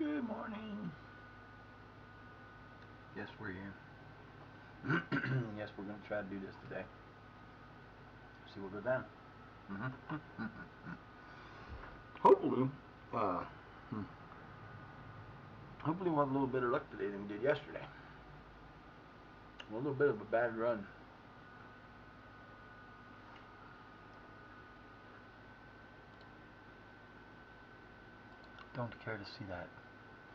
Good morning. Yes, we're here. Yes, we're going to try to do this today. See what goes down. Hopefully, hopefully we'll have a little better luck today than we did yesterday. A little bit of a bad run. Don't care to see that.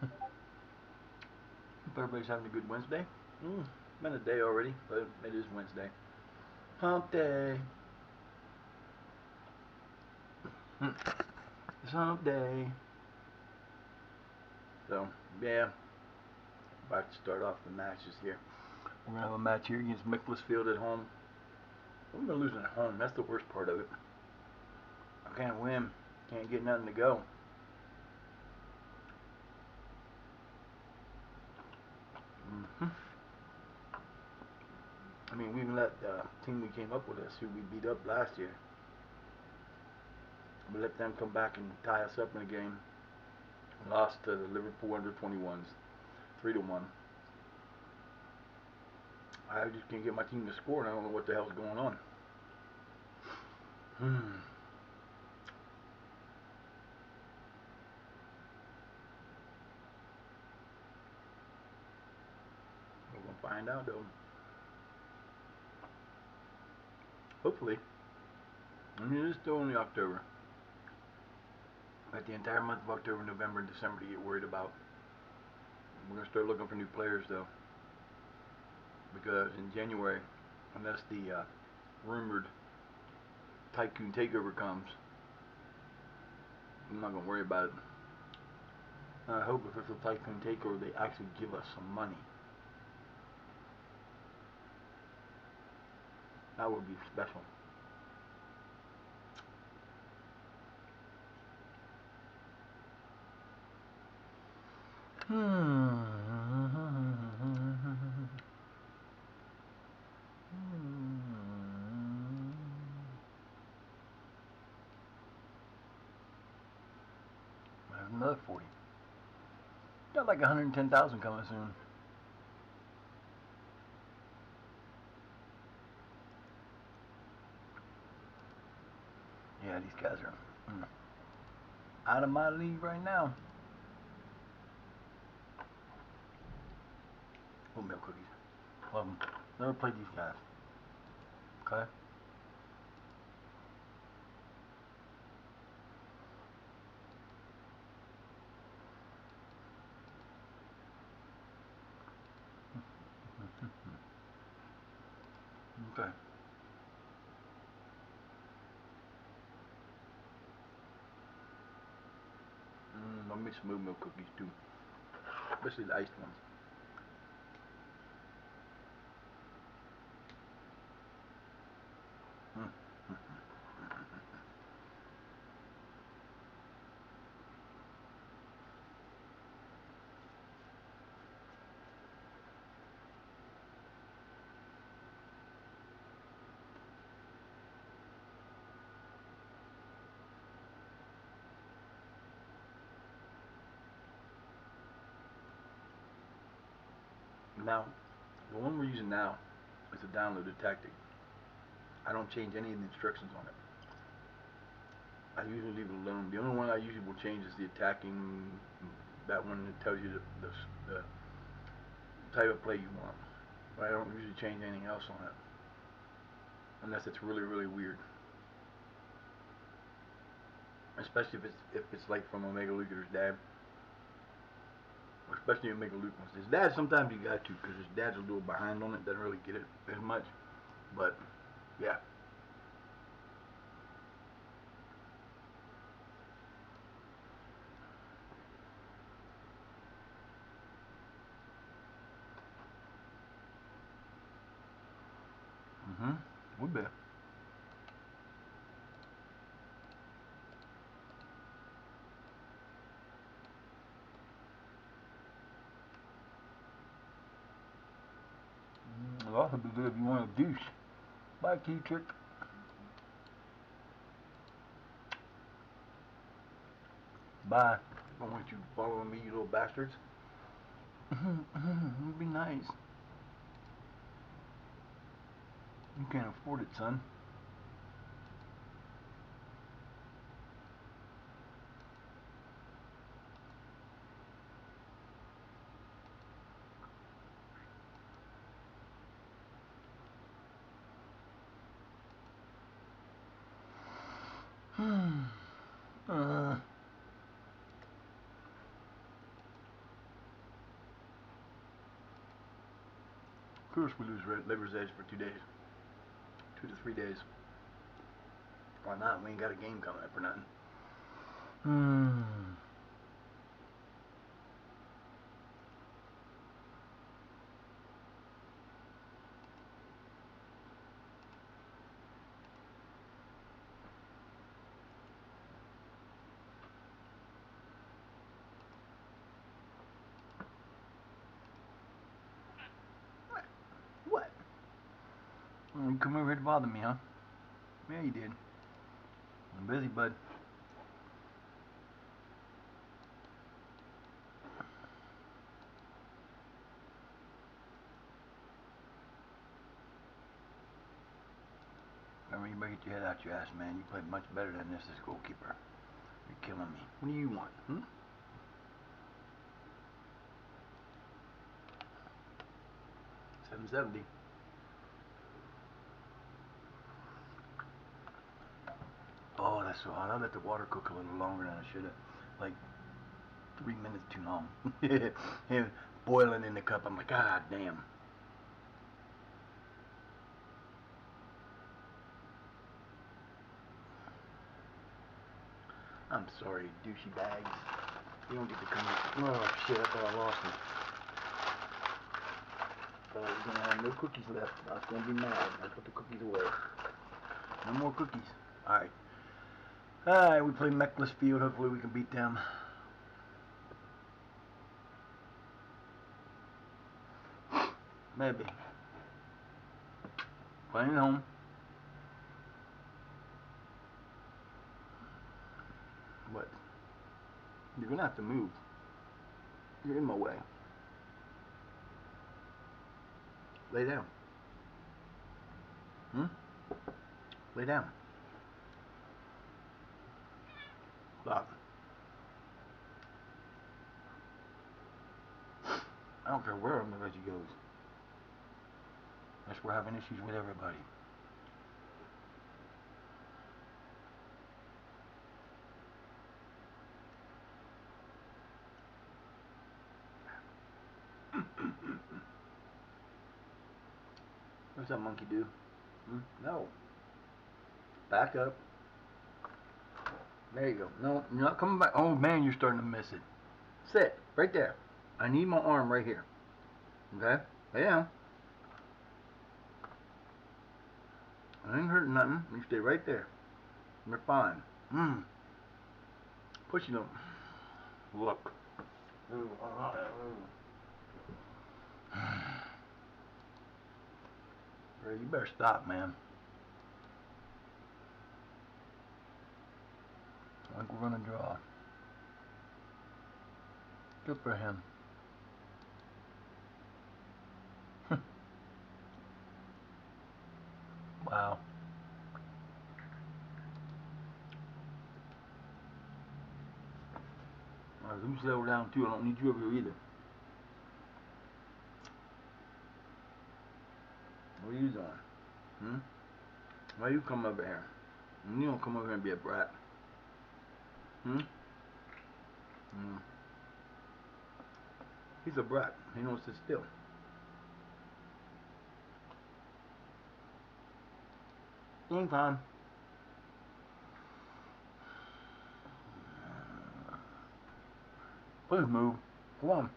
Hope everybody's having a good Wednesday. Been a day already, but it is Wednesday. Hump day. It's hump day. So, yeah. About to start off the matches here. We're going to have a match here against Macclesfield at home. We're going to lose at home. That's the worst part of it. I can't win. Can't get nothing to go. I mean, we even let the team we came up with us, who we beat up last year, we let them come back and tie us up in a game. Lost to the Liverpool under 21s, 3-1. I just can't get my team to score, and I don't know what the hell's going on. We're gonna find out though. Hopefully. I mean, it's still only October. But the entire month of October, November, and December to get worried about. We're going to start looking for new players though. Because in January, unless the rumored tycoon takeover comes, I'm not going to worry about it. I hope if it's a tycoon takeover, they actually give us some money. That would be special. There's another 40. Got like 110,000 coming soon. Yeah, these guys are out of my league right now. Oatmeal cookies. Love them. Never played these guys. Okay. Okay. I miss some oatmeal cookies too, especially the iced ones. Now, the one we're using now is a downloaded tactic. I don't change any of the instructions on it. I usually leave it alone. The only one I usually will change is the attacking, that one that tells you the type of play you want. But I don't usually change anything else on it. Unless it's really, really weird. Especially if it's like from Omega Luke or his dad. Especially Omega Luke ones. His dad, sometimes you got to, because his dad's a little behind on it, doesn't really get it as much. But, yeah. Would be. It'll also be good if you want a deuce. Bye, key trick. Bye. I don't want you following me, you little bastards. It'd be nice. You can't afford it, son. Of course we lose Liver's Edge for 2 days. 2 to 3 days. Why not? We ain't got a game coming up for nothing. What? You come over here to bother me, huh? Yeah, you did. I'm busy, bud. Remember, you better get your head out your ass, man. You played much better than this as goalkeeper. You're killing me. What do you want? 770. Oh, that's so hot. I let the water cook a little longer than I should have. Like 3 minutes too long. And boiling in the cup. I'm like, God damn. I'm sorry, douchey bags. You don't get to come in. Oh shit, I thought I lost him. Thought I was gonna have no cookies left. I was gonna be mad. I put the cookies away. No more cookies. Alright. Alright, we play Meckless Field. Hopefully we can beat them. Maybe. Playing at home. But you're gonna have to move. You're in my way. Lay down. Lay down. Stop. I don't care where the Reggie goes. Unless we're having issues with everybody. What's that monkey do? No. Back up. There you go. No, you're not coming back. Oh man, you're starting to miss it. Sit. Right there. I need my arm right here. Okay? Lay down. I ain't hurting nothing. You stay right there. You're fine. Pushing them. Look. Ooh. Bro, you better stop, man. I think we're gonna draw. Good for him. Wow. Alright, you settle down too. I don't need you over here either. What are you doing? Why you come over here? You don't come over here and be a brat. He's a brat. He don't sit still. Game time. Please move. Come on.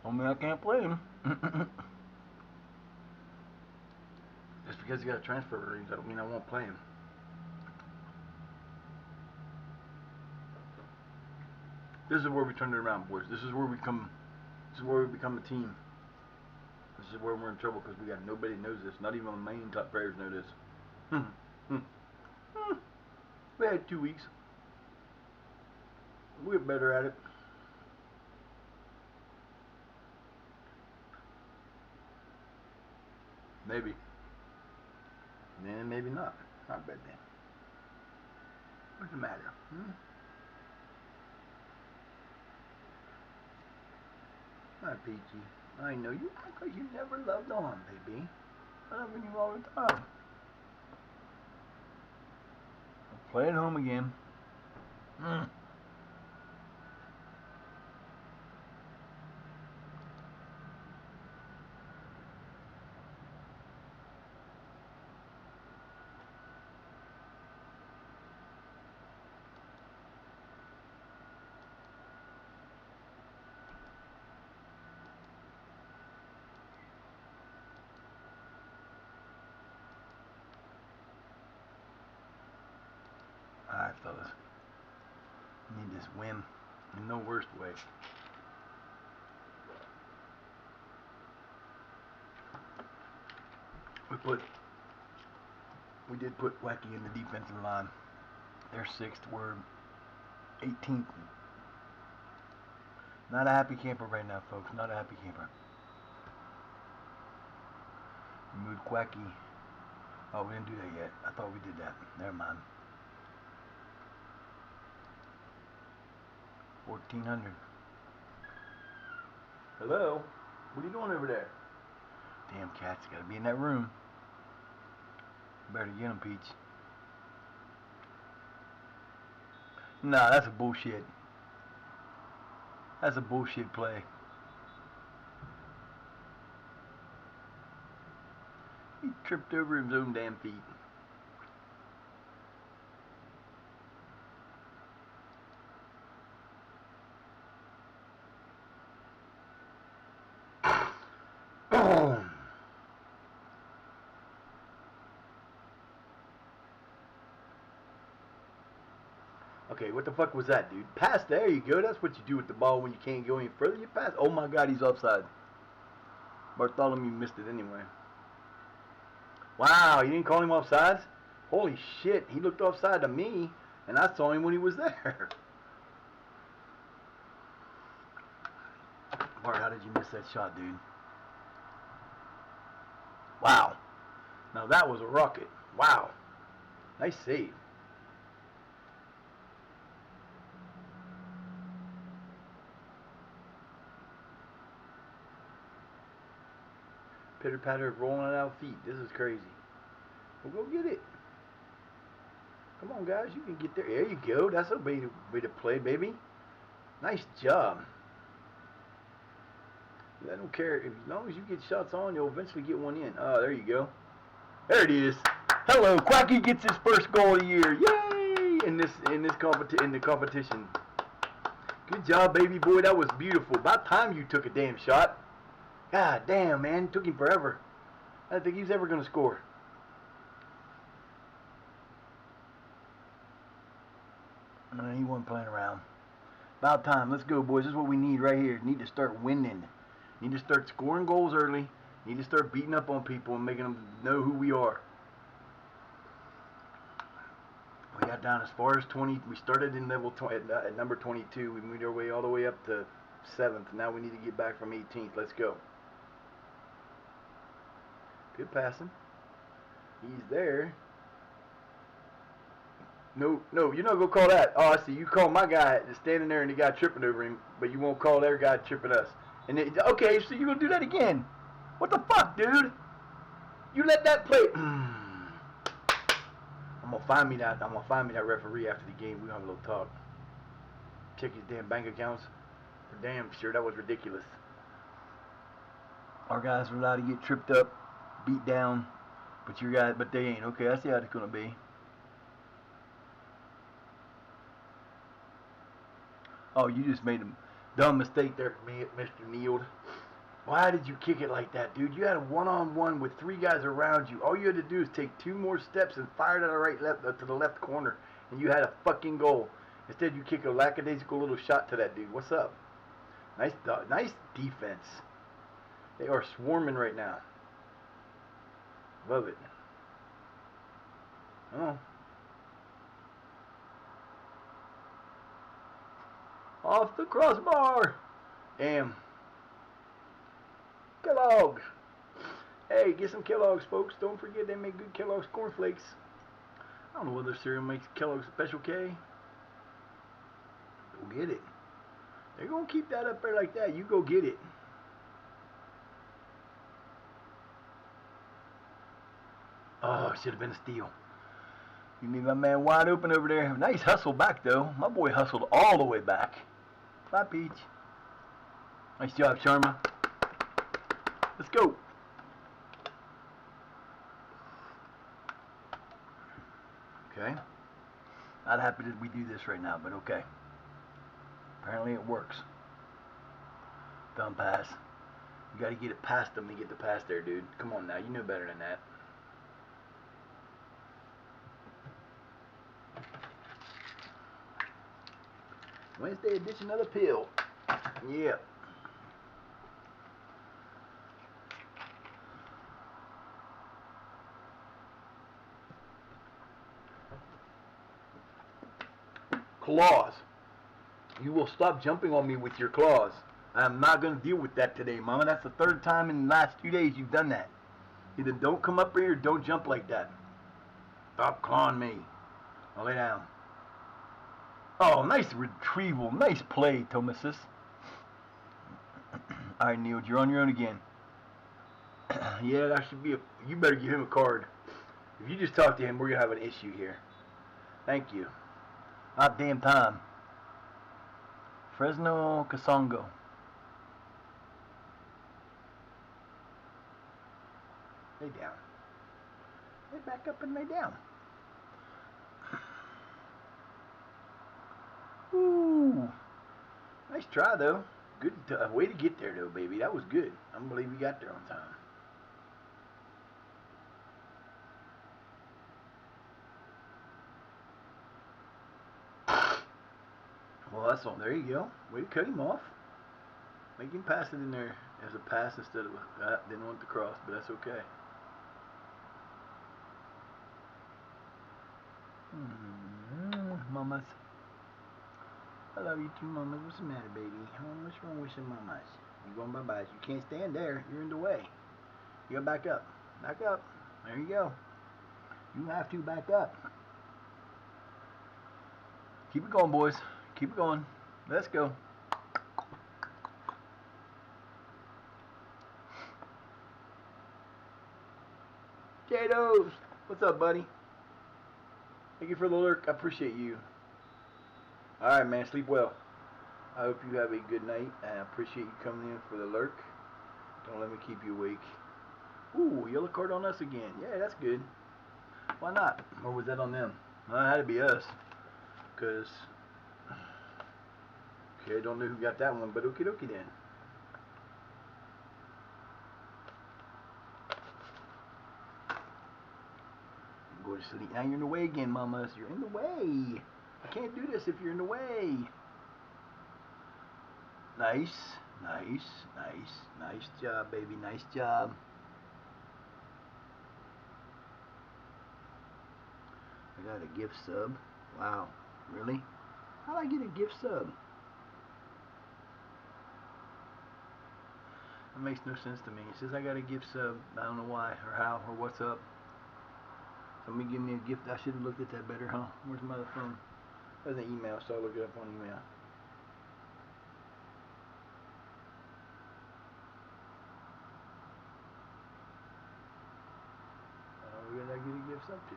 I mean, I can't play him. Just because he got a transfer range, I don't mean I won't play him. This is where we turn it around, boys. This is where we come. This is where we become a team. This is where we're in trouble because we got nobody knows this. Not even the main top players know this. We had 2 weeks. We're better at it. Maybe. Then maybe not. Not bad then. What's the matter? Hi, Peachy. I know you because you never loved on, baby. I love you all the time. Play at home again. Alright, fellas. Need this win in no worst way. We did put Wacky in the defensive line. They're 6th, we're 18th. Not a happy camper right now, folks. Not a happy camper. We moved Quacky. Oh, we didn't do that yet. I thought we did that. Never mind. 1400. Hello? What are you doing over there? Damn cats, gotta be in that room. Better get him, Peach. Nah, that's a bullshit. That's a bullshit play. He tripped over his own damn feet. Okay, what the fuck was that, dude? Pass, there you go. That's what you do with the ball when you can't go any further. You pass. Oh my god, he's offside. Bartholomew missed it anyway. Wow, you didn't call him offsides? Holy shit, he looked offside to me, and I saw him when he was there. Bart, how did you miss that shot, dude? Wow. Now that was a rocket. Wow. Nice save. Pitter patter rolling out feet. This is crazy. Well, go get it. Come on, guys. You can get there. There you go. That's a way to play, baby. Nice job. I don't care. As long as you get shots on, you'll eventually get one in. Oh, there you go. There it is. Hello, Quacky gets his first goal of the year. Yay! In the competition. Good job, baby boy. That was beautiful. About time you took a damn shot. God damn, man. It took him forever. I didn't think he was ever going to score. He wasn't playing around. About time. Let's go, boys. This is what we need right here. Need to start winning. Need to start scoring goals early. Need to start beating up on people and making them know who we are. We got down as far as 20. We started in level 20, at number 22. We moved our way all the way up to 7th. Now we need to get back from 18th. Let's go. Good passing. He's there. No, you're not going to call that. Oh, I see. You call my guy standing there and the guy tripping over him, but you won't call their guy tripping us. And then, okay, so you're going to do that again. What the fuck, dude? You let that play. I'm going to find me that referee after the game. We're going to have a little talk. Check his damn bank accounts. For damn sure, that was ridiculous. Our guys are allowed to get tripped up, beat down, but they ain't. Okay, I see how it's going to be. Oh, you just made a dumb mistake there for me, Mr. Neild. Why did you kick it like that, dude? You had a one-on-one with 3 guys around you. All you had to do is take 2 more steps and fire to the left corner, and you had a fucking goal. Instead, you kick a lackadaisical little shot to that dude. What's up? Nice defense. They are swarming right now. Love it. Come on. Off the crossbar. Damn. Kellogg. Hey, get some Kellogg's, folks. Don't forget they make good Kellogg's cornflakes. I don't know whether cereal makes Kellogg's Special K. Go get it. They're going to keep that up there like that. You go get it. Oh, should have been a steal. You leave my man wide open over there. Nice hustle back, though. My boy hustled all the way back. Bye, Peach. Nice job, Sharma. Let's go. Okay. Not happy that we do this right now, but okay. Apparently it works. Thumb pass. You got to get it past them to get the pass there, dude. Come on now. You know better than that. Wednesday edition of the pill. Yeah. Claws. You will stop jumping on me with your claws. I'm not going to deal with that today, Mama. That's the third time in the last 2 days you've done that. Either don't come up here or don't jump like that. Stop clawing me. I'll lay down. Oh, nice retrieval. Nice play, Thomasus. All right, Neil, you're on your own again. Yeah, that should be a... You better give him a card. If you just talk to him, we're going to have an issue here. Thank you. Not damn time. Fresno Kasongo. Lay down. Lay back up and lay down. Ooh. Nice try, though. Good way to get there, though, baby. That was good. I don't believe you got there on time. Well, that's all. There you go. Way to cut him off. Make him pass it in there as a pass instead of a... didn't want the cross, but that's okay. Mamas. I love you too, mamas. What's the matter, baby? What's wrong with some mamas? You going bye-byes. You can't stand there. You're in the way. You gotta back up. Back up. There you go. You have to back up. Keep it going, boys. Keep it going. Let's go. Jados, what's up, buddy? Thank you for the lurk. I appreciate you. Alright, man. Sleep well. I hope you have a good night. I appreciate you coming in for the lurk. Don't let me keep you awake. Ooh, yellow card on us again. Yeah, that's good. Why not? Or was that on them? No, it had to be us. Because... Okay, I don't know who got that one, but okie dokie then. Go to sleep. Now you're in the way again, mamas. You're in the way. I can't do this if you're in the way. Nice. Nice. Nice. Nice job, baby. Nice job. I got a gift sub. Wow. Really? How'd I get a gift sub? That makes no sense to me. It says I got a gift sub. I don't know why or how or what's up. Somebody give me a gift. I should have looked at that better, huh? Where's my other phone? There's an email, so I'll look it up on email. Where did I get a gift sub to?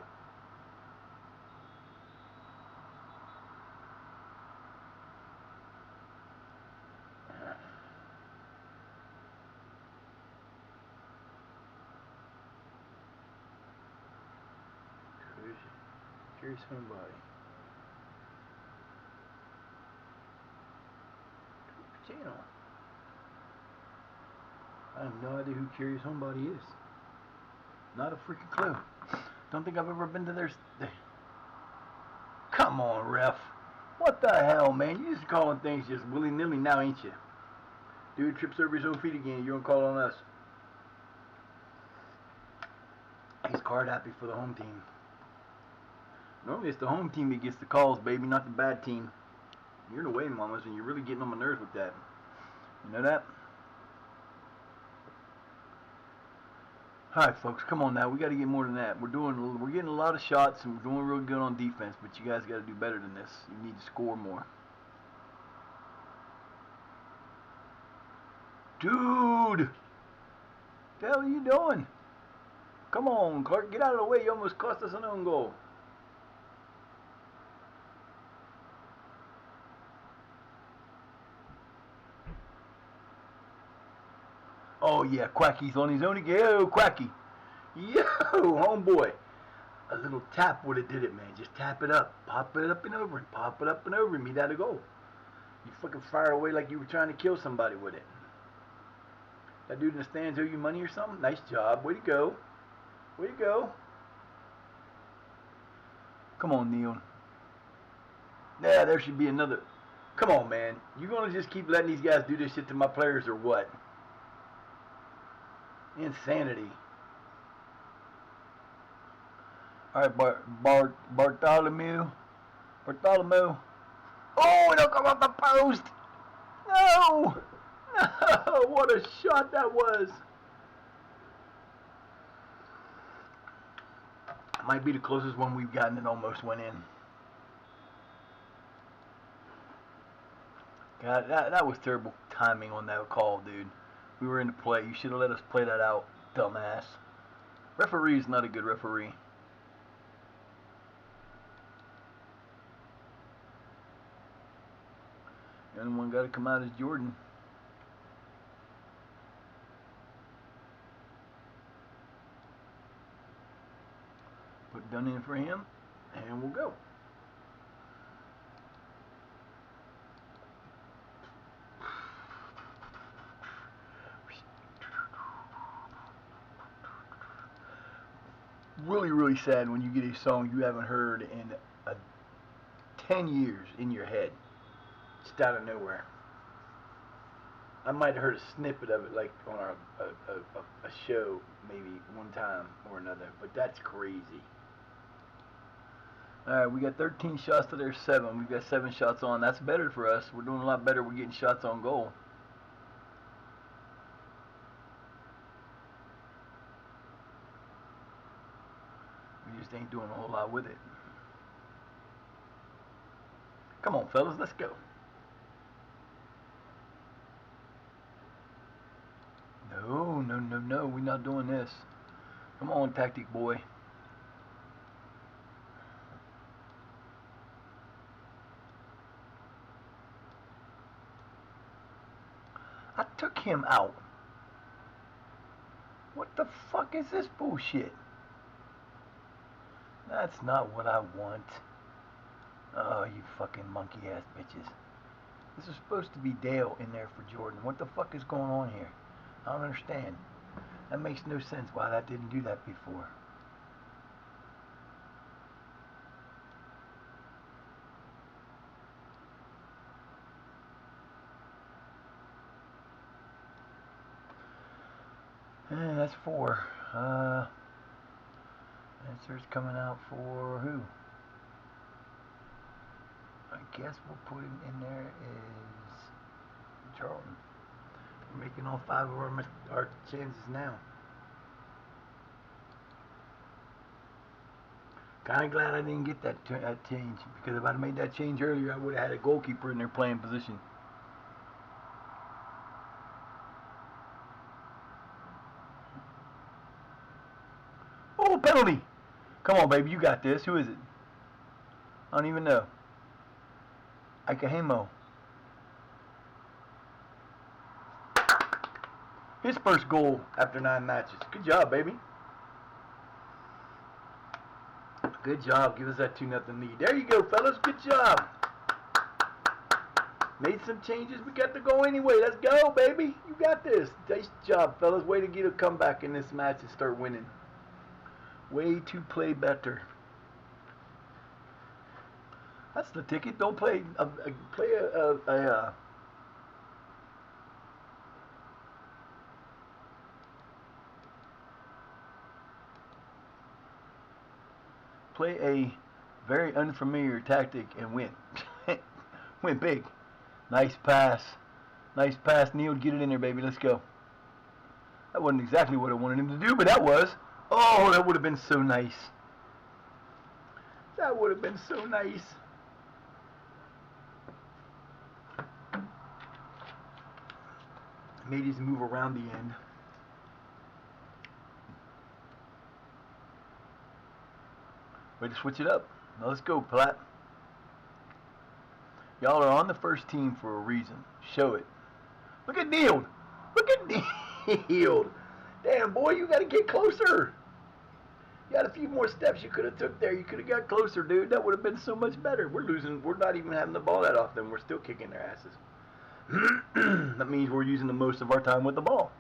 Curious homebody. Channel. I have no idea who Curious Homebody is. Not a freaking clue. Don't think I've ever been to their... Come on, ref. What the hell, man? You just calling things just willy-nilly now, ain't you? Dude trips over his own feet again. You're going to call on us. He's card happy for the home team. Normally it's the home team that gets the calls, baby, not the bad team. You're in the way, mamas, and you're really getting on my nerves with that. You know that? Alright, folks, come on now. We got to get more than that. We're getting a lot of shots, and we're doing real good on defense, but you guys got to do better than this. You need to score more. Dude! What the hell are you doing? Come on, Clark, get out of the way. You almost cost us an own goal. Oh, yeah, Quacky's on his own again. Yo, Quacky. Yo, homeboy. A little tap would have did it, man. Just tap it up. Pop it up and over and pop it up and over and meet that a goal. You fucking fire away like you were trying to kill somebody with it. That dude in the stands owe you money or something? Nice job. Way to go. Way to go. Come on, Neil. Yeah, there should be another. Come on, man. You gonna just keep letting these guys do this shit to my players or what? Insanity. Alright, Bartholomew. Oh, it'll come off the post. No. No. What a shot that was. Might be the closest one we've gotten that almost went in. God, that was terrible timing on that call, dude. We were in the play. You should have let us play that out, dumbass. Referee's not a good referee. The only one got to come out is Jordan. Put Dunn in for him, and we'll go. Really, really sad when you get a song you haven't heard in 10 years in your head. Just out of nowhere. I might have heard a snippet of it like on a show maybe one time or another, but that's crazy. Alright, we got 13 shots to their 7. We've got 7 shots on. That's better for us. We're doing a lot better. We're getting shots on goal. We just ain't doing a whole lot with it. Come on, fellas, let's go. No, we're not doing this. Come on, tactic boy. I took him out. What the fuck is this bullshit? That's not what I want. Oh, you fucking monkey ass bitches. This is supposed to be Dale in there for Jordan. What the fuck is going on here? I don't understand. That makes no sense why that didn't do that before. That's 4. Answer's coming out for who? I guess we'll put him in there is Charlton. We're making all 5 of our chances now. Kind of glad I didn't get that change, because if I'd have made that change earlier, I would have had a goalkeeper in their playing position. Oh, penalty! Come on, baby, you got this. Who is it? I don't even know. Ikahemo. His first goal after 9 matches. Good job, baby. Good job. Give us that 2-0 lead. There you go, fellas. Good job. Made some changes. We got to go anyway. Let's go, baby. You got this. Nice job, fellas. Way to get a comeback in this match and start winning. Way to play better. That's the ticket. Don't play play a very unfamiliar tactic and win. Win big. Nice pass. Nice pass, Neil. Get it in there, baby. Let's go. That wasn't exactly what I wanted him to do, but that was. Oh, that would have been so nice. That would have been so nice. Made his move around the end. Way to switch it up. Now let's go, Platt. Y'all are on the first team for a reason. Show it. Look at Neil. Look at Neil. Damn, boy, you got to get closer. You had a few more steps you could have took there. You could have got closer, dude. That would have been so much better. We're losing. We're not even having the ball that often. We're still kicking their asses. That means we're using the most of our time with the ball.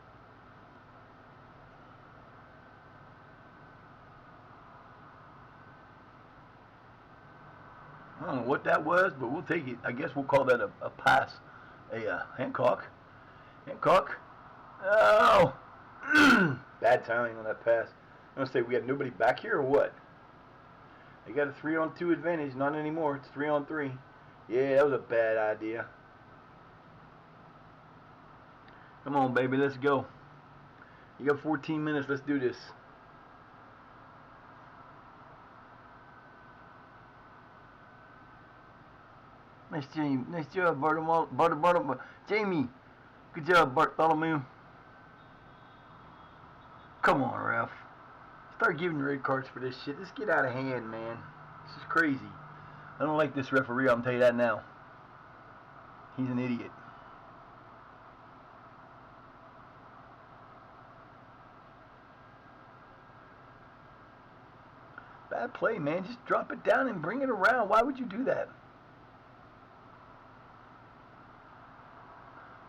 I don't know what that was, but we'll take it. I guess we'll call that a pass. A Hancock. Hancock. Oh! Bad timing on that pass. I'm going to say we have nobody back here or what? They got a 3-on-2 advantage. Not anymore. It's 3-on-3. Yeah, that was a bad idea. Come on, baby. Let's go. You got 14 minutes. Let's do this. Nice, Jamie. Nice job, Bartholomew. Jamie. Good job, Bartholomew. Come on, ref. Start giving red cards for this shit. Let's get out of hand, man. This is crazy. I don't like this referee. I'm tell you that now. He's an idiot. Bad play, man. Just drop it down and bring it around. Why would you do that?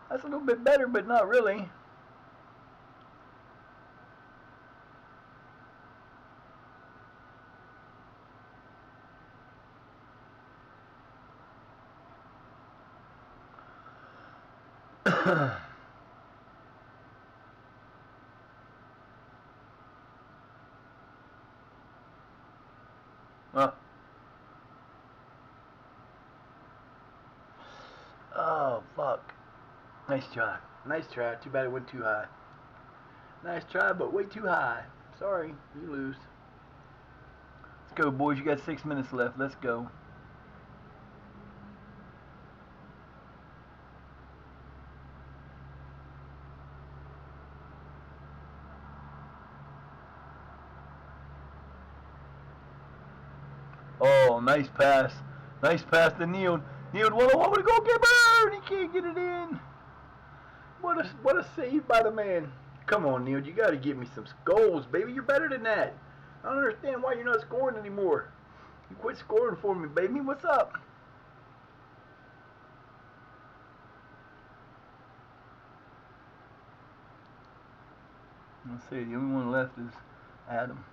That's a little bit better, but not really. Oh, fuck. Nice try. Nice try. Too bad it went too high. Nice try, but way too high. Sorry, you lose. Let's go, boys. You got 6 minutes left. Let's go. Oh, nice pass. Nice pass to Neil. Neil, what to go get burned? He can't get it in. What a save by the man. Come on, Neil. You got to give me some goals, baby. You're better than that. I don't understand why you're not scoring anymore. You quit scoring for me, baby. What's up? Let's see. The only one left is Adam.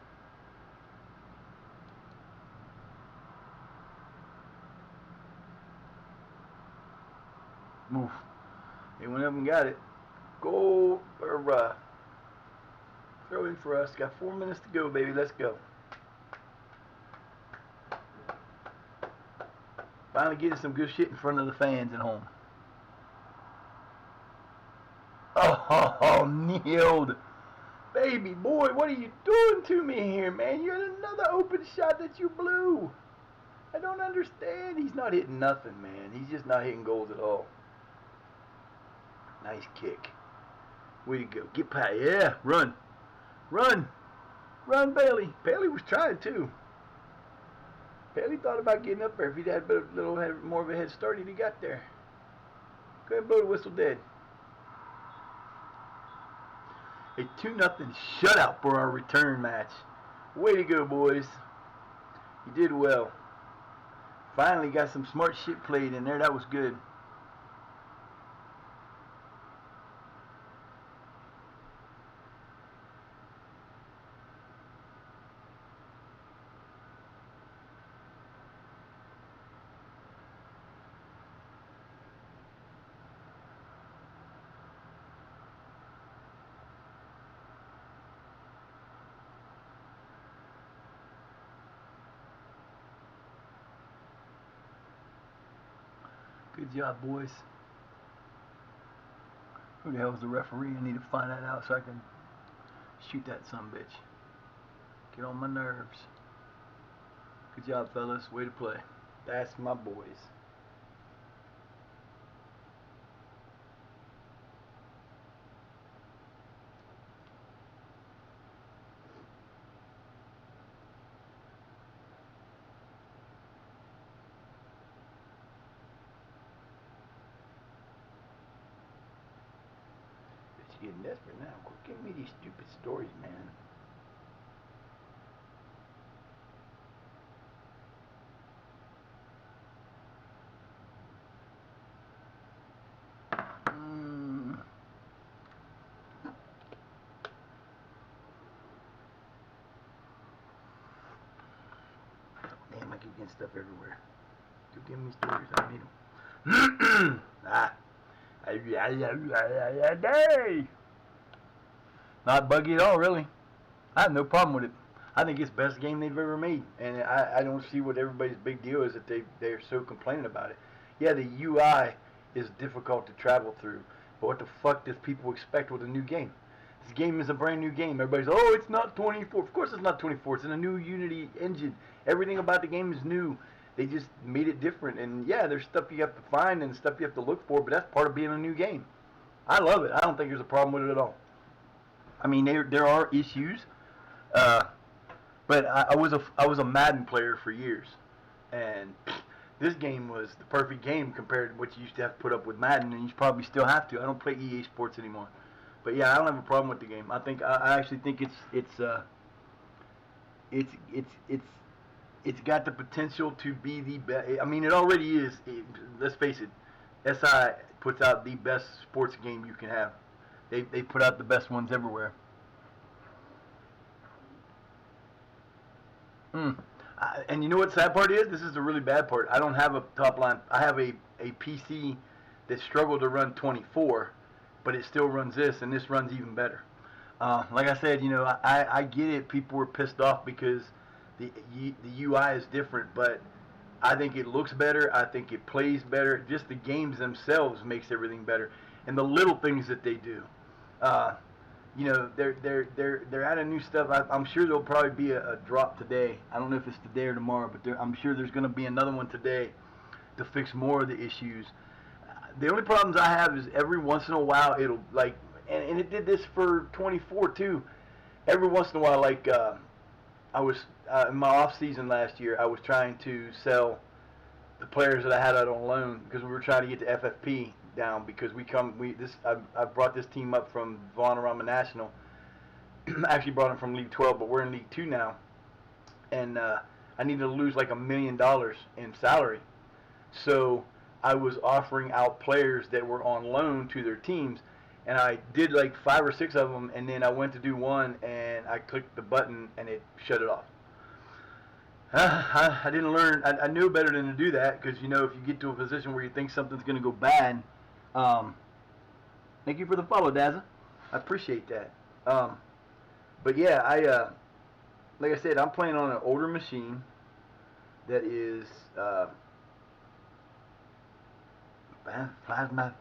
Move. They went up and got it. Goal or throw in for us. Got 4 minutes to go, baby. Let's go. Finally getting some good shit in front of the fans at home. Oh, nailed. Baby boy, what are you doing to me here, man? You had another open shot that you blew. I don't understand. He's not hitting nothing, man. He's just not hitting goals at all. Nice kick. Way to go. Get past. Yeah, run. Run. Run, Bailey. Bailey was trying, too. Bailey thought about getting up there. If he'd had a little more of a head start, he'd have got there. Go ahead and blow the whistle dead. A 2-0 shutout for our return match. Way to go, boys. You did well. Finally got some smart shit played in there. That was good. Good job, boys. Who the hell is the referee? I need to find that out so I can shoot that sumbitch. Get on my nerves. Good job, fellas. Way to play. That's my boys. Bitch, getting desperate now. Quit giving me these stupid stories, man. Damn, I keep getting stuff everywhere. Keep giving me stories. I don't need them. Not buggy at all, really. I have no problem with it. I think it's the best game they've ever made, and I don't see what everybody's big deal is that they're so complaining about it. Yeah, the UI is difficult to travel through, but what the fuck does people expect with a new game? This game is a brand new game. Everybody's, oh, it's not 24. Of course it's not 24. It's in a new Unity engine. Everything about the game is new. They just made it different. And yeah, there's stuff you have to find and stuff you have to look for, but that's part of being a new game. I love it. I don't think there's a problem with it at all. I mean, there are issues, but I was a Madden player for years, and this game was the perfect game compared to what you used to have to put up with Madden, and you probably still have to. I don't play EA Sports anymore. But yeah, I don't have a problem with the game. I actually think it's got the potential to be the best. I mean, it already is. Let's face it, SI puts out the best sports game you can have. They put out the best ones everywhere. Mm. And you know what the sad part is? This is the really bad part. I don't have a top line. I have a PC that struggled to run 24, but it still runs this, and this runs even better. Like I said, you know, I get it. People were pissed off because the UI is different, but I think it looks better. I think it plays better. Just the games themselves makes everything better, and the little things that they do. Uh, you know, they're adding new stuff. I'm sure there'll probably be a drop today. I don't know if it's today or tomorrow, but I'm sure there's going to be another one today to fix more of the issues. The only problems I have is every once in a while it'll like, and it did this for 24 too. Every once in a while, like I was in my off season last year, I was trying to sell the players that I had out on loan because we were trying to get to FFP down because I brought this team up from Vonarama National. I actually brought them from League 12, but we're in League 2 now, and I needed to lose like $1 million in salary, so I was offering out players that were on loan to their teams, and I did like 5 or 6 of them, and then I went to do one, and I clicked the button, and it shut it off. I didn't learn. I knew better than to do that because, you know, if you get to a position where you think something's going to go bad, thank you for the follow, Dazza. I appreciate that. But yeah, like I said, I'm playing on an older machine that is plasma,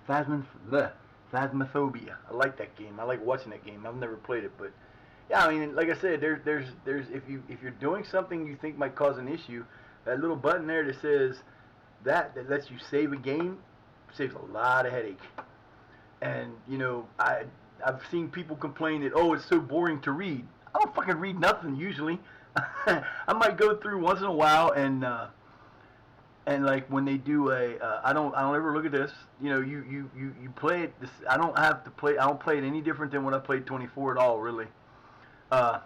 Phasmophobia. I like that game. I like watching that game. I've never played it, but yeah, I mean, like I said, there's if you're doing something you think might cause an issue, that little button there that says that lets you save a game saves a lot of headache. And you know, I've seen people complain that, oh, it's so boring to read. I don't fucking read nothing usually. I might go through once in a while and like when they do I don't ever look at this. You know, you play it. I don't have to play. I don't play it any different than when I played 24 at all, really. Uh,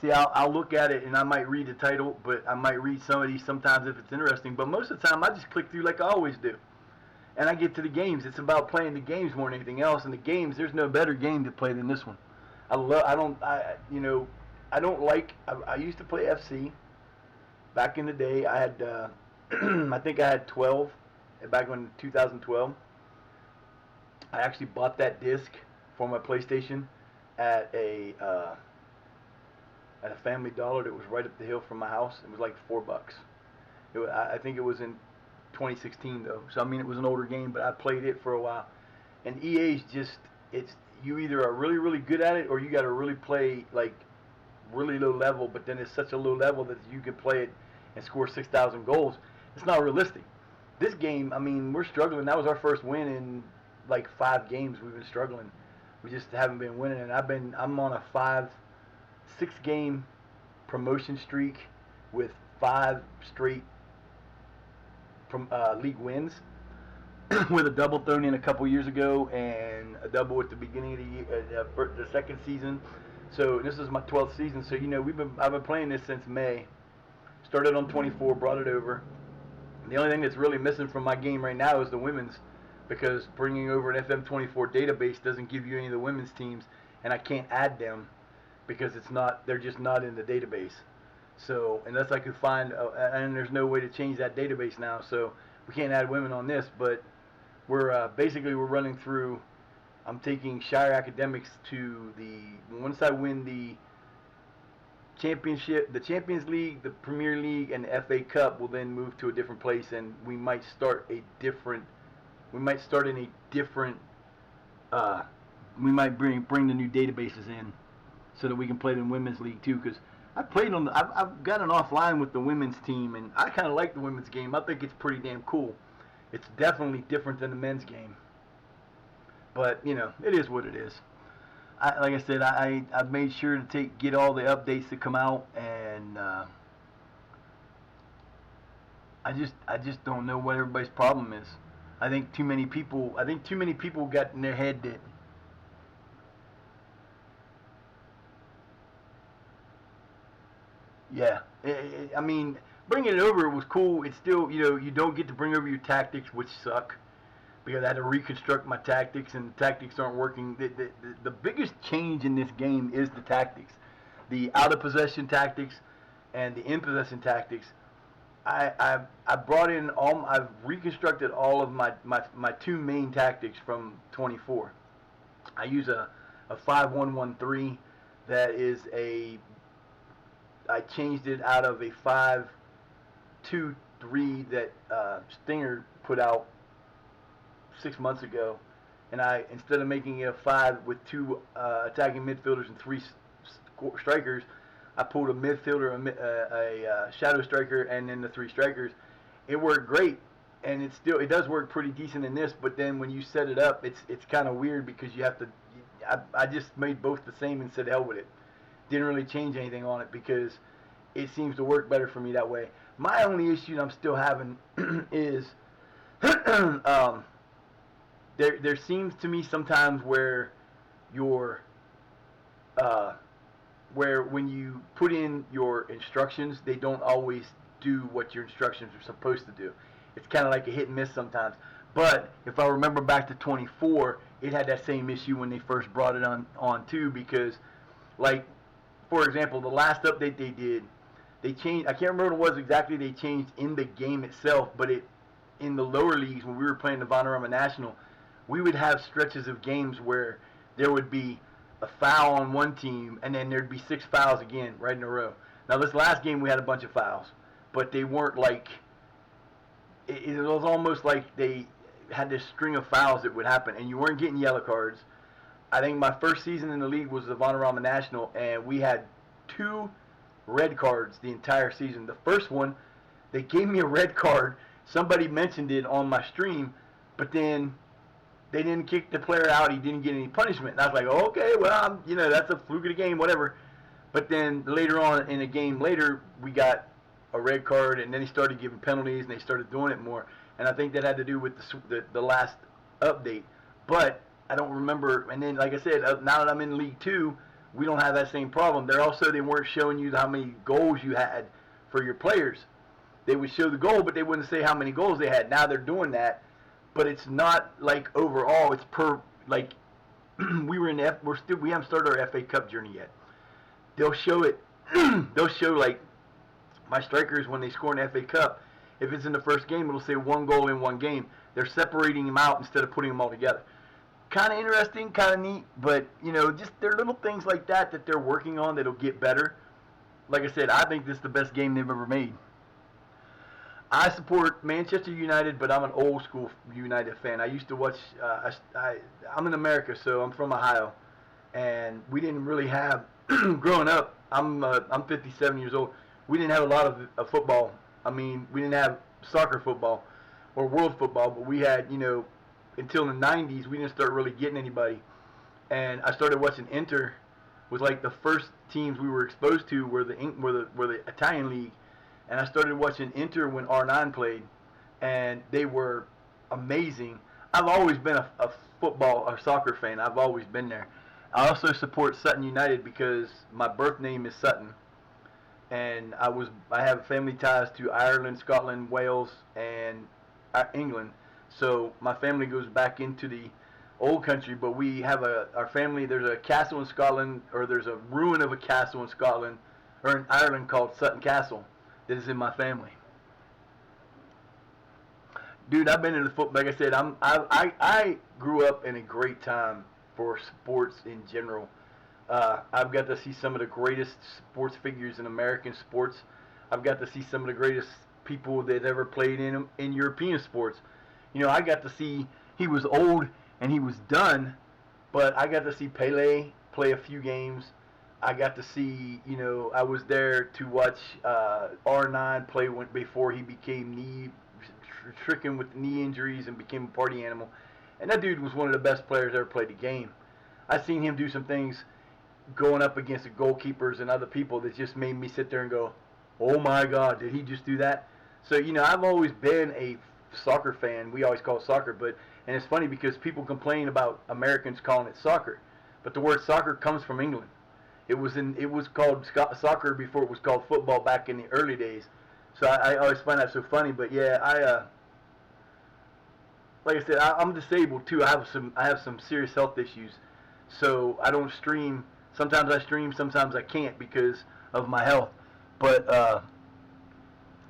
See, I'll look at it and I might read the title, but I might read some of these sometimes if it's interesting. But most of the time, I just click through like I always do, and I get to the games. It's about playing the games more than anything else. And the games, there's no better game to play than this one. You know, I don't like. I used to play FC back in the day. I had, I think I had 12 back in 2012. I actually bought that disc for my PlayStation at at a Family Dollar that was right up the hill from my house. It was like $4. I think it was in 2016 though. So I mean, it was an older game, but I played it for a while. And EA's just, it's, you either are really really good at it or you got to really play like really low level. But then it's such a low level that you can play it and score 6,000 goals. It's not realistic. This game, I mean, we're struggling. That was our first win in like 5 games. We've been struggling. We just haven't been winning. And I'm on a 6 game promotion streak with 5 straight from league wins, with a double thrown in a couple years ago and a double at the beginning of the year, the second season. So this is my 12th season. So you know I've been playing this since May. Started on 24, brought it over. The only thing that's really missing from my game right now is the women's, because bringing over an FM24 database doesn't give you any of the women's teams, and I can't add them because they're just not in the database. So unless I could find, and there's no way to change that database now, so we can't add women on this. But we're running through. I'm taking Shire Academics to once I win the championship, the Champions League, the Premier League, and the FA Cup, we'll then move to a different place, and we might start in a different. We might bring the new databases in, so that we can play in women's league too. Because I've gotten offline with the women's team, and I kind of like the women's game. I think it's pretty damn cool. It's definitely different than the men's game, but you know, it is what it is. Like I said, I've made sure to get all the updates that come out, and I just don't know what everybody's problem is. I think too many people got in their head that yeah. I mean, bringing it over was cool. It's still, you know, you don't get to bring over your tactics, which suck, because I had to reconstruct my tactics, and the tactics aren't working. The biggest change in this game is the tactics. The out-of-possession tactics and the in-possession tactics. I've reconstructed all of my 2 main tactics from 24. I use a 5-1-1-3 that is I changed it out of a 5-2-3 that Stinger put out 6 months ago, and instead of making it a 5 with 2 attacking midfielders and 3 strikers, I pulled a midfielder, a shadow striker, and then the 3 strikers. It worked great, and it does work pretty decent in this. But then when you set it up, it's kind of weird because you have to. I just made both the same and said hell with it. Didn't really change anything on it because it seems to work better for me that way. My only issue I'm still having is there seems to me sometimes where when you put in your instructions, they don't always do what your instructions are supposed to do. It's kind of like a hit and miss sometimes. But if I remember back to 24, it had that same issue when they first brought it on too, because, like, for example, the last update they did, they changed. I can't remember what it was exactly they changed in the game itself, but in the lower leagues when we were playing the Vanarama National, we would have stretches of games where there would be a foul on one team, and then there'd be 6 fouls again right in a row. Now this last game we had a bunch of fouls, but they weren't like. It was almost like they had this string of fouls that would happen, and you weren't getting yellow cards. I think my first season in the league was the Vanarama National, and we had 2 red cards the entire season. The first one, they gave me a red card. Somebody mentioned it on my stream, but then they didn't kick the player out. He didn't get any punishment. And I was like, oh, okay, well, that's a fluke of the game, whatever. But then later on in a game later, we got a red card, and then he started giving penalties, and they started doing it more. And I think that had to do with the last update. But I don't remember. And then, like I said, now that I'm in League 2, we don't have that same problem. They weren't showing you how many goals you had for your players. They would show the goal, but they wouldn't say how many goals they had. Now they're doing that, but it's not like overall. It's per, like, we haven't started our FA Cup journey yet. They'll show it. They'll show, like, my strikers when they score in FA Cup. If it's in the first game, it'll say 1 goal in 1 game. They're separating them out instead of putting them all together. Kind of interesting, kind of neat, but just there are little things like that they're working on that'll get better. like I said, I think this is the best game they've ever made. I support Manchester United, but I'm an old school United fan. I used to watch. I'm in America, so I'm from Ohio, and we didn't really have growing up. I'm 57 years old. We didn't have a lot of football. I mean, we didn't have soccer football or world football, but we had, until the 90s, we didn't start really getting anybody. And I started watching Inter. Was like the first teams we were exposed to were the Italian league, and I started watching Inter when R9 played, and they were amazing. I've always been a football or soccer fan. I've always been there. I also support Sutton United because my birth name is Sutton, and I have family ties to Ireland, Scotland, Wales, and England. So my family goes back into the old country, but we have our family. There's a castle in Scotland, or there's a ruin of a castle in Scotland, or in Ireland called Sutton Castle, that is in my family. Dude, I've been in the football. Like I said, I grew up in a great time for sports in general. I've got to see some of the greatest sports figures in American sports. I've got to see some of the greatest people that ever played in European sports. I got to see. He was old and he was done, but I got to see Pele play a few games. I got to see. I was there to watch R9 play before he became stricken with knee injuries and became a party animal. And that dude was one of the best players ever played the game. I seen him do some things going up against the goalkeepers and other people that just made me sit there and go, "Oh my God, did he just do that?" So I've always been a soccer fan. We always call it soccer, and it's funny because people complain about Americans calling it soccer, but the word soccer comes from England. It was called soccer before it was called football back in the early days. So I always find that so funny. But yeah, like I said, I'm disabled too. I have some serious health issues, so I don't stream. Sometimes I stream, sometimes I can't because of my health. But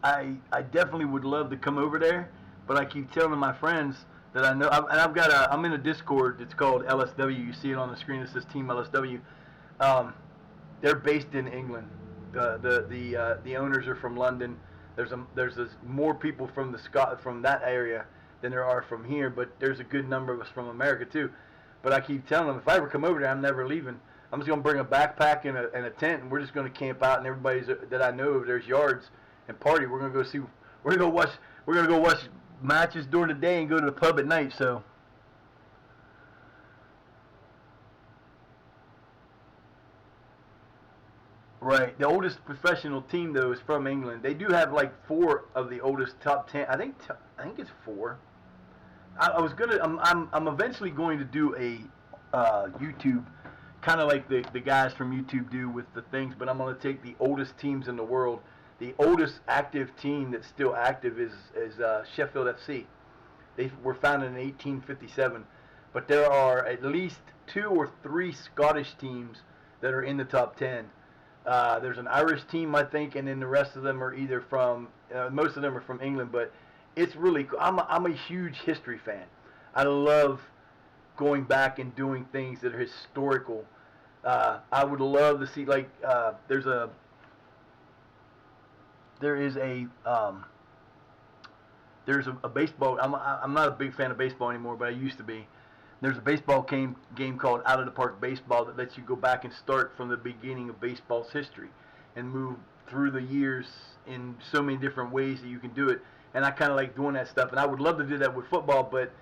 I definitely would love to come over there. But I keep telling my friends that I know, and I'm in a Discord. It's called LSW. You see it on the screen. It says Team LSW. Um, they're based in England. The owners are from London. There's more people from from that area than there are from here, but there's a good number of us from America too. But I keep telling them, if I ever come over there, I'm never leaving. I'm just gonna bring a backpack and a tent, and we're just gonna camp out, and everybody's that I know there's yards and party. We're gonna go see. We're gonna go watch matches during the day and go to the pub at night. So. Right. The oldest professional team though is from England. They do have like four of the oldest top 10. I think it's four. I was gonna. I'm eventually going to do a YouTube, kind of like the guys from YouTube do with the things. But I'm gonna take the oldest teams in the world. The oldest active team that's still active is Sheffield FC. They were founded in 1857, but there are at least two or three Scottish teams that are in the top 10. There's an Irish team, I think, and then the rest of them are either from, most of them are from England, but it's really cool. I'm a huge history fan. I love going back and doing things that are historical. I would love to see, like, there is a baseball. I'm not a big fan of baseball anymore, but I used to be. There's a baseball game called Out of the Park Baseball that lets you go back and start from the beginning of baseball's history and move through the years in so many different ways that you can do it. And I kind of like doing that stuff. And I would love to do that with football, but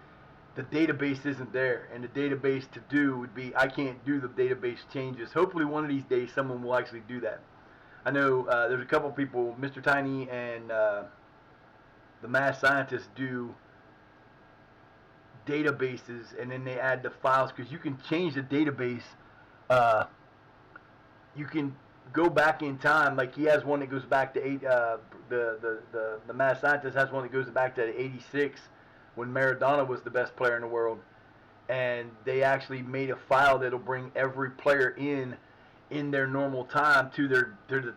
the database isn't there. And the database to do would be, I can't do the database changes. Hopefully one of these days someone will actually do that. I know there's a couple people, Mr. Tiny and the math scientists do databases, and then they add the files because you can change the database. Uh, you can go back in time. Like he has one that goes back to the math scientist has one that goes back to '86 when Maradona was the best player in the world, and they actually made a file that'll bring every player in their normal time to the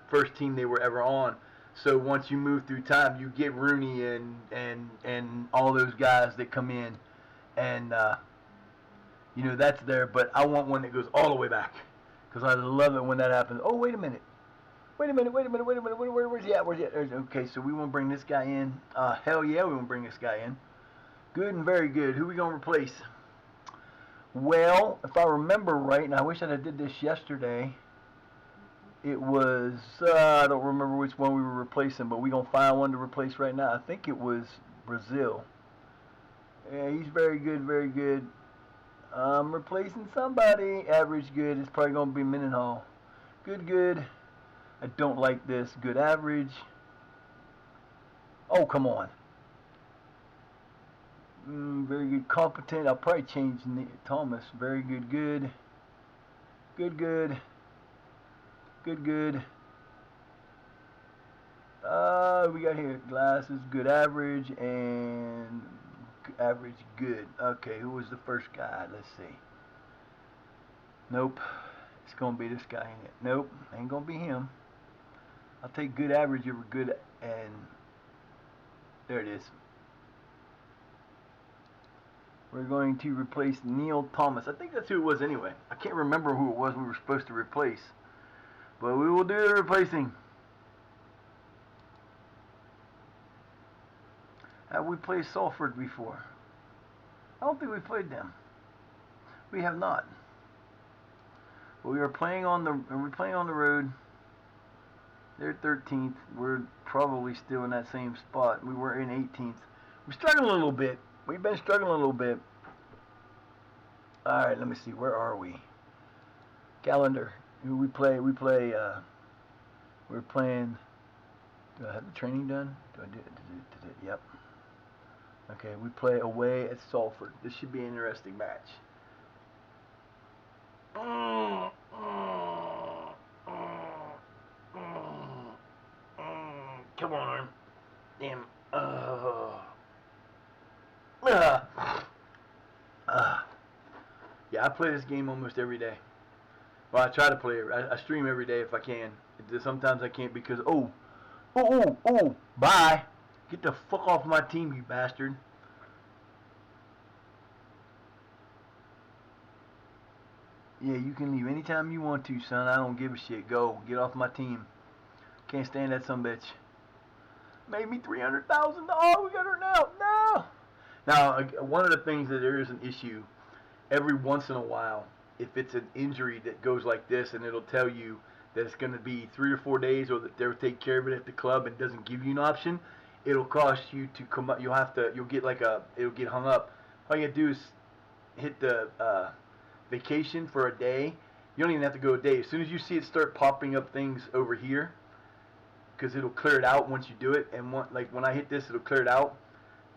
first team they were ever on. So once you move through time, you get Rooney and all those guys that come in, and that's there. But I want one that goes all the way back because I love it when that happens. Oh, wait a minute. Wait a minute. Where's he at? Okay, so we want to bring this guy in. Hell yeah, we want to bring this guy in. Good and very good. Who we going to replace? Well, if I remember right, and I wish I did this yesterday, it was, I don't remember which one we were replacing, but we're going to find one to replace right now. I think it was Brazil. Yeah, he's very good, very good. I'm replacing somebody. Average good. It's probably going to be Mendenhall. Good, good. I don't like this. Good average. Oh, come on. Very good. Competent. I'll probably change Thomas. Very good, good. Good, good. Good, good. We got here glasses, good average, and average good. Okay, who was the first guy? Let's see. Nope. It's going to be this guy, ain't it? Nope. Ain't going to be him. I'll take good average over good, and there it is. We're going to replace Neil Thomas. I think that's who it was anyway. I can't remember who it was we were supposed to replace. But we will do the replacing. Have we played Salford before? I don't think we played them. We have not. But we're playing on the road. They're 13th. We're probably still in that same spot. We were in 18th. We're struggling a little bit. We've been struggling a little bit. All right, let me see. Where are we? Calendar. Who we play? We're playing. Do I have the training done? Do I do it? Yep. Okay, we play away at Salford. This should be an interesting match. Come on. Damn. Yeah, I play this game almost every day. Well, I try to play it. I stream every day if I can. Sometimes I can't because, bye. Get the fuck off my team, you bastard. Yeah, you can leave anytime you want to, son. I don't give a shit. Go. Get off my team. Can't stand that sumbitch. Made me $300,000. Oh, we got her now. No. Now, one of the things that there is an issue, every once in a while, if it's an injury that goes like this and it'll tell you that it's going to be 3 or 4 days or that they'll take care of it at the club and doesn't give you an option, it'll cost you to come up. You'll get it'll get hung up. All you got to do is hit the vacation for a day. You don't even have to go a day. As soon as you see it start popping up things over here, because it'll clear it out once you do it. And like when I hit this, it'll clear it out.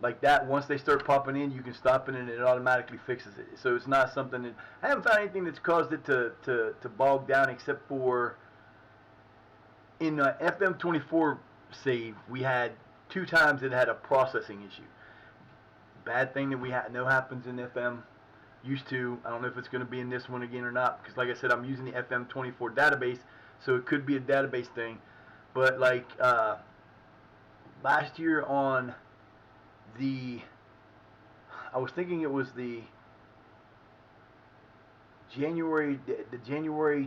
Like that, once they start popping in, you can stop it and it automatically fixes it. So it's not something that, I haven't found anything that's caused it to bog down except for in FM24 save, we had 2 times it had a processing issue. Bad thing that we know happens in FM. Used to. I don't know if it's going to be in this one again or not because like I said, I'm using the FM24 database, so it could be a database thing. But like last year on I was thinking it was the January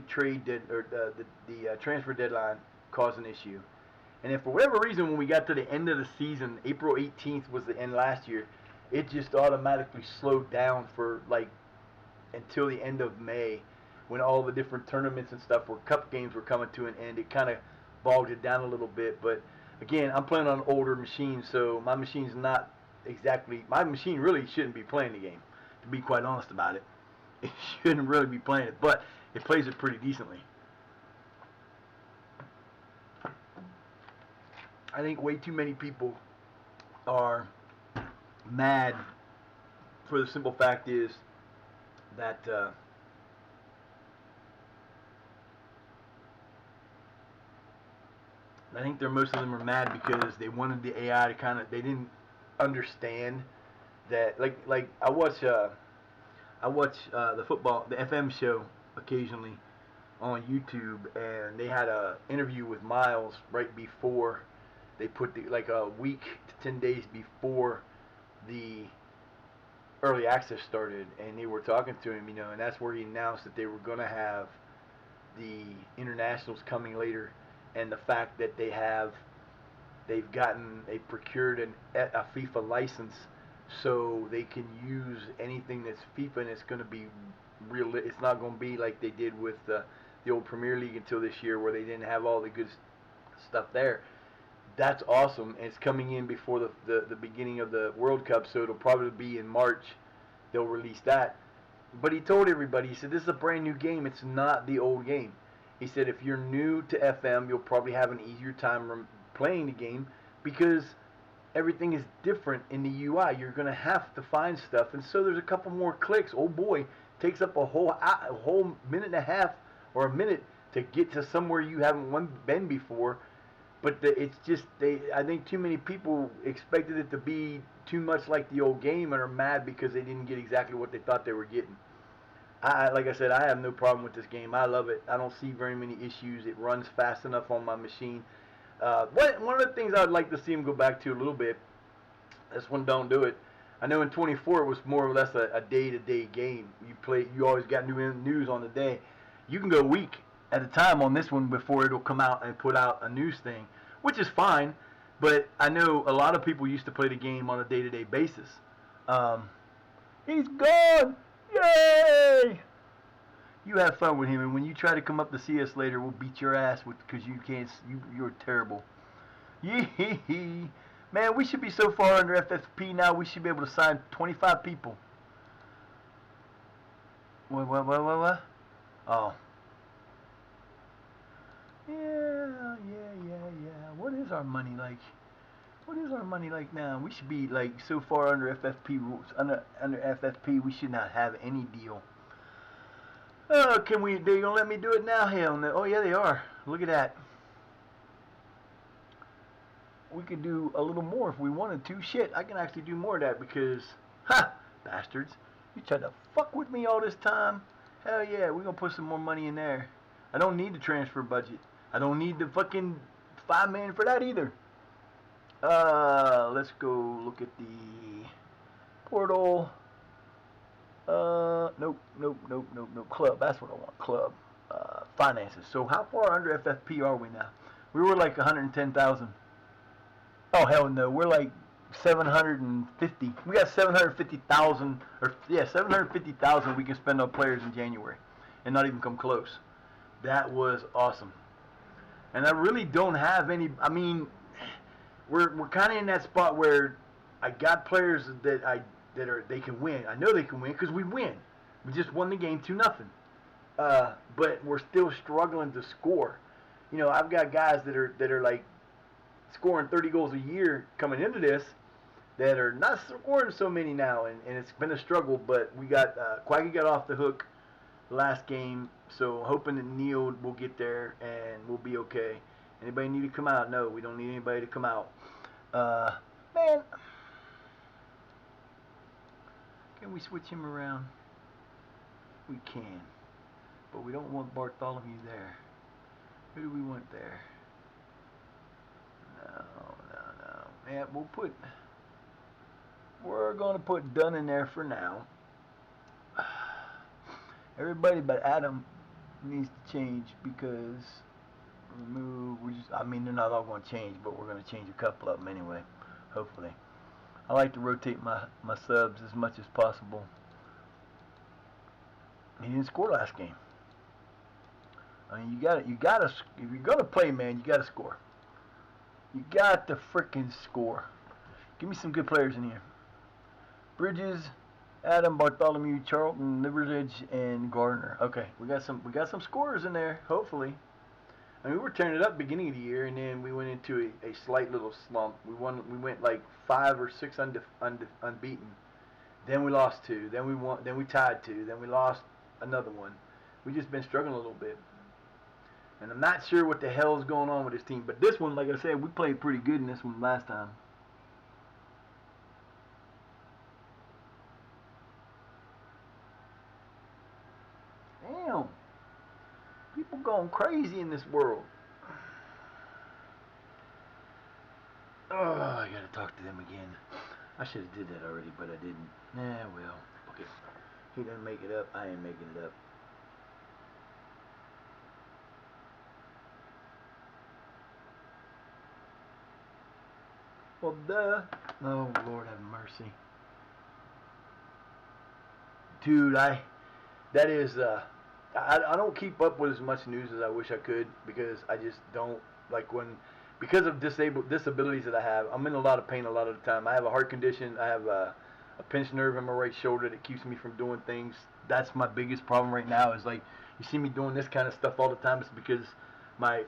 trade or the transfer deadline caused an issue. And if for whatever reason when we got to the end of the season, April 18th was the end last year, it just automatically slowed down for like until the end of May when all the different tournaments and stuff where cup games were coming to an end. It kind of bogged it down a little bit. But again, I'm playing on an older machine, so my machine's not exactly, my machine really shouldn't be playing the game, to be quite honest about it. It shouldn't really be playing it, but it plays it pretty decently. I think way too many people are mad for the simple fact is that I think most of them are mad because they wanted the AI to they didn't understand that like I watch the FM show occasionally on YouTube, and they had a interview with Miles right before they put like a week to 10 days before the early access started, and they were talking to him, and that's where he announced that they were going to have the internationals coming later and the fact that they've procured a FIFA license, so they can use anything that's FIFA, and it's going to be real. It's not going to be like they did with the old Premier League until this year, where they didn't have all the good stuff there. That's awesome, and it's coming in before the beginning of the World Cup, so it'll probably be in March. They'll release that. But he told everybody, he said, this is a brand new game. It's not the old game. He said, if you're new to FM, you'll probably have an easier time playing the game because everything is different in the UI. You're going to have to find stuff, and so there's a couple more clicks. Oh boy, takes up a whole minute and a half or a minute to get to somewhere you haven't been before. But it's just I think too many people expected it to be too much like the old game and are mad because they didn't get exactly what they thought they were getting. Like I said, I have no problem with this game. I love it. I don't see very many issues. It runs fast enough on my machine. One of the things I'd like to see him go back to a little bit, this one don't do it. I know in 24 it was more or less a day-to-day game. You always got new news on the day. You can go a week at a time on this one before it'll come out and put out a news thing, which is fine. But I know a lot of people used to play the game on a day-to-day basis. He's gone! Yay! You have fun with him, and when you try to come up to see us later, we'll beat your ass because you can't. You're terrible. Yee. Man, we should be so far under FFP now. We should be able to sign 25 people. What? Oh. Yeah. What is our money like? What is our money like now? We should be like so far under FFP rules. Under FFP, we should not have any deal. Oh, they gonna let me do it now? Hell no. Oh yeah, they are. Look at that. We could do a little more if we wanted to. Shit, I can actually do more of that because, bastards, you tried to fuck with me all this time. Hell yeah, we're gonna put some more money in there. I don't need the transfer budget. I don't need the fucking $5 million for that either. Let's go look at the portal. Nope. Club. That's what I want. Club. Finances. So how far under FFP are we now? We were like 110,000. Oh hell no. We're like 750. We got 750,000 750,000 we can spend on players in January and not even come close. That was awesome. And I really don't have any. I mean, we're kind of in that spot where I got players that they can win. I know they can win because we win. We just won the game 2-0. But we're still struggling to score. You know, I've got guys that are like scoring 30 goals a year coming into this that are not scoring so many now, and it's been a struggle. But we got Quaggy got off the hook last game, so hoping that Neil will get there and we'll be okay. Anybody need to come out? No, we don't need anybody to come out. Man, can we switch him around? We can, but we don't want Bartholomew there. Who do we want there? No. Man, we're gonna put Dunn in there for now. Everybody but Adam needs to change because they're not all going to change, but we're going to change a couple of them anyway, hopefully. I like to rotate my subs as much as possible. He didn't score last game. I mean, you gotta, if you're going to play, man, you got to score. You got to freaking score. Give me some good players in here. Bridges, Adam, Bartholomew, Charlton, Liversedge, and Gardner. Okay, we got some scorers in there, hopefully. I mean, we were turning it up beginning of the year, and then we went into a slight little slump. We went like 5 or 6 unbeaten. Then we lost 2. Then we tied 2. Then we lost another one. We just been struggling a little bit. And I'm not sure what the hell is going on with this team. But this one, like I said, we played pretty good in this one last time. Damn. People going crazy in this world. Oh, I gotta talk to them again. I should have did that already, but I didn't. Nah, well, okay. He didn't make it up. I ain't making it up. Well, duh. Oh, Lord have mercy. Dude, that is, I don't keep up with as much news as I wish I could because I just don't, like because of disabilities that I have, I'm in a lot of pain a lot of the time. I have a heart condition. I have a pinched nerve in my right shoulder that keeps me from doing things. That's my biggest problem right now is like, you see me doing this kind of stuff all the time. It's because I'm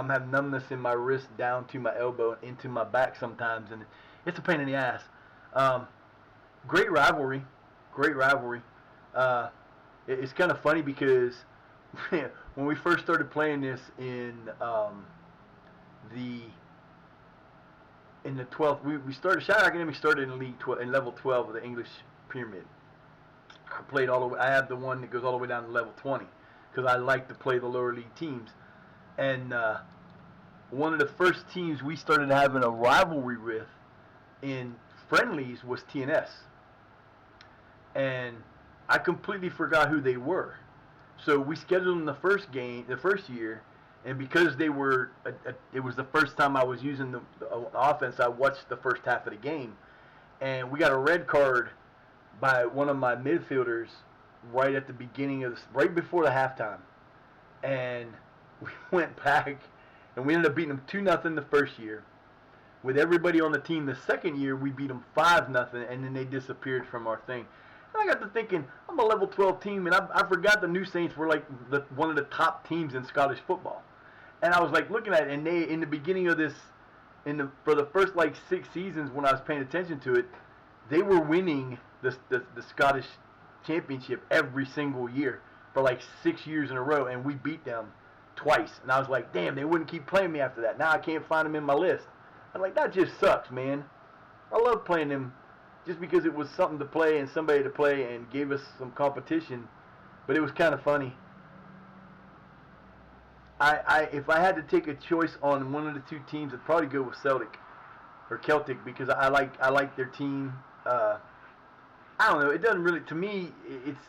having numbness in my wrist down to my elbow and into my back sometimes, and it's a pain in the ass. Um, great rivalry, great rivalry. Uh, it's kind of funny because when we first started playing this the in the 12th, we started Shadow Academy started in in level 12 of the English Pyramid. I played all the way. I have the one that goes all the way down to level 20 because I like to play the lower league teams. And one of the first teams we started having a rivalry with in friendlies was TNS, and I completely forgot who they were. So we scheduled them the first year, and because they were, it was the first time I was using the offense. I watched the first half of the game, and we got a red card by one of my midfielders right at the beginning of right before the halftime, and we went back, and we ended up beating them 2-0 the first year. With everybody on the team, the second year we beat them 5-0, and then they disappeared from our thing. And I got to thinking, I'm a level 12 team, and I forgot the New Saints were like one of the top teams in Scottish football. And I was like looking at it, and they in the beginning of this, for the first like 6 seasons when I was paying attention to it, they were winning the Scottish championship every single year for like 6 years in a row, and we beat them twice. And I was like, damn, they wouldn't keep playing me after that. Now I can't find them in my list. I'm like, that just sucks, man. I love playing them just because it was something to play and somebody to play and gave us some competition. But it was kind of funny. If I had to take a choice on one of the two teams, I'd probably go with Celtic because I like their team. I don't know. It doesn't really, to me. It's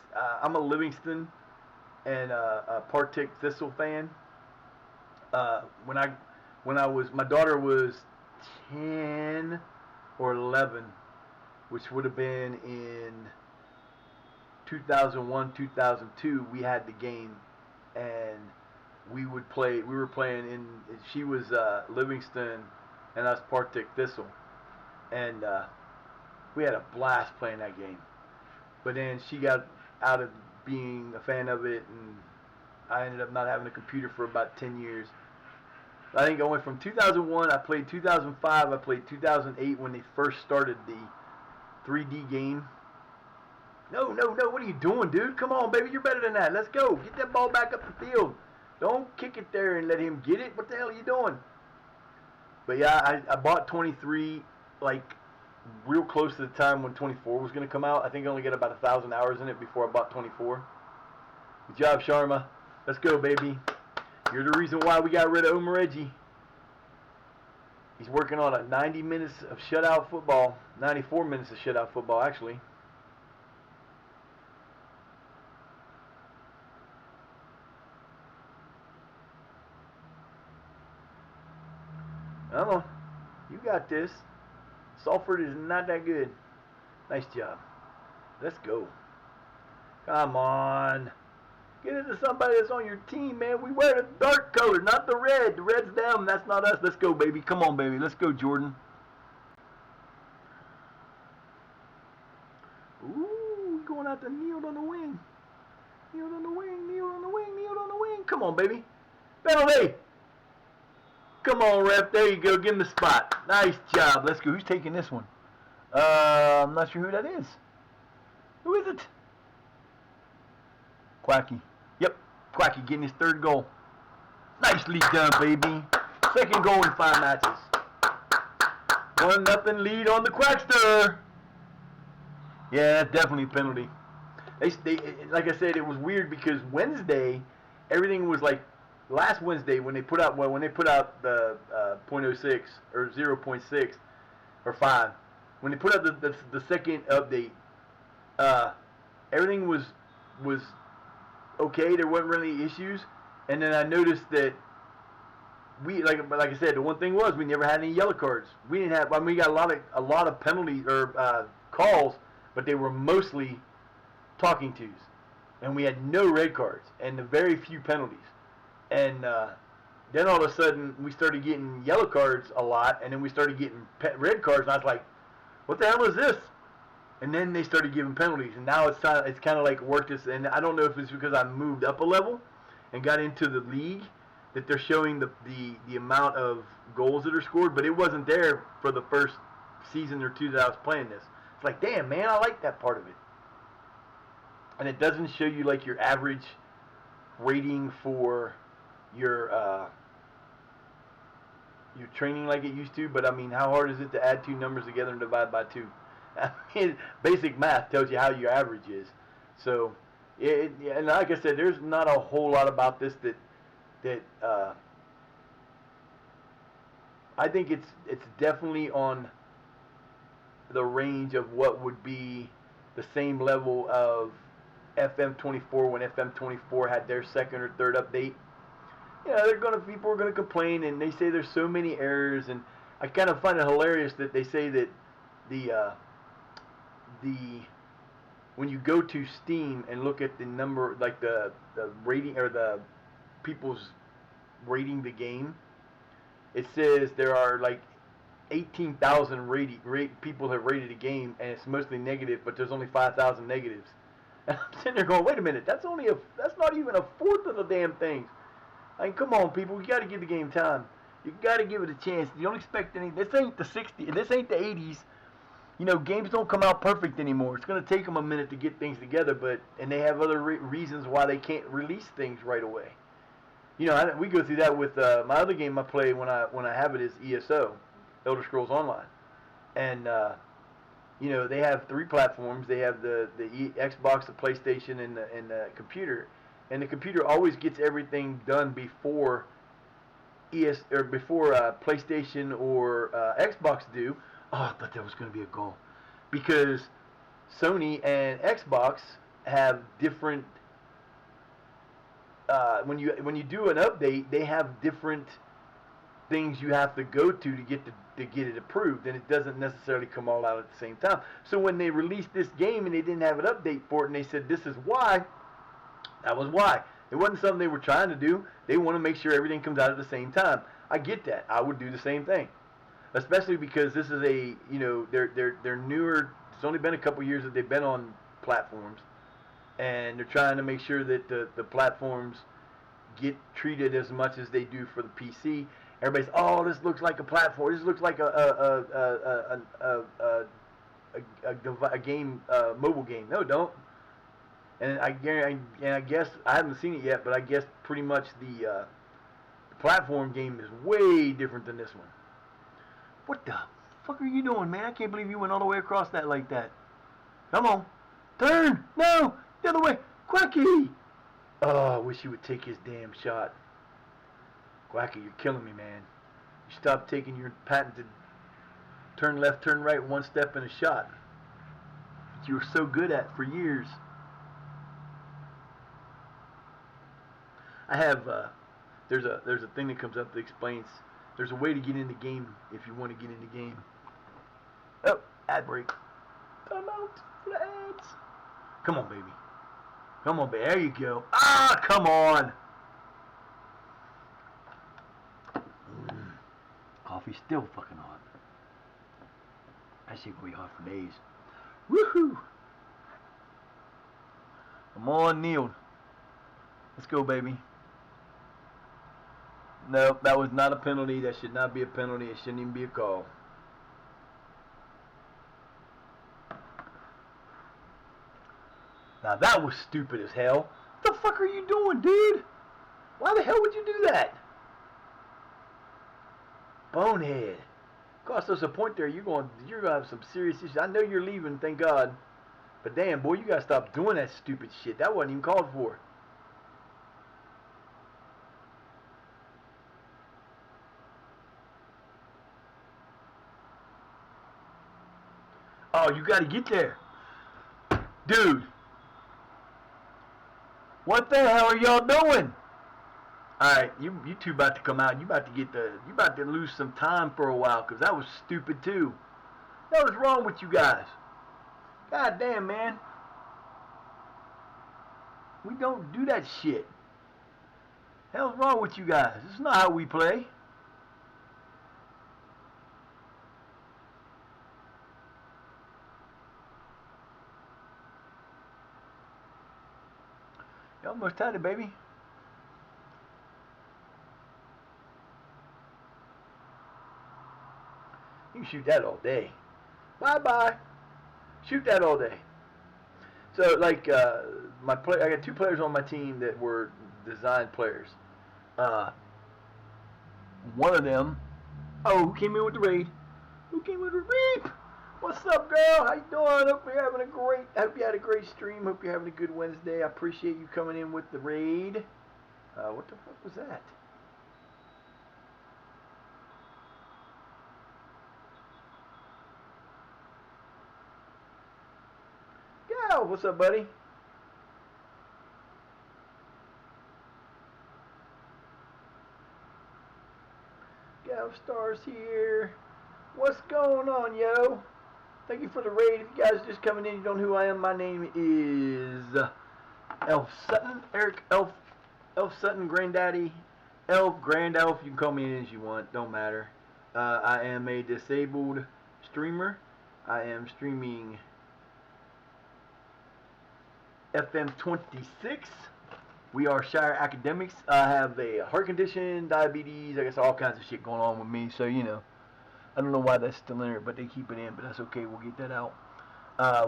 I'm a Livingston and a Partick Thistle fan. When my daughter was 10 or 11, which would have been in 2001, 2002, we had the game, and we were playing she was Livingston, and I was Partick Thistle, and we had a blast playing that game. But then she got out of being a fan of it, and I ended up not having a computer for about 10 years. I think I went from 2001, I played 2005, I played 2008 when they first started the 3D game. No, what are you doing, dude? Come on, baby, you're better than that. Let's go. Get that ball back up the field. Don't kick it there and let him get it. What the hell are you doing? But yeah, I bought 23 like real close to the time when 24 was going to come out. I think I only got about 1,000 hours in it before I bought 24. Good job, Sharma. Let's go, baby. You're the reason why we got rid of Omareji. He's working on a 90 minutes of shutout football. 94 minutes of shutout football, actually. Come on. You got this. Salford is not that good. Nice job. Let's go. Come on. Get it to somebody that's on your team, man. We wear the dark color, not the red. The red's them. That's not us. Let's go, baby. Come on, baby. Let's go, Jordan. Ooh, going out to Neil on the wing. Neil on the wing. Neil on the wing. Neil on the wing. Come on, baby. Penalty. Come on, ref. There you go. Give him the spot. Nice job. Let's go. Who's taking this one? I'm not sure who that is. Who is it? Quacky. Yep. Quacky getting his 3rd goal. Nicely done, baby. 2nd goal in 5 matches. 1-0 lead on the Quackster. Yeah, definitely a penalty. They, like I said, it was weird because Wednesday, everything was like last Wednesday when they put out the .06 or 0.6 or 5. When they put out the second update, everything was okay. There wasn't really issues, and then I noticed that like I said, the one thing was we never had any yellow cards. We didn't have. I mean, we got a lot of penalties or calls, but they were mostly talking tos, and we had no red cards and very few penalties. And then all of a sudden we started getting yellow cards a lot, and then we started getting red cards. And I was like, "What the hell is this?" And then they started giving penalties, and now it's kind of like worked this. And I don't know if it's because I moved up a level and got into the league that they're showing the amount of goals that are scored, but it wasn't there for the first season or two that I was playing this. It's like, damn, man, I like that part of it. And it doesn't show you like your average rating for your training like it used to. But I mean, how hard is it to add two numbers together and divide by 2? I mean, basic math tells you how your average is. So, and like I said, there's not a whole lot about this that I think it's definitely on the range of what would be the same level of FM24 when FM24 had their second or third update. Yeah, people are gonna complain, and they say there's so many errors, and I kind of find it hilarious that they say that the when you go to Steam and look at the number, like the rating or the people's rating the game, it says there are like 18,000 people have rated a game, and it's mostly negative, but there's only 5,000 negatives. And I'm sitting there going, wait a minute, that's not even a fourth of the damn things. I mean, come on, people, you got to give the game time. You got to give it a chance. You don't expect any. This ain't the 60s. This ain't the 80s. You know, games don't come out perfect anymore. It's going to take them a minute to get things together, and they have other reasons why they can't release things right away. You know, we go through that with my other game I play when I have it is ESO, Elder Scrolls Online, and you know, they have 3 platforms. They have the Xbox, the PlayStation, and the computer. And the computer always gets everything done before PlayStation or Xbox do. Oh, I thought that was going to be a goal, because Sony and Xbox have different. When you do an update, they have different things you have to go to get it approved, and it doesn't necessarily come all out at the same time. So when they released this game and they didn't have an update for it, and they said this is why, that was why. It wasn't something they were trying to do. They want to make sure everything comes out at the same time. I get that. I would do the same thing, especially because this is they're newer. It's only been a couple years that they've been on platforms, and they're trying to make sure that the platforms get treated as much as they do for the PC. Everybody's, oh, this looks like a platform. This looks like a game, mobile game. No, don't. And I guess I haven't seen it yet, but I guess pretty much the platform game is way different than this one. What the fuck are you doing, man? I can't believe you went all the way across that like that. Come on, turn. No, the other way. Quacky. Oh, I wish he would take his damn shot. Quacky, you're killing me, man. You stop taking your patented turn left, turn right, one step and a shot that you were so good at for years. I have there's a thing that comes up that explains there's a way to get in the game if you want to get in the game. Oh, ad break. Time out for the ads. Come on, baby. Come on, baby. There you go. Ah, come on. Coffee's still fucking hot. That shit gonna be hot for days. Woohoo! I'm on, Neil. Let's go, baby. Nope, that was not a penalty. That should not be a penalty. It shouldn't even be a call. Now that was stupid as hell. What the fuck are you doing, dude? Why the hell would you do that? Bonehead. Cost us a point there. You're gonna have some serious issues. I know you're leaving, thank God. But damn, boy, you gotta stop doing that stupid shit. That wasn't even called for. Oh, you gotta get there. Dude. What the hell are y'all doing? All right, you two about to come out. You about to lose some time for a while because that was stupid too. What was wrong with you guys? God damn, man. We don't do that shit. Hell's wrong with you guys? This is not how we play. You almost had it, baby. You can shoot that all day. Bye bye. Shoot that all day. So like I got two players on my team that were designed players. Uh, one of them, oh, who came in with the raid? Who came with the raid? What's up, girl? How you doing? Hope you had a great stream. Hope you're having a good Wednesday. I appreciate you coming in with the raid. What the fuck was that? Yeah, what's up, buddy? Gal Stars here. What's going on, yo? Thank you for the raid. If you guys are just coming in, you don't know who I am. My name is Elf Sutton, Elf Sutton, Granddaddy, Elf, Grand Elf. You can call me as you want. Don't matter. I am a disabled streamer. I am streaming FM 26. We are Shire Academics. I have a heart condition, diabetes, I guess all kinds of shit going on with me. So, you know, I don't know why that's still in there, but they keep it in. But that's okay. We'll get that out.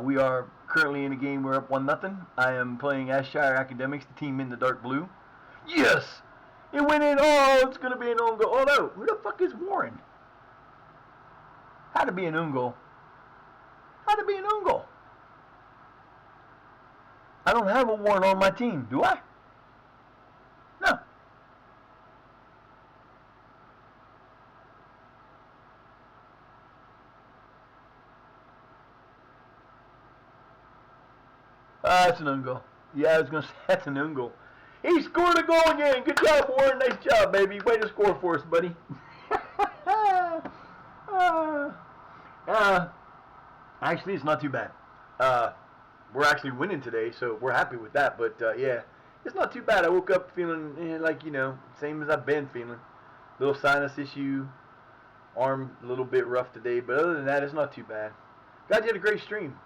We are currently in a game. We're up 1-0. I am playing as Shire Academics, the team in the dark blue. Yes! It went in. Oh, it's going to be an own goal. Oh, no. Who the fuck is Warren? How to be an own goal? How to be an own goal? I don't have a Warren on my team, do I? No. That's an own goal. Yeah, I was going to say that's an own goal. He scored a goal again. Good job, Warren. Nice job, baby. Way to score for us, buddy. Actually, it's not too bad. We're actually winning today, so we're happy with that. But yeah, it's not too bad. I woke up feeling like, you know, same as I've been feeling. Little sinus issue, arm a little bit rough today, but other than that, it's not too bad. God, you had a great stream.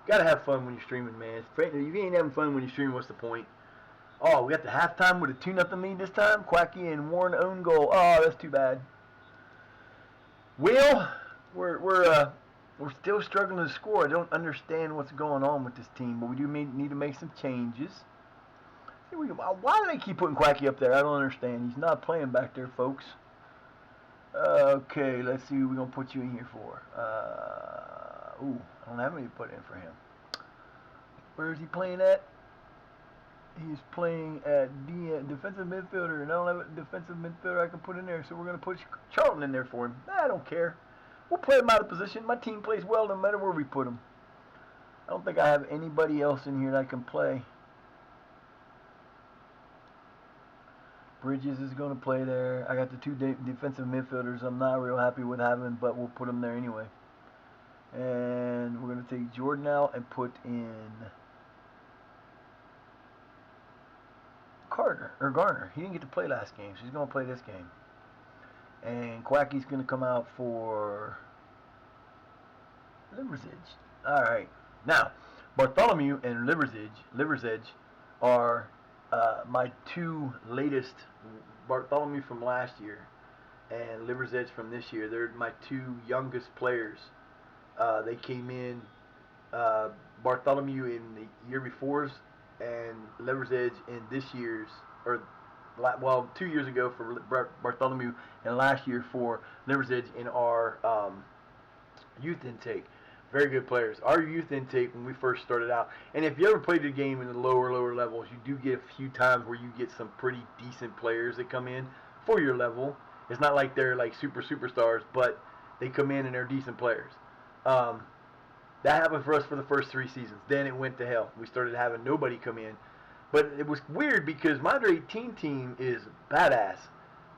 Gotta have fun when you're streaming, man. If you ain't having fun when you're streaming, what's the point? Oh, we got the halftime with a 2-0 lead this time. Quacky and Warren own goal. Oh, that's too bad. Well, we're still struggling to score. I don't understand what's going on with this team, but we do need to make some changes. Why do they keep putting Quacky up there? I don't understand. He's not playing back there, folks. Okay, let's see who we're going to put you in here for. I don't have any to put in for him. Where is he playing at? He's playing at defensive midfielder, and I don't have a defensive midfielder I can put in there, so we're going to put Charlton in there for him. I don't care. We'll play him out of position. My team plays well no matter where we put him. I don't think I have anybody else in here that I can play. Bridges is going to play there. I got the two defensive midfielders I'm not real happy with having, but we'll put them there anyway. And we're going to take Jordan out and put in Garner. He didn't get to play last game, so he's going to play this game. And Quacky's going to come out for Liver's Edge. All right. Now, Bartholomew and Liver's Edge are my two latest. Bartholomew from last year and Liver's Edge from this year. They're my two youngest players. They came in Bartholomew in the year before's and Liver's Edge in this year's, 2 years ago for Bartholomew and last year for Liver's Edge in our youth intake. Very good players. Our youth intake when we first started out, and if you ever played the game in the lower levels, you do get a few times where you get some pretty decent players that come in for your level. It's not like they're like superstars, but they come in and they're decent players. That happened for us for the first 3 seasons. Then it went to hell. We started having nobody come in. But it was weird because my under 18 team is badass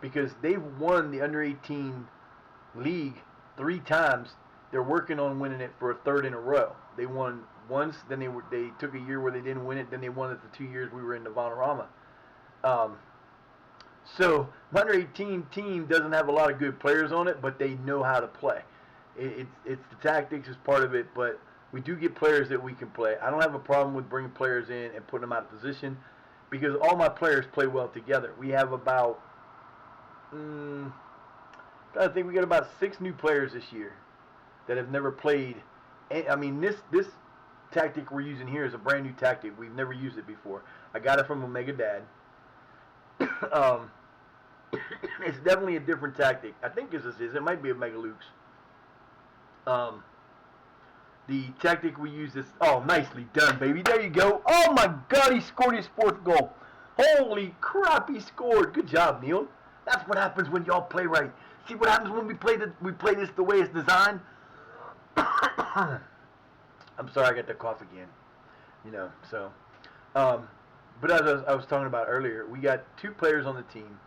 because they've won the under 18 league 3 times. They're working on winning it for a third in a row. They won once, then they took a year where they didn't win it, then they won it the 2 years we were in the Vanarama. Um, so my under 18 team doesn't have a lot of good players on it, but they know how to play. It's the tactics is part of it, but we do get players that we can play. I don't have a problem with bringing players in and putting them out of position because all my players play well together. We have about, I think we got about 6 new players this year that have never played. I mean, this tactic we're using here is a brand new tactic. We've never used it before. I got it from Omega Dad. It's definitely a different tactic. I think this is it might be Omega Luke's. The tactic we use is nicely done, baby. There you go. Oh my God, he scored his 4th goal. Holy crap, he scored. Good job, Neil. That's what happens when y'all play right. See what happens when we play this the way it's designed. I'm sorry, I got the cough again. So. But as I was talking about earlier, we got 2 players on the team,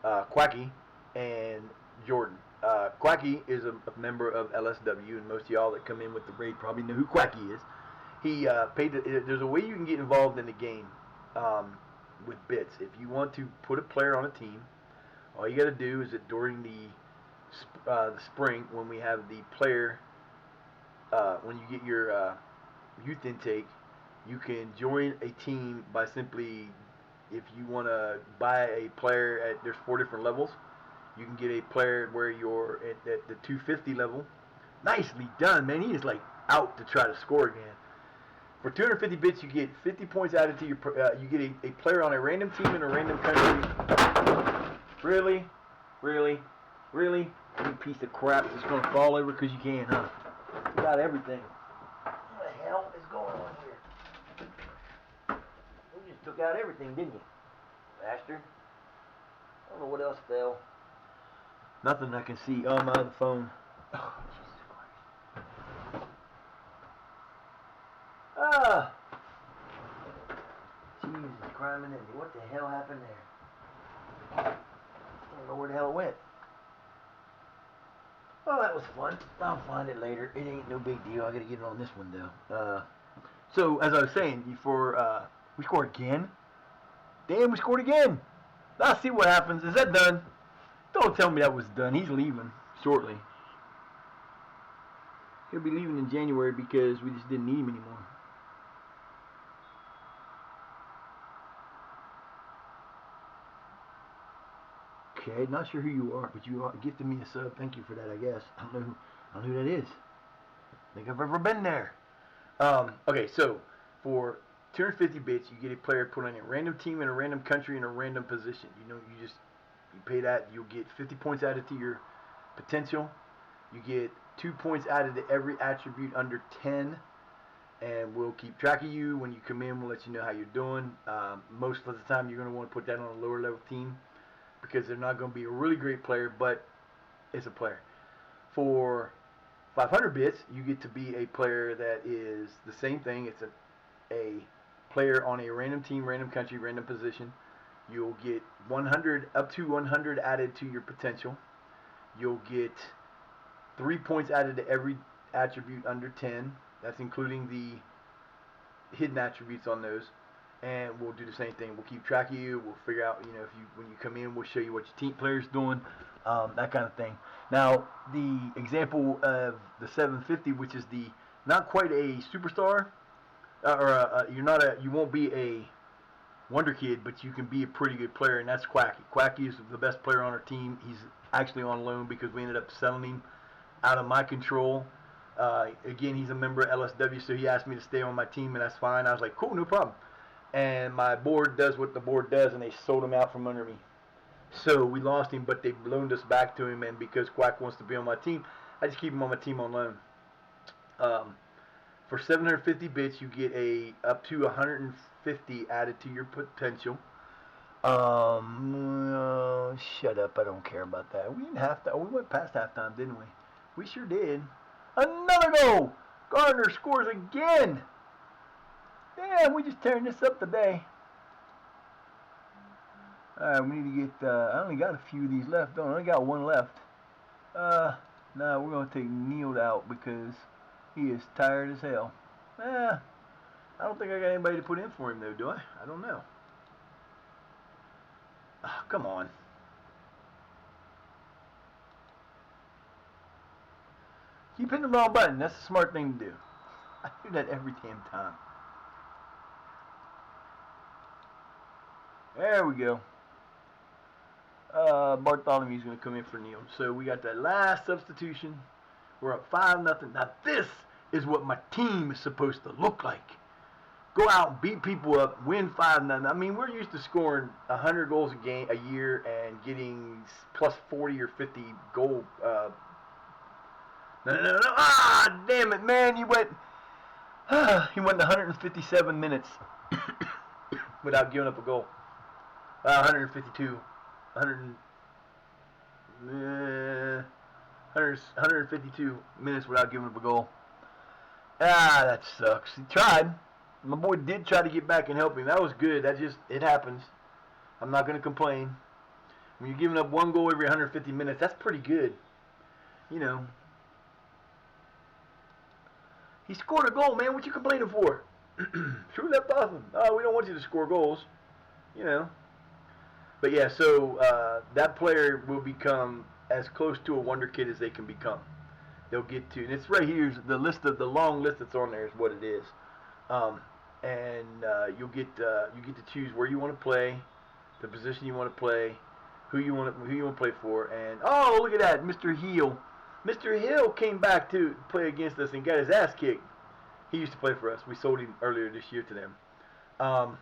Quacky and Jordan. Quacky is a member of LSW, and most of y'all that come in with the raid probably know who Quacky is. He there's a way you can get involved in the game with bits. If you want to put a player on a team, all you got to do is that during the spring, when we have the player, when you get your youth intake, you can join a team by simply, if you want to buy a player there's 4 different levels. You can get a player where you're at the 250 level. Nicely done, man. He is like out to try to score again. For 250 bits, you get 50 points added to your. You get a player on a random team in a random country. Really, you piece of crap that's gonna fall over because you can, huh? You got everything. What the hell is going on here? You just took out everything, didn't you, bastard? I don't know what else fell. Nothing I can see on my other phone. Oh, Jesus Christ. Ah! Jesus Christ, what the hell happened there? I don't know where the hell it went. Oh, that was fun. I'll find it later. It ain't no big deal. I gotta get it on this one though. So as I was saying, we scored again. Damn, we scored again. I'll see what happens. Is that done? Don't tell me that was done. He's leaving shortly. He'll be leaving in January because we just didn't need him anymore. Okay, not sure who you are, but you gifted me a sub. Thank you for that, I guess. I don't know who that is. I think I've ever been there. Okay, so for 250 bits, you get a player put on a random team in a random country in a random position. You pay that, you'll get 50 points added to your potential. You get 2 points added to every attribute under 10, and we'll keep track of you. When you come in, we'll let you know how you're doing. Most of the time, you're going to want to put that on a lower level team because they're not going to be a really great player, but it's a player. For 500 bits, you get to be a player that is the same thing. It's a player on a random team, random country, random position. You'll get 100 up to 100 added to your potential. You'll get 3 points added to every attribute under 10. That's including the hidden attributes on those. And we'll do the same thing. We'll keep track of you. We'll figure out, when you come in, we'll show you what your team player's doing, that kind of thing. Now, the example of the 750, which is the not quite a superstar, you won't be a wonder kid, but you can be a pretty good player, and that's Quacky. Quacky is the best player on our team. He's actually on loan because we ended up selling him out of my control. Again, he's a member of LSW, so he asked me to stay on my team, and that's fine. I was like, cool, no problem. And my board does what the board does, and they sold him out from under me. So we lost him, but they loaned us back to him, and because Quack wants to be on my team, I just keep him on my team on loan. For 750 bits, you get up to 150 added to your potential. Shut up, I don't care about that. We went past halftime, didn't we? We sure did. Another goal! Gardner scores again! Yeah, we just tearing this up today. Alright, we need to get, I only got a few of these left, don't I? Only got one left. Now we're going to take Neil out because he is tired as hell. I don't think I got anybody to put in for him though, do I? I don't know. Oh, come on. Keep hitting the wrong button. That's a smart thing to do. I do that every damn time. There we go. Bartholomew's going to come in for Neil. So we got that last substitution. We're up 5-0. Now this is what my team is supposed to look like. Go out and beat people up, win 5-0. I mean, we're used to scoring 100 goals a year and getting plus 40 or 50 goal. No. Ah, damn it, man. He went 157 minutes without giving up a goal. 152. 152 minutes without giving up a goal. That sucks. He tried. My boy did try to get back and help him. That was good. It happens. I'm not going to complain. When you're giving up one goal every 150 minutes, that's pretty good. You know. He scored a goal, man. What you complaining for? True left off him. Oh, we don't want you to score goals. You know. But yeah, so that player will become as close to a wonder kid as they can become. They'll get to, and it's right here. The long list that's on there is what it is. And you get to choose where you want to play, the position you want to play, who you want to play for, and oh, look at that, Mr. Hill. Mr. Hill came back to play against us and got his ass kicked. He used to play for us. We sold him earlier this year to them. And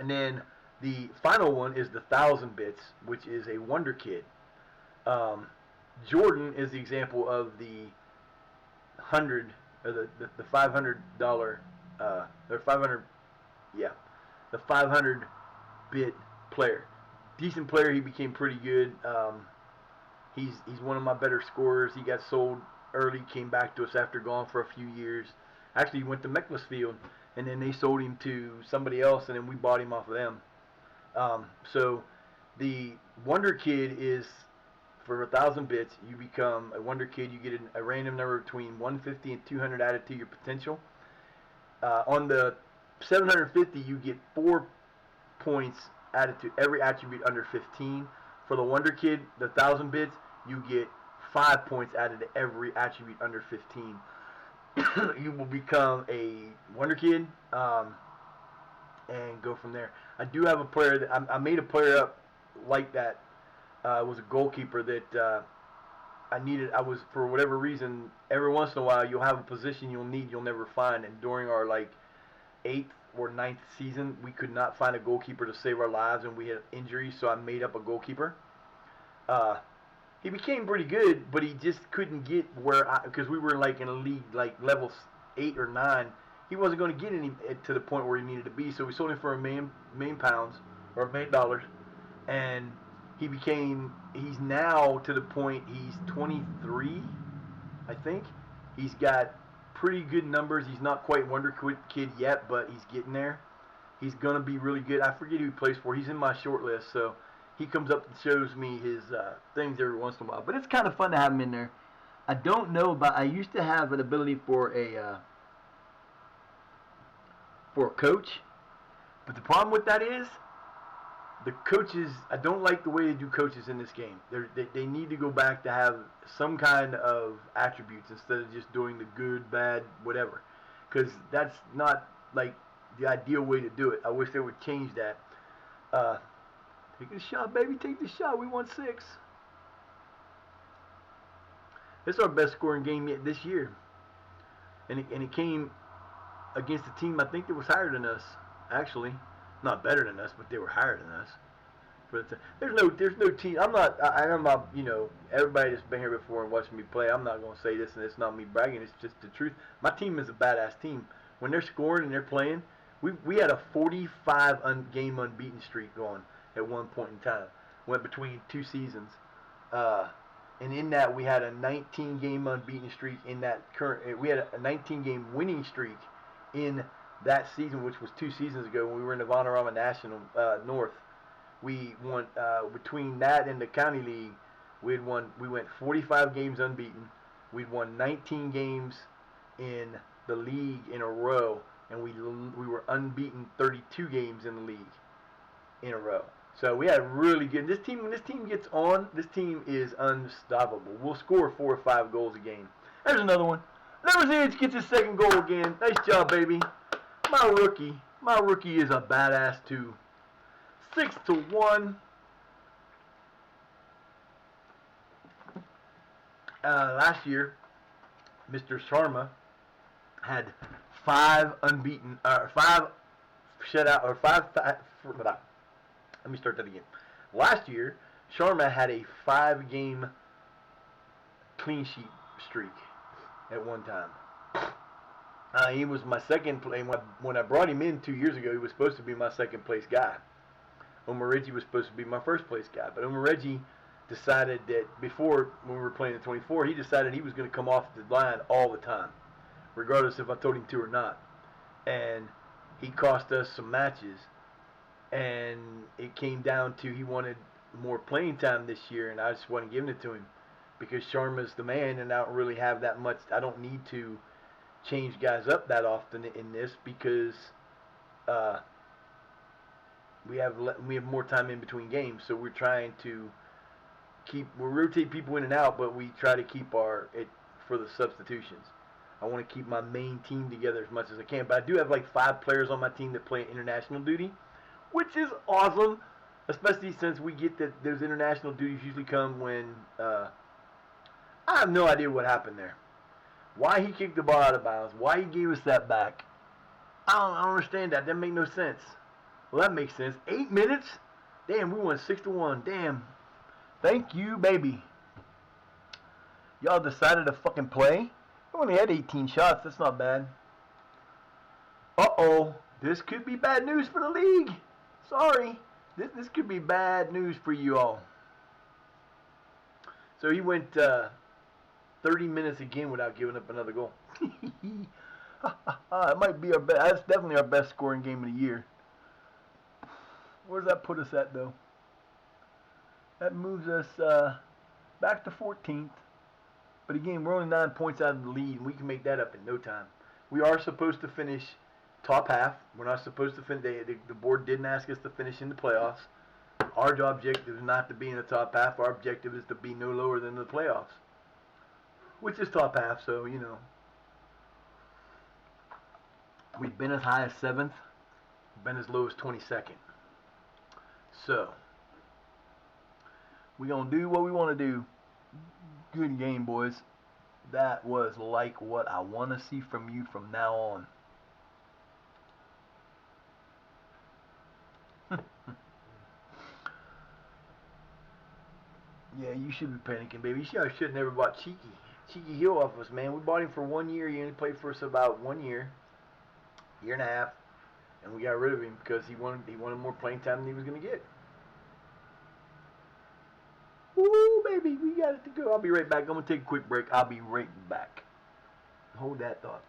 then the final one is the 1,000 bits, which is a wonder kid. Jordan is the example of the $100 or the $500 or 500, yeah, the 500 bit player. Decent player. He became pretty good. He's one of my better scorers. He got sold early, came back to us after gone for a few years. Actually, he went to Macclesfield, and then they sold him to somebody else, and then we bought him off of them. So the Wonder Kid is, for 1,000 bits, you become a Wonder Kid. You get a random number between 150 and 200 added to your potential. On the 750, you get 4 points added to every attribute under 15. For the Wonder Kid, the 1,000 bits, you get 5 points added to every attribute under 15. You will become a Wonder Kid and go from there. I do have a player that I made a player up like that. Was a goalkeeper that I was, for whatever reason, every once in a while you'll have a position you'll never find, and during our 8th or 9th season we could not find a goalkeeper to save our lives, and we had injuries, so I made up a goalkeeper. He became pretty good, but he just couldn't get because we were in a league level 8 or 9. He wasn't going to get any to the point where he needed to be, so we sold him for £1 million or $1 million, and he's now to the point, he's 23, I think. He's got pretty good numbers. He's not quite Wonder Kid yet, but he's getting there. He's going to be really good. I forget who he plays for. He's in my short list, so he comes up and shows me his things every once in a while. But it's kind of fun to have him in there. I don't know I used to have an ability for a coach, but the problem with that is, the coaches, I don't like the way they do coaches in this game. They need to go back to have some kind of attributes instead of just doing the good, bad, whatever. Because that's not the ideal way to do it. I wish they would change that. Take the shot, baby. Take the shot. We won 6. It's our best scoring game yet this year. And it came against a team I think that was higher than us, actually. Not better than us, but they were higher than us. But there's no team. I'm not, everybody that's been here before and watched me play, I'm not going to say this, and it's not me bragging, it's just the truth. My team is a badass team. When they're scoring and they're playing, we had a 45 game unbeaten streak going at one point in time. Went between 2 seasons. And in that, we had a 19 game unbeaten streak in that we had a 19 game winning streak in that season, which was 2 seasons ago when we were in the Vanarama National North. We won between that and the county league. We went 45 games unbeaten. We'd won 19 games in the league in a row, and we were unbeaten 32 games in the league in a row. So we had really good. This team, when this team gets on, this team is unstoppable. We'll score 4 or 5 goals a game. There's another one. Numbers Edge gets his second goal again. Nice job, baby. My rookie is a badass too. 6-1. Last year, Mr. Sharma had 5 unbeaten, 5 shutout, or 5. Let me start that again. Last year, Sharma had a 5-game clean sheet streak at one time. He was my second play. When I brought him in 2 years ago, he was supposed to be my second place guy. Omareji was supposed to be my first place guy, but Omareji decided that before, when we were playing at 24, he decided he was going to come off the line all the time, regardless if I told him to or not. And he cost us some matches, and it came down to he wanted more playing time this year, and I just wasn't giving it to him because Sharma's the man, and I don't really have that much. I don't need to change guys up that often in this because we have more time in between games, so we're trying to we rotate people in and out, but we try to keep for the substitutions. I want to keep my main team together as much as I can, but I do have like 5 players on my team that play international duty, which is awesome, especially since we get that those international duties usually come when I have no idea what happened there. Why he kicked the ball out of bounds, why he gave us that back. I don't understand that. That make no sense. Well, that makes sense. 8 minutes? Damn, we won 6-1. Damn. Thank you, baby. Y'all decided to fucking play? We only had 18 shots. That's not bad. Uh-oh. This could be bad news for the league. Sorry. This could be bad news for you all. So he went 30 minutes again without giving up another goal. It might be our best. That's definitely our best scoring game of the year. Where does that put us at, though? That moves us back to 14th. But again, we're only 9 points out of the lead, and we can make that up in no time. We are supposed to finish top half. We're not supposed to finish. The board didn't ask us to finish in the playoffs. Our objective is not to be in the top half. Our objective is to be no lower than the playoffs, which is top half. So, you know, we've been as high as 7th, been as low as 22nd. So, we're going to do what we want to do. Good game, boys. That was like what I want to see from you from now on. Yeah, you should be panicking, baby. You should have never bought Cheeky Hill off us, man. We bought him for 1 year. He only played for us about 1 year, year and a half, and we got rid of him because he wanted more playing time than he was going to get. Woo, baby, we got it to go. I'll be right back. I'm going to take a quick break. I'll be right back. Hold that thought.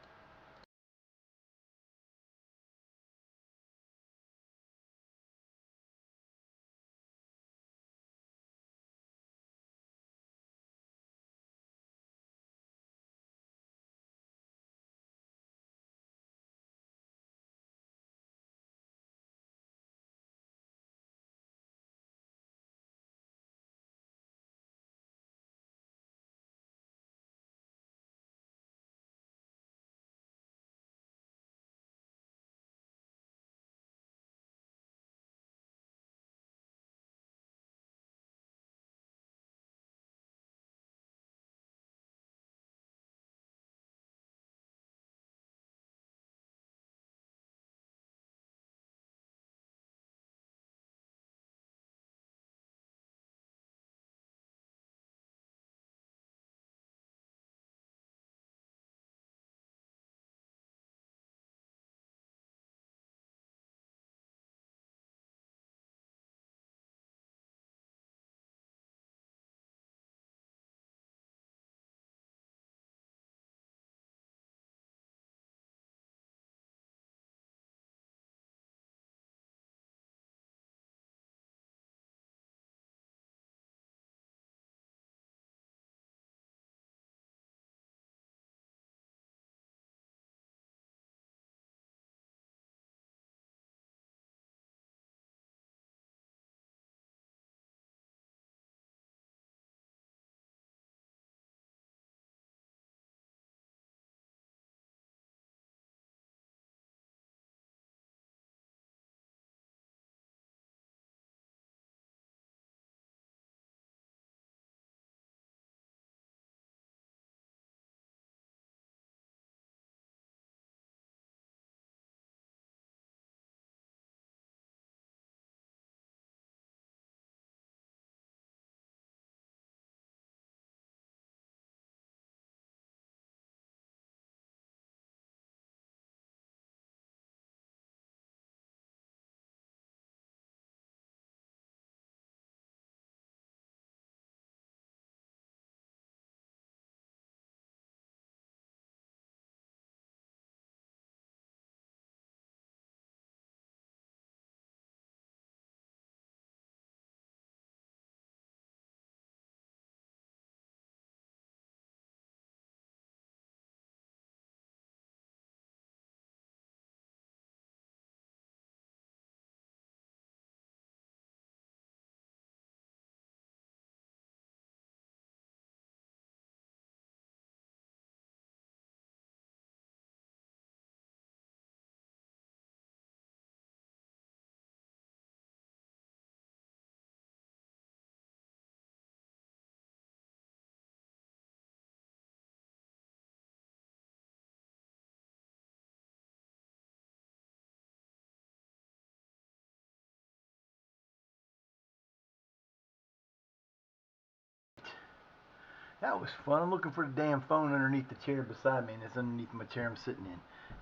That was fun. I'm looking for the damn phone underneath the chair beside me, and it's underneath my chair I'm sitting in.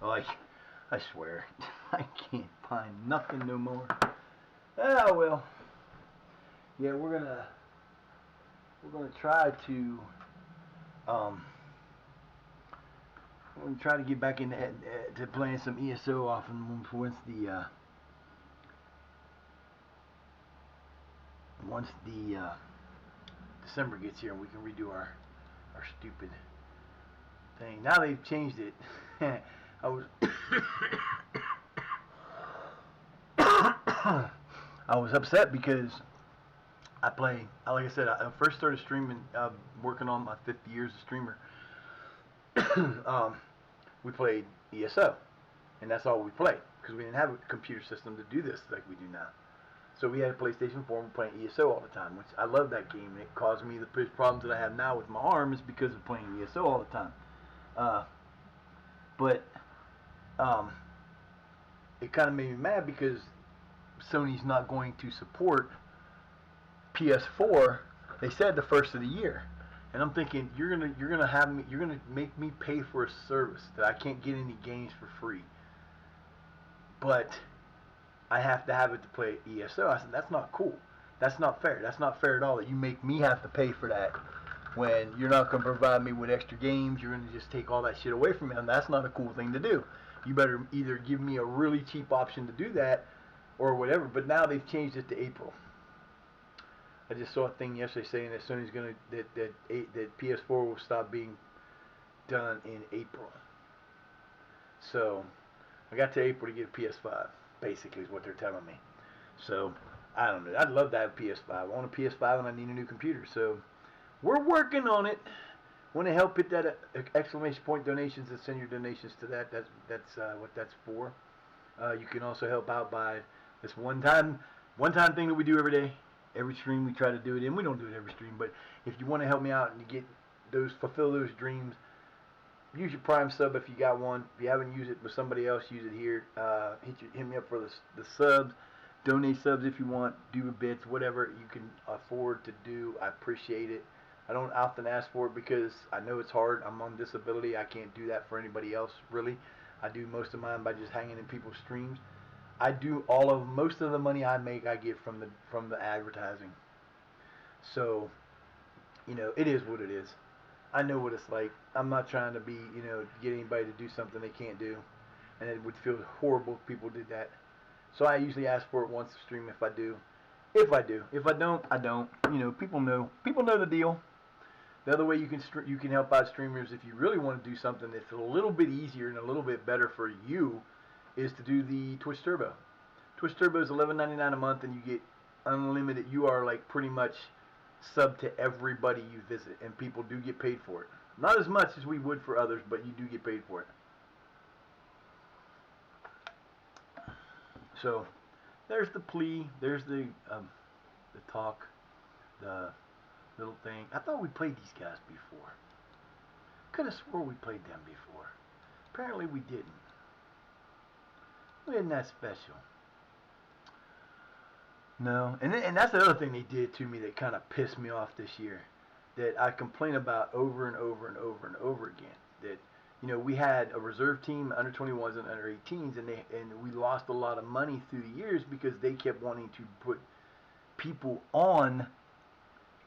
Like, I swear, I can't find nothing no more. Ah, well. Yeah, we're gonna try to we're gonna try to get back into to playing some ESO often once the December gets here and we can redo our stupid thing. Now they've changed it. I was I was upset because like I said, I first started streaming, working on my 50 years as a streamer. We played ESO, and that's all we played because we didn't have a computer system to do this like we do now. So we had a PlayStation 4 and we playing ESO all the time, which I love that game. And it caused me the problems that I have now with my arm is because of playing ESO all the time. But it kind of made me mad because Sony's not going to support PS4. They said the first of the year, and I'm thinking you're gonna make me pay for a service that I can't get any games for free, but I have to have it to play ESO. I said that's not cool. That's not fair. That's not fair at all. That you make me have to pay for that when you're not gonna provide me with extra games. You're gonna just take all that shit away from me, and that's not a cool thing to do. You better either give me a really cheap option to do that, or whatever. But now they've changed it to April. I just saw a thing yesterday saying that Sony's gonna that PS4 will stop being done in April. So I got to April to get a PS5. Basically, is what they're telling me. So I don't know. I'd love to have a PS5. I want a PS5 and I need a new computer. So we're working on it. Want to help hit that exclamation point donations and send your donations to that. That's what that's for. You can also help out by this one time thing that we do every day. Every stream we try to do it in. We don't do it every stream, but if you want to help me out and you get fulfill those dreams, use your Prime sub if you got one. If you haven't used it with somebody else, use it here. Hit me up for the subs. Donate subs if you want. Do the bits, whatever you can afford to do. I appreciate it. I don't often ask for it because I know it's hard. I'm on disability. I can't do that for anybody else, really. I do most of mine by just hanging in people's streams. I do most of the money I make I get from the advertising. So, it is what it is. I know what it's like. I'm not trying to get anybody to do something they can't do. And it would feel horrible if people did that. So I usually ask for it once a stream if I do. If I do. If I don't, I don't. People know. People know the deal. The other way you can help out streamers if you really want to do something that's a little bit easier and a little bit better for you is to do the Twitch Turbo. Twitch Turbo is $11.99 a month, and you get unlimited. You are like pretty much sub to everybody you visit, and people do get paid for it. Not as much as we would for others, but you do get paid for it. So there's the plea. There's the talk. The little thing. I thought we played these guys before. Could have swore we played them before. Apparently we didn't. Wasn't that special? No, and that's the other thing they did to me that kind of pissed me off this year, that I complain about over and over and over and over again. That we had a reserve team, under 21s and under 18s, and we lost a lot of money through the years because they kept wanting to put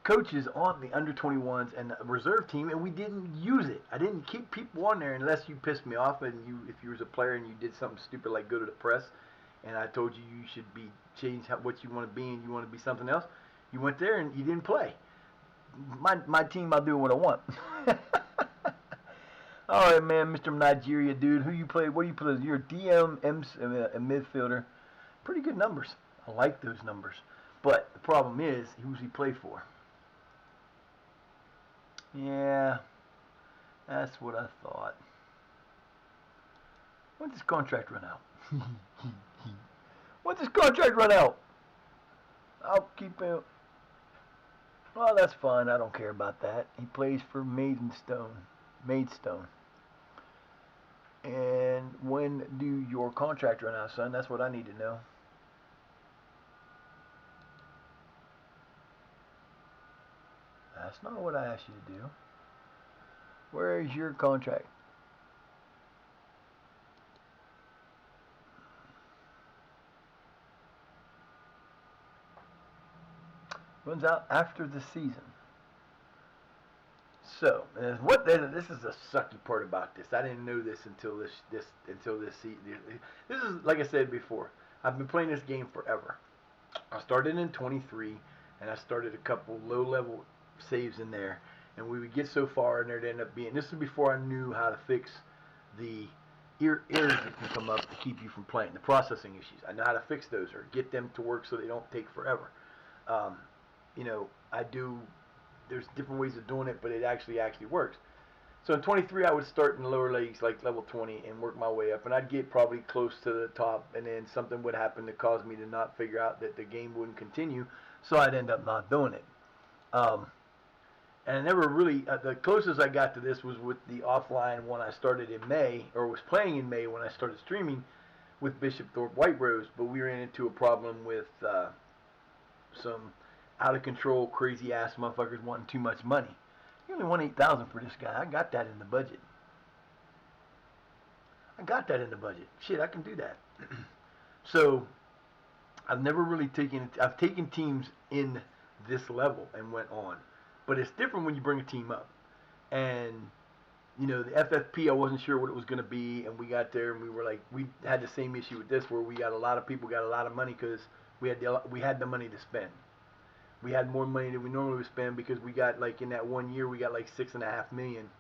coaches on the under 21s and the reserve team, and we didn't use it. I didn't keep people on there unless you pissed me off, and if you was a player and you did something stupid like go to the press, and I told you should change what you want to be and you want to be something else. You went there and you didn't play. My team, I'll do what I want. All right, man, Mr. Nigeria, dude. Who you play? What do you play? You're a DM, a midfielder. Pretty good numbers. I like those numbers. But the problem is, who's he play for? Yeah, that's what I thought. When's his contract run out? When's his contract run out? I'll keep him. Well, that's fine. I don't care about that. He plays for Maidstone. And when do your contract run out, son? That's what I need to know. That's not what I asked you to do. Where is your contract? Runs out after the season. So, this is the sucky part about this. I didn't know this until this season. This is, like I said before, I've been playing this game forever. I started in 23, and I started a couple low-level saves in there, and we would get so far, and there'd end up being. This is before I knew how to fix the errors that can come up to keep you from playing, the processing issues. I know how to fix those or get them to work so they don't take forever. Um, I do. There's different ways of doing it, but it actually works. So in 23, I would start in the lower leagues, like level 20, and work my way up. And I'd get probably close to the top, and then something would happen to cause me to not figure out that the game wouldn't continue, so I'd end up not doing it. And I never really, the closest I got to this was with the offline one I started in May, or was playing in May when I started streaming with Bishop Thorpe White Rose, but we ran into a problem with some out of control, crazy ass motherfuckers wanting too much money. You only want $8,000 for this guy. I got that in the budget. Shit, I can do that. So I've never really taken. I've taken teams in this level and went on, but it's different when you bring a team up. And the FFP, I wasn't sure what it was going to be, and we got there and we were like, we had the same issue with this where we got a lot of people got a lot of money because we had the money to spend. We had more money than we normally would spend because we got, like, in that 1 year, we got like $6.5 million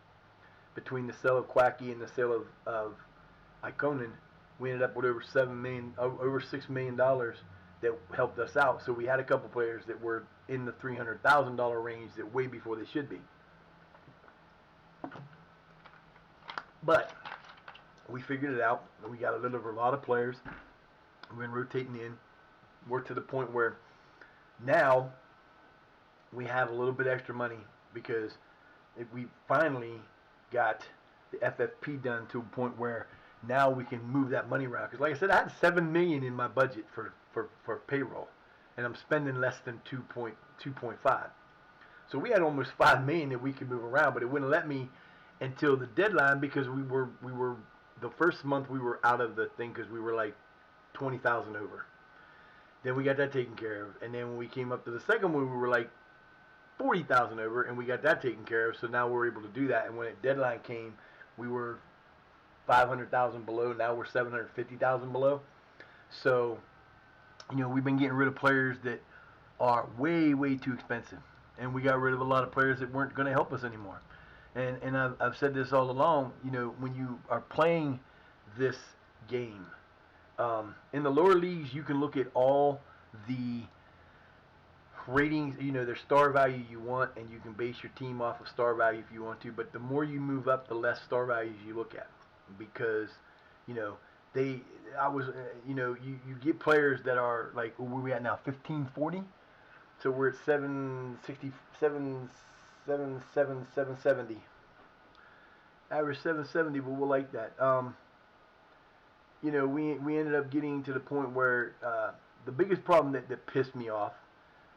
between the sale of Quacky and the sale of Iconin. We ended up with over $6 million that helped us out. So we had a couple players that were in the $300,000 range that way before they should be. But we figured it out. We got a lot of players. We've been rotating in. We're to the point where now we have a little bit extra money because we finally got the FFP done to a point where now we can move that money around. Because like I said, I had $7 million in my budget for payroll, and I'm spending less than 2.5. So we had almost $5 million that we could move around, but it wouldn't let me until the deadline because we were the first month we were out of the thing because we were like 20,000 over. Then we got that taken care of, and then when we came up to the second one, we were like 40,000 over, and we got that taken care of. So now we're able to do that. And when the deadline came, we were 500,000 below. Now we're 750,000 below. So we've been getting rid of players that are way too expensive, and we got rid of a lot of players that weren't going to help us anymore. And I've said this all along. When you are playing this game in the lower leagues, you can look at all the ratings, their star value you want, and you can base your team off of star value if you want to. But the more you move up, the less star values you look at, because you get players that are like, where we at now, 1540. So we're at 760, 770. Average 770, but we'll like that. We ended up getting to the point where the biggest problem that pissed me off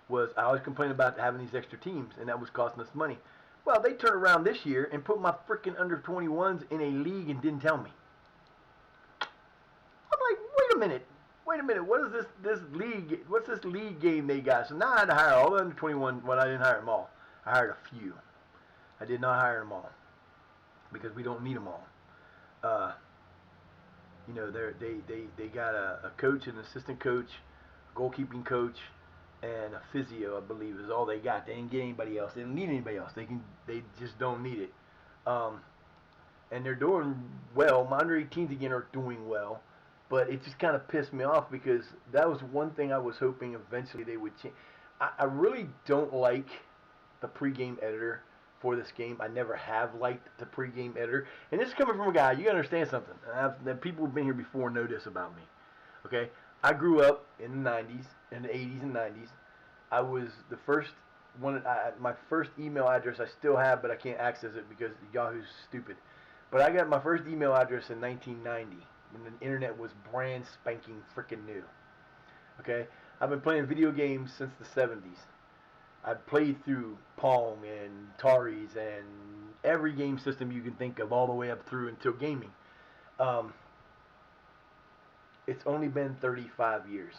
was I always complained about having these extra teams, and that was costing us money. Well, they turned around this year and put my freaking under 21s in a league and didn't tell me. I'm like, wait a minute, what is this league? What's this league game they got? So now I had to hire all the under 21. Well, I didn't hire them all. I hired a few. I did not hire them all because we don't need them all. They got a coach, an assistant coach, goalkeeping coach, and a physio, I believe, is all they got. They didn't get anybody else. They don't need anybody else. They just don't need it. And they're doing well. My under 18s again are doing well, but it just kind of pissed me off because that was one thing I was hoping eventually they would change. I really don't like the pregame editor for this game. I never have liked the pregame editor, and this is coming from a guy. You gotta understand something. The people who've been here before know this about me. Okay, I grew up in the 90s, in the 80s and 90s. I was the first one. My first email address I still have, but I can't access it because Yahoo's stupid. But I got my first email address in 1990 when the internet was brand spanking freaking new. Okay, I've been playing video games since the 70s. I played through Pong and Taris and every game system you can think of, all the way up through until gaming. Um, it's only been 35 years.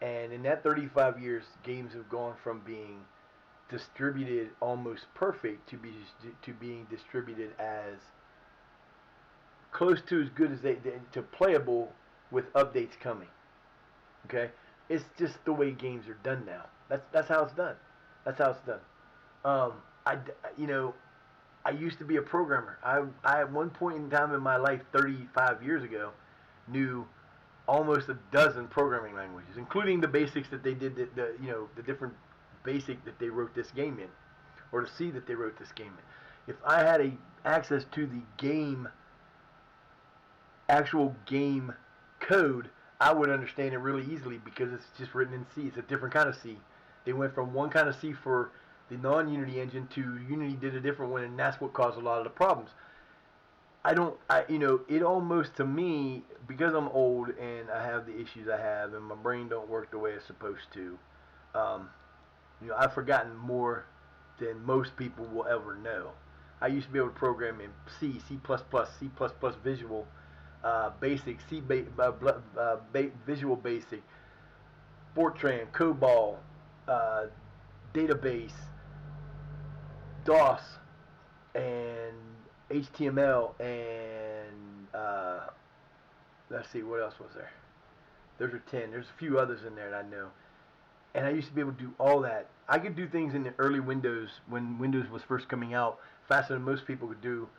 And in that 35 years, games have gone from being distributed almost perfect to being distributed as close to as good as they to playable with updates coming. Okay, it's just the way games are done now. That's how it's done. That's how it's done. Um, I you know I used to be a programmer. I at one point in time in my life, 35 years ago, knew almost a dozen programming languages, including the basics that they did, the different basic that they wrote this game in, or the C that they wrote this game in. If I had access to the actual game code, I would understand it really easily because it's just written in C. It's a different kind of C. They went from one kind of C for the non-Unity engine to Unity did a different one, and that's what caused a lot of the problems. It almost to me, because I'm old and I have the issues I have and my brain don't work the way it's supposed to, um, I've forgotten more than most people will ever know. I used to be able to program in C, C++, C++ Visual, Basic, Visual Basic, Fortran, COBOL, uh, Database, DOS, and HTML, and let's see, what else was there? Those are 10. There's a few others in there that I know. And I used to be able to do all that. I could do things in the early Windows, when Windows was first coming out, faster than most people could do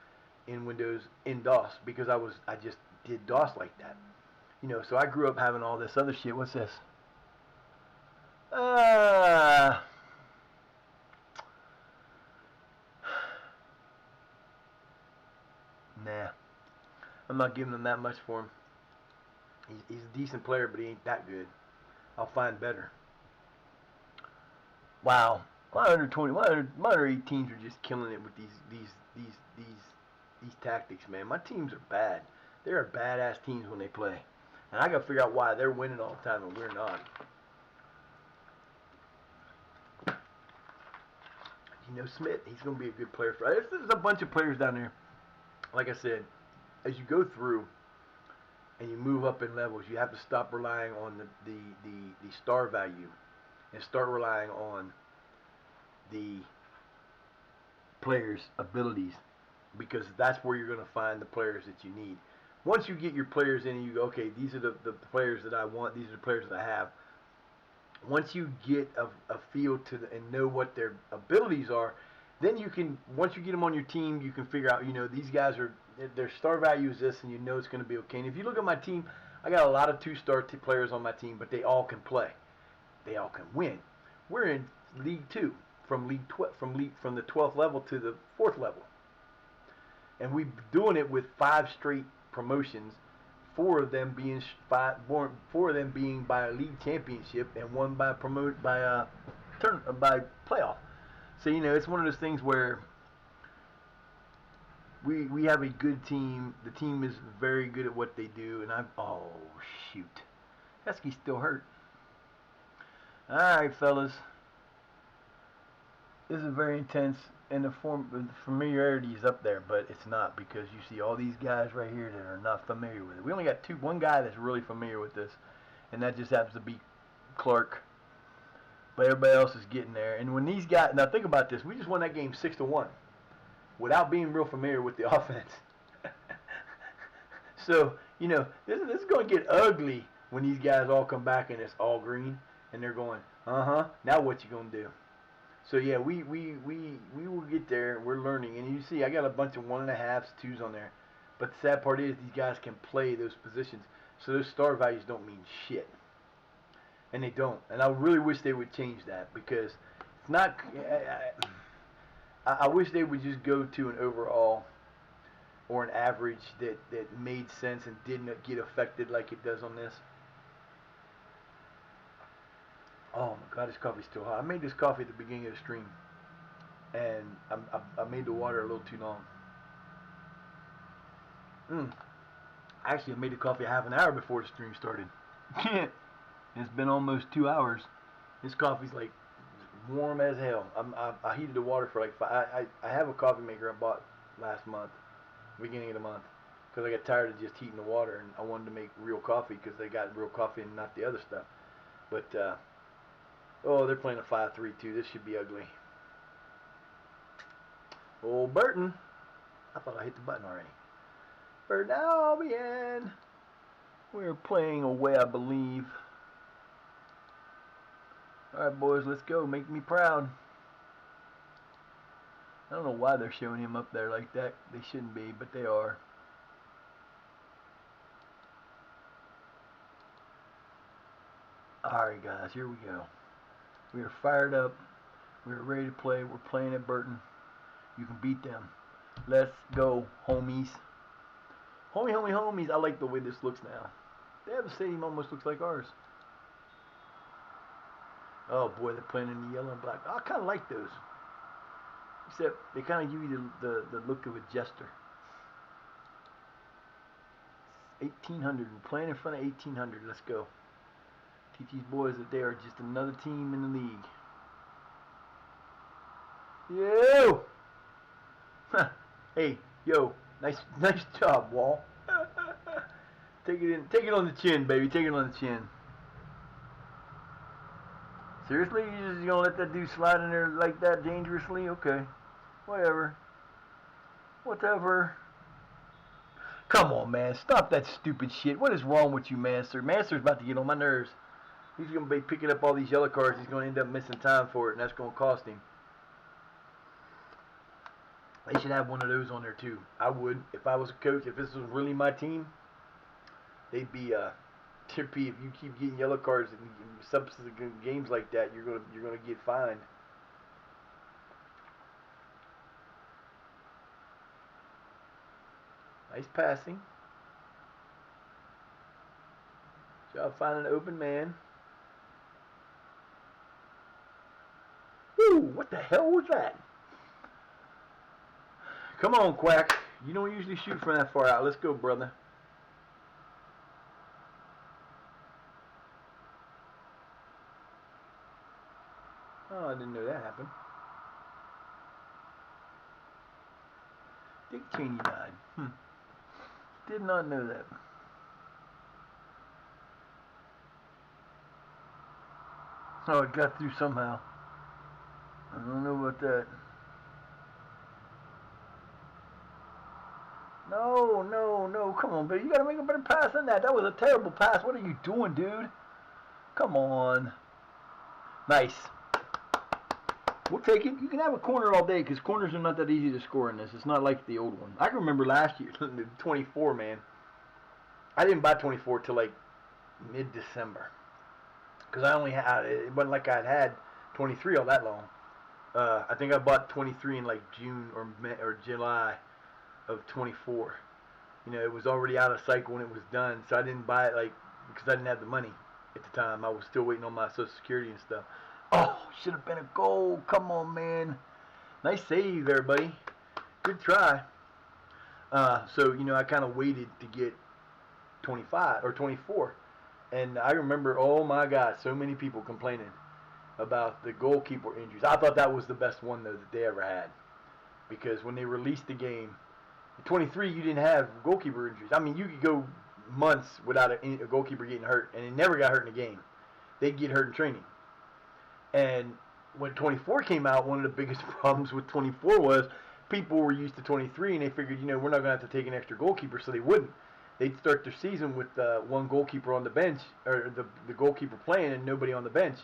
in Windows in DOS, because I just did DOS like that. So I grew up having all this other shit. What's this? Uh, nah. I'm not giving him that much for him. He's a decent player, but he ain't that good. I'll find better. Wow. My under 20, my under 18s are just killing it with these tactics, man. My teams are bad. They're badass teams when they play, and I gotta figure out why they're winning all the time and we're not. Smith, he's gonna be a good player for us. There's a bunch of players down there. Like I said, as you go through and you move up in levels, you have to stop relying on the star value and start relying on the players' abilities, because that's where you're going to find the players that you need. Once you get your players in and you go, okay, these are the players that I want, these are the players that I have. Once you get a feel and know what their abilities are, then once you get them on your team, you can figure out, these guys their star value is this, and it's going to be okay. And if you look at my team, I got a lot of 2-star players on my team, but they all can play. They all can win. We're in League 2, from the 12th level to the 4th level. And we're doing it with 5 straight promotions, 4 of them being by a league championship, and 1 by by playoff. So it's one of those things where we have a good team. The team is very good at what they do, and oh shoot, Heskey's still hurt. All right, fellas, this is very intense, and the familiarity is up there, but it's not, because you see all these guys right here that are not familiar with it. We only got one guy that's really familiar with this, and that just happens to be Clark. But everybody else is getting there. And when these guys, now think about this, we just won that game 6-1 without being real familiar with the offense. So, this is going to get ugly when these guys all come back and it's all green, and they're going, now what you going to do? So yeah, we will get there. We're learning, and you see, I got a bunch of 1.5s, 2s on there. But the sad part is these guys can play those positions, so those star values don't mean shit, and they don't. And I really wish they would change that, because it's not. I wish they would just go to an overall or an average that made sense and didn't get affected like it does on this. Oh my God, this coffee's still hot. I made this coffee at the beginning of the stream, and I made the water a little too long. Actually, I made the coffee a half an hour before the stream started. It's been almost 2 hours. This coffee's like warm as hell. I heated the water for like I have a coffee maker I bought last month, beginning of the month, because I got tired of just heating the water and I wanted to make real coffee because they got real coffee and not the other stuff. But oh, they're playing a 5-3 too. This should be ugly. Old Burton. I thought I hit the button already. Burton Albion. We're playing away, I believe. Alright, boys, let's go. Make me proud. I don't know why they're showing him up there like that. They shouldn't be, but they are. Alright, guys, here we go. We are fired up. We're ready to play. We're playing at Burton. You can beat them. Let's go, homies. Homies. I like the way this looks now. They have a stadium almost looks like ours. Oh boy, they're playing in the yellow and black. I kind of like those. Except they kind of give you the look of a jester. 1800. We're playing in front of 1800. Let's go. Teach these boys that they are just another team in the league. Yo! Hey, yo. Nice job, Wall. Take it on the chin, baby. Take it on the chin. Seriously? You just gonna let that dude slide in there like that dangerously? Okay. Whatever. Come on, man. Stop that stupid shit. What is wrong with you, Master? Master's about to get on my nerves. He's going to be picking up all these yellow cards. He's going to end up missing time for it, and that's going to cost him. They should have one of those on there, too. I would. If I was a coach, if this was really my team, they'd be, if you keep getting yellow cards in substantive games like that, you're going to get fined. Nice passing. Job finding an open man. Woo! What the hell was that? Come on, Quack. You don't usually shoot from that far out. Let's go, brother. Oh, I didn't know that happened. Dick Cheney died. Did not know that. Oh, it got through somehow. I don't know about that. No. Come on, baby. You got to make a better pass than that. That was a terrible pass. What are you doing, dude? Come on. Nice. We'll take it. You can have a corner all day because corners are not that easy to score in this. It's not like the old one. I can remember last year, 24, man. I didn't buy 24 till like mid-December because I only had, it wasn't like I'd had 23 all that long. I think I bought 23 in like June or July of 24. You know, it was already out of cycle when it was done, so I didn't buy it like because I didn't have the money at the time. I was still waiting on my Social Security and stuff. Oh, should have been a goal. Come on, man. Nice save there, buddy. Good try. So, you know, I kind of waited to get 25 or 24. And I remember, oh my God, so many people complaining about the goalkeeper injuries. I thought that was the best one, though, that they ever had. Because when they released the game, 23, you didn't have goalkeeper injuries. I mean, you could go months without a goalkeeper getting hurt, and he never got hurt in a game. They'd get hurt in training. And when 24 came out, one of the biggest problems with 24 was people were used to 23, and they figured, you know, we're not going to have to take an extra goalkeeper, so they wouldn't. They'd start their season with one goalkeeper on the bench, or the goalkeeper playing and nobody on the bench.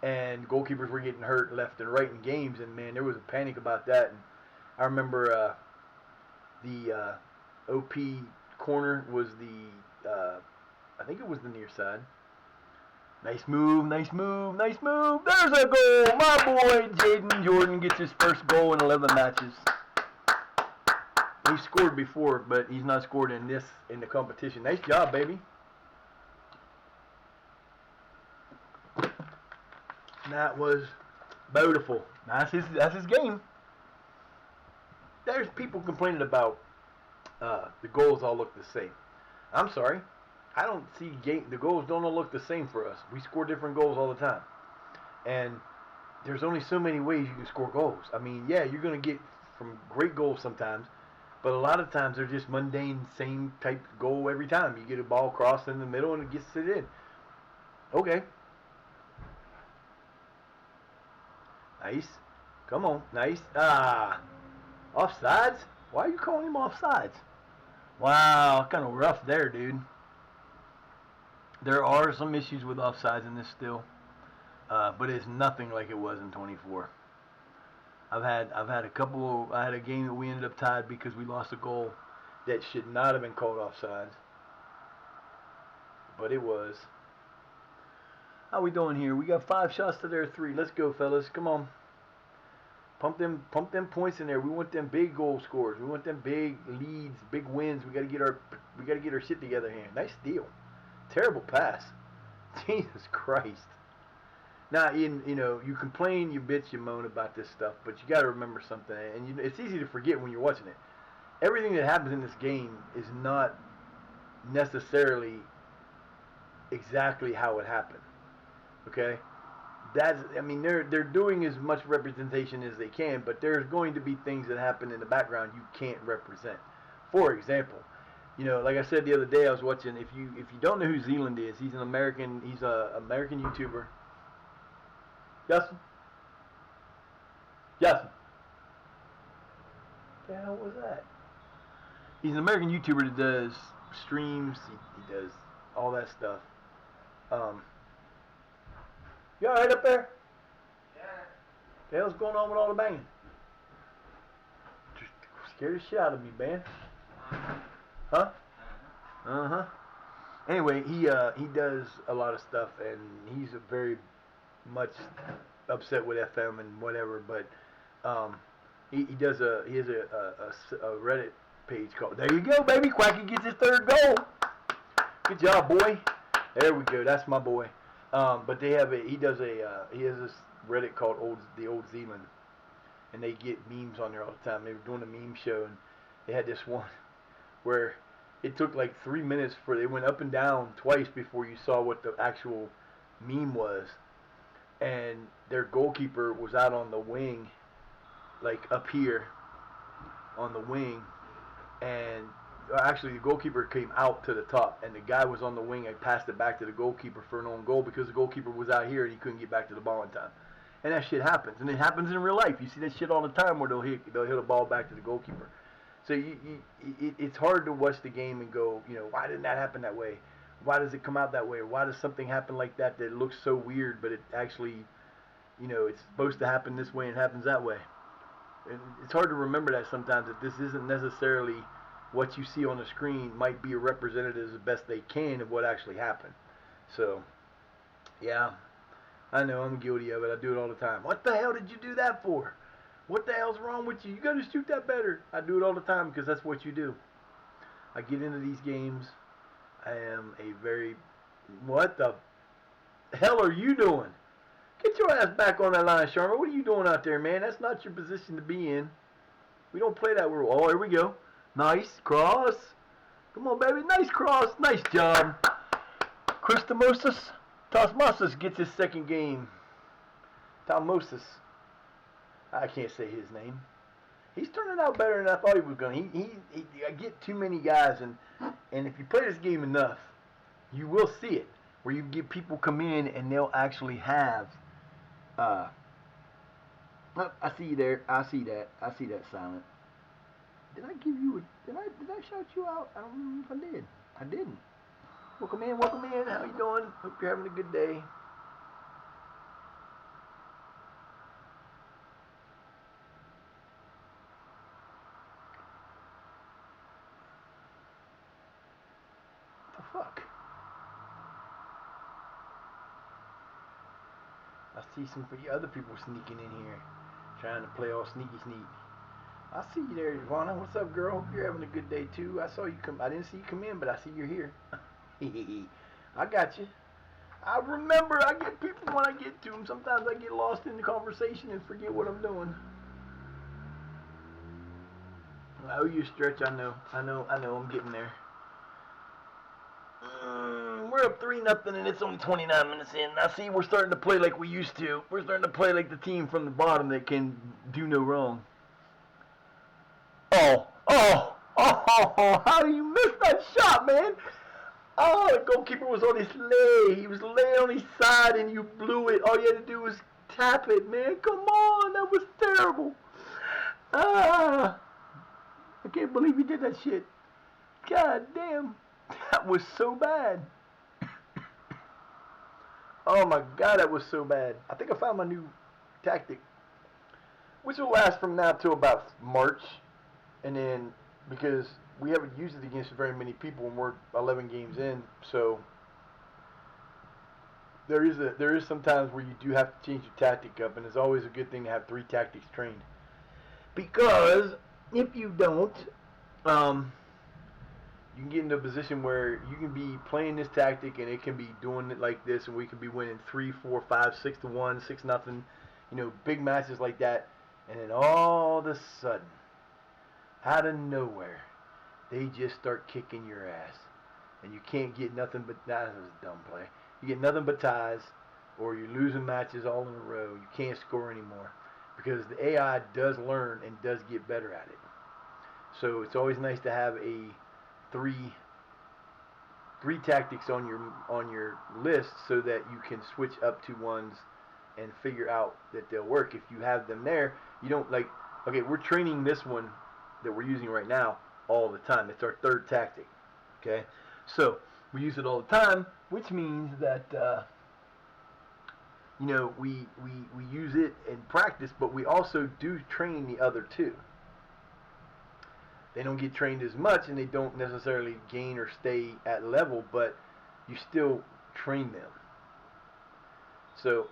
And goalkeepers were getting hurt left and right in games, and, man, there was a panic about that. And I remember the OP corner was I think it was the near side. Nice move. There's a goal. My boy Jaden Jordan gets his first goal in 11 matches. He scored before, but he's not scored in the competition. Nice job, baby. That was beautiful. That's his game. There's people complaining about the goals all look the same. I'm sorry. I don't see the goals don't all look the same for us. We score different goals all the time. And there's only so many ways you can score goals. I mean, yeah, you're going to get from great goals sometimes, but a lot of times they're just mundane, same type goal every time. You get a ball crossed in the middle and it gets it in. Okay. Nice. Come on. Nice. Ah. Offsides? Why are you calling him offsides? Wow. Kind of rough there, dude. There are some issues with offsides in this still, but it's nothing like it was in 24. I've had a couple. I had a game that we ended up tied because we lost a goal that should not have been called offsides, but it was. How we doing here? We got 5 shots to their 3. Let's go, fellas. Come on. Pump them points in there. We want them big goal scores. We want them big leads, big wins. We got to get our shit together here. Nice steal. Terrible pass. Jesus Christ. Now, you complain, you bitch, you moan about this stuff, but you got to remember something, and it's easy to forget when you're watching it. Everything that happens in this game is not necessarily exactly how it happened. Okay? They're doing as much representation as they can, but there's going to be things that happen in the background you can't represent. For example, like I said the other day, I was watching. If you don't know who Zealand is, he's an American. He's a American YouTuber. Justin. Justin. What the hell was that? He's an American YouTuber that does streams. He does all that stuff. You all right up there? Yeah. What the hell's going on with all the banging? Just scared the shit out of me, man. Huh? Uh-huh. Anyway, he does a lot of stuff, and he's very much upset with FM and whatever, but he has a Reddit page called. There you go, baby. Quacky gets his 3rd goal. Good job, boy. There we go. That's my boy. But he has this Reddit called the Old Zealand, and they get memes on there all the time. They were doing a meme show, and they had this one where it took like 3 minutes for they went up and down twice before you saw what the actual meme was, and their goalkeeper was out on the wing, like up here on the wing, and actually the goalkeeper came out to the top, and the guy was on the wing and passed it back to the goalkeeper for an own goal because the goalkeeper was out here and he couldn't get back to the ball in time. And that shit happens, and it happens in real life. You see that shit all the time where they'll hit a ball back to the goalkeeper. So it's hard to watch the game and go, why didn't that happen that way? Why does it come out that way? Or why does something happen like that looks so weird, but it actually, it's supposed to happen this way and it happens that way. And it's hard to remember that sometimes, that this isn't necessarily what you see on the screen might be a representative as best they can of what actually happened. So, yeah, I know I'm guilty of it. I do it all the time. What the hell did you do that for? What the hell's wrong with you? You got to shoot that better. I do it all the time because that's what you do. I get into these games. I am a very... What the hell are you doing? Get your ass back on that line, Sharma. What are you doing out there, man? That's not your position to be in. We don't play that rule. Oh, here we go. Nice cross. Come on, baby. Nice cross. Nice job. Christomosas Tosmosas gets his 2nd game. Talmosis. I can't say his name. He's turning out better than I thought he was going to. I get too many guys, and if you play this game enough, you will see it. Where you get people come in and they'll actually have. I see you there. I see that. I see that silent. Did I give you a? Did I shout you out? I don't remember if I did. I didn't. Welcome in. Welcome in. How you doing? Hope you're having a good day. Fuck. I see some other people sneaking in here, trying to play all sneaky sneak. I see you there, Ivana. What's up, girl? Hope you're having a good day too. I saw you come. I didn't see you come in, but I see you're here. I got you. I remember. I get people when I get to them. Sometimes I get lost in the conversation and forget what I'm doing. I owe you a stretch. I know. I'm getting there. we're up 3-0 and it's only 29 minutes in. Now see, we're starting to play like we used to. We're starting to play like the team from the bottom that can do no wrong. Oh, how do you miss that shot, man? Oh, the goalkeeper was on his leg. He was laying on his side and you blew it. All you had to do was tap it, man. Come on, that was terrible. I can't believe you did that shit. God damn, that was so bad. Oh my God, that was so bad. I think I found my new tactic, which will last from now till about March, and then because we haven't used it against very many people and we're 11 games in, so there is some times where you do have to change your tactic up, and it's always a good thing to have 3 tactics trained, because if you don't, you can get into a position where you can be playing this tactic and it can be doing it like this, and we can be winning 3, 4, 5, 6-1, 6-0, big matches like that, and then all of a sudden, out of nowhere, they just start kicking your ass, and you can't get nothing but that was a dumb play. You get nothing but ties, or you're losing matches all in a row. You can't score anymore because the AI does learn and does get better at it. So it's always nice to have a three tactics on your list so that you can switch up to ones and figure out that they'll work. If you have them there, you don't okay, we're training this one that we're using right now all the time. It's our 3rd tactic. Okay, so we use it all the time, which means that we use it in practice, but we also do train the other 2. They don't get trained as much, and they don't necessarily gain or stay at level, but you still train them. So,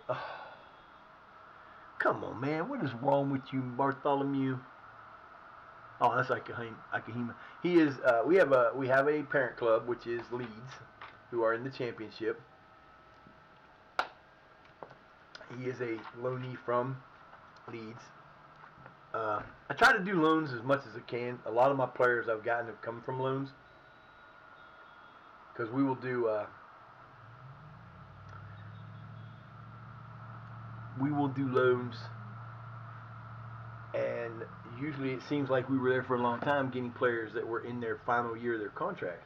come on, man, what is wrong with you, Bartholomew? Oh, that's Akahima. He is. We have a parent club, which is Leeds, who are in the championship. He is a loanee from Leeds. I try to do loans as much as I can. A lot of my players I've gotten have come from loans, because we will do loans, and usually it seems like we were there for a long time, getting players that were in their final year of their contract,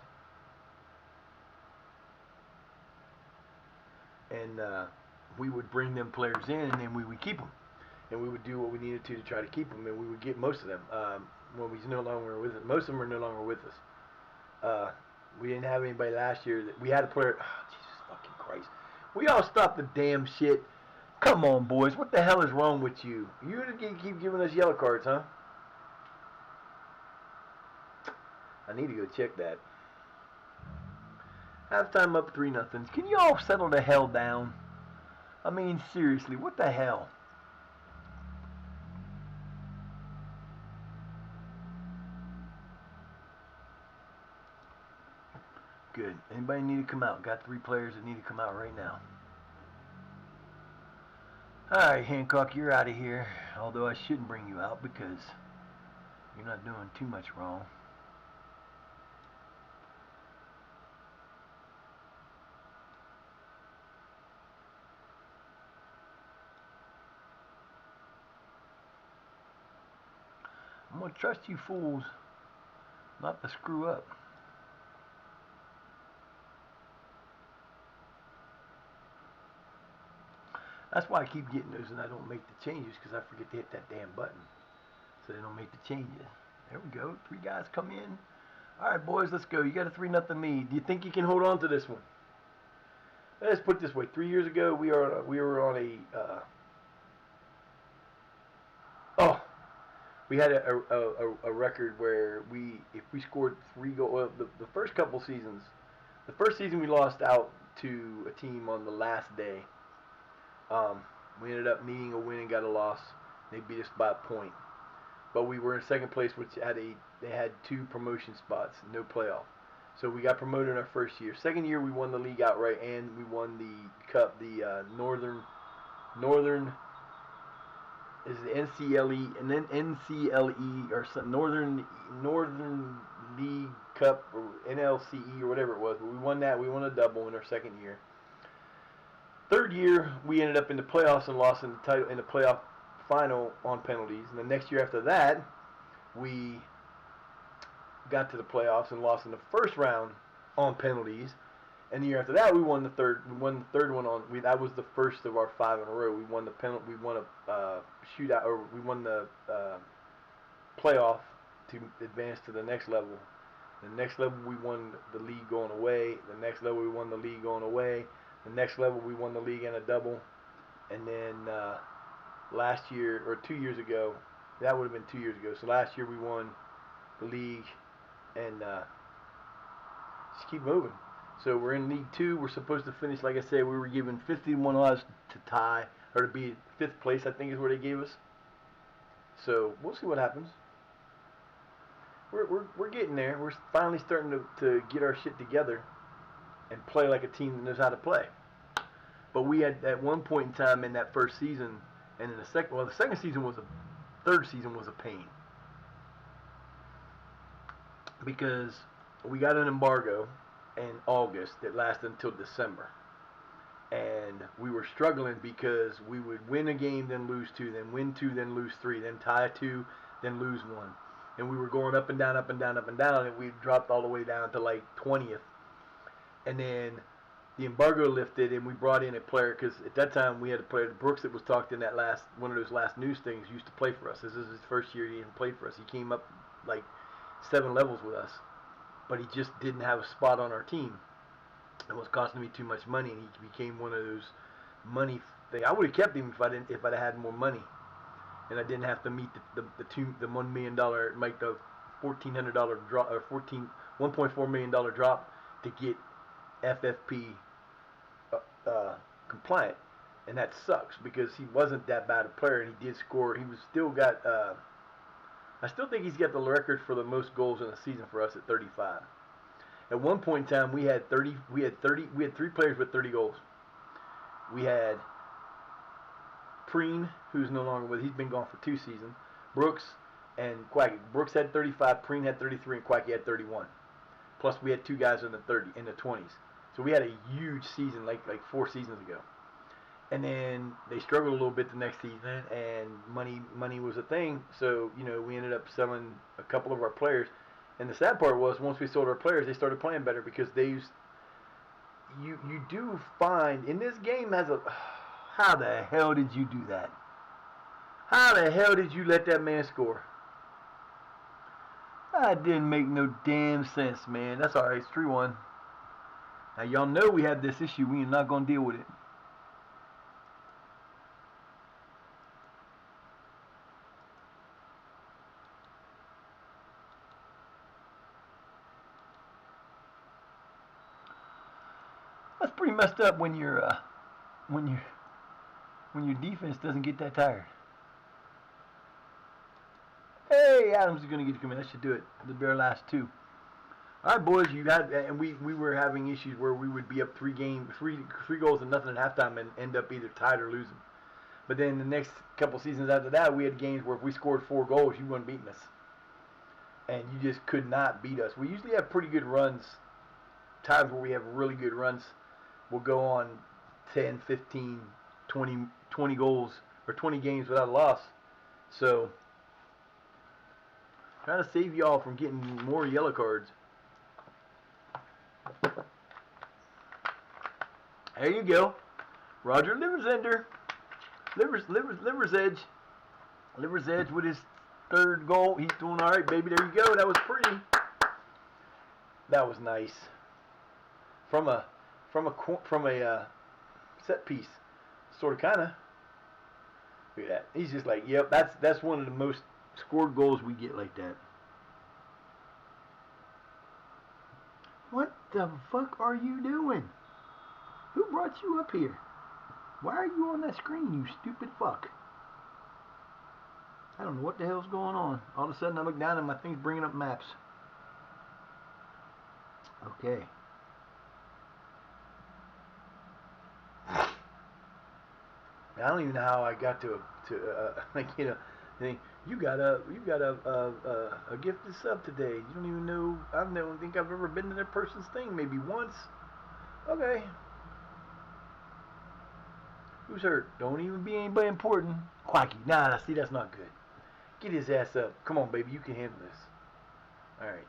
and we would bring them players in, and then we would keep them. And we would do what we needed to try to keep them, and we would get most of them. When we're no longer with us, most of them are no longer with us. We didn't have anybody last year. We had a player. Oh, Jesus fucking Christ! We all stop the damn shit. Come on, boys. What the hell is wrong with you? You keep giving us yellow cards, huh? I need to go check that. Halftime up 3-0. Can you all settle the hell down? I mean, seriously, what the hell? Good. Anybody need to come out? Got 3 players that need to come out right now. Alright, Hancock, you're out of here. Although I shouldn't bring you out because you're not doing too much wrong. I'm going to trust you fools not to screw up. That's why I keep getting those and I don't make the changes, because I forget to hit that damn button. So they don't make the changes. There we go. 3 guys come in. Alright, boys, let's go. You got a 3-0 lead. Do you think you can hold on to this one? Let's put it this way. 3 years ago, we were on a... we had a record where if we scored 3 goals... Well, the first couple seasons... The first season we lost out to a team on the last day. We ended up needing a win and got a loss. They beat us by a point. But we were in second place, which they had 2 promotion spots, no playoff. So we got promoted in our first year. Second year, we won the league outright, and we won the cup, the Northern is the NCLE, and then NCLE or some Northern League Cup or NLCE or whatever it was. But we won that. We won a double in our second year. Third year, we ended up in the playoffs and lost in the title in the playoff final on penalties. And the next year after that, we got to the playoffs and lost in the first round on penalties. And the year after that, we won the third. We won the third one on. That was the first of our 5 in a row. We won the penalty. We won a shootout, or we won the playoff to advance to the next level. The next level, we won the league going away. The next level, we won the league going away. The next level, we won the league and a double. And then last year, or 2 years ago, that would have been 2 years ago. So last year, we won the league and just keep moving. So we're in League 2. We're supposed to finish, like I said, we were given 51 odds to tie, or to be 5th place, I think is what they gave us. So we'll see what happens. We're getting there. We're finally starting to get our shit together and play like a team that knows how to play. But we had, at one point in time in that first season, and in the second, well, the second season was third season was a pain. Because we got an embargo in August that lasted until December. And we were struggling because we would win a game, then lose 2, then win 2, then lose 3, then tie 2, then lose 1. And we were going up and down, up and down, up and down, and we dropped all the way down to like 20th. And then the embargo lifted, and we brought in a player, because at that time we had a player, Brooks, that was talked in that one of those last news things, used to play for us. This is his first year he didn't play for us. He came up like 7 levels with us, but he just didn't have a spot on our team. It was costing me too much money, and he became one of those money things. I would have kept him if I'd had more money, and I didn't have to meet the $1 million, make the $1,400 drop, or $1.4 million drop to get FFP compliant, and that sucks because he wasn't that bad a player, and he did score. He was still got. I still think he's got the record for the most goals in a season for us at 35. At one point in time, we had 3 players with 30 goals. We had Preen, who's no longer with us. He's been gone for 2 seasons. Brooks and Quacky. Brooks had 35, Preen had 33, and Quacky had 31. Plus, we had 2 guys in the 20s. So we had a huge season, like 4 seasons ago. And then they struggled a little bit the next season, and money was a thing. So we ended up selling a couple of our players. And the sad part was, once we sold our players, they started playing better because you do find in this game how the hell did you do that? How the hell did you let that man score? That didn't make no damn sense, man. That's all right. It's 3-1. Now y'all know we have this issue. We are not gonna deal with it. That's pretty messed up when your defense doesn't get that tired. Hey, Adams is gonna get to come in. That should do it. The bare last 2. All right, boys. And we were having issues where we would be up 3 goals to nothing at halftime and end up either tied or losing. But then the next couple seasons after that, we had games where if we scored 4 goals, you weren't beating us, and you just could not beat us. We usually have pretty good runs. Times where we have really good runs. We'll go on 10, 15, 20 goals or 20 games without a loss. So, trying to save y'all from getting more yellow cards. There you go. Roger Liversender. Liver's Edge with his 3rd goal. He's doing all right, baby. There you go. That was pretty. That was nice. From a set piece, sort of, kind of. Look at that. He's just like, yep. That's one of the most scored goals we get like that. What the fuck are you doing? Who brought you up here? Why are you on that screen, you stupid fuck? I don't know what the hell's going on. All of a sudden I look down and my thing's bringing up maps. Okay. I don't even know how I got to Hey, you got a gifted sub today. You don't even know. I don't think I've ever been to that person's thing. Maybe once. Okay. Who's hurt? Don't even be anybody important. Quacky. Nah, see, that's not good. Get his ass up. Come on, baby. You can handle this. All right.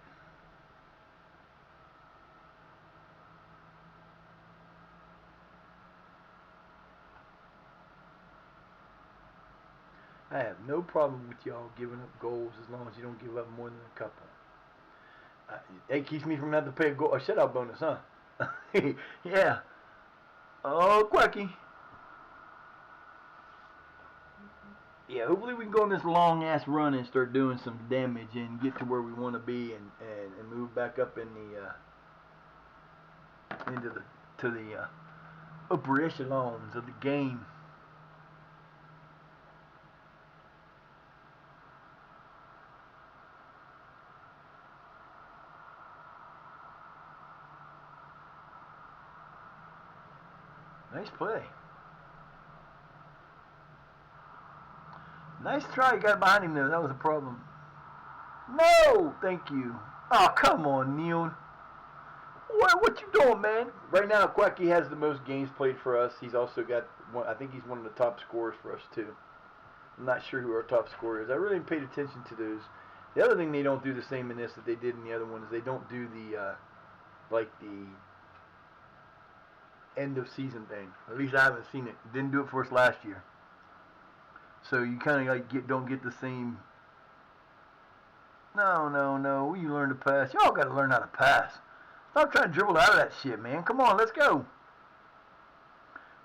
I have no problem with y'all giving up goals as long as you don't give up more than a couple. Uh, it keeps me from having to pay a shutout bonus, huh? Yeah. Oh, Quacky. Yeah, hopefully we can go on this long ass run and start doing some damage and get to where we want to be and move back up in the into the to the upper echelons of the game. Nice play. Nice try. You got behind him there. That was a problem. No, thank you. Oh, come on, Neil. What you doing, man? Right now, Quacky has the most games played for us. He's also got one. I think he's one of the top scorers for us too. I'm not sure who our top scorer is. I really paid attention to those. The other thing they don't do the same in this that they did in the other one is they don't do the like the end of season thing. At least I haven't seen it. Didn't do it for us last year. So you kind of like don't get the same. No, no, no. We learn to pass. Y'all got to learn how to pass. Stop trying to dribble out of that shit, man. Come on, let's go.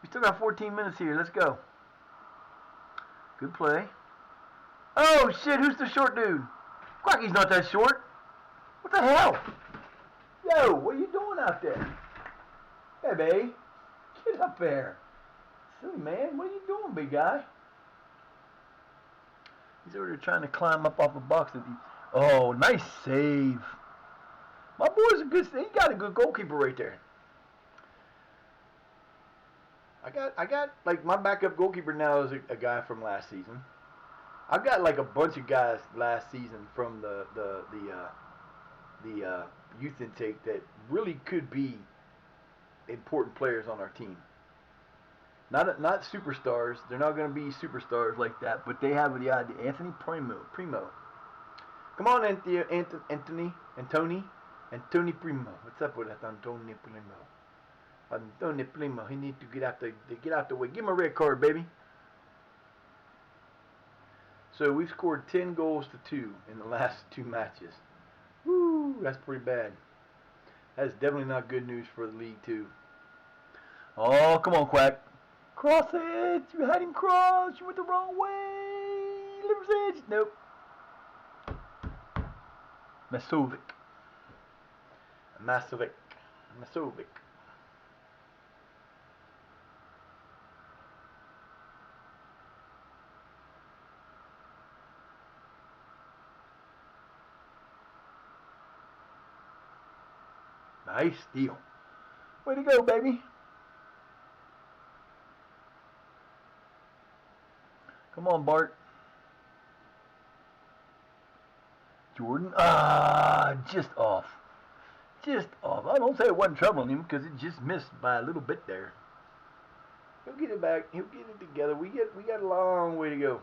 We still got 14 minutes here. Let's go. Good play. Oh shit! Who's the short dude? Quacky's not that short. What the hell? Yo, what are you doing out there? Hey, babe. Get up there. Silly man, what are you doing, big guy? He's over there trying to climb up off a box. Oh, nice save. My boy's a good. He got a good goalkeeper right there. I got like my backup goalkeeper now is a guy from last season. I've got like a bunch of guys last season from the youth intake that really could be important players on our team. Not superstars. They're not going to be superstars like that, but they have the idea. Anthony Primo. Come on, Anthony Primo. What's up with that, Anthony Primo? Anthony Primo. He needs to get out the way. Give him a red card, baby. So we've scored 10 goals to 2 in the last 2 matches. Woo, that's pretty bad. That's definitely not good news for the league, too. Oh, come on, Quack. Cross it! You had him cross! You went the wrong way! Liver's edge! Nope. Masovic. Nice steal. Way to go, baby. Come on, Bart. Jordan. Just off. Just off. I don't say it wasn't troubling him because it just missed by a little bit there. He'll get it back. He'll get it together. We got a long way to go.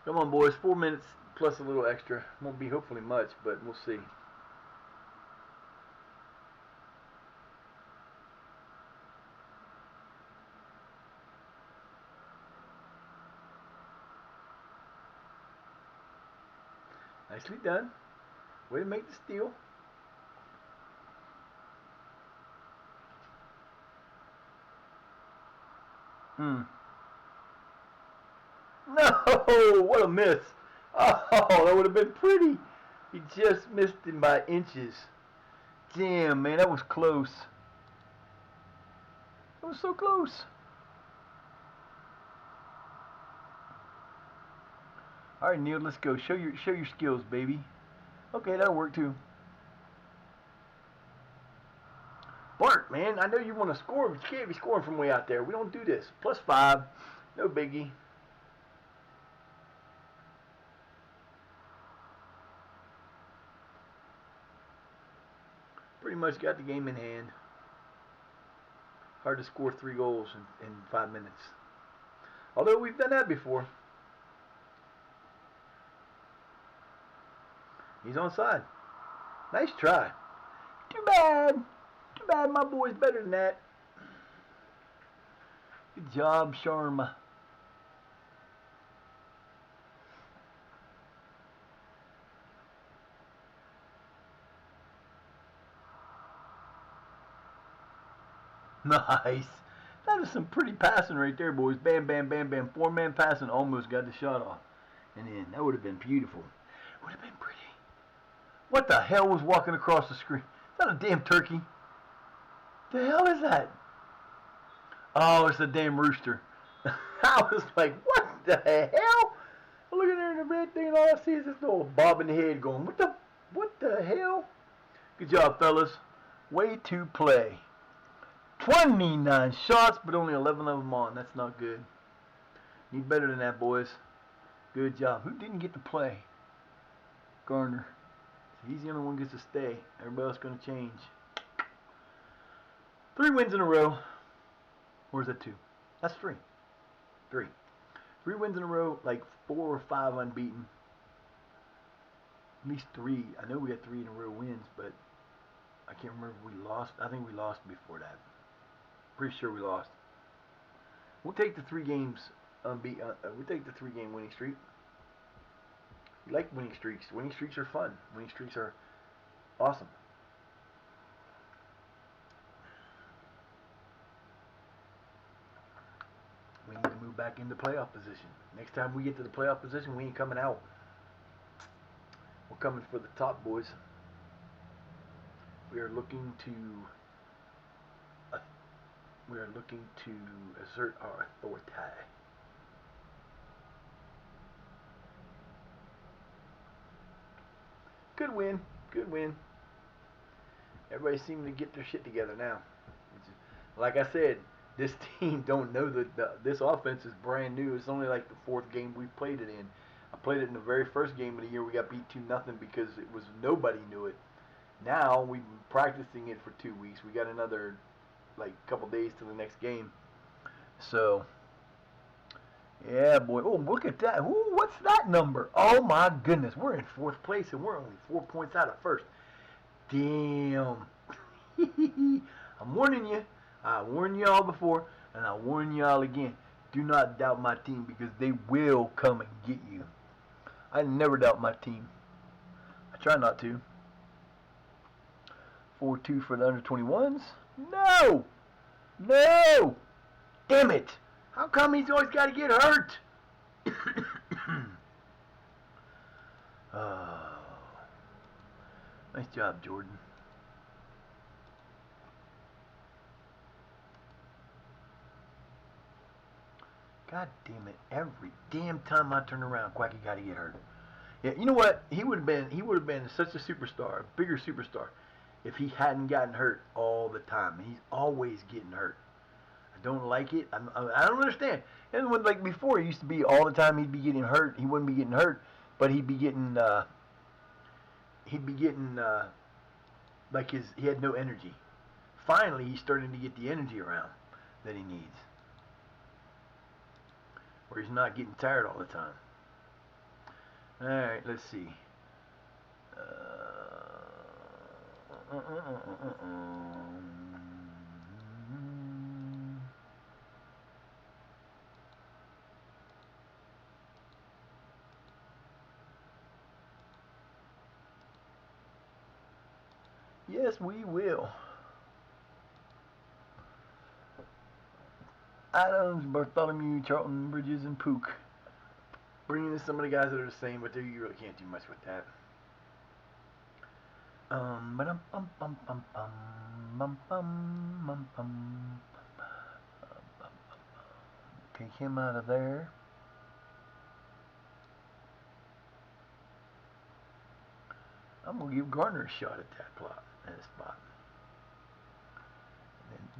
Come on, boys. 4 minutes plus a little extra. Won't be hopefully much, but we'll see. Nicely done. Way to make the steal. No! What a miss. Oh, that would have been pretty. He just missed him by inches. Damn, man, that was close. That was so close. All right, Neil, let's go. Show your skills, baby. Okay, that'll work too. Bart, man, I know you want to score, but you can't be scoring from way out there. We don't do this. +5. No biggie. Pretty much got the game in hand. Hard to score 3 goals in 5 minutes. Although we've done that before. He's onside. Nice try. Too bad. Too bad my boy's better than that. Good job, Sharma. Nice. That is some pretty passing right there, boys. Bam, bam, bam, bam. 4-man passing. Almost got the shot off. And in. That would have been beautiful. Would have been pretty. What the hell was walking across the screen? Is that a damn turkey? The hell is that? Oh, it's a damn rooster. I was like, what the hell? I look at there in the red thing and all I see is this little bobbing head going, what the hell? Good job, fellas. Way to play. 29 shots, but only 11 of them on. That's not good. Need better than that, boys. Good job. Who didn't get to play? Garner. He's the only one who gets to stay. Everybody else going to change. 3 wins in a row. Or is that 2? That's 3. 3. 3 wins in a row, like 4 or 5 unbeaten. At least 3. I know we had 3 in a row wins, but I can't remember if we lost. I think we lost before that. Pretty sure we lost. We'll take the 3 games unbeaten. We'll take the 3-game winning streak. We like winning streaks. Winning streaks are fun. Winning streaks are awesome. We need to move back into playoff position. Next time we get to the playoff position, we ain't coming out. We're coming for the top, boys. We are looking to assert our authority. Good win. Good win. Everybody seeming to get their shit together now. Like I said, this team don't know that this offense is brand new. It's only like the 4th game we played it in. I played it in the very first game of the year. We got beat 2-0 because it was nobody knew it. Now we've been practicing it for 2 weeks. We got another like couple days to the next game. So yeah, boy. Oh, look at that. Ooh, what's that number? Oh my goodness. We're in 4th place and we're only 4 points out of 1st. Damn. I'm warning you. I warned y'all before, and I warn y'all again. Do not doubt my team because they will come and get you. I never doubt my team. I try not to. 4-2 for the under 21s. No! No! Damn it! How come he's always got to get hurt? Oh. Nice job, Jordan. God damn it! Every damn time I turn around, Quacky got to get hurt. Yeah, you know what? He would have been such a superstar, a bigger superstar, if he hadn't gotten hurt all the time. He's always getting hurt. I don't like it. I don't understand. And when like before, it used to be all the time he'd be getting hurt. He wouldn't be getting hurt, but he'd be getting like he had no energy. Finally, he's starting to get the energy around that he needs, where he's not getting tired all the time. All right, let's see. Yes, we will. Adams, Bartholomew, Charlton, Bridges, and Pook. Bringing in some of the guys that are the same, but you really can't do much with that. Take him out of there. I'm gonna give Garner a shot at that spot.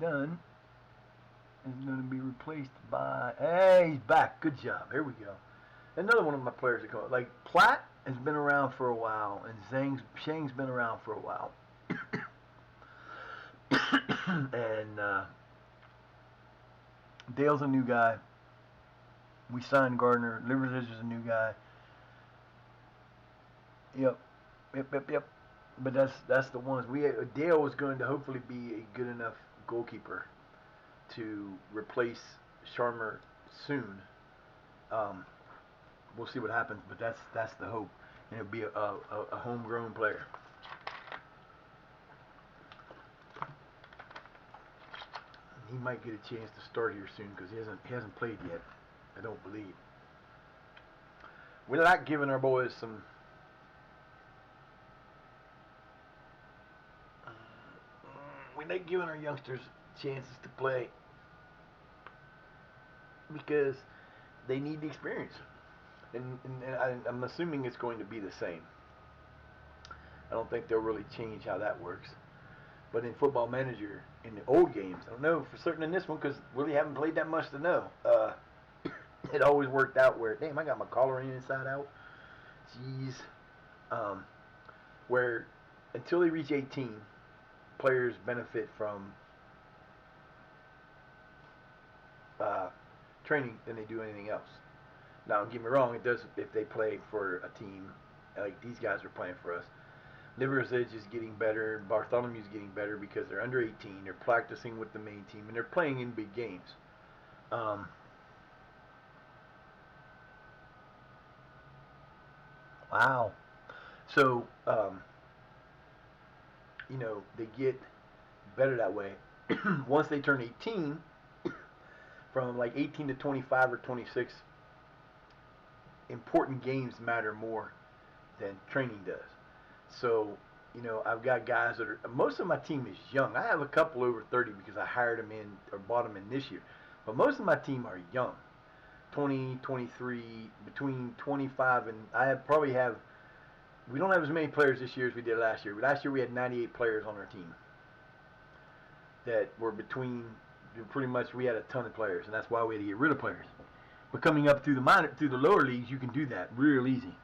Gunn is going to be replaced by. Hey, he's back. Good job. Here we go. Another one of my players that go like Platt has been around for a while, and Shang's been around for a while, and Dale's a new guy. We signed Gardner. Livers is a new guy. Yep. But that's the ones Dale was going to hopefully be a good enough goalkeeper to replace Sharmer soon. We'll see what happens, but that's the hope, and it'll be a homegrown player. He might get a chance to start here soon because he hasn't played yet. I don't believe. We like giving our boys some. We like giving our youngsters chances to play because they need the experience, and I'm assuming it's going to be the same. I don't think they'll really change how that works. But in Football Manager, in the old games, I don't know for certain in this one because really haven't played that much to know. It always worked out where, damn, I got my collar inside out. Jeez. Where until they reach 18, players benefit from training than they do anything else. Now, don't get me wrong, it does if they play for a team like these guys are playing for us. Livers Edge is getting better. Bartholomew's getting better because they're under 18. They're practicing with the main team, and they're playing in big games. Wow. So, they get better that way. Once they turn 18, from like 18 to 25 or 26, important games matter more than training does. So, I've got guys that are, most of my team is young. I have a couple over 30 because I hired them in or bought them in this year. But most of my team are young. 20, 23, between 25 and we don't have as many players this year as we did last year. Last year we had 98 players on our team that were pretty much we had a ton of players, and that's why we had to get rid of players. But coming up through the lower leagues, you can do that real easy,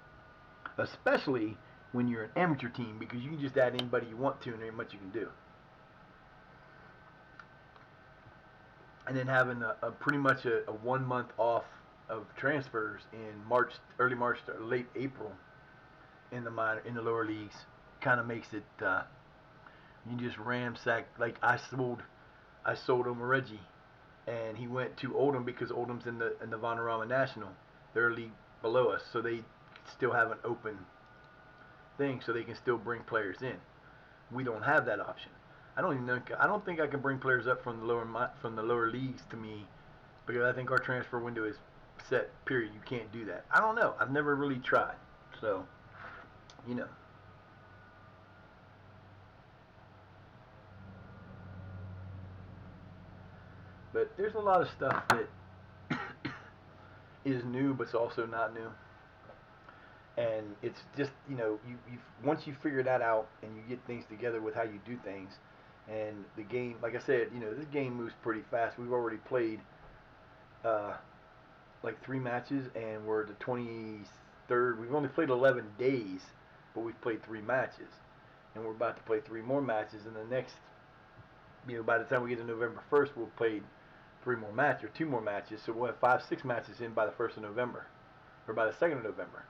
especially when you're an amateur team because you can just add anybody you want to and there ain't much you can do. And then having a pretty much a 1 month off of transfers in early March to late April in the lower leagues kind of makes it you just ramsack. Like I sold Reggie, and he went to Oldham because Oldham's in the Vanarama National. They're a league below us, so they still have an open thing, so they can still bring players in. We don't have that option. I don't think I can bring players up from the lower leagues to me because I think our transfer window is set. Period. You can't do that. I don't know. I've never really tried. So, But there's a lot of stuff that is new, but it's also not new. And it's just, you once you figure that out and you get things together with how you do things, and the game, like I said, this game moves pretty fast. We've already played like 3 matches, and we're the 23rd. We've only played 11 days, but we've played 3 matches, and we're about to play 3 more matches. And the next, by the time we get to November 1st, we'll play 3 more matches or 2 more matches. So we'll have 5, 6 matches in by the 1st of November, or by the 2nd of November.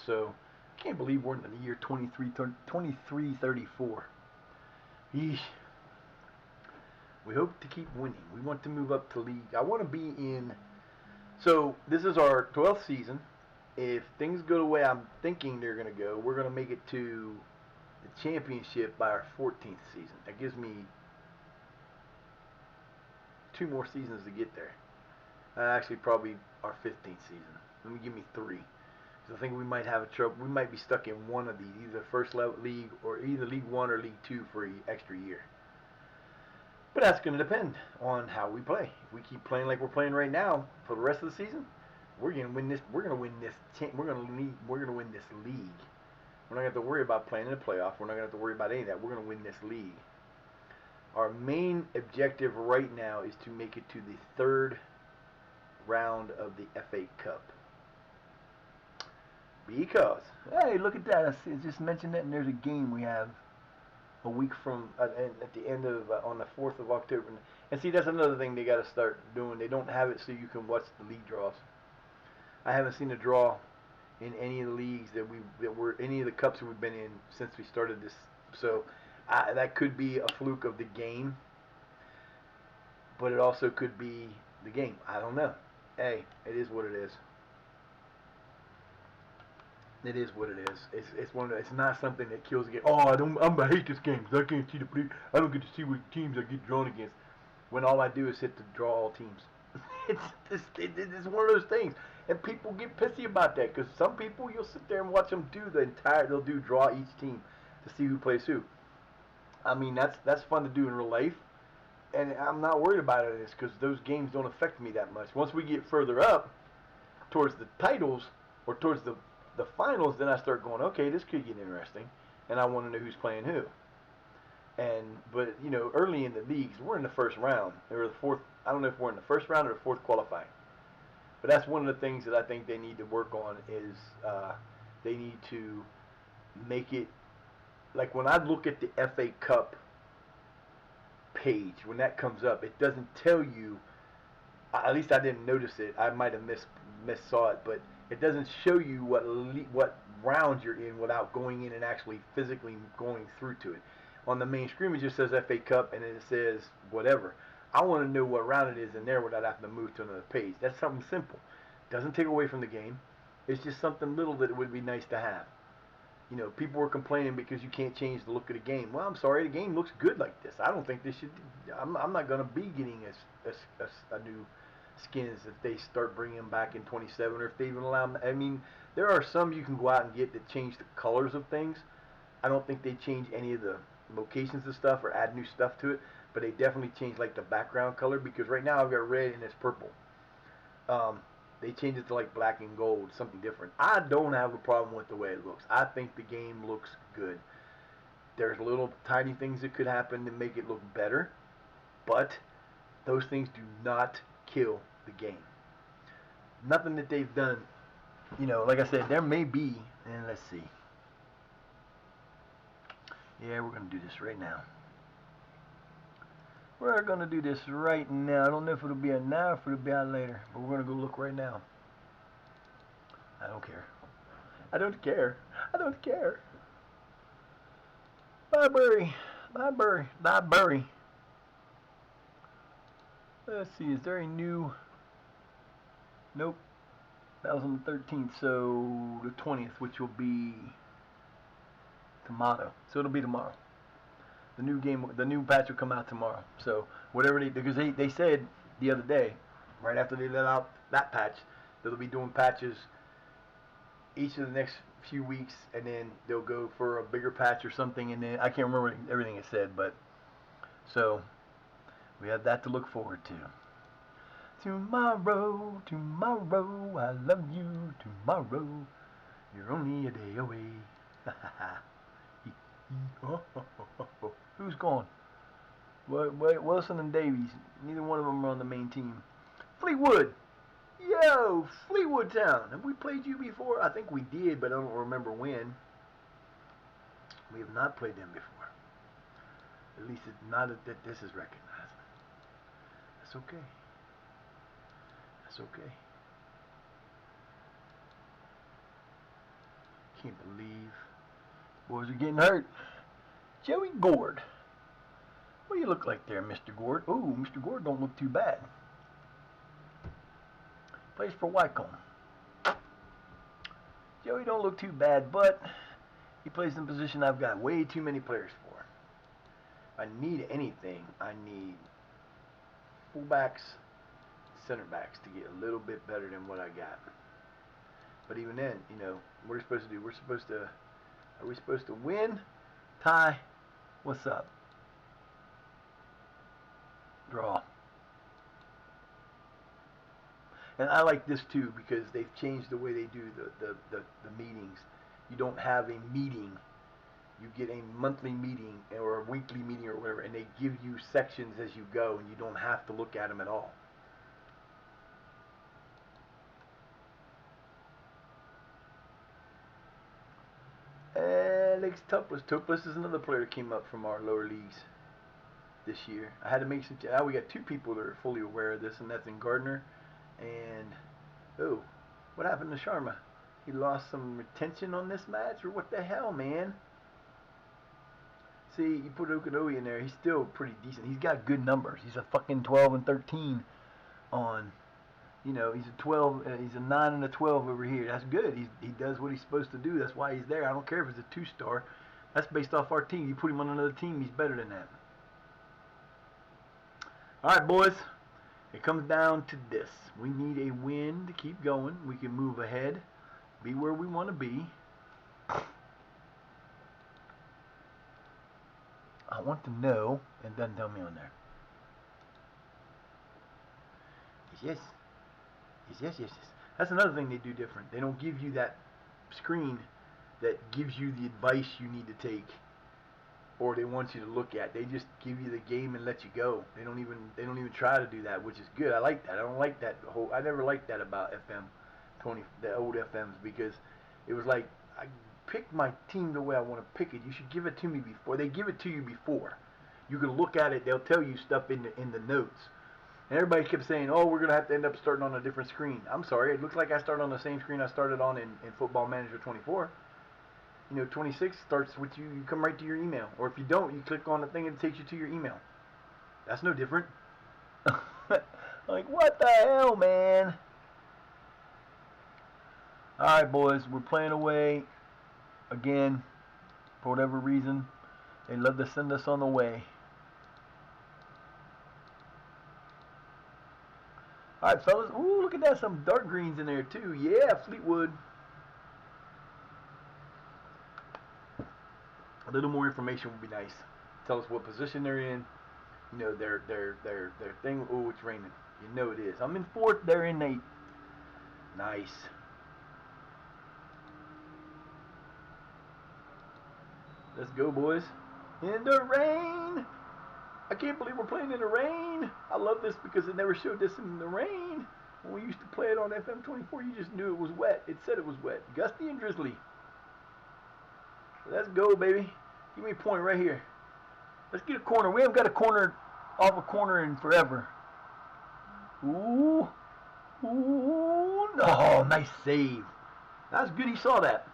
So I can't believe we're in the year 2334. Yeesh. We hope to keep winning. We want to move up to league. I want to be in. So this is our 12th season. If things go the way I'm thinking they're going to go, we're going to make it to the championship by our 14th season. That gives me 2 more seasons to get there. Actually, probably our 15th season. Let me give me 3. Because I think we might have a trouble. We might be stuck in one of these, either first level league or either League 1 or League 2 for an extra year. But that's going to depend on how we play. If we keep playing like we're playing right now for the rest of the season, we're going to win this. We're going to win this. We're going to win this league. We're not going to have to worry about playing in the playoff. We're not going to have to worry about any of that. We're going to win this league. Our main objective right now is to make it to the third round of the FA Cup. Because, hey, look at that. I just mentioned that, and there's a game we have a week from at the end of on the 4th of October. And see, that's another thing they got to start doing. They don't have it so you can watch the league draws. I haven't seen a draw in any of the leagues that were any of the cups that we've been in since we started this. So that could be a fluke of the game, but it also could be the game. I don't know. Hey, it is what it is. It is what it is. It's one. It's not something that kills the game. Oh, I hate this game because I can't see the play. I don't get to see what teams I get drawn against. When all I do is hit to draw all teams. It's one of those things, and people get pissy about that because some people you'll sit there and watch them do they'll do draw each team to see who plays who. I mean that's fun to do in real life, and I'm not worried about it because those games don't affect me that much. Once we get further up towards the titles or towards the finals, then I start going, okay, this could get interesting, and I want to know who's playing who. But early in the leagues, we're in the first round or the fourth. I don't know if we're in the first round or the fourth qualifying. But that's one of the things that I think they need to work on is they need to make it like when I look at the FA Cup page when that comes up, it doesn't tell you. At least I didn't notice it. I might have miss saw it, but it doesn't show you what round you're in without going in and actually physically going through to it. On the main screen, it just says FA Cup, and then it says whatever. I want to know what round it is in there without having to move to another page. That's something simple. Doesn't take away from the game. It's just something little that would be nice to have. People were complaining because you can't change the look of the game. Well, I'm sorry, the game looks good like this. I don't think this should. I'm not going to be getting a new skins if they start bringing them back in 27 or if they even allow them. I mean, there are some you can go out and get that change the colors of things. I don't think they change any of the locations and stuff or add new stuff to it, but they definitely change like the background color because right now I've got red and it's purple. They changed it to like black and gold, something different. I don't have a problem with the way it looks. I think the game looks good. There's little tiny things that could happen to make it look better, but those things do not kill the game. Nothing that they've done, like I said, there may be, and let's see. Yeah, we're going to do this right now. We're going to do this right now. I don't know if it'll be out now or if it'll be out later, but we're going to go look right now. I don't care. I don't care. I don't care. Library. Let's see, is there a new... Nope. That was on the 13th, so the 20th, which will be tomorrow. So it'll be tomorrow. The new patch will come out tomorrow. So whatever because they said the other day, right after they let out that patch, that they'll be doing patches each of the next few weeks, and then they'll go for a bigger patch or something, and then I can't remember everything it said, but so we have that to look forward to. Tomorrow, I love you. Tomorrow, you're only a day away. Who's gone? Wilson and Davies. Neither one of them are on the main team. Fleetwood. Yo, Fleetwood Town. Have we played you before? I think we did, but I don't remember when. We have not played them before. At least it's not that this is recognized. That's okay. That's okay. Can't believe boys are getting hurt. Joey Gord. What do you look like there, Mr. Gord? Ooh, Mr. Gord don't look too bad. Plays for Wycombe. Joey don't look too bad, but he plays in a position I've got way too many players for. If I need anything, I need fullbacks, center backs to get a little bit better than what I got. But even then, what are we supposed to do? Are we supposed to win? Tie? What's up? Draw. And I like this too because they've changed the way they do the meetings. You don't have a meeting you get a monthly meeting or a weekly meeting or whatever, and they give you sections as you go, and you don't have to look at them at all. Alex Tuplis. Tuplis is another player that came up from our lower leagues this year. I had to make some. We got two people that are fully aware of this, and that's in Gardner and oh, what happened to Sharma? He lost some retention on this match, or what the hell, man? See, you put Okadoe in there, he's still pretty decent. He's got good numbers. He's a fucking 12 and 13 on, you know, he's a 12, he's a 9 and a 12 over here. That's good. He does what he's supposed to do. That's why he's there. I don't care if it's a 2-star. That's based off our team. You put him on another team, he's better than that. All right, boys. It comes down to this. We need a win to keep going. We can move ahead, be where we want to be. I want to know, and it doesn't tell me on there. Yes. That's another thing they do different. They don't give you that screen that gives you the advice you need to take, or they want you to look at. They just give you the game and let you go. They don't even try to do that, which is good. I like that. I don't like that whole. I never liked that about FM 20, the old FMs, because it was like I pick my team the way I want to pick it. You should give it to me before. They give it to you before. You can look at it. They'll tell you stuff in the notes. And everybody kept saying, "Oh, we're gonna have to end up starting on a different screen." I'm sorry. It looks like I started on the same screen I started on in Football Manager 24. You know, 26 starts with you come right to your email. Or if you don't, you click on the thing and it takes you to your email. That's no different. Like, what the hell, man? Alright, boys, we're playing away again. For whatever reason, they love to send us on the way. Alright, fellas. Ooh, look at that. Some dark greens in there, too. Yeah, Fleetwood. A little more information would be nice. Tell us what position they're in. You know, their thing. Oh, it's raining. You know it is. I'm in 4th. They're in 8th. Nice. Let's go, boys. In the rain. I can't believe we're playing in the rain. I love this because they never showed this in the rain. When we used to play it on FM24, you just knew it was wet. It said it was wet. Gusty and drizzly. Let's go, baby. Give me a point right here. Let's get a corner. We haven't got a corner off a corner in forever. Ooh. Ooh. Oh, nice save. That's good he saw that.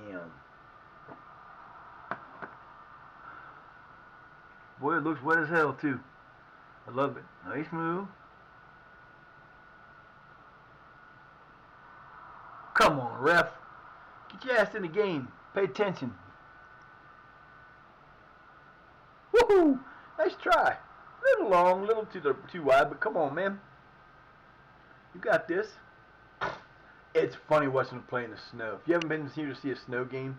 Damn. Boy, it looks wet as hell, too. I love it. Nice move. Come on, ref. Get your ass in the game. Pay attention. Woohoo! Nice try. A little long, a little too wide, but come on, man. You got this. It's funny watching them play in the snow. If you haven't been here to see a snow game,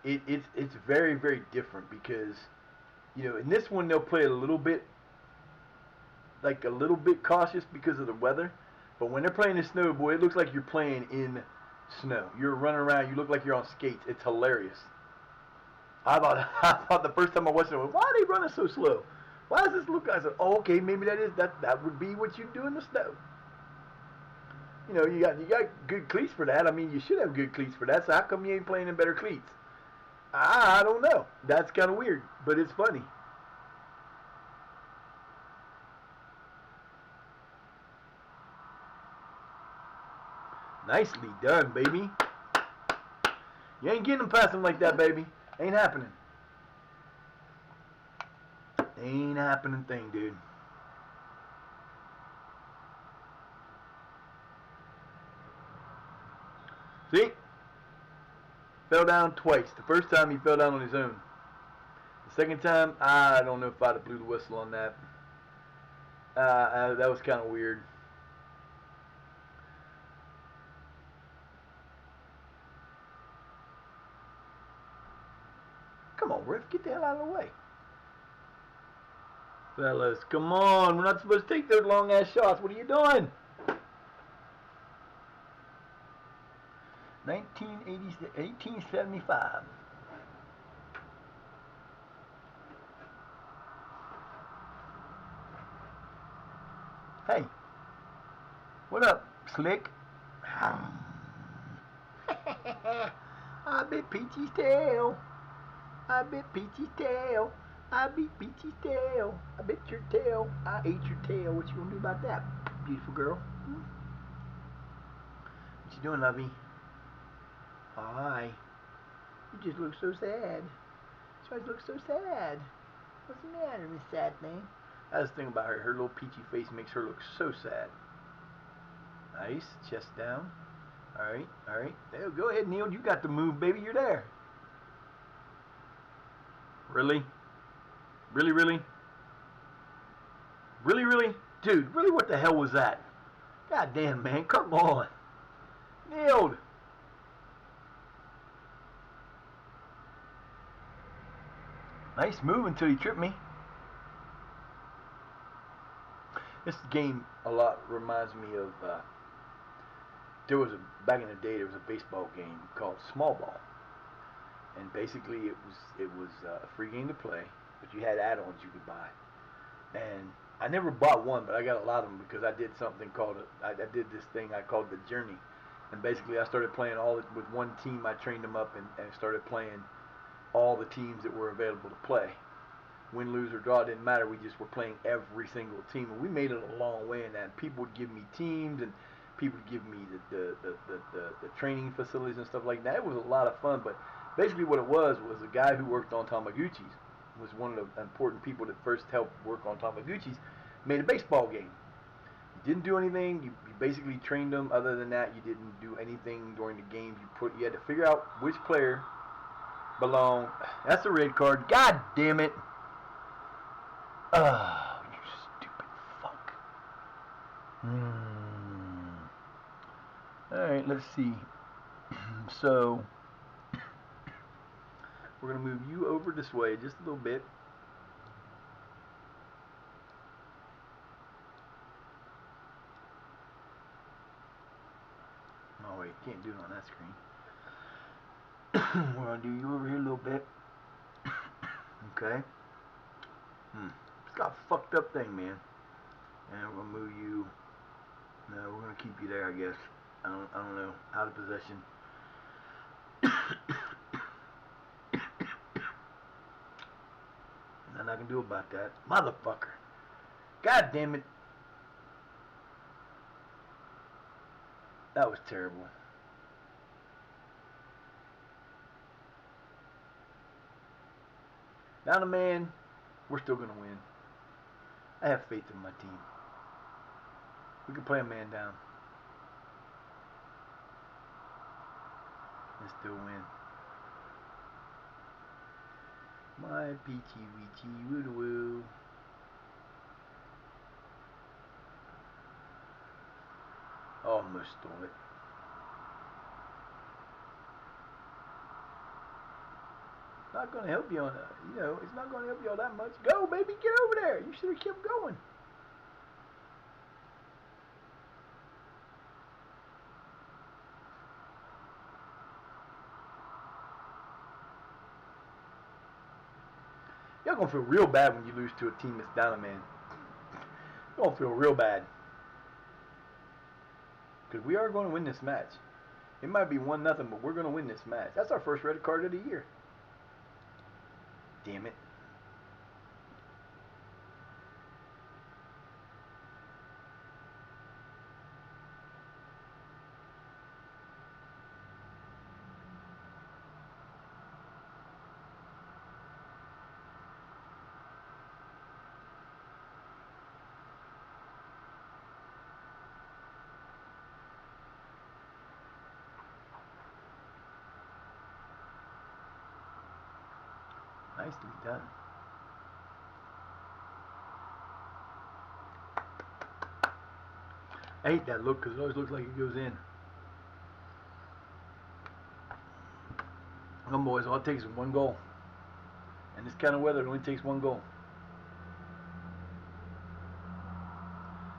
it's very, very different because, you know, in this one they'll play a little bit cautious because of the weather. But when they're playing in snow, boy, it looks like you're playing in snow. You're running around. You look like you're on skates. It's hilarious. I thought the first time I watched it, why are they running so slow? Why does this look? I said, oh, okay, maybe that would be what you do in the snow. You know, you got good cleats for that. I mean, you should have good cleats for that. So how come you ain't playing in better cleats? I don't know. That's kind of weird, but it's funny. Nicely done, baby. You ain't getting them past them like that, baby. Ain't happening. Ain't happening thing, dude. See? Fell down twice. The first time he fell down on his own. The second time, I don't know if I'd have blew the whistle on that. That was kind of weird. Come on, ref, get the hell out of the way. Fellas, come on. We're not supposed to take those long-ass shots. What are you doing? 1875. Hey, what up, Slick? I bit Peachy's tail. I bit Peachy's tail. I beat Peachy's tail. I bit your tail. I ate your tail. What you gonna do about that, beautiful girl? What you doing, lovey? Hi. You just look so sad. You always look so sad. What's the matter, Miss Sad Thing? That's the thing about her. Her little peachy face makes her look so sad. Nice. Chest down. Alright, alright. Go ahead, Neil. You got the move, baby. You're there. Really? Really, really? Really, really? Dude, really, what the hell was that? God damn, man. Come on. Nailed. Nice move until you tripped me. This game a lot reminds me of, back in the day, there was a baseball game called Small Ball. And basically it was a free game to play, but you had add-ons you could buy. And I never bought one, but I got a lot of them because I did something called, I did this thing I called the Journey. And basically I started playing with one team. I trained them up and started playing all the teams that were available to play. Win, lose, or draw, it didn't matter. We just were playing every single team, and we made it a long way in that. People would give me teams, and people would give me the training facilities and stuff like that. It was a lot of fun, but basically what it was a guy who worked on Tamagotchis, was one of the important people that first helped work on Tamagotchis, made a baseball game. You didn't do anything. You basically trained them. Other than that, you didn't do anything during the games. You had to figure out which player belonged. That's a red card. God damn it. Oh, you stupid fuck. Alright, let's see. So, we're going to move you over this way just a little bit. Oh, wait, can't do it on that screen. We're going to do you over here a little bit. Okay. It's got a fucked up thing, man. And we're gonna move you. No, we're gonna keep you there, I guess. I don't know. Out of possession. Nothing I can do about that, motherfucker. God damn it. That was terrible. Down a man. We're still gonna win. I have faith in my team. We can play a man down and still win. My peachy weechy woo woo. Almost stole it. Not gonna help you on that. It's not gonna help you all that much. Go, baby, get over there. You should have kept going. You're gonna feel real bad when you lose to a team that's down a man. You're gonna feel real bad. Because we are going to win this match. It might be 1-0, but we're going to win this match. That's our first red card of the year. Damn it. Nicely done. I hate that look because it always looks like it goes in. Come on, boys, all it takes is one goal. And this kind of weather, it only takes one goal.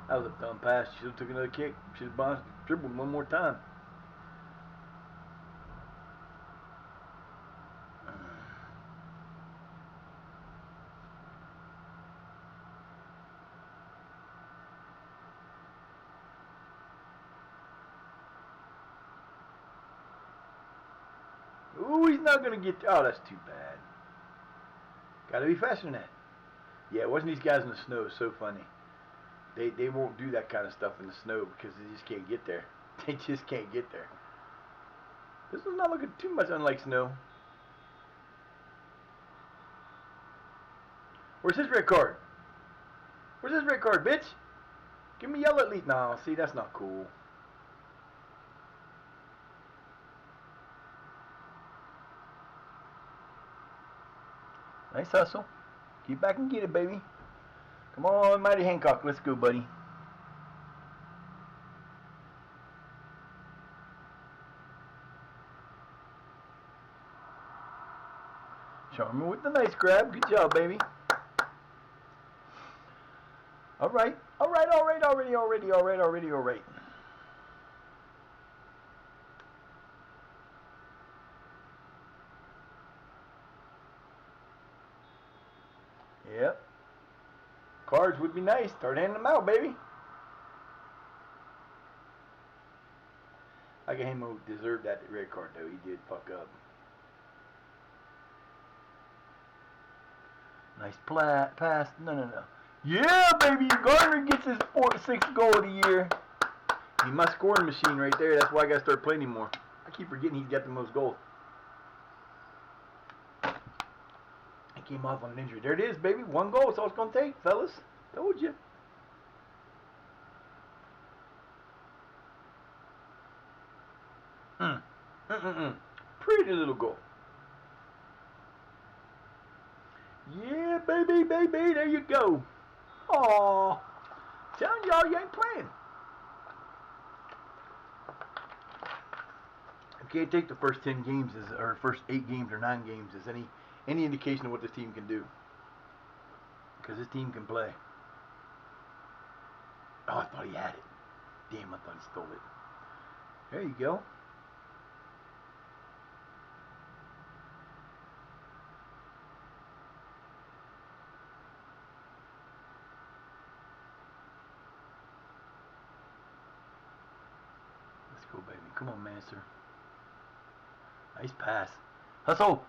That was a dumb pass. Should have took another kick. Should have dribbled one more time. Ooh, he's not going to get... Oh, that's too bad. Got to be faster than that. Yeah, watching these guys in the snow is so funny. They won't do that kind of stuff in the snow because they just can't get there. They just can't get there. This is not looking too much unlike snow. Where's his red card? Where's his red card, bitch? Give me yellow at least. No, see, that's not cool. Nice hustle. Get back and get it, baby. Come on, Mighty Hancock. Let's go, buddy. Charmer with the nice grab. Good job, baby. All right. Yep. Cards would be nice. Start handing them out, baby. I got him who deserved that red card, though. He did fuck up. Nice pass. No. Yeah, baby. Gardner gets his 6th goal of the year. He's my scoring machine right there. That's why I got to start playing him more. I keep forgetting he's got the most goals. He came off on an injury. There it is, baby. 1 goal. That's all it's going to take, fellas. Told you. Pretty little goal. Yeah, baby. There you go. Aww. Telling y'all you ain't playing. I can't take the first 10 games or first 8 games or 9 games as any indication of what this team can do. Because this team can play. Oh, I thought he had it. Damn, I thought he stole it. There you go. Let's go, baby. Come on, Master. Nice pass. Hustle.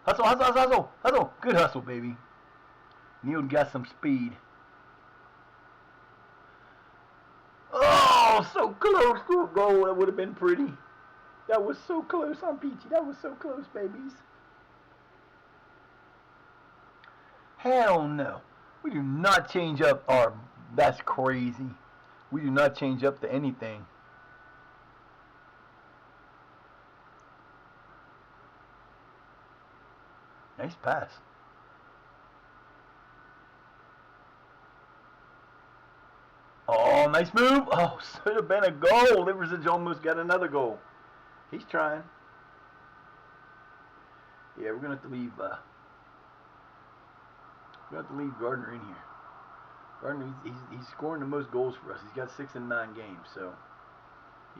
Good hustle, baby. Neil got some speed. Oh, so close to a goal. That would have been pretty. That was so close. I'm Peachy. That was so close, babies. Hell no. We do not change up our... That's crazy. We do not change up to anything. Nice pass. Oh, nice move. Oh, should have been a goal. Liversidge almost got another goal. He's trying. Yeah, we're going to have to leave... we have to leave Gardner in here. Gardner, he's scoring the most goals for us. He's got 6 in 9 games, so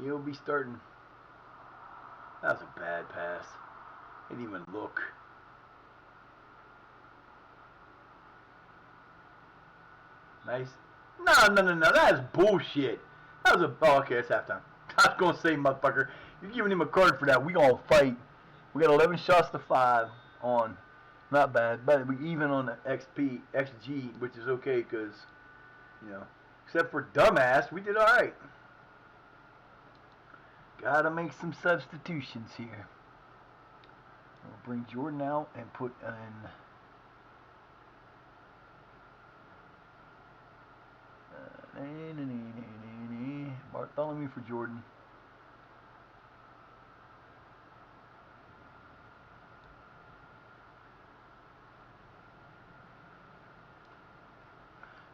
he'll be starting. That was a bad pass. He didn't even look. Nice. No. That is bullshit. That was a... Oh, okay, it's halftime. I was going to say, motherfucker, you're giving him a card for that. We going to fight. We got 11 shots to 5 on... Not bad, but we even on the XG, which is okay because, except for dumbass, we did all right. Gotta make some substitutions here. We'll bring Jordan out and put in Bartholomew for Jordan.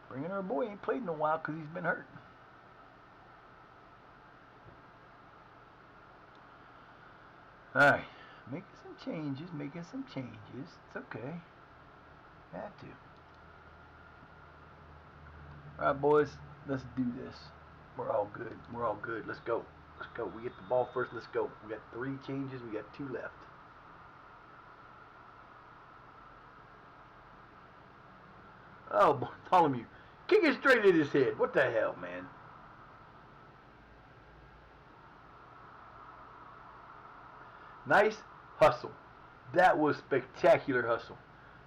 Bringing our boy, ain't played in a while because he's been hurt. Alright, making some changes. It's okay. Have to. Alright, boys, let's do this. We're all good. Let's go. We get the ball first. Let's go. We got 3 changes. We got 2 left. Oh, Bartholomew. Kick it straight at his head. What the hell, man? Nice hustle. That was spectacular hustle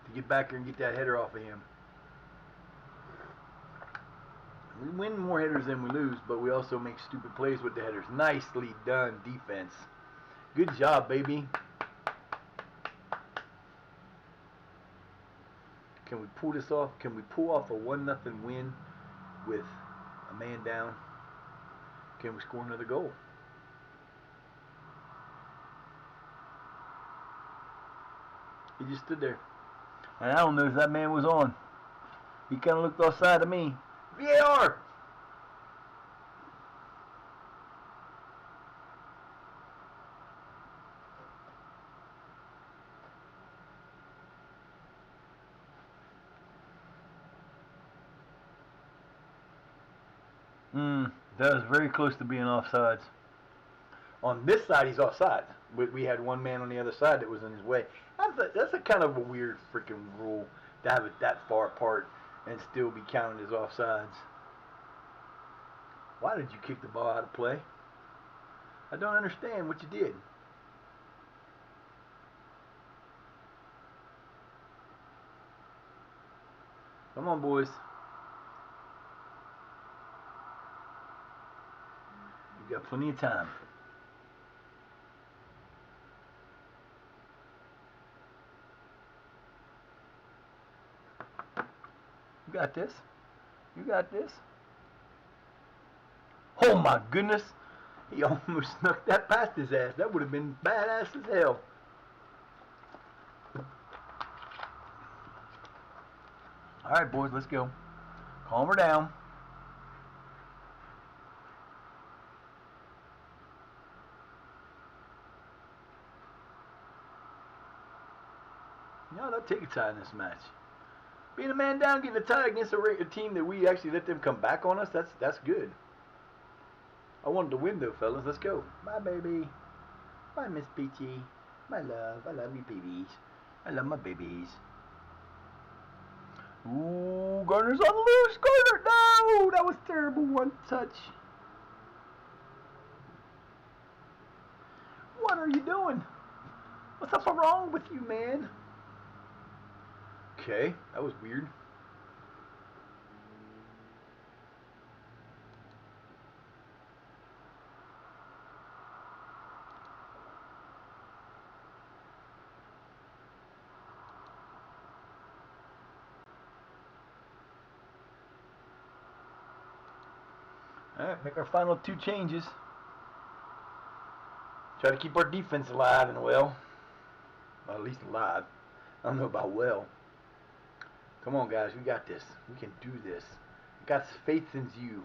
to get back there and get that header off of him. We win more headers than we lose, but we also make stupid plays with the headers. Nicely done, defense. Good job, baby. Can we pull this off? Can we pull off a 1-0 win with a man down? Can we score another goal? He just stood there. And I don't know if that man was on. He kind of looked offside to me. VAR! That was very close to being offsides. On this side, he's offside. We had one man on the other side that was in his way. That's a kind of a weird freaking rule to have it that far apart and still be counted as offsides. Why did you kick the ball out of play? I don't understand what you did. Come on, boys. You got plenty of time. You got this. You got this. Oh my goodness. He almost snuck that past his ass. That would have been badass as hell. Alright, boys, let's go. Calm her down. No, they'll take a tie in this match. Being a man down, getting a tie against a team that we actually let them come back on us, that's good. I wanted to win though, fellas. Let's go. Bye, baby. Bye, Miss Peachy. My love. I love you, babies. I love my babies. Ooh, Garner's on loose. Garner, no! That was terrible. One touch. What are you doing? What's up wrong with you, man? Okay, that was weird. Alright, make our final 2 changes. Try to keep our defense alive and well. At least alive. I don't know about well. Come on, guys. We got this. We can do this. I got faith in you.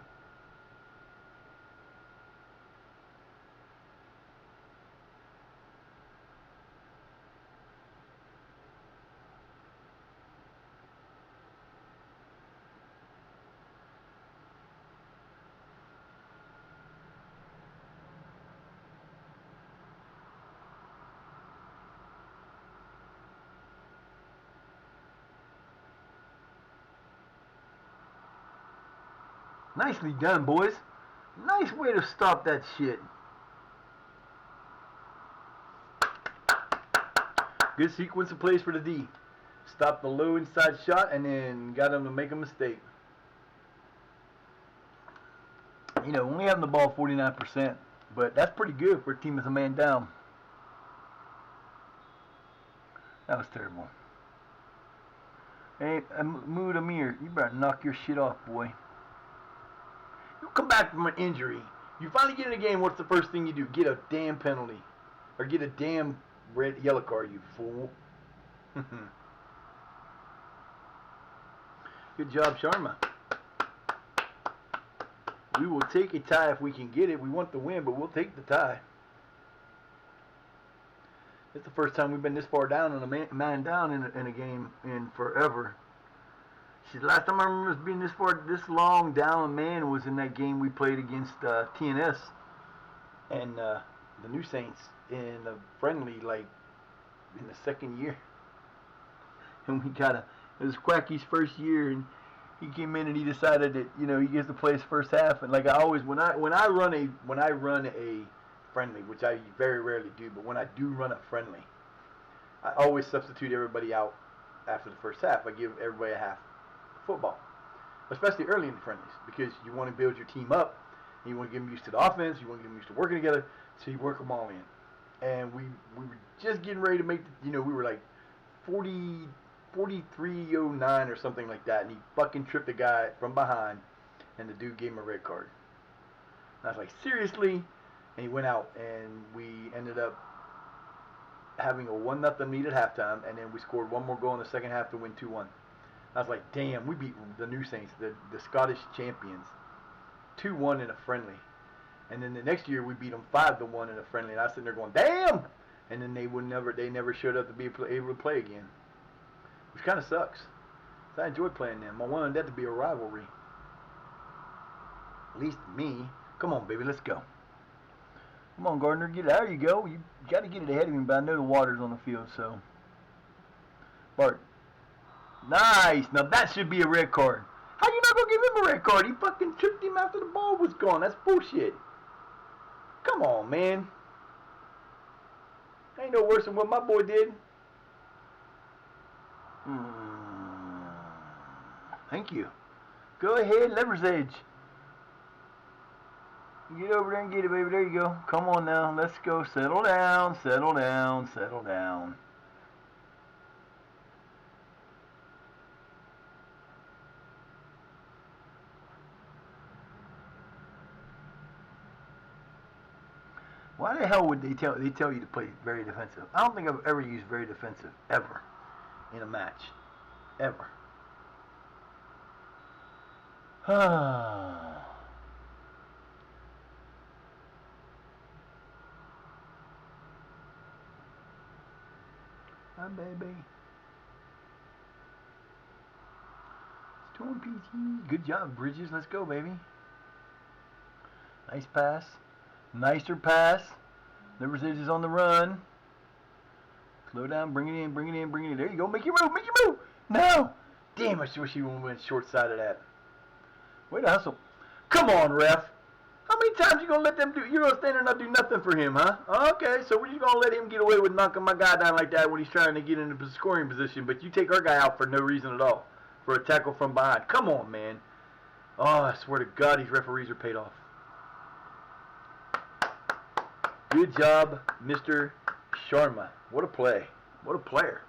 Nicely done, boys. Nice way to stop that shit. Good sequence of plays for the D. Stop the low inside shot and then got him to make a mistake. You know, only having the ball 49%, but that's pretty good for a team that's a man down. That was terrible. Hey, Mood Amir, you better knock your shit off, boy. You come back from an injury. You finally get in a game, what's the first thing you do? Get a damn penalty. Or get a damn yellow card, you fool. Good job, Sharma. We will take a tie if we can get it. We want the win, but we'll take the tie. It's the first time we've been this far down on a man down in a game in forever. Last time I remember us being this long down a man was in that game we played against TNS and the New Saints in a friendly, like in the second year. And it was Quacky's first year, and he came in and he decided that he gets to play his first half. And like I always, when I run a friendly, which I very rarely do, but when I do run a friendly, I always substitute everybody out after the first half. I give everybody a half football, especially early in the friendlies, because you want to build your team up. And you want to get them used to the offense. You want to get them used to working together. So you work them all in. And we were just getting ready to make, we were like 43-09 or something like that. And he fucking tripped the guy from behind. And the dude gave him a red card. And I was like, seriously? And he went out. And we ended up having a 1-0 lead at halftime. And then we scored one more goal in the second half to win 2-1. I was like, damn, we beat the New Saints, the Scottish champions, 2-1 in a friendly. And then the next year we beat them 5-1 in a friendly. And I was sitting there going, damn! And then they never showed up to be able to play again, which kind of sucks. So I enjoyed playing them. I wanted that to be a rivalry. At least me. Come on, baby, let's go. Come on, Gardner, get it. There you go. You got to get it ahead of me, but I know the water's on the field, so. Bart. Nice. Now that should be a red card. How you not going to give him a red card? He fucking tripped him after the ball was gone. That's bullshit. Come on, man. Ain't no worse than what my boy did. Thank you. Go ahead, leverage edge. Get over there and get it, baby. There you go. Come on now. Let's go. Settle down, settle down, settle down. Why the hell would they tell you to play very defensive? I don't think I've ever used very defensive ever in a match, ever. Hi, baby. Storm PT. Good job, Bridges. Let's go, baby. Nice pass. Nicer pass. Leverage is on the run. Slow down. Bring it in. Bring it in. Bring it in. There you go. Make your move. Make your move. No. Damn, I wish you went short side of that. Way to hustle. Come on, ref. How many times you gonna let them do? You're gonna stand there and not do nothing for him, huh? Okay, so we're just gonna let him get away with knocking my guy down like that when he's trying to get into the scoring position, but you take our guy out for no reason at all, for a tackle from behind. Come on, man. Oh, I swear to God, these referees are paid off. Good job, Mr. Sharma. What a play. What a player.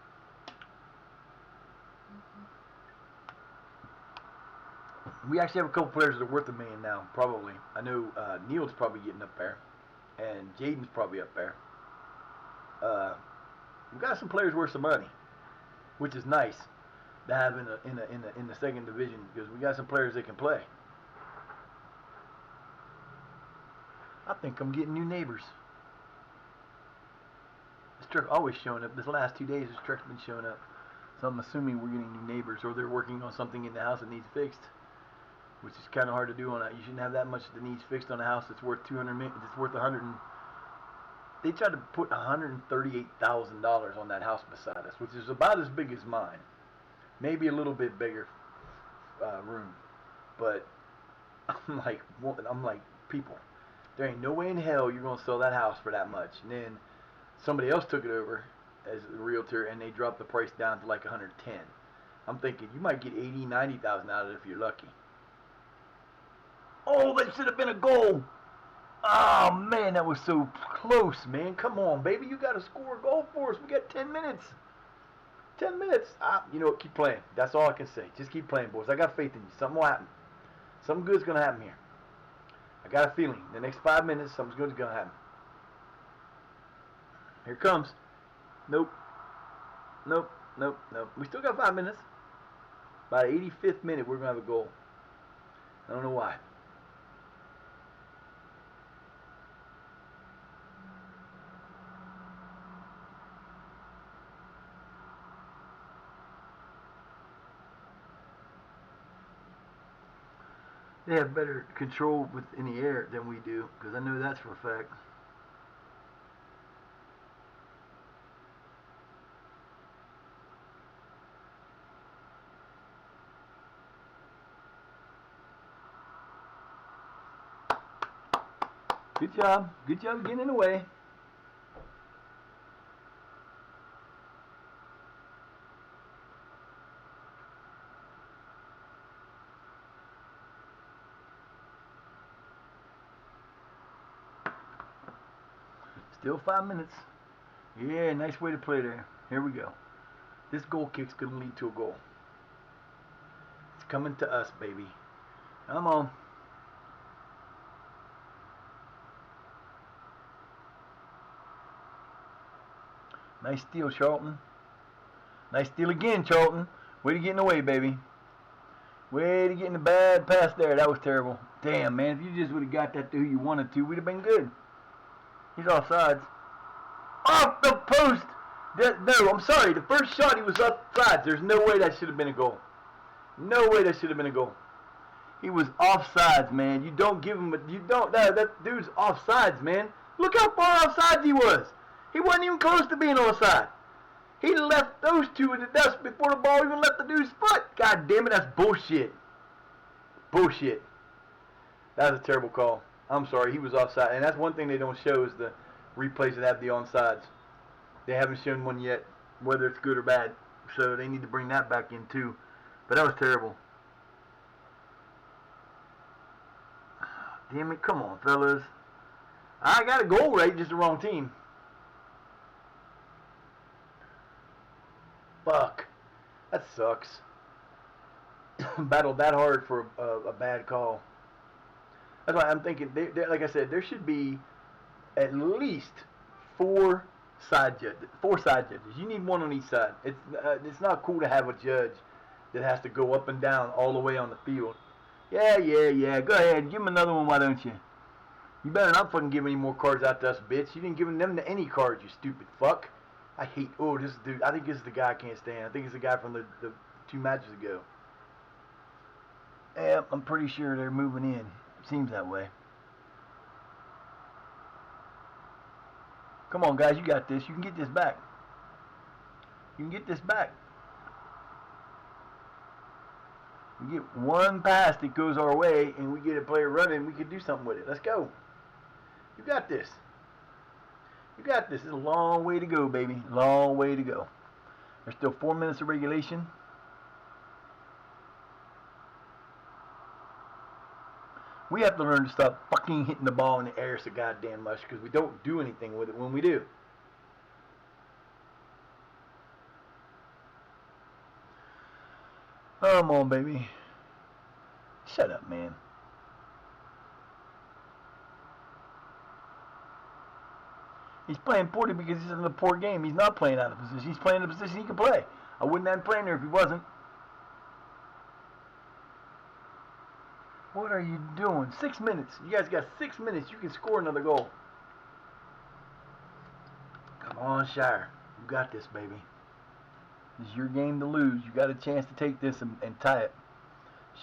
We actually have a couple players that are worth $1 million now, probably. I know Neil's probably getting up there, and Jaden's probably up there. We got some players worth some money, which is nice to have in the second division, because we got some players that can play. I think I'm getting new neighbors. This truck always showing up. This last 2 days, this truck's been showing up. So I'm assuming we're getting new neighbors, or they're working on something in the house that needs fixed, which is kind of hard to do on that. You shouldn't have that much that needs fixed on a house that's worth it's worth 100. They tried to put $138,000 on that house beside us, which is about as big as mine, maybe a little bit bigger room. But I'm like, people, there ain't no way in hell you're gonna sell that house for that much. And then somebody else took it over as a realtor, and they dropped the price down to like 110. I'm thinking you might get 80, 90,000 out of it if you're lucky. Oh, that should have been a goal. Oh, man, that was so close, man. Come on, baby. You got to score a goal for us. We got 10 minutes. 10 minutes. You know what? Keep playing. That's all I can say. Just keep playing, boys. I got faith in you. Something will happen. Something good's going to happen here. I got a feeling. In the next 5 minutes, something good's going to happen. Here it comes. Nope. Nope. Nope. Nope. We still got 5 minutes. By the 85th minute, we're going to have a goal. I don't know why. They have better control in the air than we do, because I know that's for a fact. Good job. Good job getting in the way. Still 5 minutes. Yeah, nice way to play there. Here we go. This goal kick's going to lead to a goal. It's coming to us, baby. Come on. Nice steal, Charlton. Nice steal again, Charlton. Way to get in the way, baby. Way to get in the bad pass there. That was terrible. Damn, man. If you just would have got that to who you wanted to, we'd have been good. He's offsides. Off the post! No, I'm sorry. The first shot, he was offsides. There's no way that should have been a goal. No way that should have been a goal. He was offsides, man. You don't give him a... You don't... That dude's offsides, man. Look how far offsides he was. He wasn't even close to being offside. He left those two in the dust before the ball even left the dude's foot. God damn it, that's bullshit. Bullshit. That was a terrible call. I'm sorry, he was offside. And that's one thing they don't show is the replays that have the onside. They haven't shown one yet, whether it's good or bad. So they need to bring that back in too. But that was terrible. Damn it, come on, fellas. I got a goal right, just the wrong team. Fuck. That sucks. Battled that hard for a bad call. That's why I'm thinking, like I said, there should be at least four side judges. You need one on each side. It's not cool to have a judge that has to go up and down all the way on the field. Yeah. Go ahead. Give him another one, why don't you? You better not fucking give any more cards out to us, bitch. You didn't give them any cards, you stupid fuck. I hate... Oh, this dude... I think this is the guy I can't stand. I think it's the guy from the 2 matches ago. Yeah, I'm pretty sure they're moving in. Seems that way. Come on, guys. You got this. You can get this back. You can get this back. We get one pass that goes our way, and we get a player running, we can do something with it. Let's go. You got this. You got this. It's a long way to go, baby. Long way to go. There's still 4 minutes of regulation. We have to learn to stop fucking hitting the ball in the air so goddamn much because we don't do anything with it when we do. Come on, baby. Shut up, man. He's playing poorly because he's in a poor game. He's not playing out of position. He's playing in a position he can play. I wouldn't have him playing there if he wasn't. What are you doing? 6 minutes. You guys got 6 minutes. You can score another goal. Come on, Shire. You got this, baby. This is your game to lose. You got a chance to take this and tie it.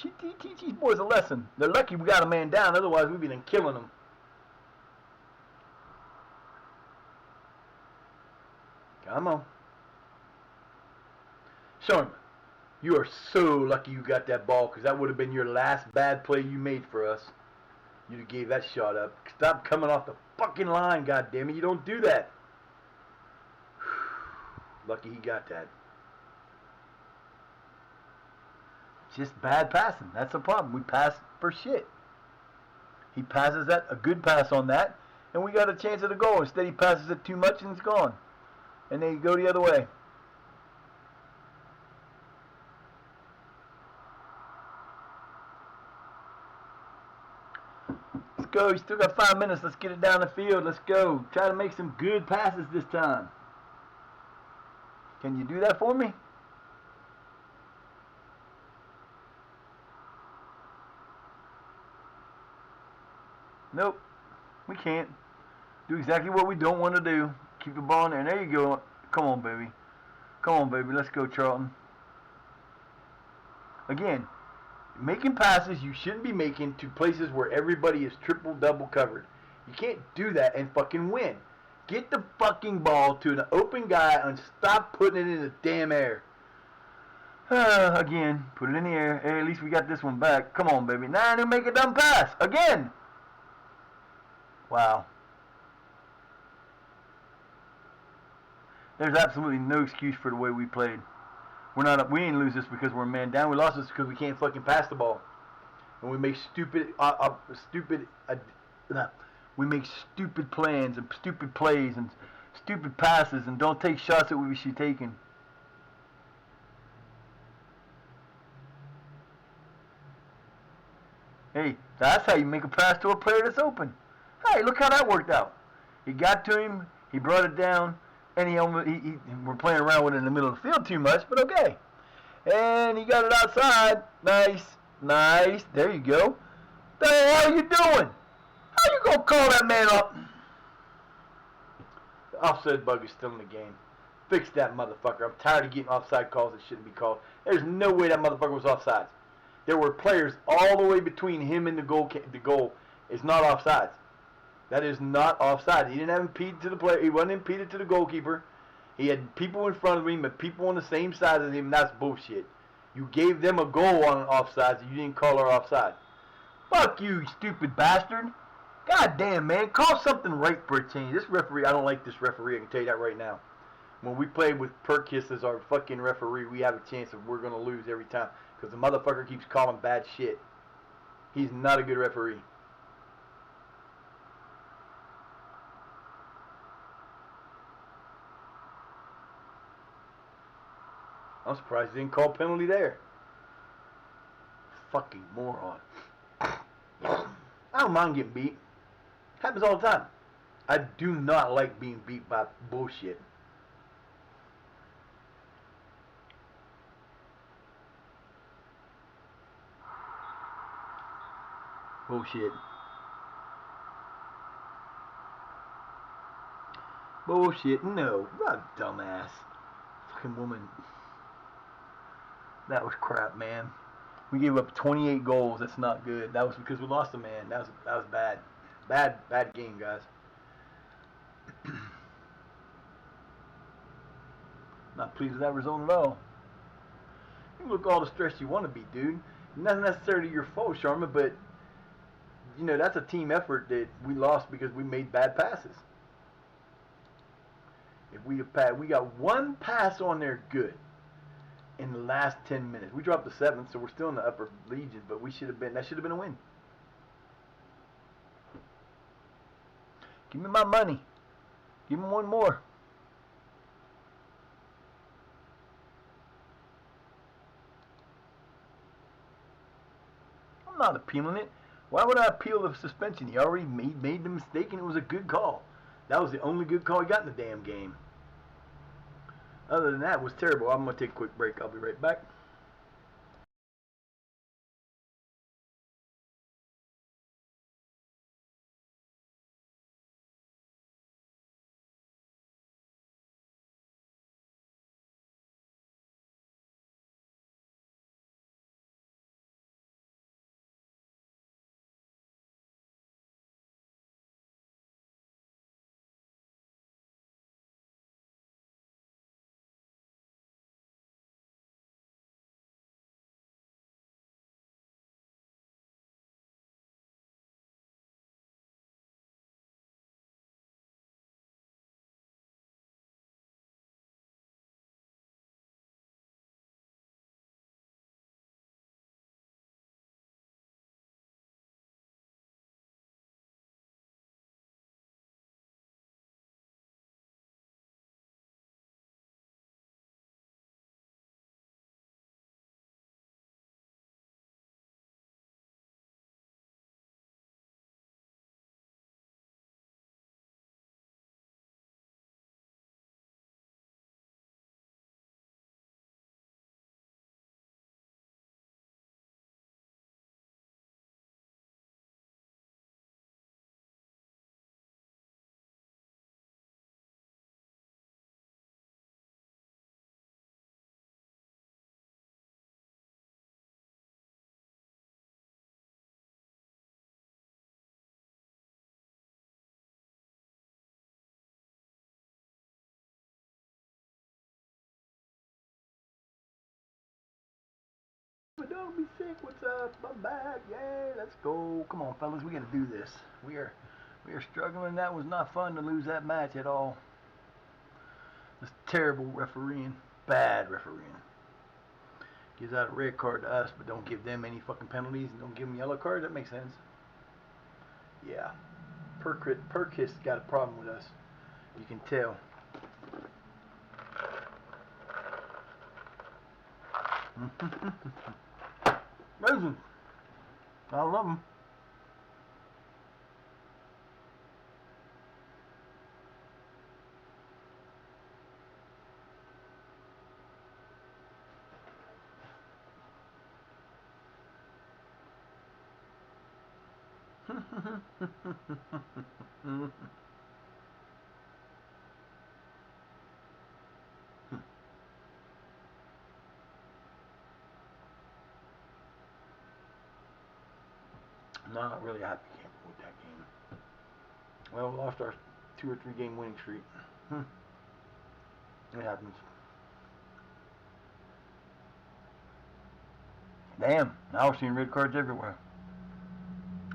Teach these boys a lesson. They're lucky we got a man down. Otherwise, we'd be killing them. Come on. Sherman, you are so lucky you got that ball because that would have been your last bad play you made for us. You'd have gave that shot up. Stop coming off the fucking line, goddammit. You don't do that. Lucky he got that. Just bad passing. That's the problem. We pass for shit. He passes that, a good pass on that, and we got a chance at a goal. Instead, he passes it too much and it's gone. And they go the other way. Let's go. You still got 5 minutes. Let's get it down the field. Let's go. Try to make some good passes this time. Can you do that for me? Nope. We can't. Do exactly what we don't want to do. Keep the ball in there. There you go. Come on, baby. Come on, baby. Let's go, Charlton. Again, making passes you shouldn't be making to places where everybody is triple, double covered. You can't do that and fucking win. Get the fucking ball to an open guy and stop putting it in the damn air. Again, put it in the air. Hey, at least we got this one back. Come on, baby. Now to make a dumb pass. Again. Wow. There's absolutely no excuse for the way we played. We didn't lose this because we're a man down. We lost this because we can't fucking pass the ball. And we make We make stupid plans and stupid plays and stupid passes and don't take shots that we should be taking. Hey, that's how you make a pass to a player that's open. Hey, look how that worked out. He got to him, he brought it down, and we're playing around with it in the middle of the field too much, but okay. And he got it outside. Nice, nice. There you go. The hell are you doing? How you gonna call that man up? The offside bug is still in the game. Fix that motherfucker. I'm tired of getting offside calls that shouldn't be called. There's no way that motherfucker was offsides. There were players all the way between him and the goal. The goal is not offsides. That is not offside. He didn't have impeded to the player. He wasn't impeded to the goalkeeper. He had people in front of him and people on the same side as him. That's bullshit. You gave them a goal on an offside, so you didn't call her offside. Fuck you, stupid bastard. God damn, man. Call something right for a change. This referee, I don't like this referee. I can tell you that right now. When we play with Perkis as our fucking referee, we have a chance of we're going to lose every time. Because the motherfucker keeps calling bad shit. He's not a good referee. I'm surprised he didn't call penalty there. Fucking moron. I don't mind getting beat. Happens all the time. I do not like being beat by bullshit. Bullshit. Bullshit. No. Not a dumbass. Fucking woman. That was crap, man. We gave up 28 goals. That's not good. That was because we lost a man. That was bad. Bad game, guys. Not pleased with that result at all. You look all the stress you want to be, dude. Not necessarily your fault, Sharma, but you know that's a team effort that we lost because we made bad passes. If we got one pass on there good in the last 10 minutes. We dropped to 7th, so we're still in the upper legions, but that should have been a win. Give me my money. Give me one more. I'm not appealing it. Why would I appeal the suspension? He already made the mistake and it was a good call. That was the only good call he got in the damn game. Other than that, it was terrible. I'm going to take a quick break. I'll be right back. But don't be sick. What's up? I'm back. Yay, let's go. Come on, fellas. We got to do this. We are struggling. That was not fun to lose that match at all. It's terrible refereeing. Bad refereeing. Gives out a red card to us, but don't give them any fucking penalties and don't give them yellow cards. That makes sense. Yeah. Perkis got a problem with us. You can tell. Listen, I love them. Not really happy with that game. Well, we lost our 2 or 3 game winning streak. It happens. Damn, now we're seeing red cards everywhere.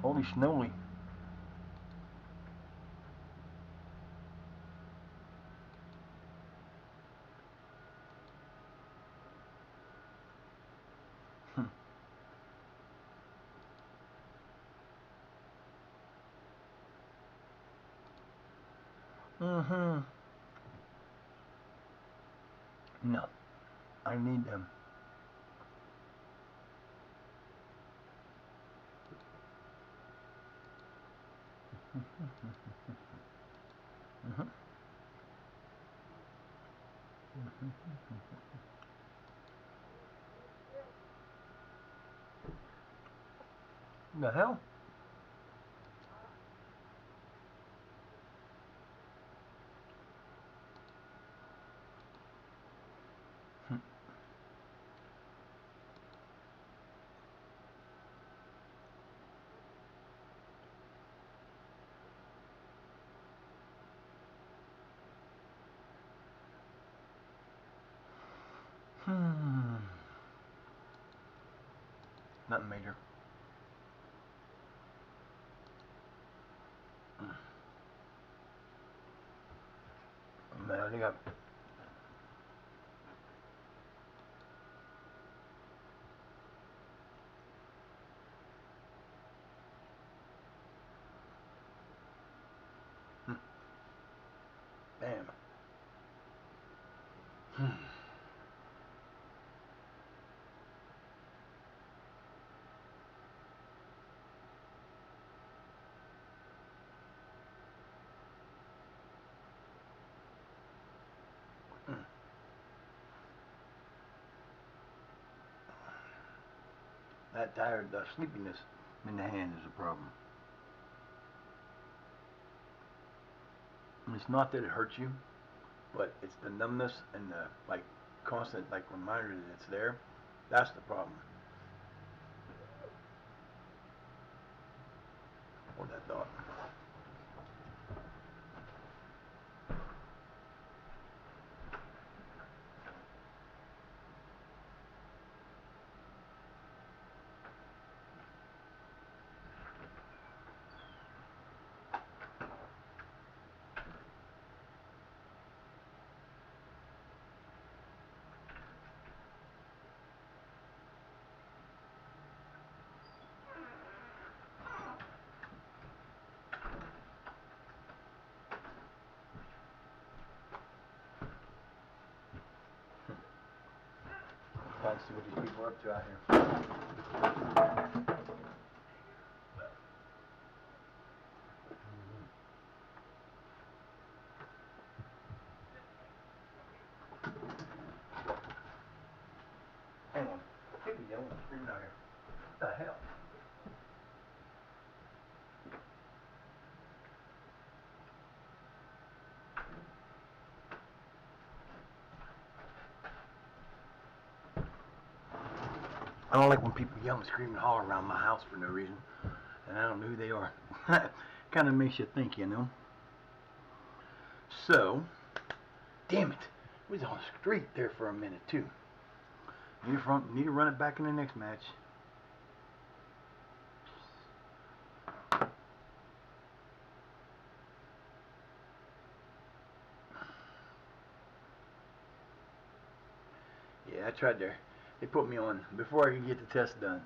Holy snowy. Mm-hmm. No, I need them. Mm-hmm. The hell? Nothing major. Man, I think I. Damn. That tired, sleepiness in the hand is a problem. And it's not that it hurts you, but it's the numbness and the constant reminder that it's there. That's the problem. Hold that thought. Trying to see what these people are up to out here. Hang on. People yelling and screaming out here. What the hell? I don't like when people yell and scream and holler around my house for no reason, and I don't know who they are. Kind of makes you think, you know. So, damn it, we was on the street there for a minute too. Need to run it back in the next match. Yeah, I tried there. They put me on before I could get the test done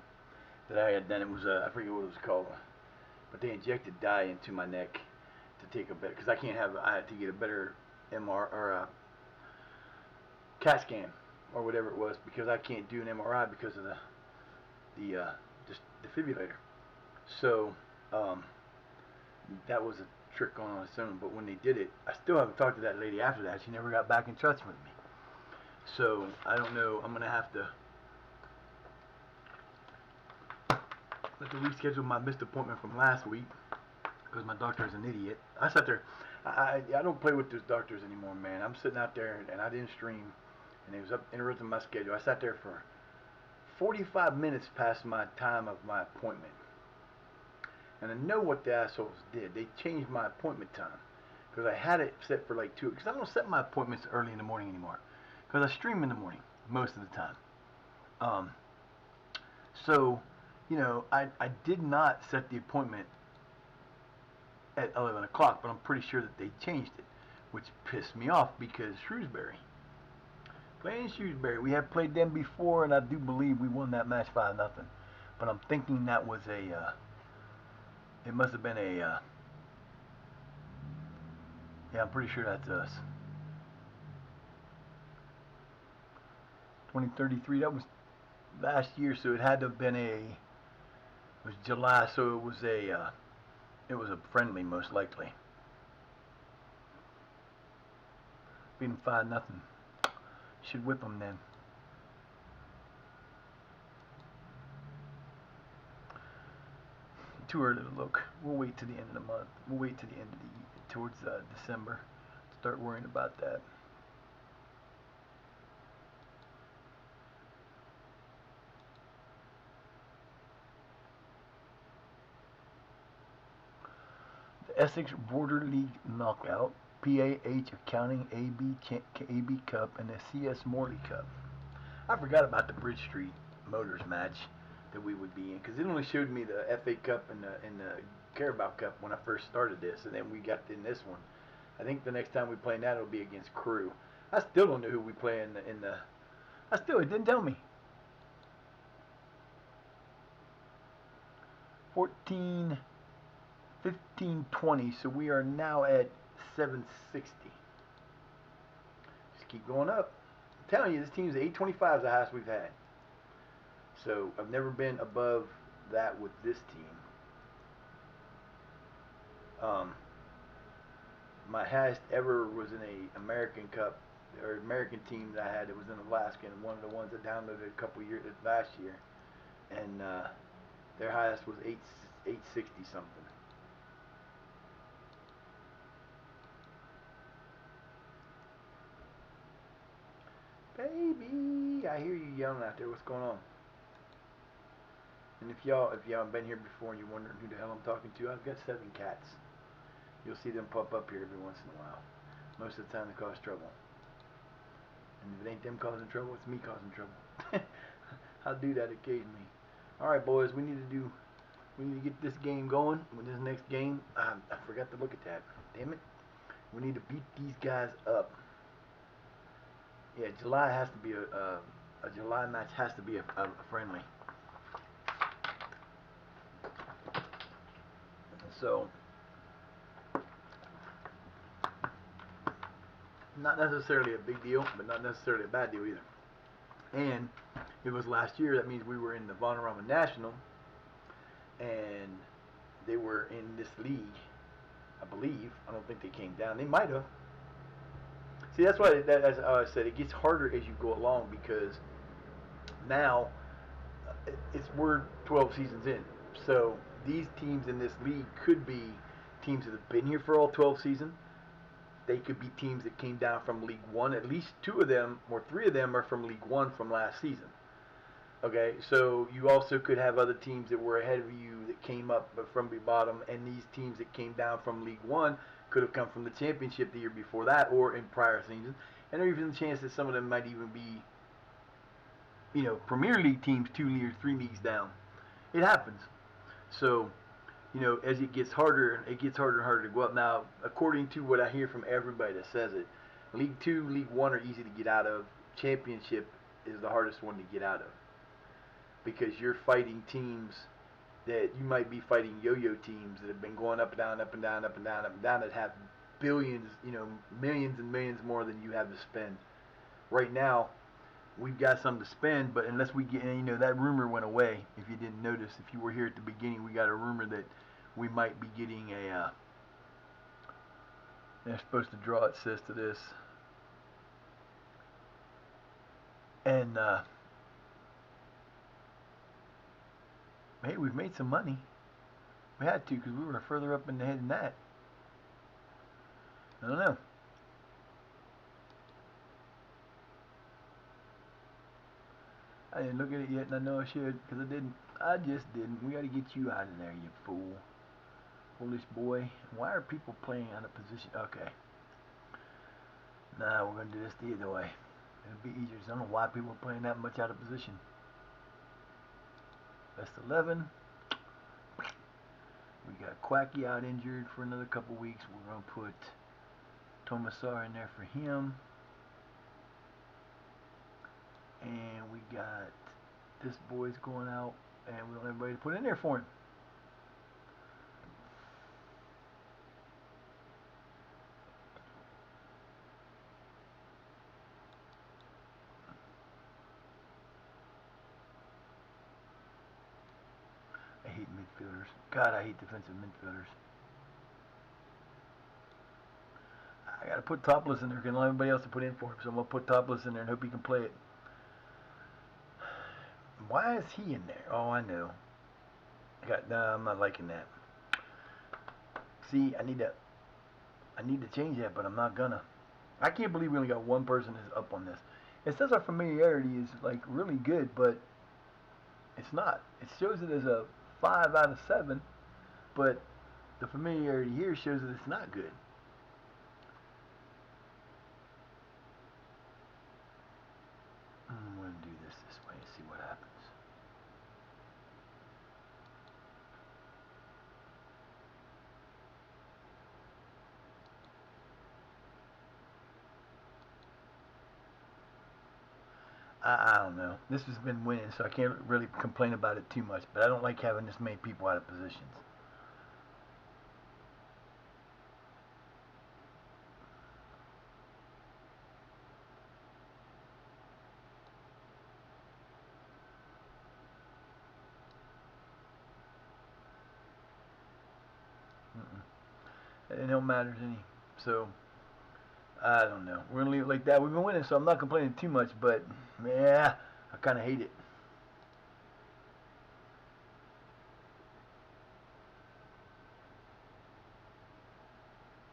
that I had done. It was I forget what it was called, but they injected dye into my neck to take a better, because I had to get a better MR or a CAT scan or whatever it was, because I can't do an MRI because of the just defibrillator. So that was a trick on its own. But when they did it, I still haven't talked to that lady after that. She never got back in touch with me. So I don't know. I'm gonna have to reschedule my missed appointment from last week because my doctor is an idiot. I sat there. I don't play with those doctors anymore, man. I'm sitting out there and I didn't stream, and it was interrupting my schedule. I sat there for 45 minutes past my time of my appointment. And I know what the assholes did. They changed my appointment time because I had it set for like 2. Because I don't set my appointments early in the morning anymore because I stream in the morning most of the time. So, you know, I did not set the appointment at 11 o'clock, but I'm pretty sure that they changed it, which pissed me off because Shrewsbury. Playing Shrewsbury. We have played them before, and I do believe we won that match 5-0. But I'm thinking that was it must have been yeah, I'm pretty sure that's us. 2033, that was last year, so it had to have been it was July, so it was a friendly most likely. Beat them 5-0. Should whip them then. Too early to look. We'll wait to the end of the month. We'll wait to the end of towards December. Start worrying about that. The Essex Border League Knockout, PAH Accounting AB Cup, and the CS Morley Cup. I forgot about the Bridge Street Motors match that we would be in because it only showed me the FA Cup and the Carabao Cup when I first started this, and then we got in this one. I think the next time we play in that it'll be against Crew. I still don't know who we play in the. It didn't tell me. 14, 15, 20. So we are now at 760. Just keep going up. I'm telling you, this team's 825 is the highest we've had. So I've never been above that with this team. My highest ever was in a American Cup or American team that I had. It was in Alaska, and one of the ones that downloaded a couple years last year, and their highest was 860 something. Baby, I hear you yelling out there. What's going on? And if y'all have been here before and you're wondering who the hell I'm talking to, I've got 7 cats. You'll see them pop up here every once in a while. Most of the time they cause trouble. And if it ain't them causing trouble, it's me causing trouble. I'll do that occasionally. Alright boys, we need to get this game going. With this next game, I forgot to look at that. Damn it. We need to beat these guys up. Yeah, July has to be a July match has to be a friendly. So, not necessarily a big deal, but not necessarily a bad deal either. And it was last year, that means we were in the Vanarama National, and they were in this league, I believe. I don't think they came down. They might have. See, that's why, as I said, it gets harder as you go along because now we're 12 seasons in. So these teams in this league could be teams that have been here for all 12 seasons. They could be teams that came down from League One. At least 2 of them or 3 of them are from League One from last season. Okay, so you also could have other teams that were ahead of you that came up from the bottom, and these teams that came down from League One could have come from the championship the year before that or in prior seasons. And there's even a chance that some of them might even be, Premier League teams 2 leagues, 3 leagues down. It happens. So, as it gets harder and harder to go up. Now, according to what I hear from everybody that says it, League 2, League 1 are easy to get out of. Championship is the hardest one to get out of. Because you're fighting teams that you might be fighting yo-yo teams that have been going up and down, up and down, up and down, up and down, that have billions, millions and millions more than you have to spend. Right now, we've got some to spend, but unless we get, that rumor went away. If you didn't notice, if you were here at the beginning, we got a rumor that we might be getting they're supposed to draw, it says to this. And, hey, we've made some money. We had to because we were further up in the head than that. I don't know. I didn't look at it yet, and I know I should because I didn't. I just didn't. We got to get you out of there, you fool. Foolish boy. Why are people playing out of position? Okay. Nah, we're going to do this the other way. It'll be easier. I don't know why people are playing that much out of position. Best 11. We got Quacky out injured for another couple weeks. We're going to put Tomasar in there for him. And we got this boy's going out. And we don't have anybody to put in there for him. I hate midfielders. God, I hate defensive midfielders. I gotta put Topless in there. Can allow everybody else to put in for him. So I'm gonna put Topless in there and hope he can play it. Why is he in there? Oh, I know. No, I'm not liking that. See, I need to change that, but I'm not gonna. I can't believe we only got one person is up on this. It says our familiarity is like really good, but it's not. It shows it as a 5 out of 7, but the familiarity here shows that it's not good. I'm going to do this way and see what happens. I don't know. This has been winning, so I can't really complain about it too much, but I don't like having this many people out of positions. It don't matter any. So, I don't know. We're going to leave it like that. We've been winning, so I'm not complaining too much, but, yeah, I kind of hate it.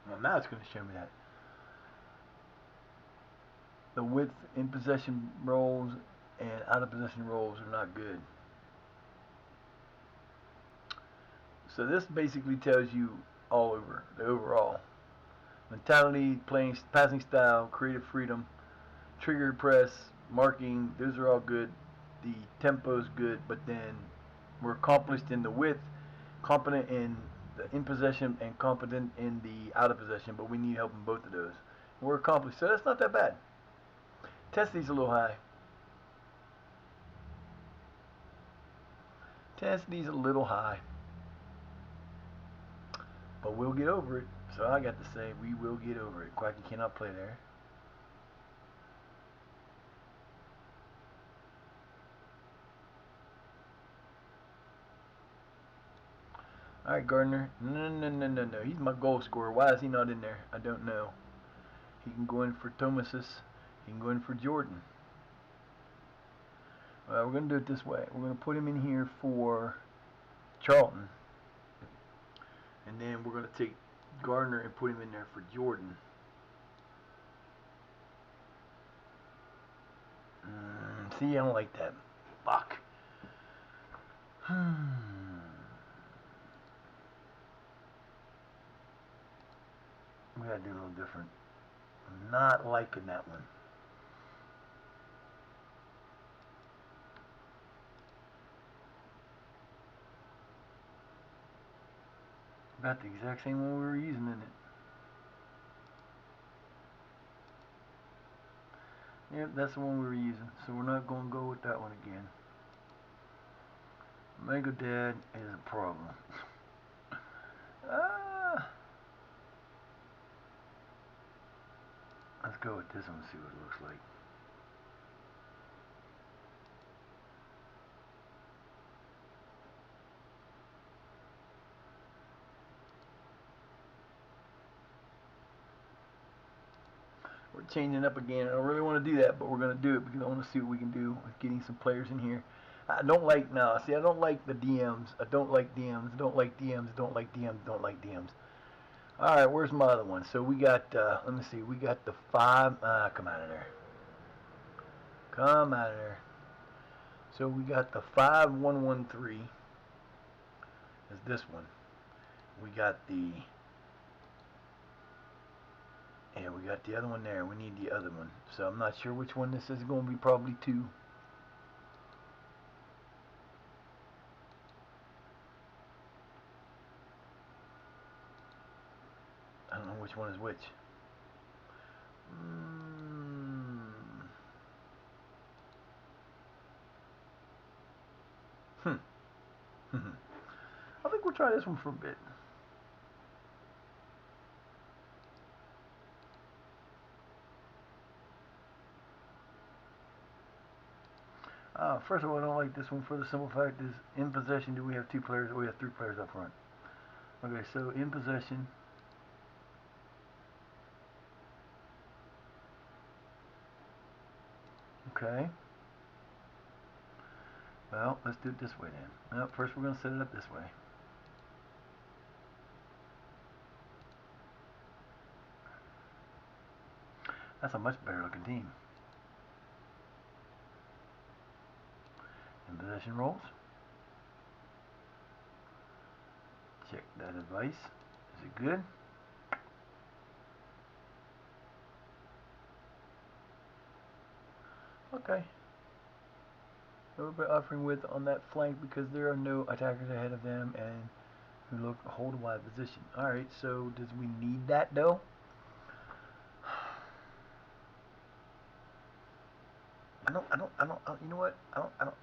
Well, now it's going to show me that the width in possession rolls and out of possession rolls are not good. So this basically tells you all over, the overall. Mentality, playing, passing style, creative freedom, trigger press, marking, those are all good. The tempo's good, but then we're accomplished in the width, competent in the in possession, and competent in the out of possession, but we need help in both of those. We're accomplished, so that's not that bad. Tensity's a little high. Tensity's a little high. But we'll get over it. So I got to say, we will get over it. Quacky cannot play there. Alright, Gardner. No. He's my goal scorer. Why is he not in there? I don't know. He can go in for Thomasis. He can go in for Jordan. We're going to do it this way. We're going to put him in here for Charlton. And then we're going to take Gardner and put him in there for Jordan. See, I don't like that. Fuck. We gotta do a little different. I'm not liking that one. About the exact same one we were using, isn't it? Yep, that's the one we were using. So we're not going to go with that one again. Mega Dad is a problem. Ah, let's go with this one and see what it looks like. We're changing up again. I don't really want to do that, but we're going to do it because I want to see what we can do with getting some players in here. I don't like, no, see, I don't like the DMs. I don't like DMs. Don't like DMs. Don't like DMs. Don't like DMs. All right, where's my other one? So we got, let me see, we got the 5, come out of there. Come out of there. So we got the 5113 is this one. We got the, yeah, we got the other one there. We need the other one. So I'm not sure which one this is going to be, probably 2. I don't know which one is which. I think we'll try this one for a bit. First of all, I don't like this one for the simple fact is in possession do we have 2 players or we have 3 players up front. Okay, so in possession. Okay. Well, let's do it this way then. Well, first we're going to set it up this way. That's a much better looking team. In possession rolls. Check that advice. Is it good? Okay. A little bit offering width on that flank because there are no attackers ahead of them and who look hold a wide position. Alright, so does we need that though? You know what? I don't.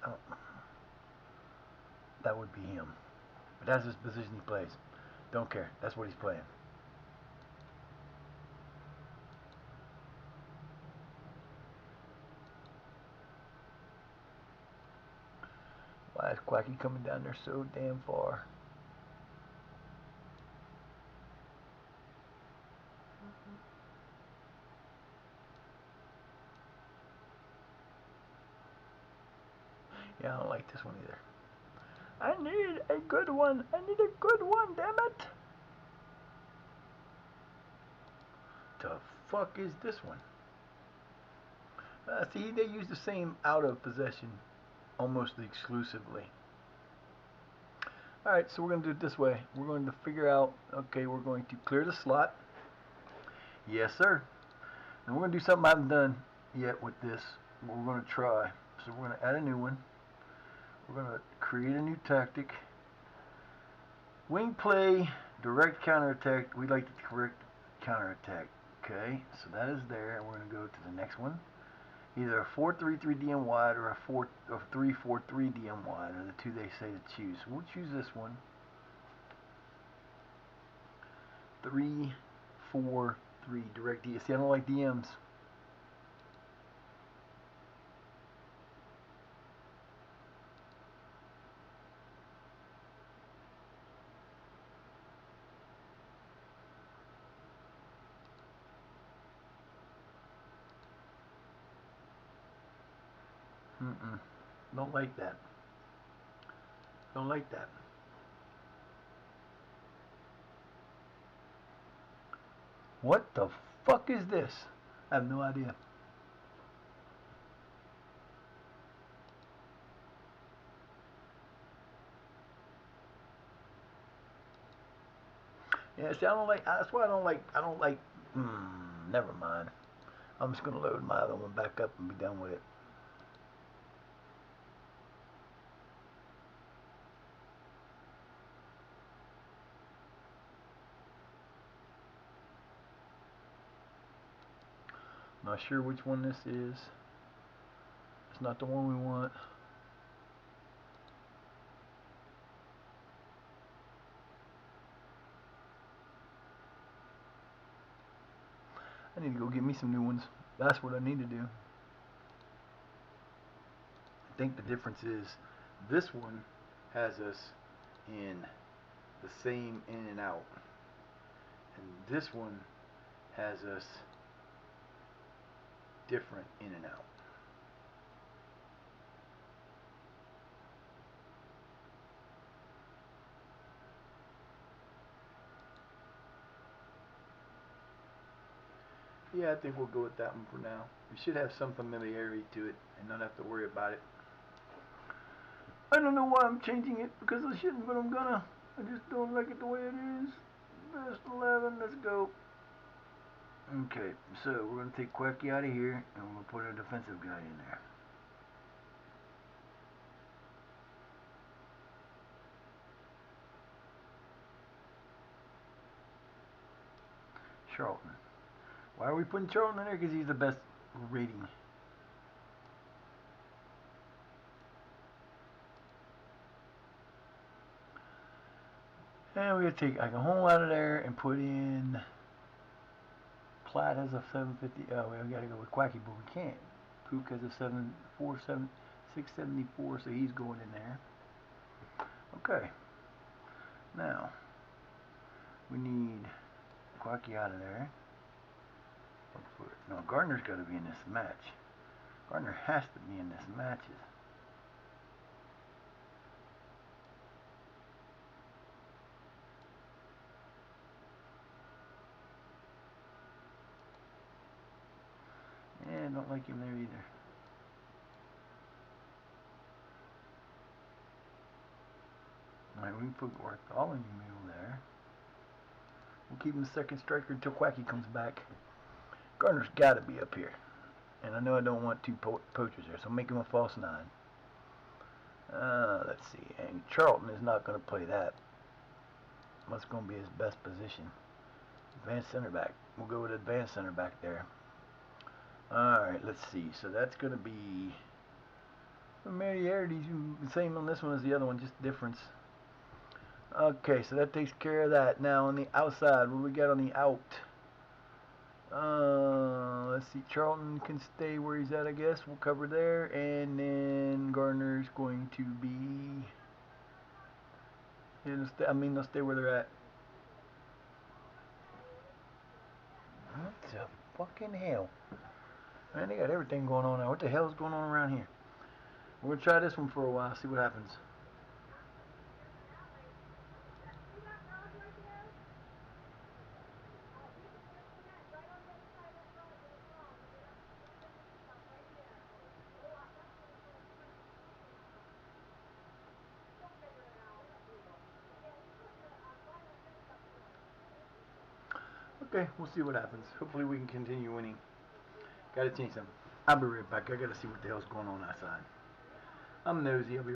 That would be him. But that's his position he plays. Don't care. That's what he's playing. Why is Quacky coming down there so damn far? Yeah, I don't like this one either. I need a good one. I need a good one, damn it. The fuck is this one? See, they use the same out of possession almost exclusively. Alright, so we're going to do it this way. We're going to figure out, okay, we're going to clear the slot. Yes, sir. And we're going to do something I haven't done yet with this. But we're going to try. So we're going to add a new one. We're going to create a new tactic. Wing play, direct counterattack. We like the correct counterattack. Okay, so that is there. And we're going to go to the next one. Either a 4-3-3 DM wide or a 3-4-3 DM wide are the two they say to choose. So we'll choose this one. 3-4-3 direct DM. See, I don't like DMs. Don't like that. Don't like that. What the fuck is this? I have no idea. Yeah, see, I don't like. That's why I don't like. I don't like. Never mind. I'm just gonna load my other one back up and be done with it. Not sure which one this is. It's not the one we want. I need to go get me some new ones. That's what I need to do. I think the difference is this one has us in the same in and out, and this one has us different in and out. Yeah, I think we'll go with that one for now. We should have some familiarity to it and not have to worry about it. I don't know why I'm changing it because I shouldn't, but I'm gonna. I just don't like it the way it is. Best 11, let's go. Okay, so we're gonna take Quacky out of here and we're gonna put a defensive guy in there. Charlton. Why are we putting Charlton in there? Because he's the best rating. And we're going to take Agahome out of there and put in Platt has a 750. Oh, we got to go with Quacky, but we can't. Pook has a 674, so he's going in there. Okay. Now, we need Quacky out of there. No, Gardner's got to be in this match. Gardner has to be in this matches. Yeah, I don't like him there either. Alright, we can put Bartholomew there. We'll keep him the second striker until Quacky comes back. Gardner's got to be up here. And I know I don't want two poachers there, so make him a false 9. Let's see. And Charlton is not going to play that. What's going to be his best position? Advanced center back. We'll go with advanced center back there. Alright, let's see. So that's going to be familiarities. The same on this one as the other one, just difference. Okay, so that takes care of that. Now on the outside, what do we got on the out? Let's see. Charlton can stay where he's at, I guess. We'll cover there. And then Gardner's going to be... they'll stay where they're at. What the fucking hell? Man, they got everything going on now. What the hell is going on around here? We're going to try this one for a while, see what happens. Okay, we'll see what happens. Hopefully we can continue winning. Gotta change something. I'll be right back. I gotta see what the hell's going on outside. I'm nosy. I'll be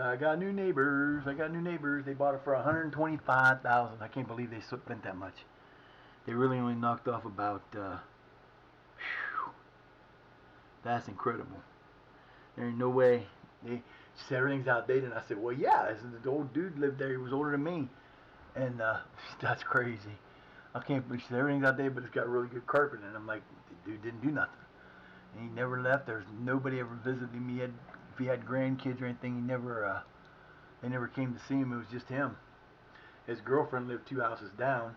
I got new neighbors. I got new neighbors. They bought it for 125,000. I can't believe they spent that much. They really only knocked off about. That's incredible. There ain't no way. They said everything's outdated. And I said, well, yeah. The old dude lived there. He was older than me, and that's crazy. I can't believe everything's outdated, but it's got really good carpet. And I'm like, the dude didn't do nothing. And he never left. There's nobody ever visited him. If he had grandkids or anything, they never came to see him. It was just him. His girlfriend lived 2 houses down,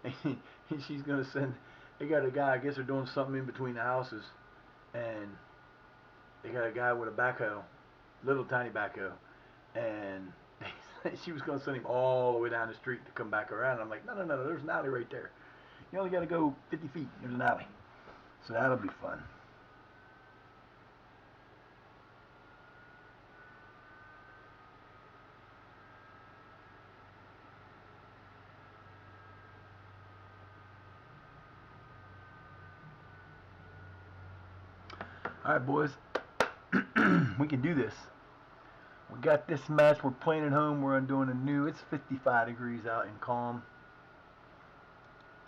and she's gonna send. They got a guy. I guess they're doing something in between the houses, and they got a guy with a backhoe, little tiny backhoe, and she was gonna send him all the way down the street to come back around. And I'm like, no, there's an alley right there. You only gotta go 50 feet. There's an alley, so that'll be fun. All right, boys, we can do this. We got this match. We're playing at home. We're doing a new. It's 55 degrees out in calm.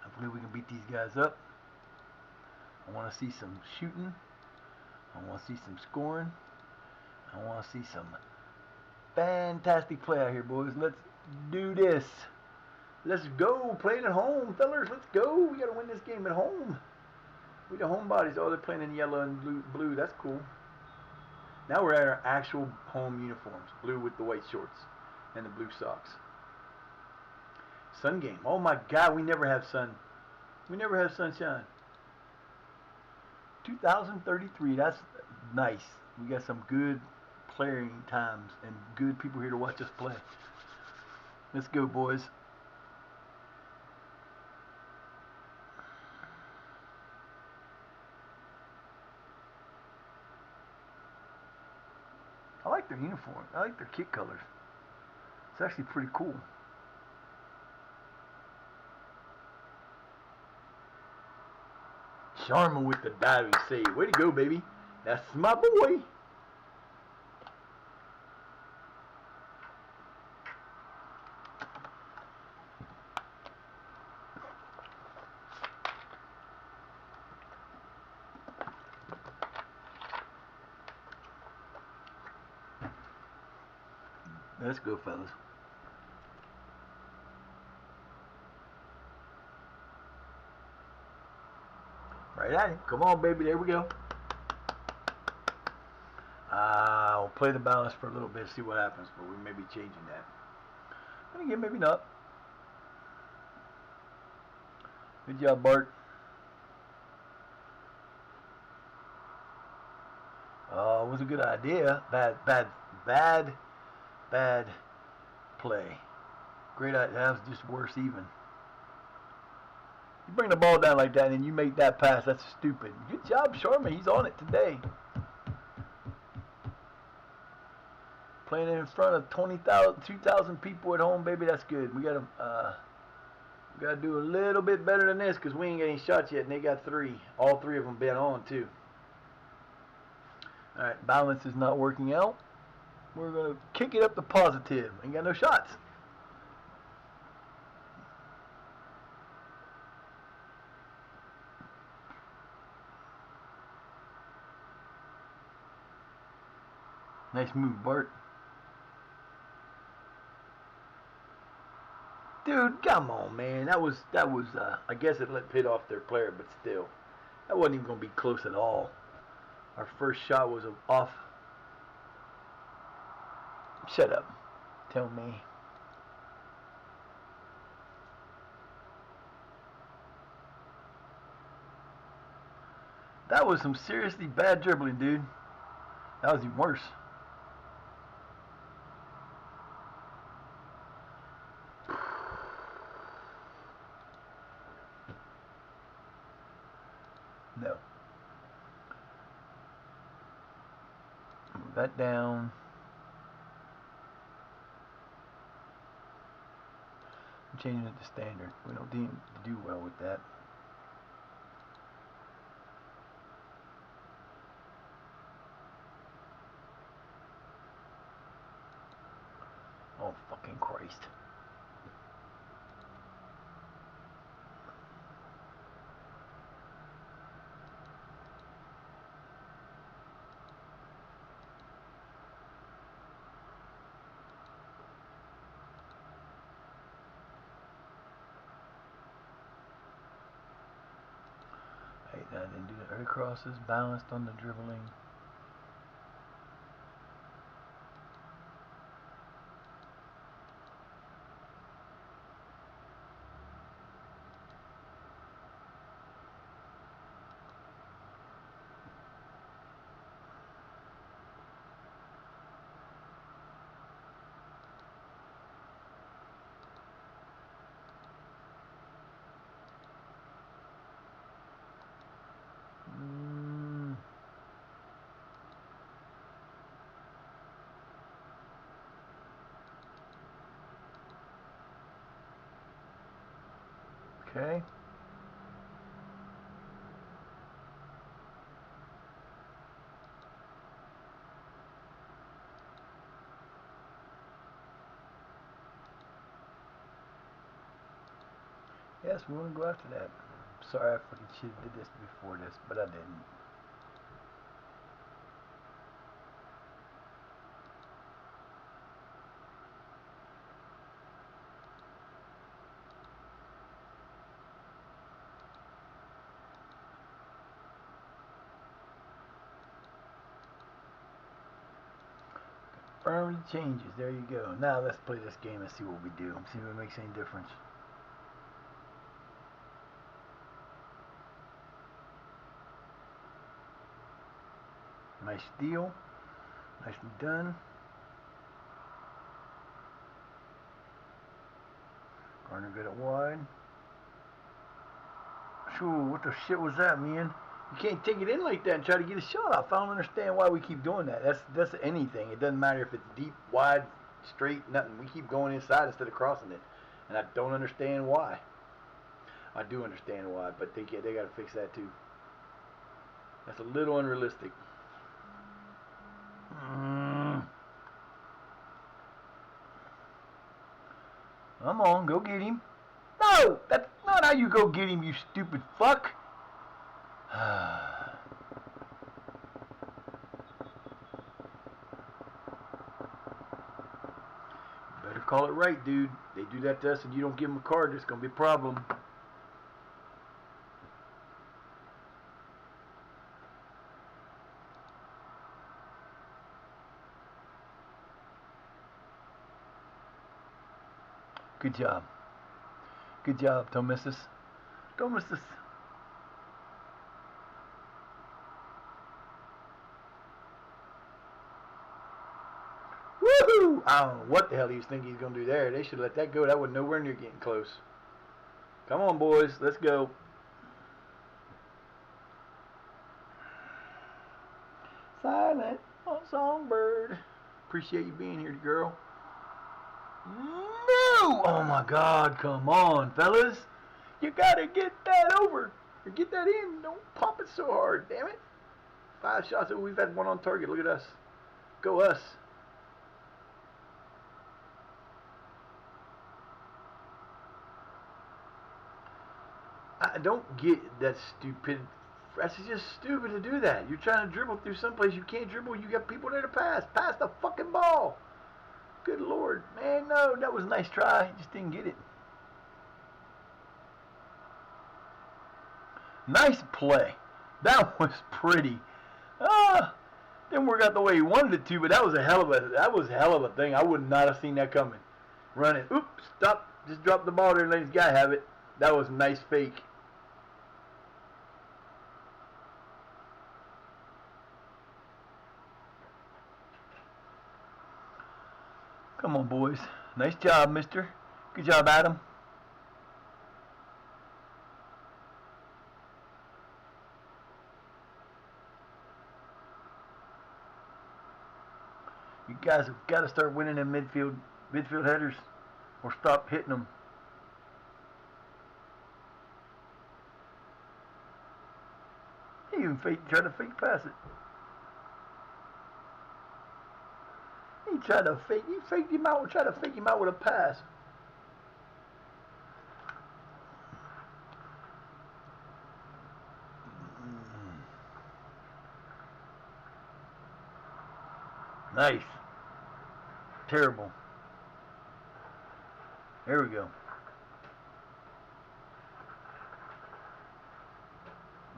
Hopefully we can beat these guys up. I want to see some shooting. I want to see some scoring. I want to see some fantastic play out here, boys. Let's do this. Let's go. Playing at home, fellas. Let's go. We got to win this game at home. We the homebodies. Oh, they're playing in yellow and blue. That's cool. Now we're at our actual home uniforms. Blue with the white shorts and the blue socks. Sun game. Oh my God, we never have sun. We never have sunshine. 2033. That's nice. We got some good playing times and good people here to watch us play. Let's go, boys. I like their uniform. I like their kit colors. It's actually pretty cool. Sharma with the diving save. Way to go, baby. That's my boy. Let's go, fellas. Right at him. Come on, baby. There we go. I'll play the balance for a little bit, see what happens, but we may be changing that. And again, maybe not. Good job, Bart. It was a good idea. Bad play. Great idea. That was just worse even. You bring the ball down like that and you make that pass, that's stupid. Good job, Sharma. He's on it today. Playing in front of 20,000, 2,000 people at home, baby, that's good. We gotta do a little bit better than this because we ain't got any shots yet, and they got 3. All 3 of them been on too. All right, balance is not working out. We're gonna kick it up to positive. Ain't got no shots. Nice move, Bart. Dude, come on, man. That was. I guess it hit off their player, but still, that wasn't even gonna be close at all. Our first shot was off. Shut up. Tell me. That was some seriously bad dribbling, dude. That was even worse. No. Move that down. I'm changing it to standard. We don't do well with that. Yeah, I didn't do the early crosses, balanced on the dribbling. Okay. Yes, we want to go after that. Sorry, I fucking should have did this before this, but I didn't. Confirm the changes. There you go. Now let's play this game and see what we do. See if it makes any difference. Nice steal. Nicely done. Garner good at wide. Sure, what the shit was that, man? You can't take it in like that and try to get a shot off. I don't understand why we keep doing that. That's anything. It doesn't matter if it's deep, wide, straight, nothing. We keep going inside instead of crossing it. And I don't understand why. I do understand why, but they got to fix that too. That's a little unrealistic. Come on, go get him. No, that's not how you go get him, you stupid fuck. Better call it right, dude. They do that to us and you don't give them a card, there's going to be a problem. Good job. Good job, Thomas. Thomas. Woohoo! I don't know what the hell he was thinking he's going to do there. They should let that go. That was nowhere near getting close. Come on, boys. Let's go. Silent songbird. Appreciate you being here, girl. No! Oh my God! Come on, fellas. You gotta get that over. Or get that in. Don't pump it so hard. Damn it. 5 shots. We've had 1 on target. Look at us. Go us. I don't get that stupid. That's just stupid to do that. You're trying to dribble through someplace you can't dribble. You got people there to pass. Pass the fucking ball. Good Lord, man. No, that was a nice try. Just didn't get it. Nice play. That was pretty. Didn't work out the way he wanted it to, but that was a hell of a thing. I would not have seen that coming. Running. Oops, stop. Just drop the ball there and let his guy have it. That was a nice fake. Come on, boys. Nice job, mister. Good job, Adam. You guys have got to start winning in midfield headers or stop hitting them. He even tried to fake pass it. He faked him out, tried to fake him out with a pass. Nice. Terrible. There we go.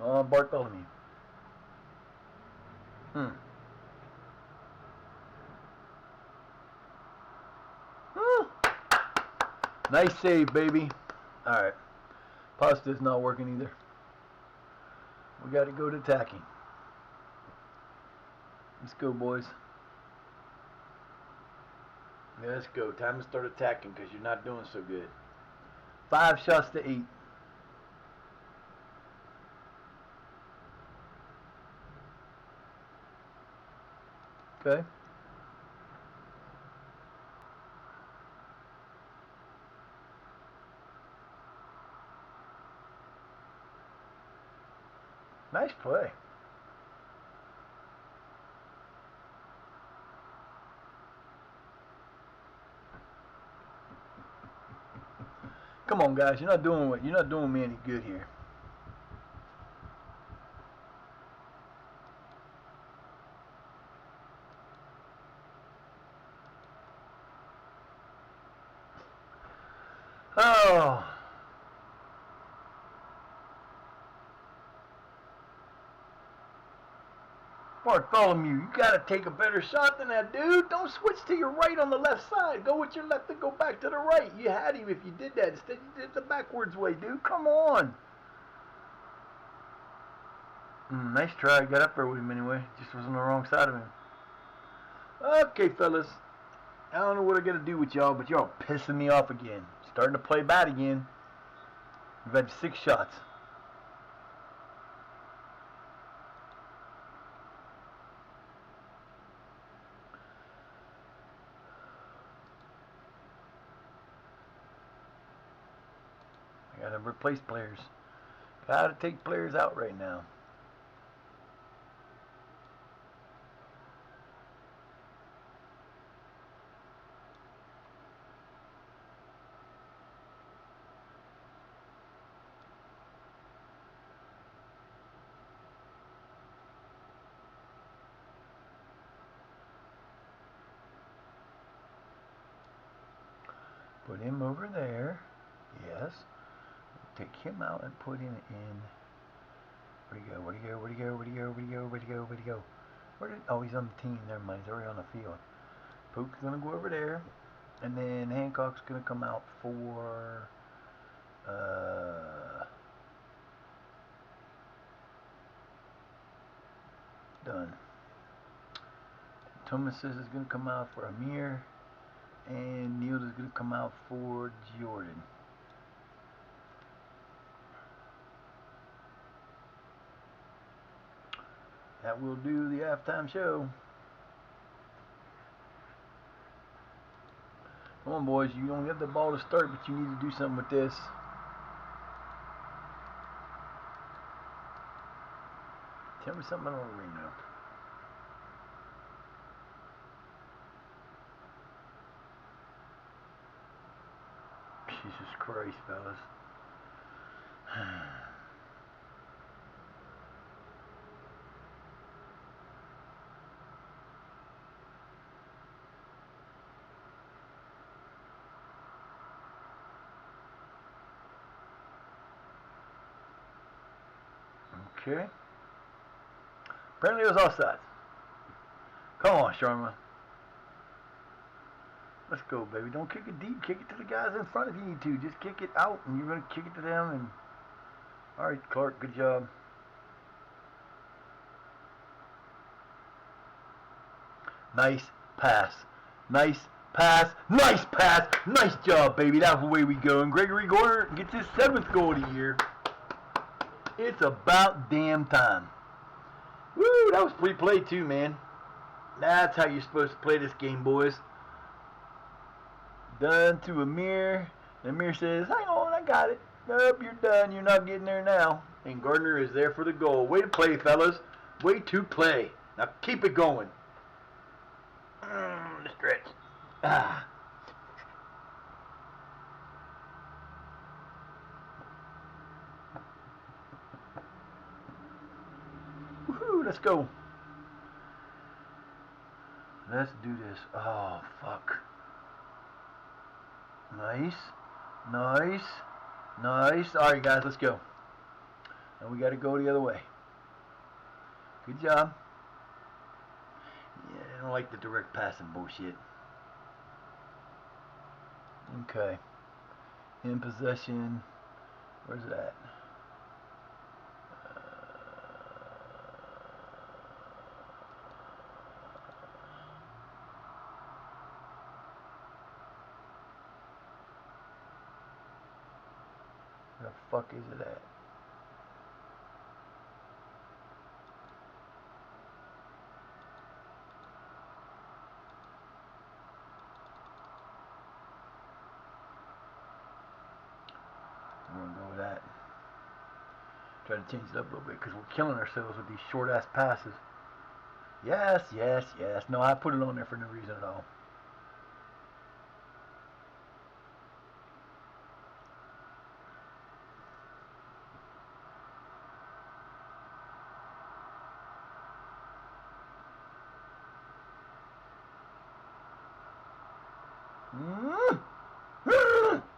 Bartholomew. Nice save, baby. All right. Pasta's not working either. We got to go to attacking. Let's go, boys. Yeah, let's go. Time to start attacking because you're not doing so good. 5 shots to 8. Okay. Nice play. Come on, guys. You're not doing me any good here. Oh. Bartholomew, you gotta take a better shot than that, dude. Don't switch to your right on the left side. Go with your left and go back to the right. You had him if you did that. Instead, you did it the backwards way, dude. Come on. Nice try. Got up there with him anyway. Just was on the wrong side of him. Okay, fellas. I don't know what I gotta do with y'all, but y'all pissing me off again. Starting to play bad again. We've had 6 shots. I gotta replace players. Gotta take players out right now. Put him over there. Yes. Take him out and put him in. Where'd he go? Where'd he go? Where'd he go? Where'd he go? Where'd he go? Where'd he go? Where'd he go? Oh, he's on the team. Never mind. He's already on the field. Pook's gonna go over there, and then Hancock's gonna come out for done. Thomas says is gonna come out for Amir, and Neil is gonna come out for Jordan. That will do the halftime show. Come on, boys. You only have the ball to start, but you need to do something with this. Tell me something I don't really know. Jesus Christ, fellas. Okay. Apparently it was offside. Come on, Sharma. Let's go, baby. Don't kick it deep. Kick it to the guys in front if you need to. Just kick it out, and you're going to kick it to them. And all right, Clark, good job. Nice pass. Nice pass. Nice pass. Nice job, baby. That's the way we go. And Gregory Gore gets his 7th goal of the year. It's about damn time. Woo, that was free play too, man. That's how you're supposed to play this game, boys. Done to Amir. Amir says, hang on, I got it. Nope, you're done. You're not getting there now. And Gardner is there for the goal. Way to play, fellas. Way to play. Now keep it going. The stretch. Ah. Woohoo, let's go. Let's do this. Oh, fuck. Nice. Nice. Nice. All right, guys, let's go. And we got to go the other way. Good job. Yeah, I don't like the direct passing bullshit. Okay. In possession. Where's it at? Where the fuck is it at? I'm gonna go with that. Try to change it up a little bit because we're killing ourselves with these short ass passes. Yes, yes, yes. No, I put it on there for no reason at all.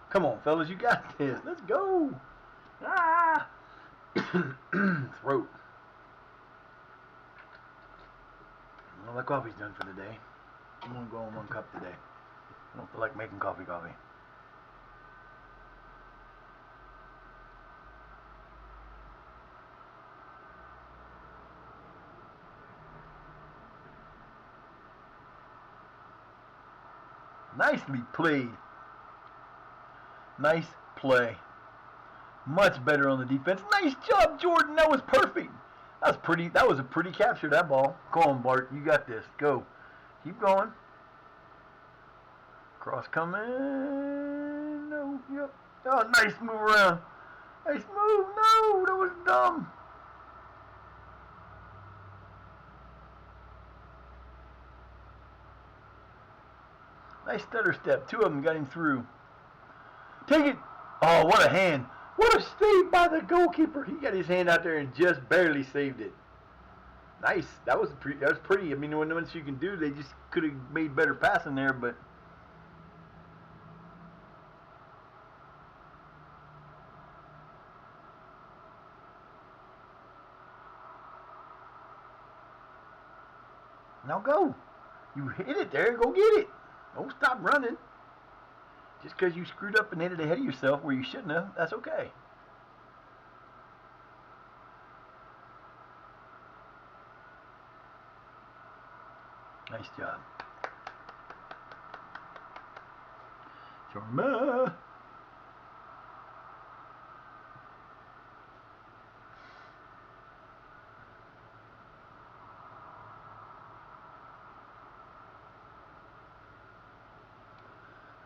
Come on, fellas, you got this. Let's go. Ah! Throat. Well, my coffee's done for the day. I'm gonna go on 1 cup today. I don't feel like making coffee. Nicely played. Nice play. Much better on the defense. Nice job, Jordan. That was perfect. That was a pretty capture, that ball. Go on, Bart. You got this. Go. Keep going. Cross coming. No. Yep. Oh, nice move around. Nice move. No, that was dumb. Nice stutter step. 2 of them got him through. Take it. Oh, what a hand. What a save by the goalkeeper. He got his hand out there and just barely saved it. Nice. That was pretty. I mean, no much you can do. They just could have made better passing there, but now go. You hit it there. Go get it. Don't stop running. Just because you screwed up and hit it ahead of yourself where you shouldn't have, that's okay. Nice job. Charma.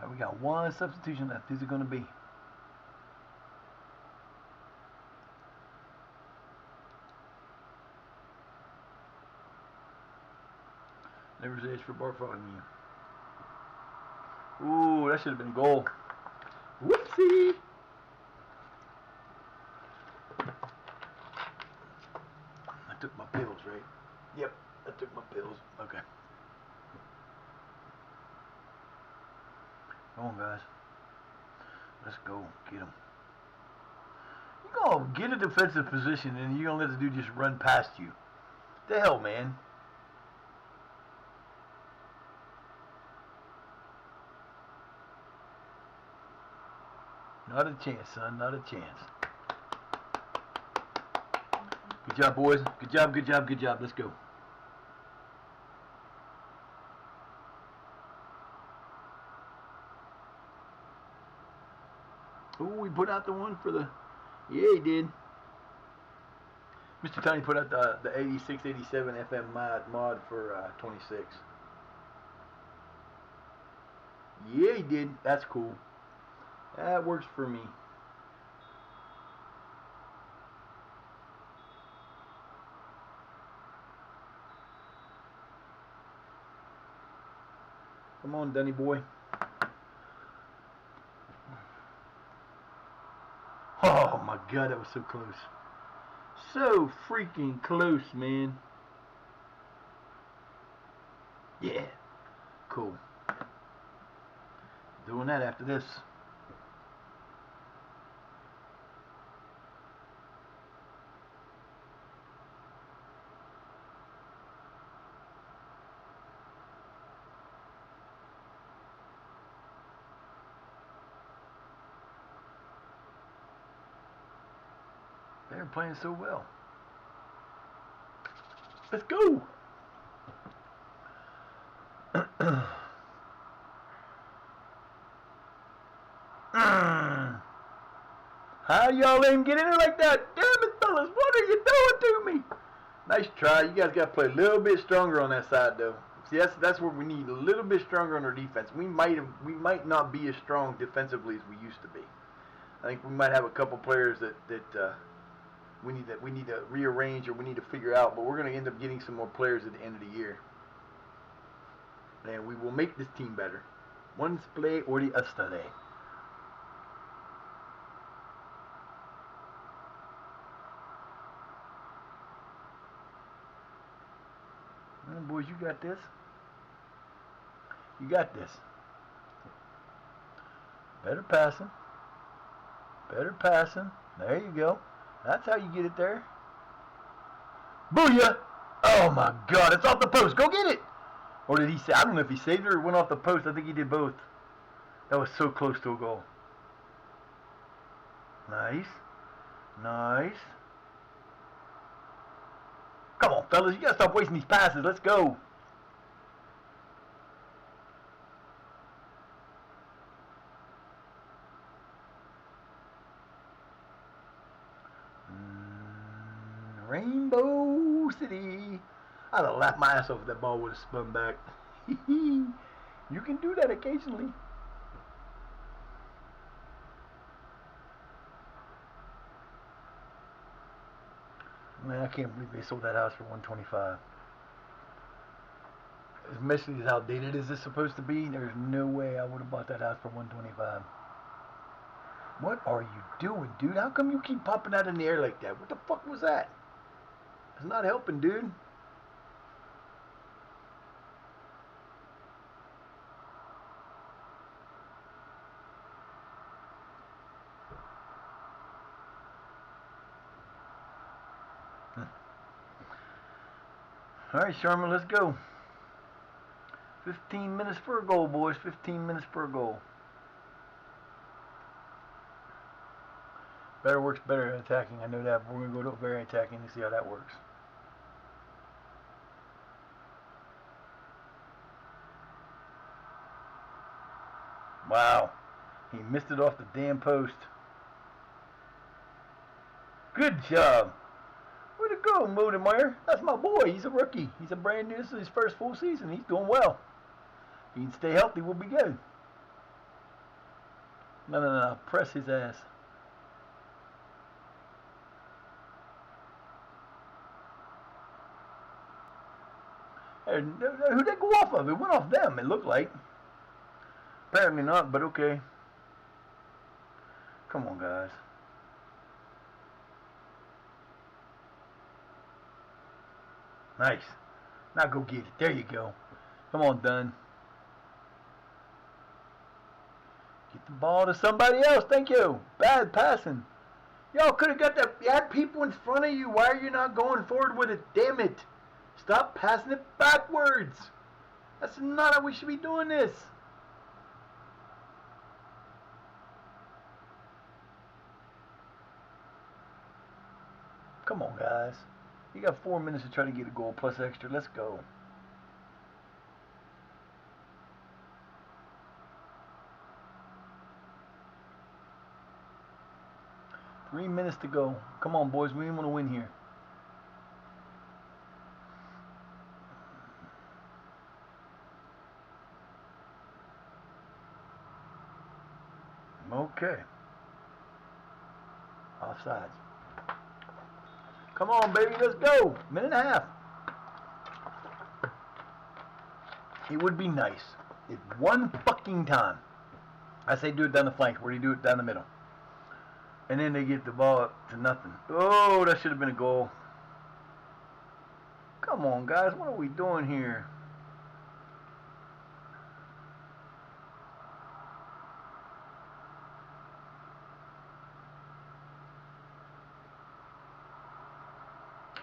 All right, we got 1 substitution left. Who's it going to be? Never's edge for Bartholomew. Ooh, that should have been a goal. Whoopsie. I took my pills, right? Yep, I took my pills. Okay. Come on, guys. Let's go. Get him. You're going to get a defensive position and you're going to let the dude just run past you. What the hell, man? Not a chance, son. Not a chance. Good job, boys. Good job, good job, good job. Let's go. Ooh, we put out the one for the... Yeah, he did. Mr. Tony put out the 86, 87 FM mod for 26. Yeah, he did. That's cool. That works for me. Come on, Dunny boy. Oh my God, that was so close. So freaking close, man. Yeah. Cool. Doing that after this. They're playing so well. Let's go. How y'all let him get in there like that? Damn it, fellas, what are you doing to me? Nice try. You guys got to play a little bit stronger on that side, though. See, that's where we need a little bit stronger on our defense. We might not be as strong defensively as we used to be. I think we might have a couple players that we need to rearrange or we need to figure out. But we're going to end up getting some more players at the end of the year, and we will make this team better. Once play or the yesterday. Boys, you got this. You got this. Better passing. Better passing. There you go. That's how you get it there. Booyah! Oh my God, it's off the post. Go get it! Or did he say? I don't know if he saved it or went off the post. I think he did both. That was so close to a goal. Nice. Nice. Come on, fellas. You got to stop wasting these passes. Let's go. Rainbow City. I'd have laughed my ass off if that ball would have spun back. You can do that occasionally. Man, I can't believe they sold that house for $125. As messy as how dated is this supposed to be, there's no way I would have bought that house for $125. What are you doing, dude? How come you keep popping out in the air like that? What the fuck was that? It's not helping, dude. All right, Sherman, let's go. 15 minutes for a goal, boys. 15 minutes for a goal. Better works better at attacking. I know that. But we're going to go to very attacking to see how that works. Wow. He missed it off the damn post. Good job. Way to go, Modemeyer. That's my boy. He's a rookie. He's a brand new. This is his first full season. He's doing well. If he can stay healthy, we'll be good. No. Press his ass. Who'd that go off of? It went off them, it looked like. Apparently not, but okay. Come on, guys. Nice. Now go get it. There you go. Come on, Dunn. Get the ball to somebody else. Thank you. Bad passing. Y'all could have got that. You had people in front of you. Why are you not going forward with it? Damn it. Stop passing it backwards. That's not how we should be doing this. Come on, guys. You got 4 minutes to try to get a goal plus extra. Let's go. Three minutes to go. Come on, boys. We want to win here. Okay. Offsides. Come on, baby. Let's go. Minute and a half. It would be nice if one fucking time, I say do it down the flank, where do you do it down the middle? And then they get the ball up to nothing. Oh, that should have been a goal. Come on, guys. What are we doing here?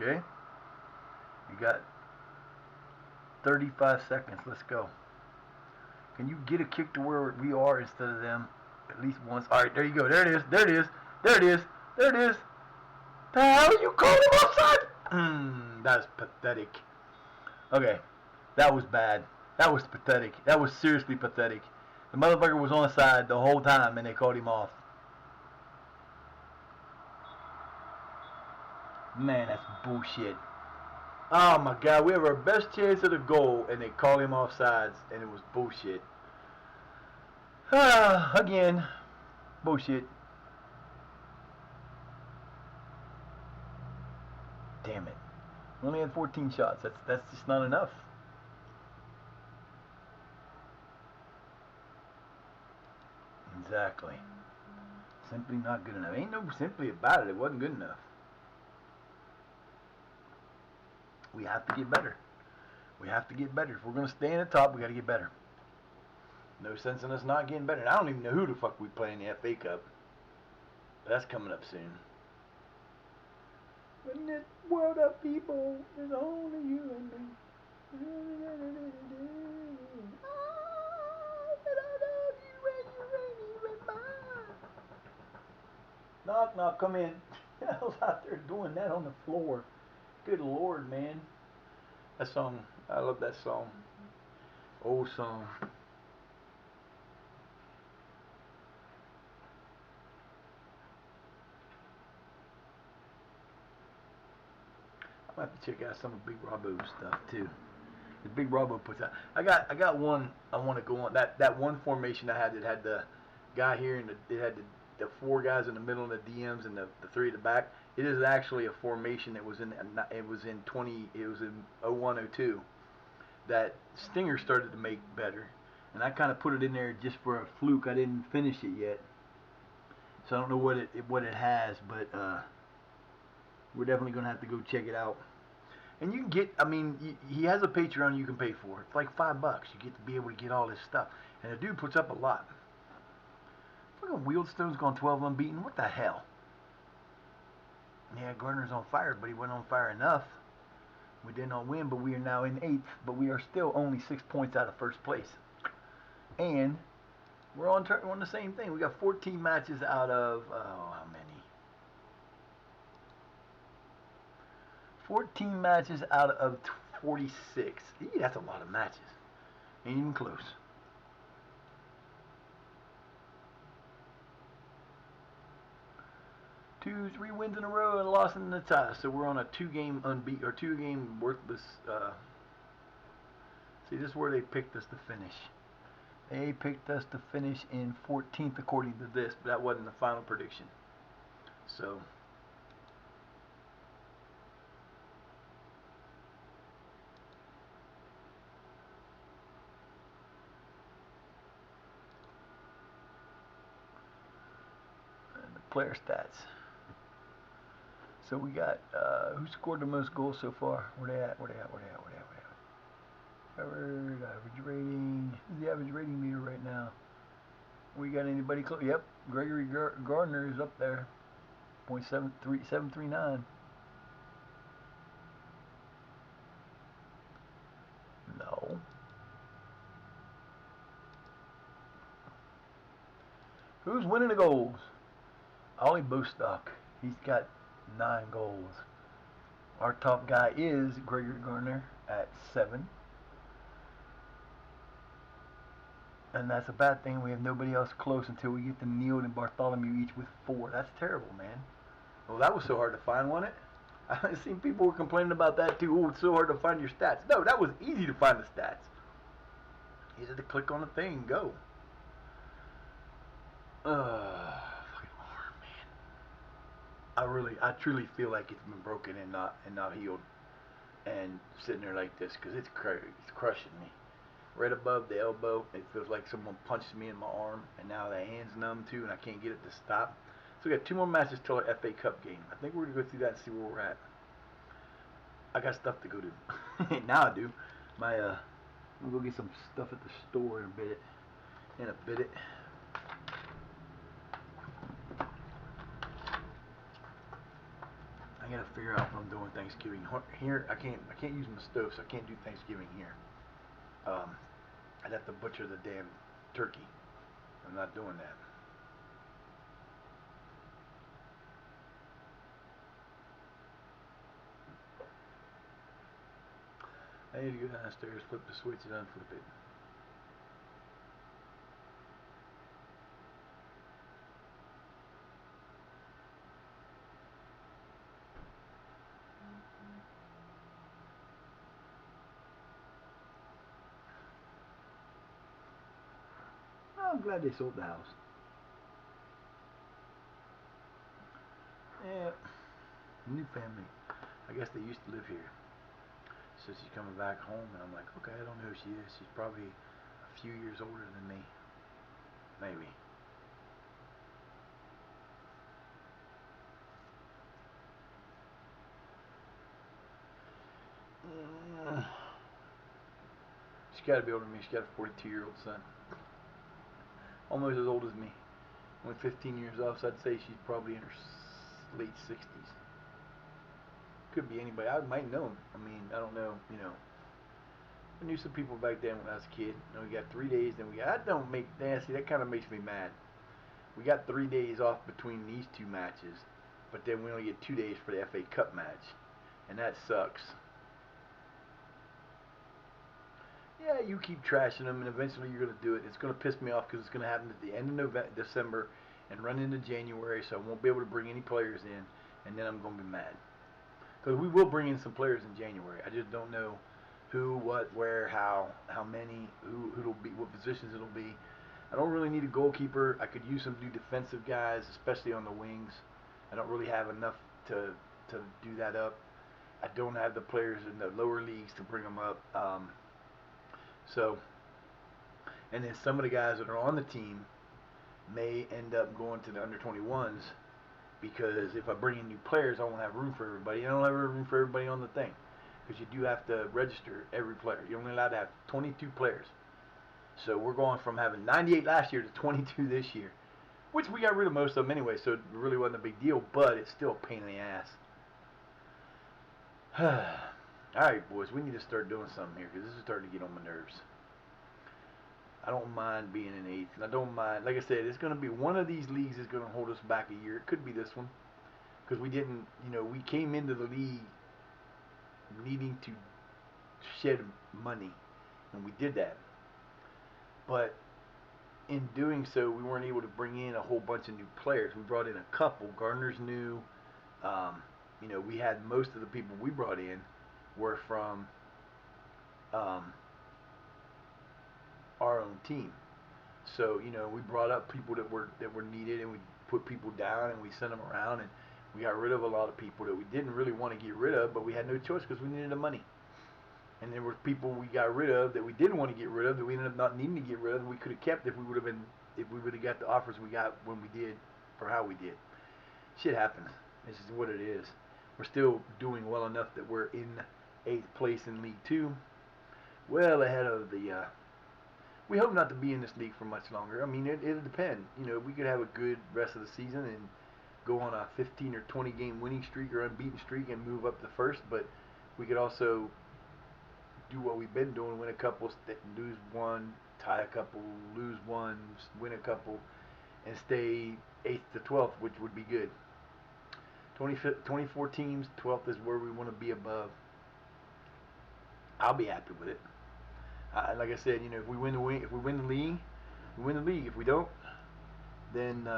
Okay. You got 35 seconds. Let's go. Can you get a kick to where we are instead of them at least once? All right, there you go. There it is. There it is. There it is. There it is. The hell you called him offside? That's pathetic. Okay, that was bad. That was pathetic. That was seriously pathetic. The motherfucker was on the side the whole time and they called him off. Man, that's bullshit. Oh my god, we have our best chance at a goal and they call him offsides and it was bullshit. Again, bullshit. Damn it. We only had 14 shots. That's just not enough. Exactly. Simply not good enough. Ain't no simply about it. It wasn't good enough. We have to get better. We have to get better. If we're going to stay in the top, we got to get better. No sense in us not getting better. And I don't even know who the fuck we play in the FA Cup. But that's coming up soon. In this world of people, there's only you and me. Knock, knock, come in. Who the hell's out there doing that on the floor? Good Lord, man. That song, I love that song. Old song. I have to check out some of Big Robbo's stuff too. The Big Robbo puts out. I got one I want to go on. That one formation I had that had the guy here and it had the four guys in the middle and the DMs and the three at the back. It is actually a formation that was in 0102 that Stinger started to make better, and I kind of put it in there just for a fluke. I didn't finish it yet, so I don't know what it has, but we're definitely gonna have to go check it out. And you can get, I mean, he has a Patreon you can pay for. It's like $5. You get to be able to get all this stuff. And the dude puts up a lot. Fucking Wheelstone's gone 12 unbeaten. What the hell? Yeah, Gardner's on fire, but he wasn't on fire enough. We did not win, but we are now in 8th. But we are still only 6 points out of first place. And we're on the same thing. We got 14 matches out of, how many? 14 matches out of 46. That's a lot of matches. Ain't even close. Three wins in a row and a loss in the tie. So we're on a 2-game unbeat or 2-game worthless. See, this is where they picked us to finish. They picked us to finish in 14th according to this, but that wasn't the final prediction. So. Player stats. So we got who scored the most goals so far? Where they at? Average rating. Who's the average rating meter right now? We got anybody close? Yep, Gregory Gardner is up there. .739. No. Who's winning the goals? Ollie Bostock. He's got 9 goals. Our top guy is Gregory Gardner at 7. And that's a bad thing. We have nobody else close until we get to Neal and Bartholomew each with 4. That's terrible, man. Well, that was so hard to find, wasn't it? I've seen people were complaining about that too. Oh, it's so hard to find your stats. No, that was easy to find the stats. You had to click on the thing and go. Fucking arm, man. I truly feel like it's been broken and not healed, and sitting there like this because it's crushing me. Right above the elbow, it feels like someone punched me in my arm, and now the hand's numb too, and I can't get it to stop. So we got 2 more matches till our FA Cup game. I think we're gonna go through that and see where we're at. I got stuff to go do. Now I do. I'm gonna go get some stuff at the store in a bit. I gotta figure out if I'm doing Thanksgiving here. I can't use my stove, so I can't do Thanksgiving here. I'd have to butcher the damn turkey. I'm not doing that. I need to go downstairs, flip the switch, and unflip it. Oh, I'm glad they sold the house. Yeah, new family. I guess they used to live here. So she's coming back home, and I'm like, okay, I don't know who she is. She's probably a few years older than me. Maybe. She's got to be older than me. She's got a 42-year-old son. Almost as old as me. Only 15 years off, so I'd say she's probably in her late 60s. Could be anybody. I might know him. I mean, I don't know, I knew some people back then when I was a kid. We got 3 days, then that don't make, see, that kind of makes me mad. We got 3 days off between these two matches, but then we only get 2 days for the FA Cup match, and that sucks. Yeah, you keep trashing them, and eventually you're going to do it. It's going to piss me off because it's going to happen at the end of December and run into January, so I won't be able to bring any players in, and then I'm going to be mad. Because we will bring in some players in January. I just don't know who, what, where, how many, who it'll be, what positions it'll be. I don't really need a goalkeeper. I could use some new defensive guys, especially on the wings. I don't really have enough to do that up. I don't have the players in the lower leagues to bring them up. And then some of the guys that are on the team may end up going to the under 21s because if I bring in new players, I won't have room for everybody. I don't have room for everybody on the thing because you do have to register every player. You're only allowed to have 22 players. So we're going from having 98 last year to 22 this year, which we got rid of most of them anyway, so it really wasn't a big deal, but it's still a pain in the ass. Alright, boys, we need to start doing something here because this is starting to get on my nerves. I don't mind being in 8th, and I don't mind, like I said, it's going to be one of these leagues is going to hold us back a year. It could be this one because we didn't, we came into the league needing to shed money, and we did that. But in doing so, we weren't able to bring in a whole bunch of new players. We brought in a couple. Gardner's new. We had most of the people we brought in were from our own team. So we brought up people that were needed, and we put people down, and we sent them around, and we got rid of a lot of people that we didn't really want to get rid of, but we had no choice because we needed the money. And there were people we got rid of that we didn't want to get rid of that we ended up not needing to get rid of that we could have kept if we would have got the offers we got when we did for how we did. Shit happens. This is what it is. We're still doing well enough that we're in 8th place in League 2. Well ahead of the we hope not to be in this league for much longer. I mean, it'll depend. We could have a good rest of the season and go on a 15 or 20 game winning streak or unbeaten streak and move up to first, but we could also do what we've been doing, win a couple, lose one, tie a couple, lose one, win a couple, and stay 8th to 12th, which would be good. 24 teams, 12th is where we want to be above. I'll be happy with it. Like I said, if we win the league, we win the league. If we don't, then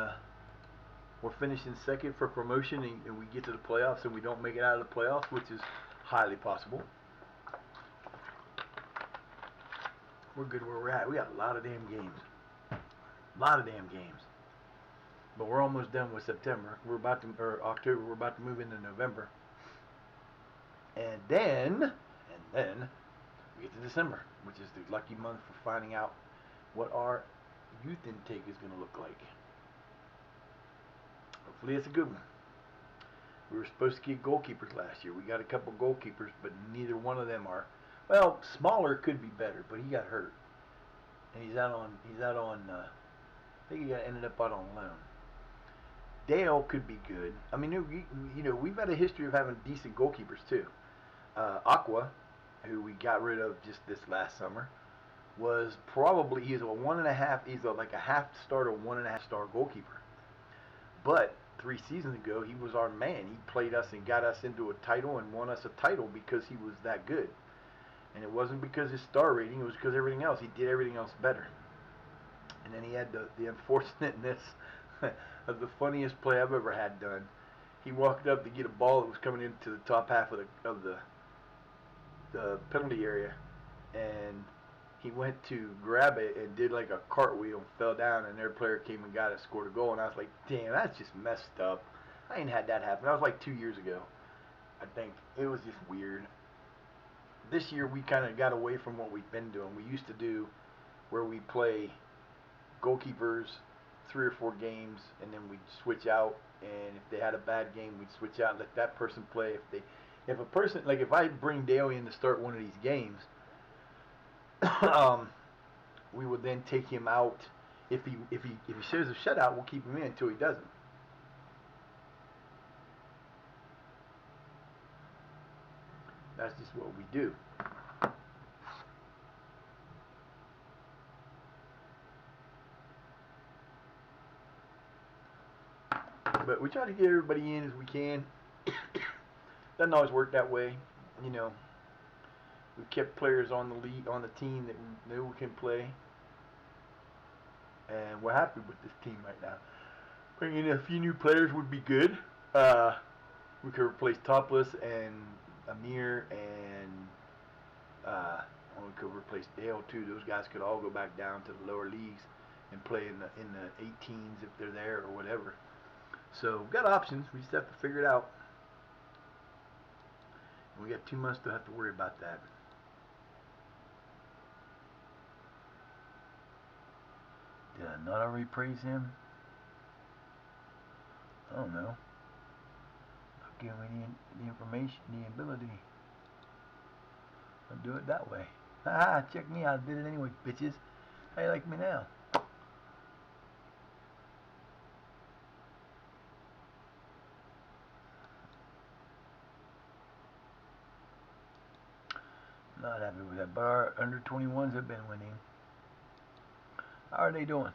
we're finishing second for promotion, and we get to the playoffs, and we don't make it out of the playoffs, which is highly possible. We're good where we're at. We got a lot of damn games. But we're almost done with September. Or October. We're about to move into November. And then we get to December, which is the lucky month for finding out what our youth intake is going to look like. Hopefully it's a good one. We were supposed to get goalkeepers last year. We got a couple goalkeepers, but neither one of them are. Well, Smaller could be better, but he got hurt, and he's out on. I think he ended up out on loan. Dale could be good. I mean, we've had a history of having decent goalkeepers too. Aqua, who we got rid of just this last summer, was probably he's a 1.5. He's like a half star to 1.5 star goalkeeper. But 3 seasons ago, he was our man. He played us and got us into a title and won us a title because he was that good. And it wasn't because his star rating, it was because everything else. He did everything else better. And then he had the unfortunateness of the funniest play I've ever had done. He walked up to get a ball that was coming into the top half of the penalty area, and he went to grab it and did like a cartwheel and fell down, and their player came and got it, scored a goal, and I was like, damn, that's just messed up. I ain't had that happen. That was like 2 years ago. I think it was just weird. This year we kind of got away from what we've been doing. We used to do where we play goalkeepers 3 or 4 games, and then we'd switch out. And if they had a bad game, we'd switch out and let that person play. If a person, like if I bring Dale in to start one of these games, we would then take him out. If he shares a shutout, we'll keep him in until he doesn't. That's just what we do. But we try to get everybody in as we can. Doesn't always work that way, you know. We kept players on the team that we knew can play, and we're happy with this team right now. Bringing in a few new players would be good. We could replace Topless and Amir, and we could replace Dale too. Those guys could all go back down to the lower leagues and play in the 18s if they're there or whatever. So we've got options. We just have to figure it out. And we got 2 months to have to worry about that. Did I not already praise him? I don't know. I'll give him the information, the ability. I'll do it that way. Haha, check me out. I did it anyway, bitches. How you like me now? Not happy with that, but our under 21s have been winning. How are they doing?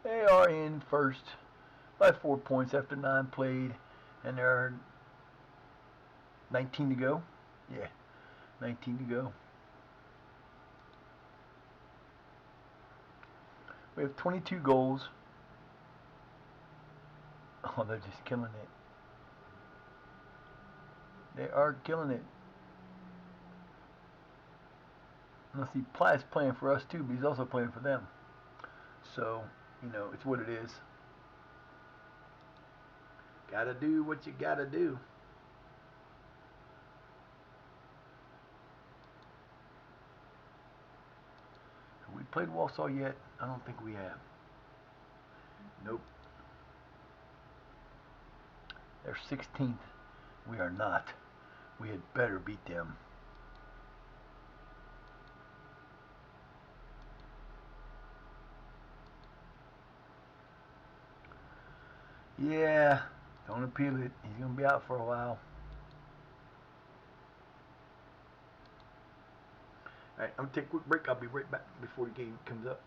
They are in first by 4 points after 9 played, and there are 19 to go. Yeah, 19 to go. We have 22 goals. Oh, they're just killing it. They are killing it. Let's see, Platt's playing for us too, but he's also playing for them. So, you know, it's what it is. Gotta do what you gotta do. Have we played Walsall yet? I don't think we have. Nope. They're 16th. We are not. We had better beat them. Yeah, don't appeal it. He's going to be out for a while. Alright, I'm going to take a quick break. I'll be right back before the game comes up.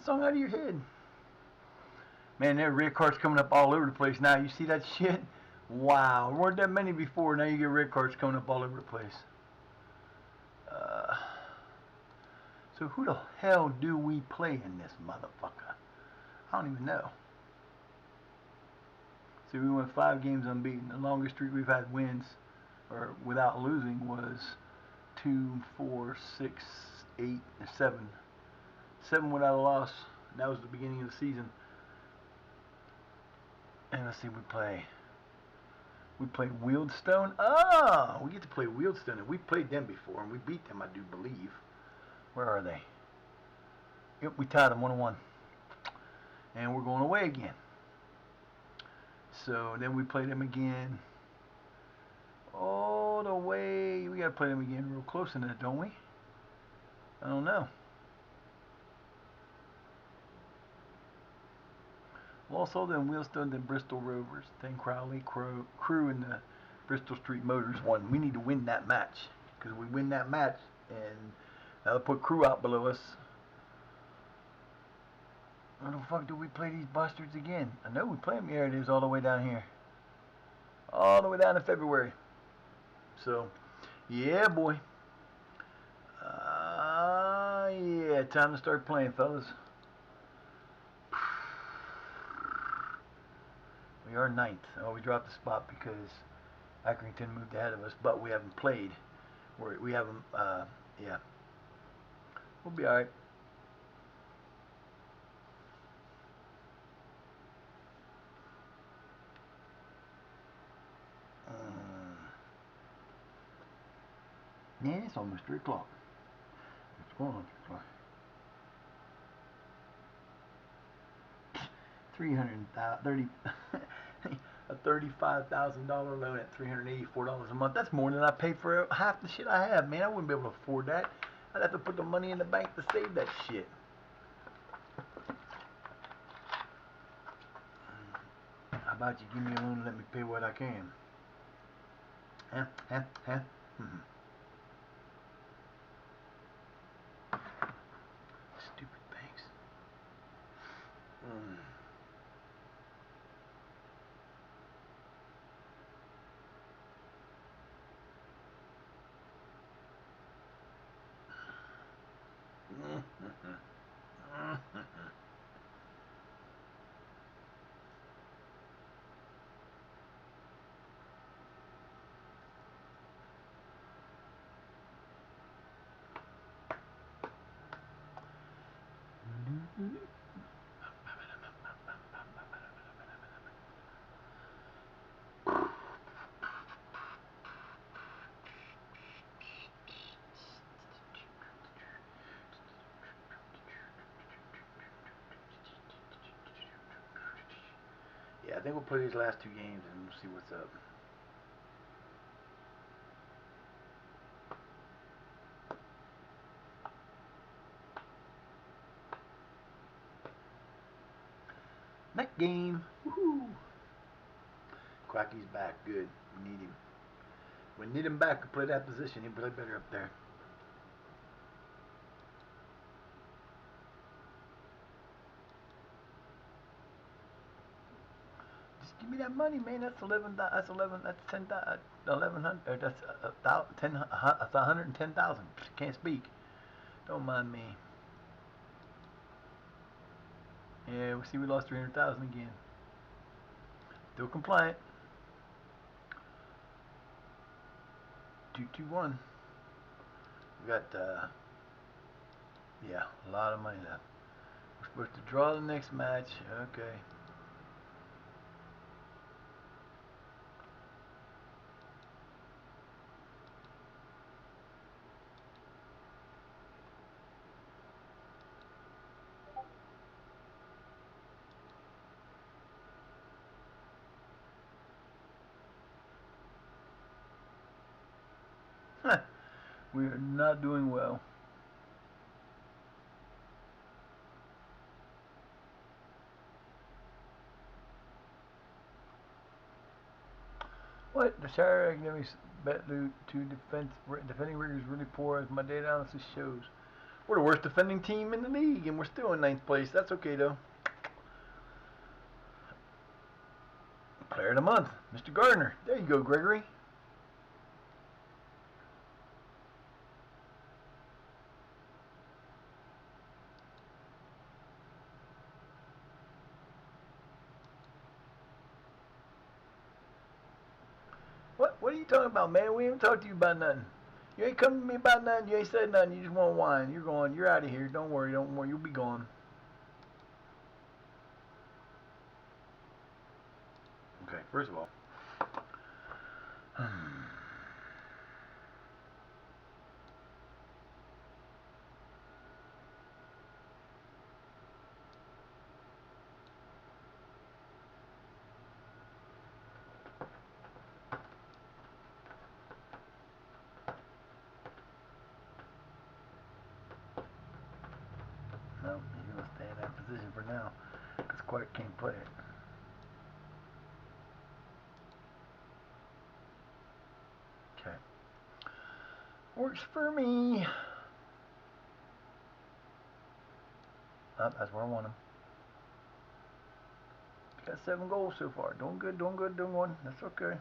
song out of your head. Man, there are red cards coming up all over the place now. You see that shit? Wow, there weren't that many before. Now you get red cards coming up all over the place. So who the hell do we play in this motherfucker? I don't even know. See, we went 5 games unbeaten. The longest streak we've had wins, or without losing, was 2, 4, 6, 8, 7. 7 without a loss. And that was the beginning of the season. And let's see, we play Wheelstone. Ah, we get to play Wheelstone, and we played them before, and we beat them, I do believe. Where are they? Yep, we tied them 1-1. And we're going away again. So then we play them again. All the way. We got to play them again real close in that, don't we? I don't know. Also, then Wheelstone, then Bristol Rovers, then Crowley Crew, and the Bristol Street Motors won. We need to win that match, because we win that match, and that'll put Crew out below us. Where the fuck do we play these bastards again? I know we play them. Here it is, all the way down here, all the way down in February. So, yeah, boy. Yeah, time to start playing, fellas. We are 9th. Oh, we dropped a spot because Accrington moved ahead of us, but we haven't played. We haven't, yeah. We'll be alright. Yeah, it's almost 3 o'clock. What's going on, 3 o'clock? 330 a $35,000 loan at $384 a month. That's more than I pay for half the shit I have, man. I wouldn't be able to afford that. I'd have to put the money in the bank to save that shit. How about you give me a loan and let me pay what I can? Huh? Stupid banks. Yeah, I think we'll play these last 2 games and we'll see what's up. Next game. Woohoo! Quacky's back. Good. We need him. We need him back to play that position. He'll play better up there. Just give me that money, man. That's 11. That's 11. That's 10. 1100. That's 110,000. Can't speak. Don't mind me. Yeah, we see we lost 300,000 again. Still compliant. 221. We got yeah, a lot of money left. We're supposed to draw the next match. Okay. We are not doing well. What? The Shire Academy's bet loot to defending riggers really poor, as my data analysis shows. We're the worst defending team in the league, and we're still in 9th place. That's okay, though. Player of the month, Mr. Gardner. There you go, Gregory. What are you talking about, man? We ain't talked to you about nothing. You ain't come to me about nothing. You ain't said nothing. You just want to whine. You're going. You're out of here. Don't worry. Don't worry. You'll be gone. Okay. First of all. No, he's going to stay in that position for now. Because Clark can't play it. Okay. Works for me. Oh, that's where I want him. Got 7 goals so far. Doing good, doing good, doing one. That's okay.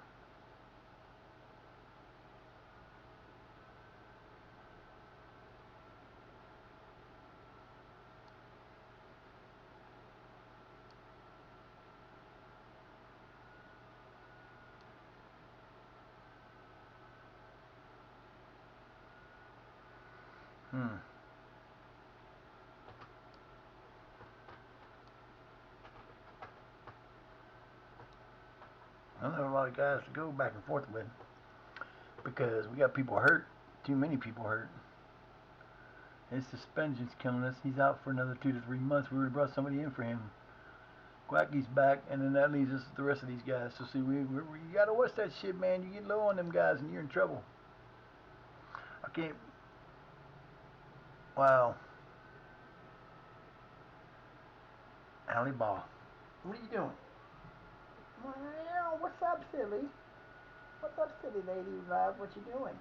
I don't have a lot of guys to go back and forth with because we got people hurt. Too many people hurt. His suspension's killing us. He's out for another 2 to 3 months. We would have brought somebody in for him. Quacky's back, and then that leaves us with the rest of these guys. So see, you gotta watch that shit, man. You get low on them guys, and you're in trouble. I can't. Wow. Alley ball. What are you doing? Well, what's up, silly? What's up, silly lady love? What you doing?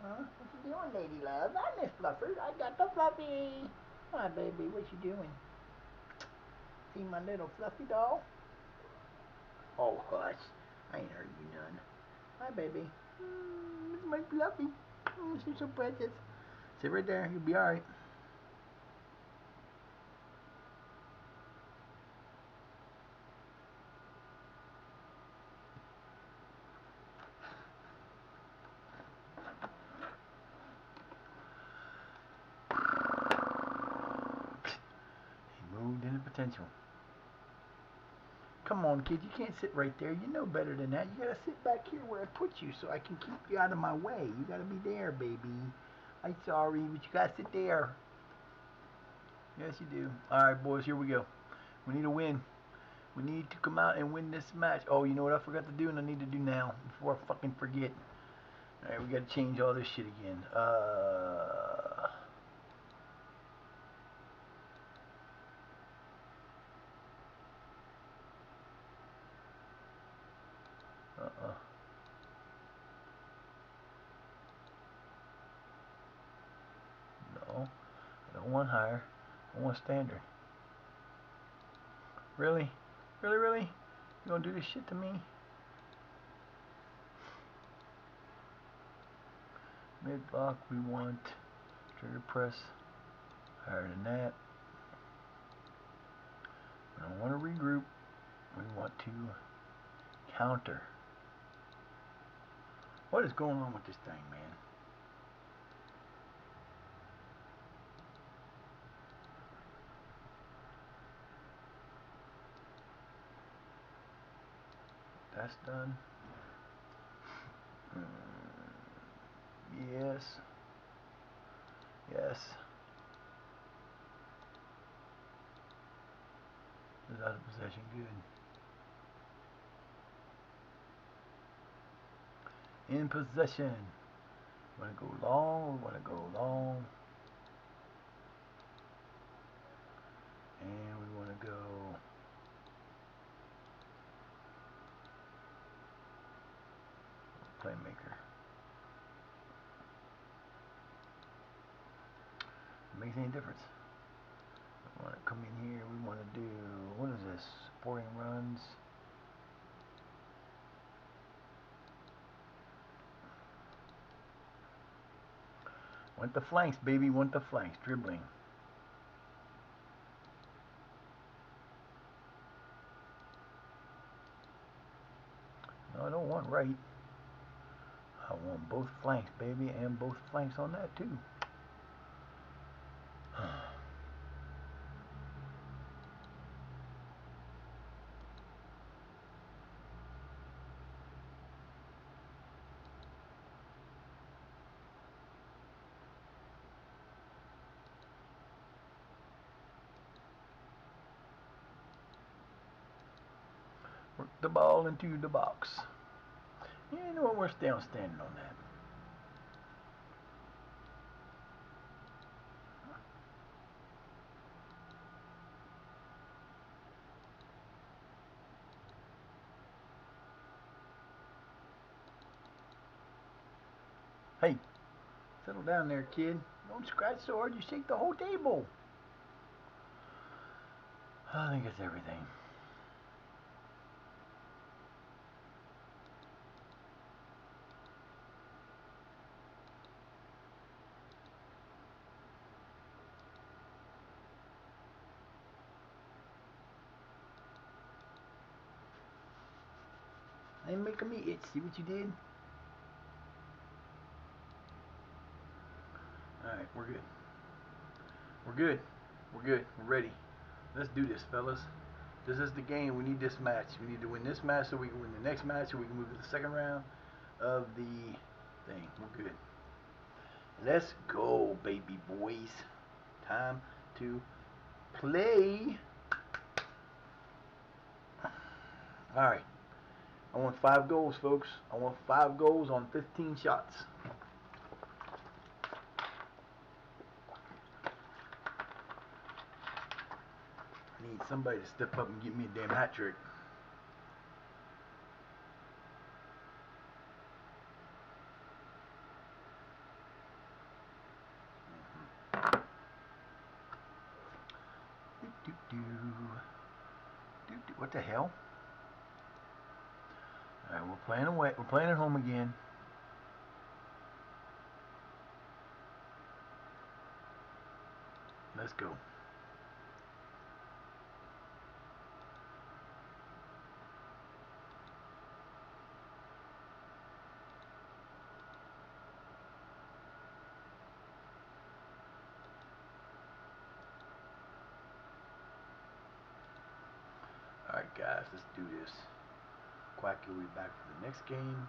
Huh? What you doing, lady love? I miss Fluffer. I got the Fluffy. Hi, baby. What you doing? See my little fluffy doll? Oh, hush. I ain't hurt you none. Hi, baby. It's my fluffy. She's so precious. Sit right there. You'll be alright. He moved into potential. Come on, kid. You can't sit right there. You know better than that. You gotta sit back here where I put you so I can keep you out of my way. You gotta be there, baby. I'm sorry, but you gotta sit there. Yes, you do. Alright, boys. Here we go. We need a win. We need to come out and win this match. Oh, you know what I forgot to do and I need to do now before I fucking forget. Alright, we gotta change all this shit again. No. I don't want higher. I want standard. Really? Really, really? You gonna do this shit to me? Mid block, we want trigger press higher than that. We don't want to regroup. We want to counter. What is going on with this thing, man? That's done. Yes. Yes. Is out of possession. Good. In possession. Want to go long? Want to go long? And we want to go playmaker. makes any difference. We want to come in here. We want to do, what is this? Supporting runs. Want the flanks, baby. Want the flanks. Dribbling. No, I don't want right. I want both flanks, baby, and both flanks on that too. Work the ball into the box. You know what? We're still standing on that. Hey, settle down there, kid. Don't scratch so hard you shake the whole table. I think it's everything. I ain't making me itch. See what you did? Alright, we're good. We're good. We're good. We're ready. Let's do this, fellas. This is the game. We need this match. We need to win this match so we can win the next match so we can move to the second round of the thing. We're good. Let's go, baby boys. Time to play. Alright. I want 5 goals, folks. I want 5 goals on 15 shots. I need somebody to step up and give me a damn hat trick. What the hell? Alright, we're playing away. We're playing at home again. Let's go. Alright guys, let's do this. Quacky will be back for the next game.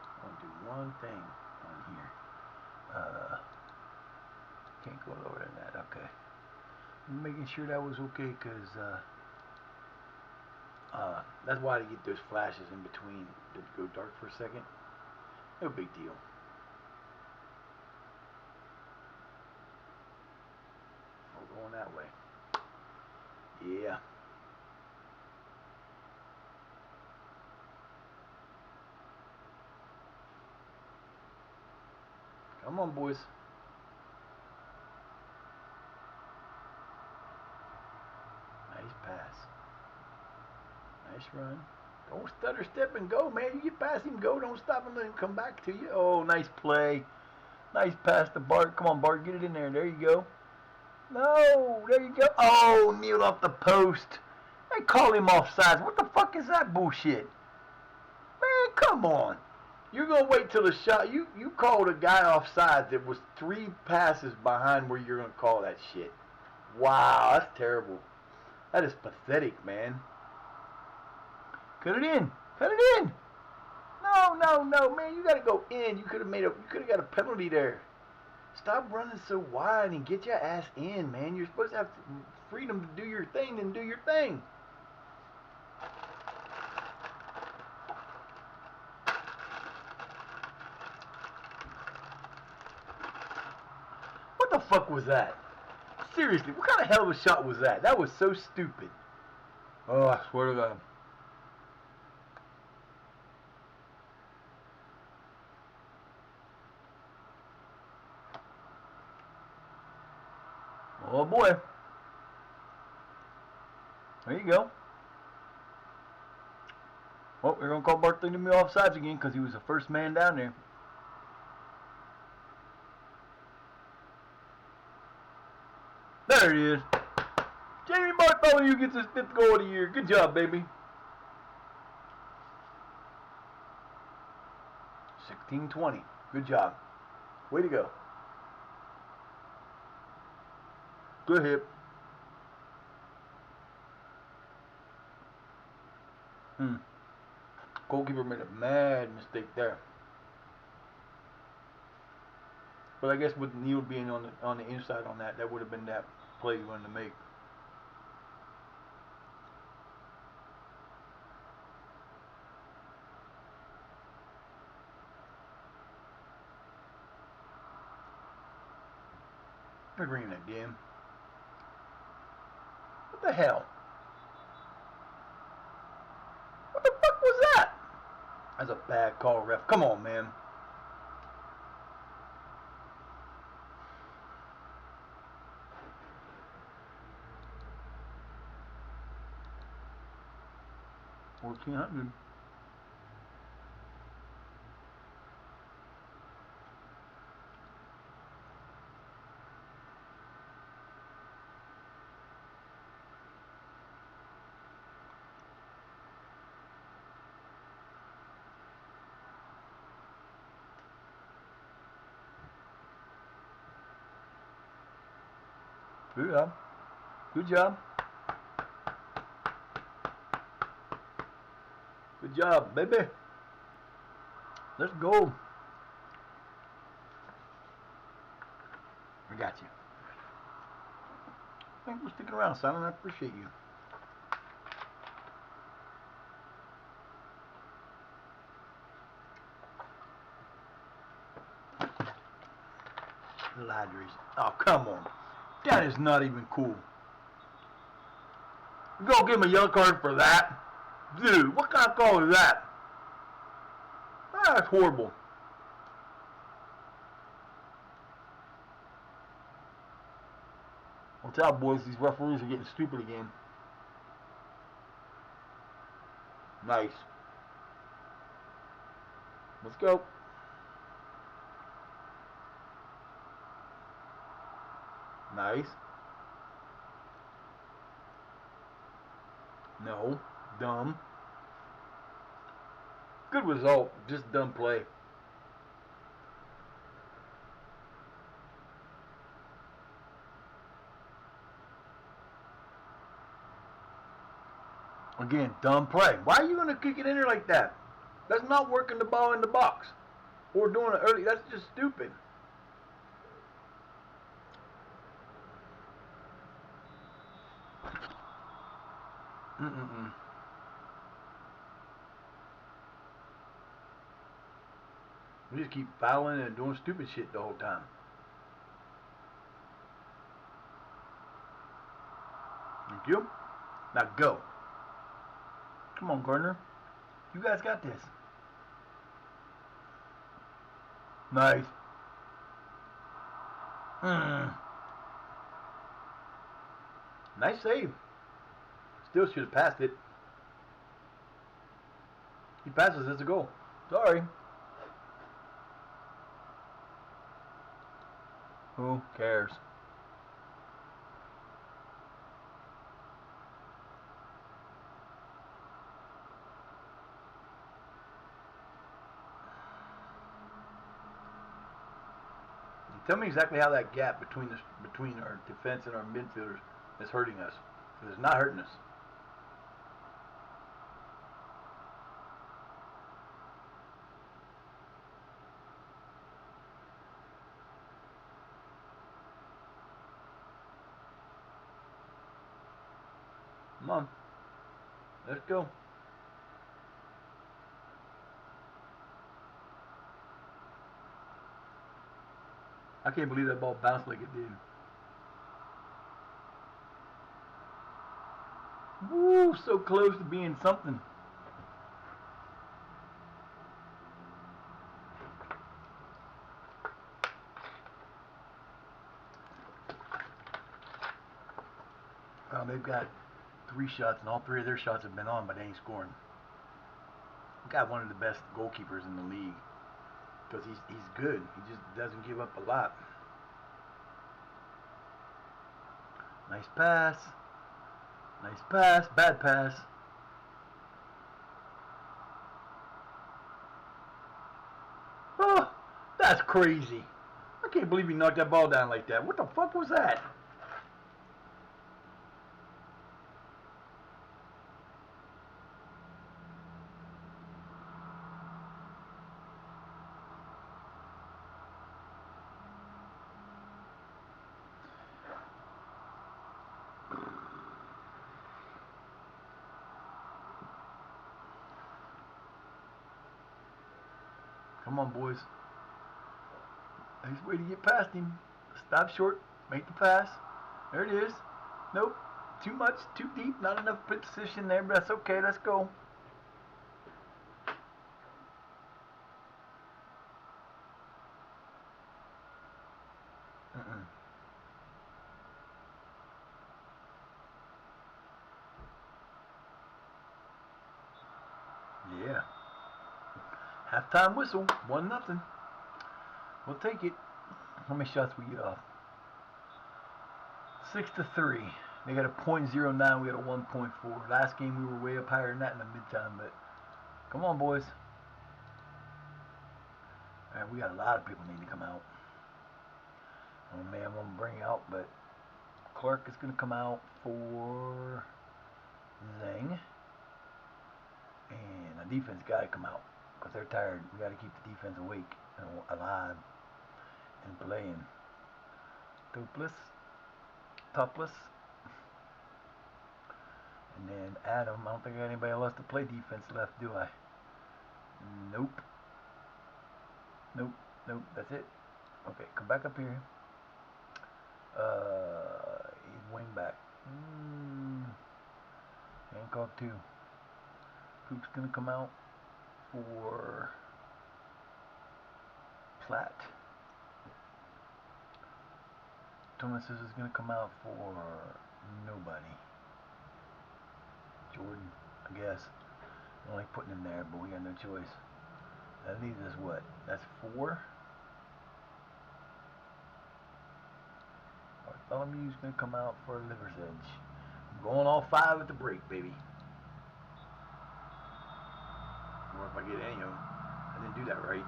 I want to do one thing on here. Can't go lower than that. Okay. I'm making sure that was okay because that's why to get those flashes in between to go dark for a second. No big deal. We're going that way. Yeah. Come on, boys. Nice pass. Nice run. Don't stutter step and go, man. You get past him, go. Don't stop and let him come back to you. Oh, nice play. Nice pass to Bart. Come on, Bart. Get it in there. There you go. No. There you go. Oh, kneel off the post. They call him offsides. What the fuck is that bullshit? Man, come on. You're going to wait till the shot. You called a guy offsides that was 3 passes behind where you're going to call that shit. Wow, that's terrible. That is pathetic, man. Cut it in. Cut it in. No, man. You got to go in. You could have got a penalty there. Stop running so wide and get your ass in, man. You're supposed to have freedom to do your thing, then do your thing. What the fuck was that? Seriously, what kind of hell of a shot was that? That was so stupid. Oh, I swear to God. Oh boy. There you go. Oh, they're going to call Bartholomew offsides again because he was the first man down there. There it is. Jamie Bartholomew gets his 5th goal of the year. Good job, baby. 16-20. Good job. Way to go. Good hit. Goalkeeper made a mad mistake there. But I guess with Neil being on the inside on that would have been that play you wanted to make. They're bringing that game. What the hell? What the fuck was that? That's a bad call, ref. Come on, man. $1,400. Good job. Good job. Good job, baby. Let's go. I got you. Thanks for sticking around, Simon. I appreciate you. Ladries. Oh, come on. That is not even cool. You gonna give him a yellow card for that? Dude, what kind of call is that? That's horrible. Watch out, boys. These referees are getting stupid again. Nice. Let's go. Nice. No. Dumb. Good result. Just dumb play. Again, dumb play. Why are you going to kick it in there like that? That's not working the ball in the box. Or doing it early. That's just stupid. We just keep fouling and doing stupid shit the whole time. Thank you. Now go. Come on, Gardner. You guys got this. Nice. Nice save. Still should have passed it. He passes, it's a goal. Sorry. Who cares? Tell me exactly how that gap between our defense and our midfielders is hurting us. Because it's not hurting us. Come on. Let's go. I can't believe that ball bounced like it did. Woo, so close to being something. they've got 3 shots, and all 3 of their shots have been on, but they ain't scoring. We've got one of the best goalkeepers in the league because he's good. He just doesn't give up a lot. Nice pass. Nice pass. Bad pass. Oh, that's crazy. I can't believe he knocked that ball down like that. What the fuck was that? Come on, boys. Nice way to get past him. Stop short. Make the pass. There it is. Nope. Too much. Too deep. Not enough position there, but that's okay. Let's go. Yeah. Halftime whistle. 1-0. We'll take it. How many shots we get off? 6-3. They got a .09. We got a 1.4. Last game we were way up higher than that in the midtime, but come on, boys. All right, we got a lot of people need to come out. Oh man, I'm gonna bring out, but Clark is gonna come out for Zhang, and the defense got to come out because they're tired. We got to keep the defense awake and alive and playing. Topless, and then Adam. I don't think I got anybody else to play defense left, do I? Nope. That's it. Okay, come back up here. He's wing back. Hancock too. Coop's gonna come out for Platt. Thomas is gonna come out for nobody. Jordan, I guess. I like putting him there, but we got no choice. That leaves us what? That's 4. Bartholomew's gonna come out for Liver's Edge. I'm going all 5 at the break, baby. Or if I get any of them. I didn't do that right.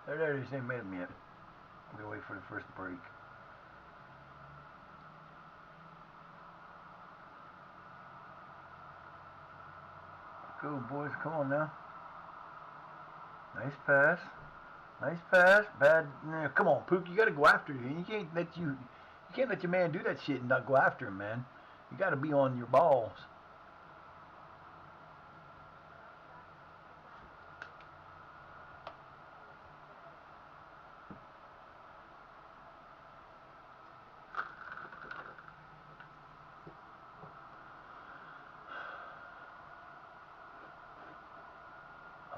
There it is. They ain't made them yet. I'm gonna wait for the first break. Go, boys. Come on now. Nice pass. Nice pass. Bad. Nah, come on, Pook. You gotta go after him. You can't let your man do that shit and not go after him, man. You gotta be on your balls.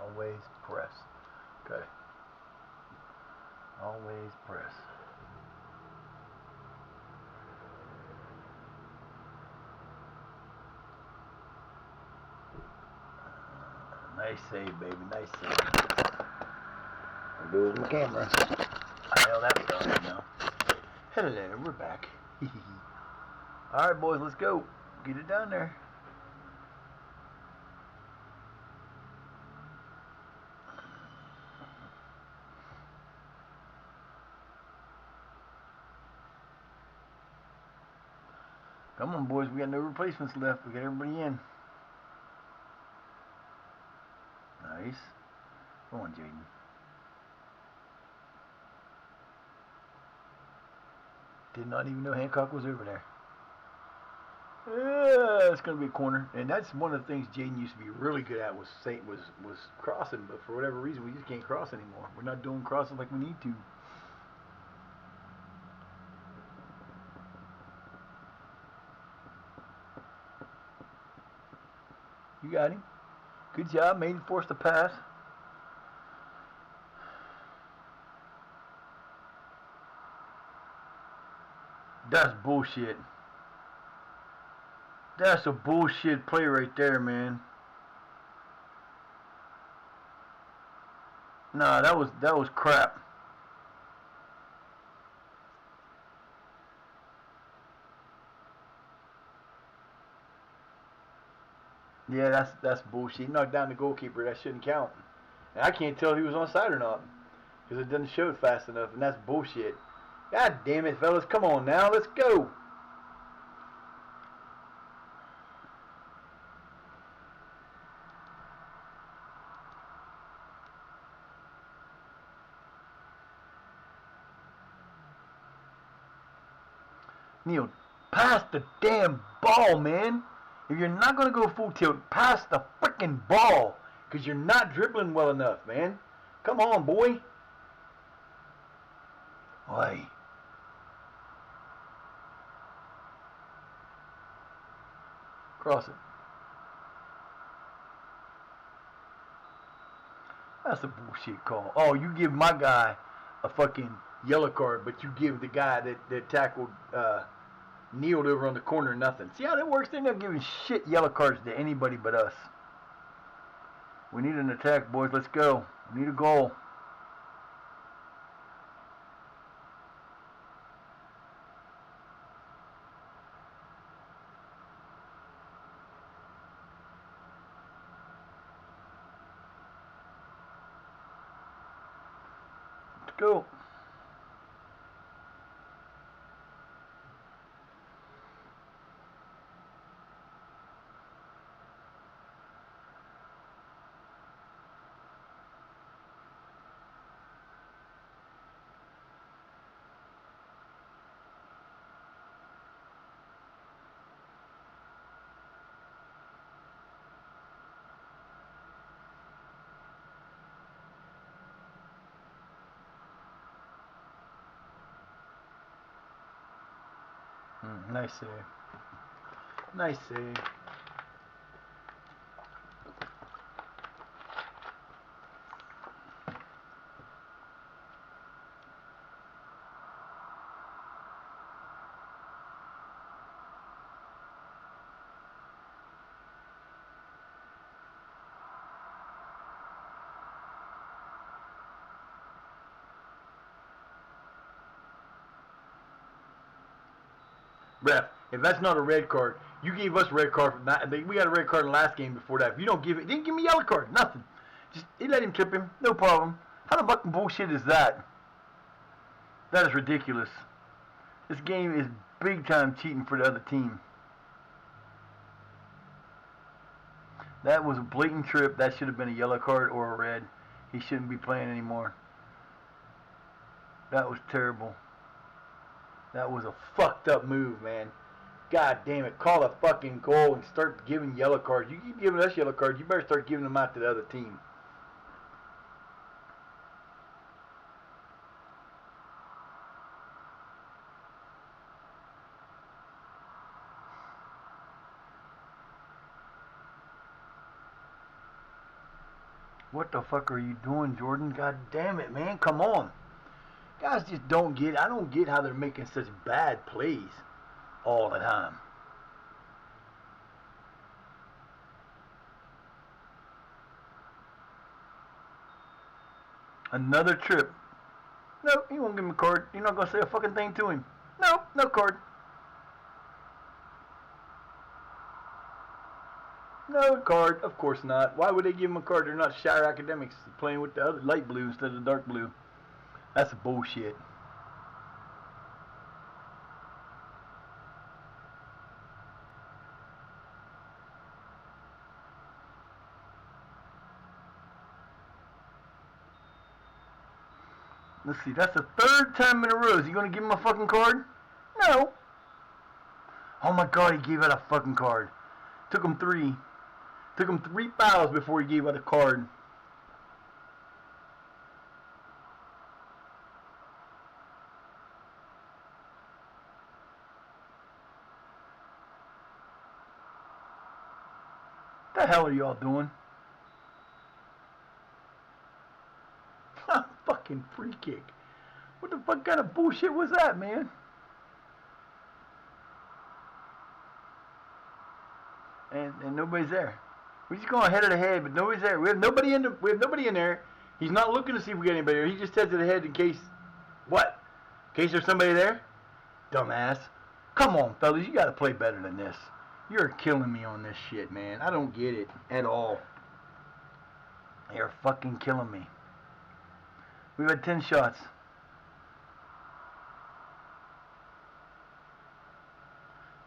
Always press. Okay. Always press. Nice save, baby. Nice save. I'll do it with my camera. I know that's done now. Hello, we're back. Alright, boys, let's go. Get it down there. Come on, boys. We got no replacements left. We got everybody in. Nice. Come on, Jaden. Did not even know Hancock was over there. It's going to be a corner. And that's one of the things Jaden used to be really good at was crossing. But for whatever reason, we just can't cross anymore. We're not doing crossing like we need to. You got him. Good job. Made him force the pass. That's bullshit. That's a bullshit play right there, man. Nah, that was crap. Yeah, that's bullshit. He knocked down the goalkeeper. That shouldn't count. And I can't tell if he was onside or not because it doesn't show fast enough, and that's bullshit. God damn it, fellas! Come on now, let's go. Neil, pass the damn ball, man. If you're not gonna go full tilt, pass the freaking ball, because you're not dribbling well enough, man. Come on, boy. Oi. Cross it. That's a bullshit call. Oh, you give my guy a fucking yellow card, but you give the guy that tackled kneeled over on the corner nothing. See how that works? They're not giving shit yellow cards to anybody but us. We need an attack, boys. Let's go. We need a goal. Let's go. Nice save. Nice save. Ref, if that's not a red card, you gave us a red card. We got a red card in the last game before that. If you don't give it, didn't give me a yellow card. Nothing. Just he let him trip him. No problem. How the fucking bullshit is that? That is ridiculous. This game is big time cheating for the other team. That was a blatant trip. That should have been a yellow card or a red. He shouldn't be playing anymore. That was terrible. That was a fucked up move, man. God damn it. Call a fucking goal and start giving yellow cards. You keep giving us yellow cards, you better start giving them out to the other team. What the fuck are you doing, Jordan? God damn it, man. Come on. Guys just don't get I don't get how they're making such bad plays all the time. Another trip. No, he won't give him a card. You're not gonna say a fucking thing to him. No, no card. No card. Of course not. Why would they give him a card? They're not Shire Academics playing with the other light blue instead of dark blue. That's bullshit. Let's see. That's the third time in a row. Is he gonna give him a fucking card? No. Oh my god, he gave out a fucking card. Took him three. Took him 3 fouls before he gave out a card. What the hell are y'all doing? Fucking free kick. What the fuck kind of bullshit was that, man? and nobody's there. We're just going head to head, but nobody's there. We have nobody in there. He's not looking to see if we get anybody there. He just heads to the head in case what? In case there's somebody there? Dumbass. Come on, fellas, you gotta play better than this. You're killing me on this shit, man. I don't get it at all. You're fucking killing me. We've had 10 shots.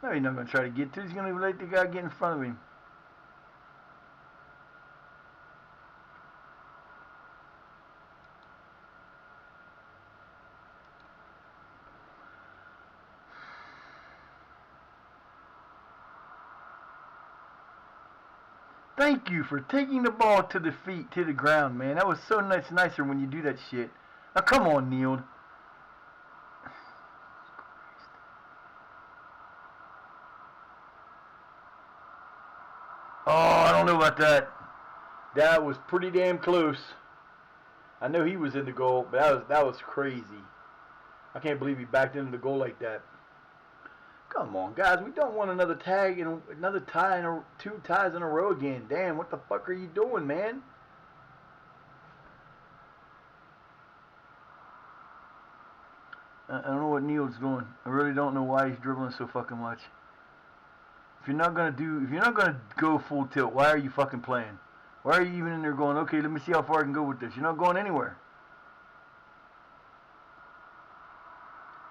No, he's not going to try to get to it. He's going to let the guy get in front of him. Thank you for taking the ball to the feet, to the ground, man. That was so nicer when you do that shit. Now, come on, Neil. Oh, I don't know about that. That was pretty damn close. I know he was in the goal, but that was crazy. I can't believe he backed into the goal like that. Come on, guys. We don't want another tag and another tie and 2 ties in a row again. Damn, what the fuck are you doing, man? I don't know what Neil's doing. I really don't know why he's dribbling so fucking much. If you're not gonna go full tilt, why are you fucking playing? Why are you even in there going, okay, let me see how far I can go with this? You're not going anywhere.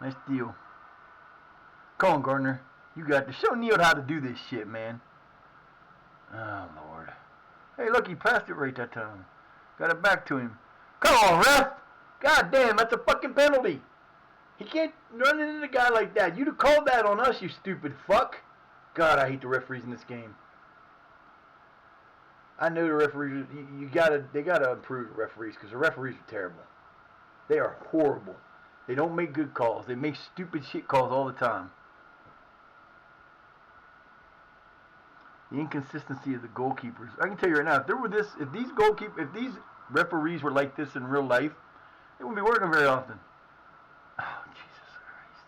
Nice deal. Come on, Gardner. You got to show Neil how to do this shit, man. Oh, Lord. Hey, look, he passed it right that time. Got it back to him. Come on, ref! God damn, that's a fucking penalty. He can't run into a guy like that. You'd have called that on us, you stupid fuck. God, I hate the referees in this game. I know the referees. They gotta improve the referees because the referees are terrible. They are horrible. They don't make good calls. They make stupid shit calls all the time. The inconsistency of the goalkeepers. I can tell you right now, if these referees were like this in real life, they wouldn't be working very often. Oh, Jesus Christ.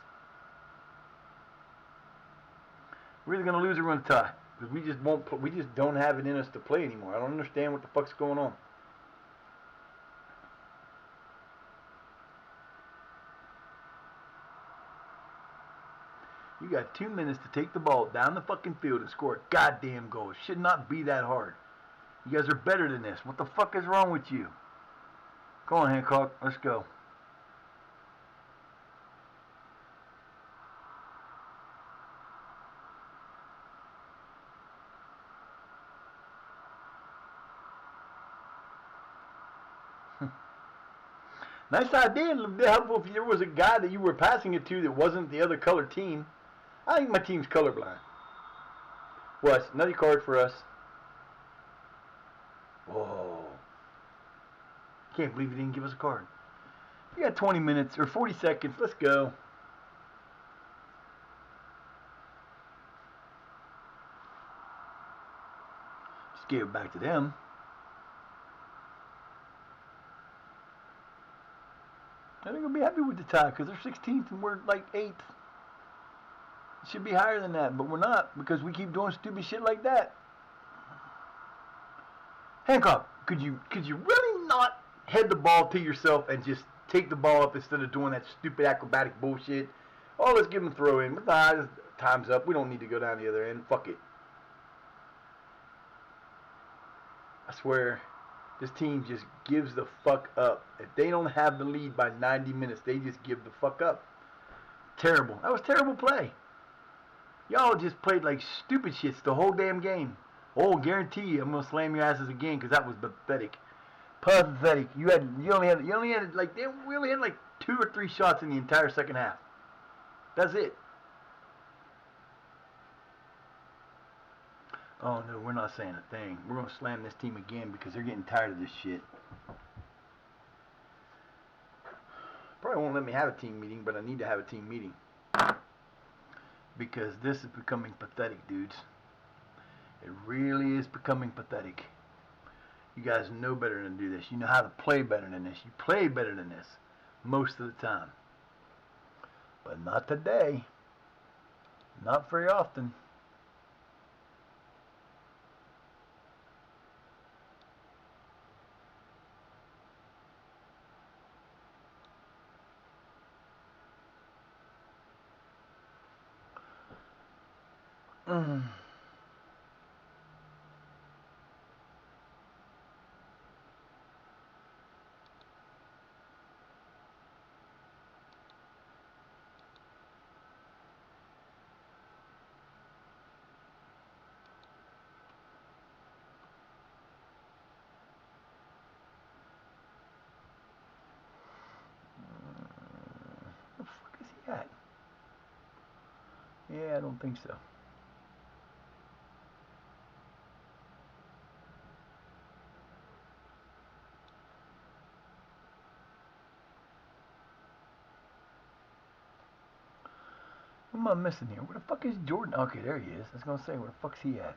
We're either gonna lose or we're gonna tie. Because we just don't have it in us to play anymore. I don't understand what the fuck's going on. You got 2 minutes to take the ball down the fucking field and score a goddamn goal. It should not be that hard. You guys are better than this. What the fuck is wrong with you? Come on, Hancock. Let's go. Nice idea. It would be helpful if there was a guy that you were passing it to that wasn't the other color team. I think my team's colorblind. What? Another card for us. Whoa. Can't believe he didn't give us a card. We got 20 minutes or 40 seconds. Let's go. Just gave it back to them. I think we'll be happy with the tie because they're 16th and we're like 8th. It should be higher than that, but we're not because we keep doing stupid shit like that. Hancock, could you really not head the ball to yourself and just take the ball up instead of doing that stupid acrobatic bullshit? Oh, let's give him a throw in. Time's up. We don't need to go down the other end. Fuck it. I swear. This team just gives the fuck up. If they don't have the lead by 90 minutes, they just give the fuck up. Terrible. That was terrible play. Y'all just played like stupid shits the whole damn game. Oh, guarantee you, I'm gonna slam your asses again because that was pathetic. Pathetic. We only had like 2 or 3 shots in the entire second half. That's it. Oh, no, we're not saying a thing. We're going to slam this team again because they're getting tired of this shit. Probably won't let me have a team meeting, but I need to have a team meeting. Because this is becoming pathetic, dudes. It really is becoming pathetic. You guys know better than to do this. You know how to play better than this. You play better than this most of the time. But not today. Not very often. Mm. Where the fuck is he at? Yeah, I don't think so. What am I missing here? Where the fuck is Jordan? Okay, there he is. I was gonna say, where the fuck's he at?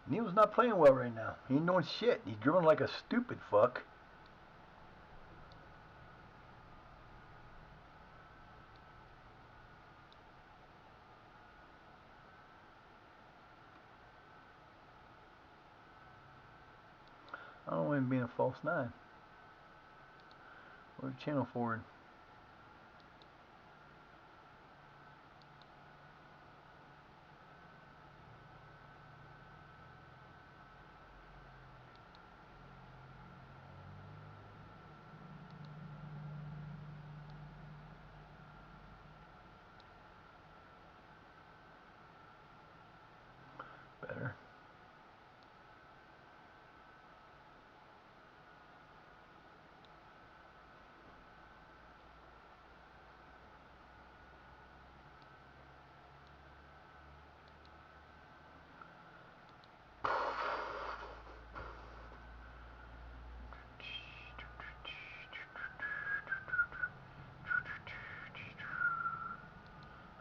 Neil's not playing well right now. He ain't doing shit. He's dribbling like a stupid fuck. I don't want him being a false nine. Or a channel forward. Better.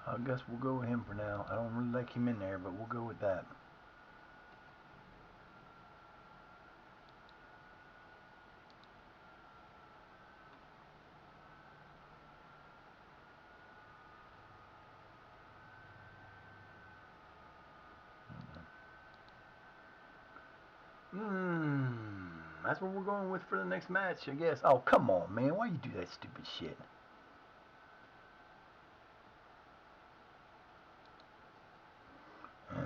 I guess we'll go with him for now. I don't really like him in there, but we'll go with that. That's what we're going with for the next match, I guess. Oh, come on, man. Why you do that stupid shit? Piss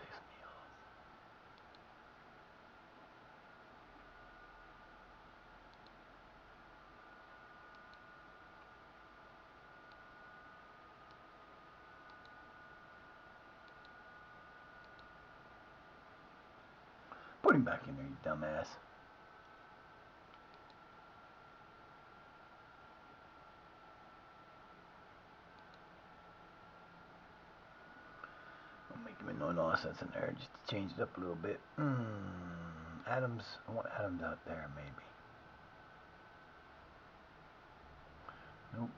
me off. Put him back in there, you dumbass. I'll make him a no nonsense in there just to change it up a little bit. Adams, I want Adams out there maybe. Nope.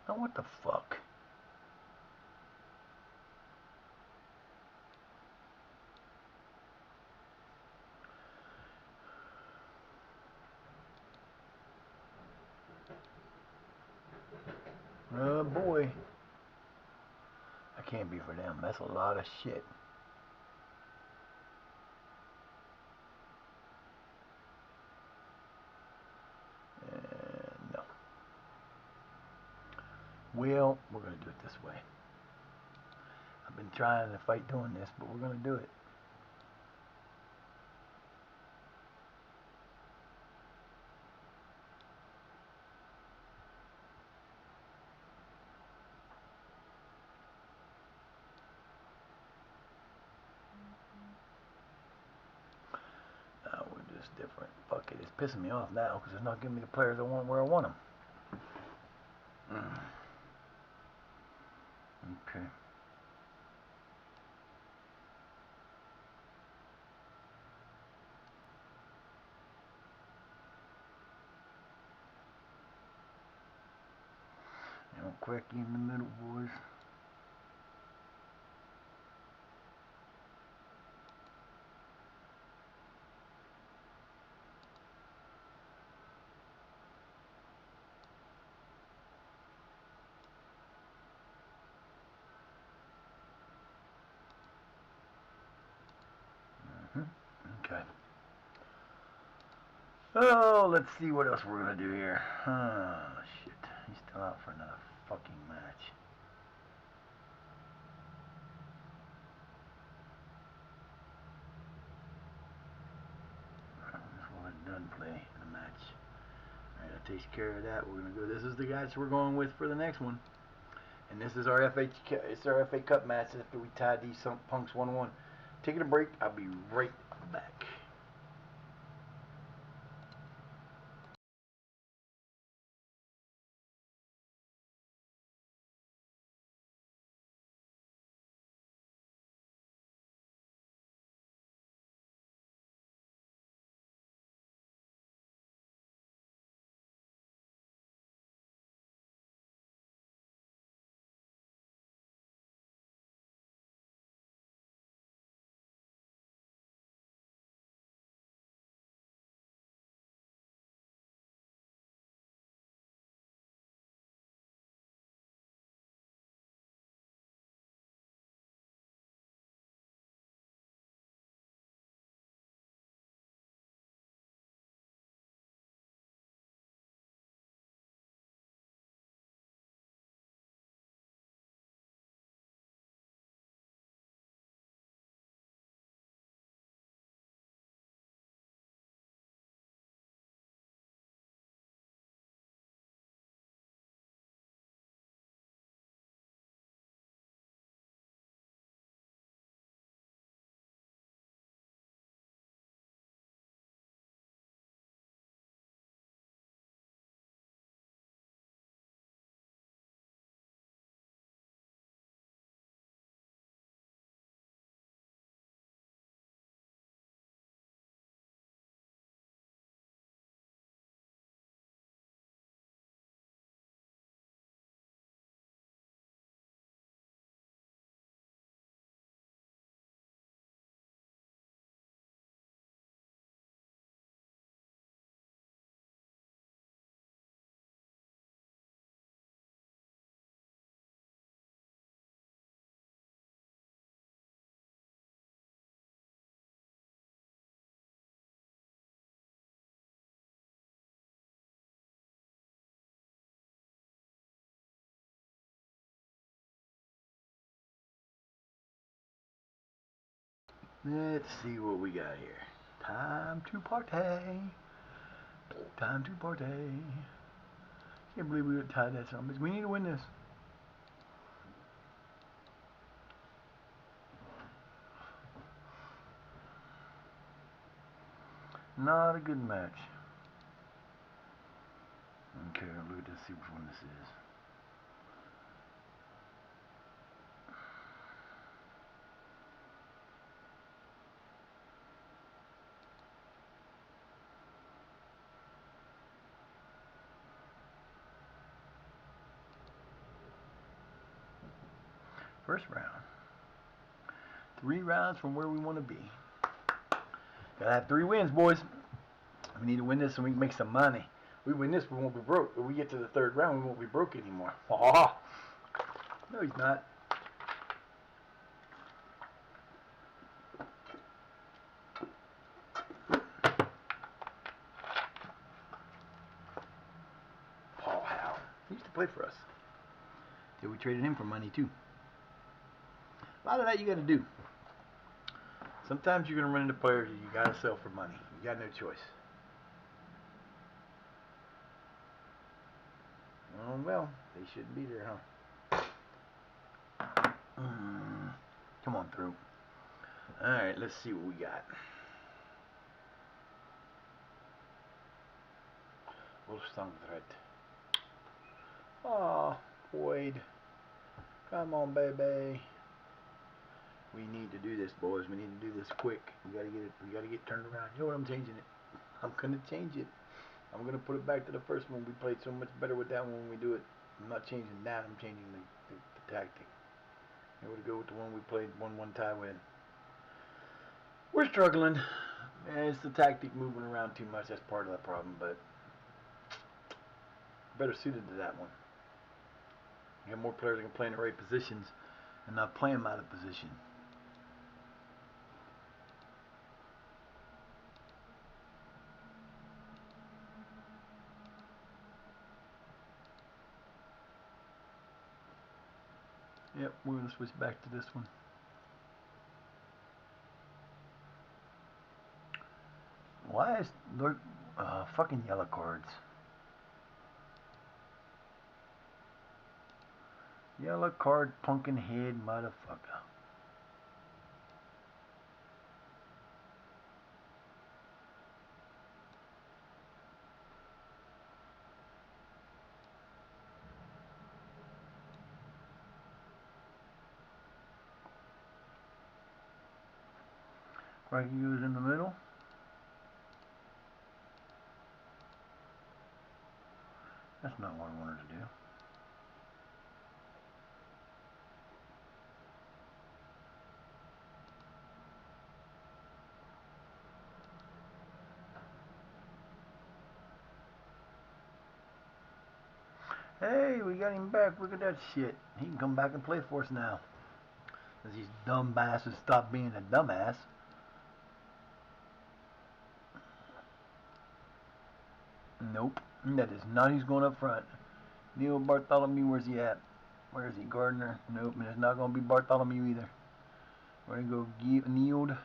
Now what the fuck? Oh boy. I can't be for them. That's a lot of shit. No. Well, we're going to do it this way. I've been trying to fight doing this, but we're going to do it. We're just different. Fuck it. It's pissing me off now because it's not giving me the players I want where I want them. Okay. Quick in the middle, boys. Okay. Oh, let's see what else we're gonna do here. Oh, shit. He's still out for another fucking match. Well, it doesn't play the match. Alright, that takes care of that. We're gonna go. This is the guys we're going with for the next one. And this is our FA Cup match after we tied these punks 1-1. Taking a break. I'll be right back. Let's see what we got here. Time to party. Time to party. Can't believe we tied that song. We need to win this. Not a good match. Okay, let's see which one this is. First round. 3 rounds from where we want to be. Gotta have 3 wins, boys. We need to win this so we can make some money. We win this, we won't be broke. If we get to the 3rd round, we won't be broke anymore. Oh, no, he's not. Paul Howe. He used to play for us. So we traded him for money, too. A lot of that you gotta do. Sometimes you're gonna run into players you gotta sell for money. You got no choice. Oh well, they shouldn't be there, huh? Come on through. Alright, let's see what we got. Wolfsangret. Oh, Boyd. Come on, baby. We need to do this, boys. We need to do this quick. We gotta get it. We gotta get turned around. You know what? I'm changing it. I'm gonna change it. I'm gonna put it back to the first one. We played so much better with that one when we do it. I'm not changing that. I'm changing the tactic. I'm gonna go with the one we played 1-1 tie with. We're struggling. It's the tactic moving around too much. That's part of the problem, but better suited to that one. You have more players that can play in the right positions and not play them out of position. Yep, we're going to switch back to this one. Why is Lord fucking yellow cards? Yellow card, pumpkin head, motherfucker. Frankie goes in the middle. That's not what I wanted to do. Hey, we got him back. Look at that shit. He can come back and play for us now. As these dumb bastards stop being a dumbass. Nope. That is not who's going up front. Neil Bartholomew, where's he at? Where is he? Gardner? Nope. And it's not going to be Bartholomew either. We're going to go Neiled.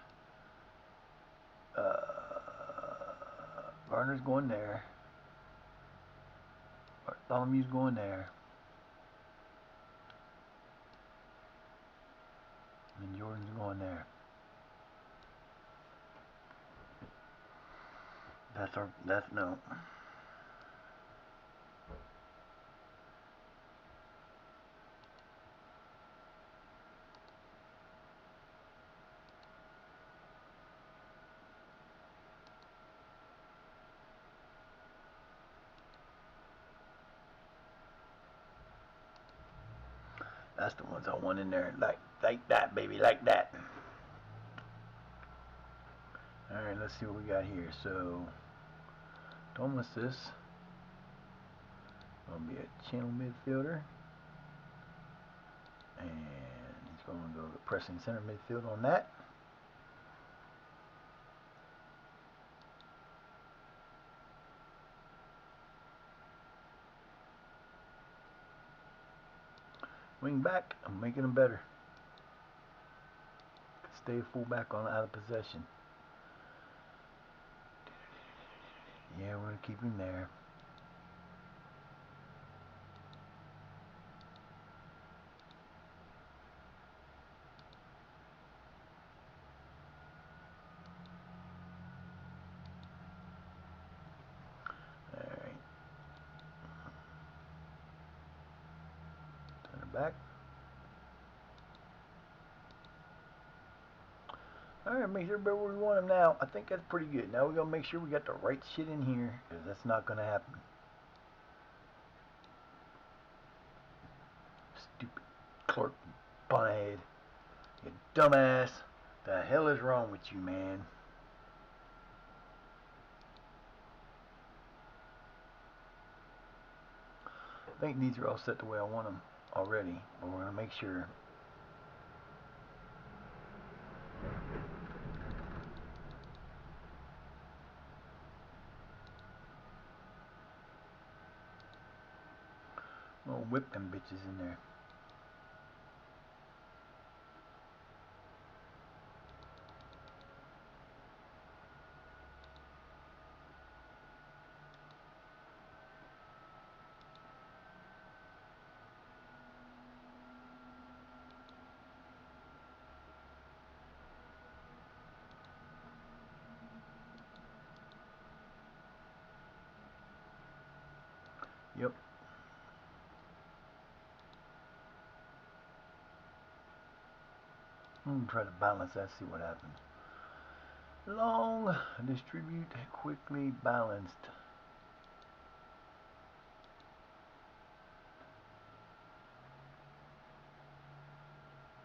Gardner's going there. Bartholomew's going there. And Jordan's going there. That's no. That's the ones I want in there. Like that, baby, like that. Alright, let's see what we got here. So, Thomas is going to be a channel midfielder. And he's going to go to pressing center midfield on that. Wing back, I'm making him better. Stay fullback on out of possession. Yeah, we're going to keep him there. Alright. Turn it back. Alright, make sure where we want him now. I think that's pretty good. Now we're going to make sure we got the right shit in here, because that's not going to happen. Stupid Clark bunhead. You dumbass. The hell is wrong with you, man? I think these are all set the way I want them already, but we're going to make sure. We'll whip them bitches in there. Yep. I'm going to try to balance that, see what happens. Long, distribute, quickly, balanced.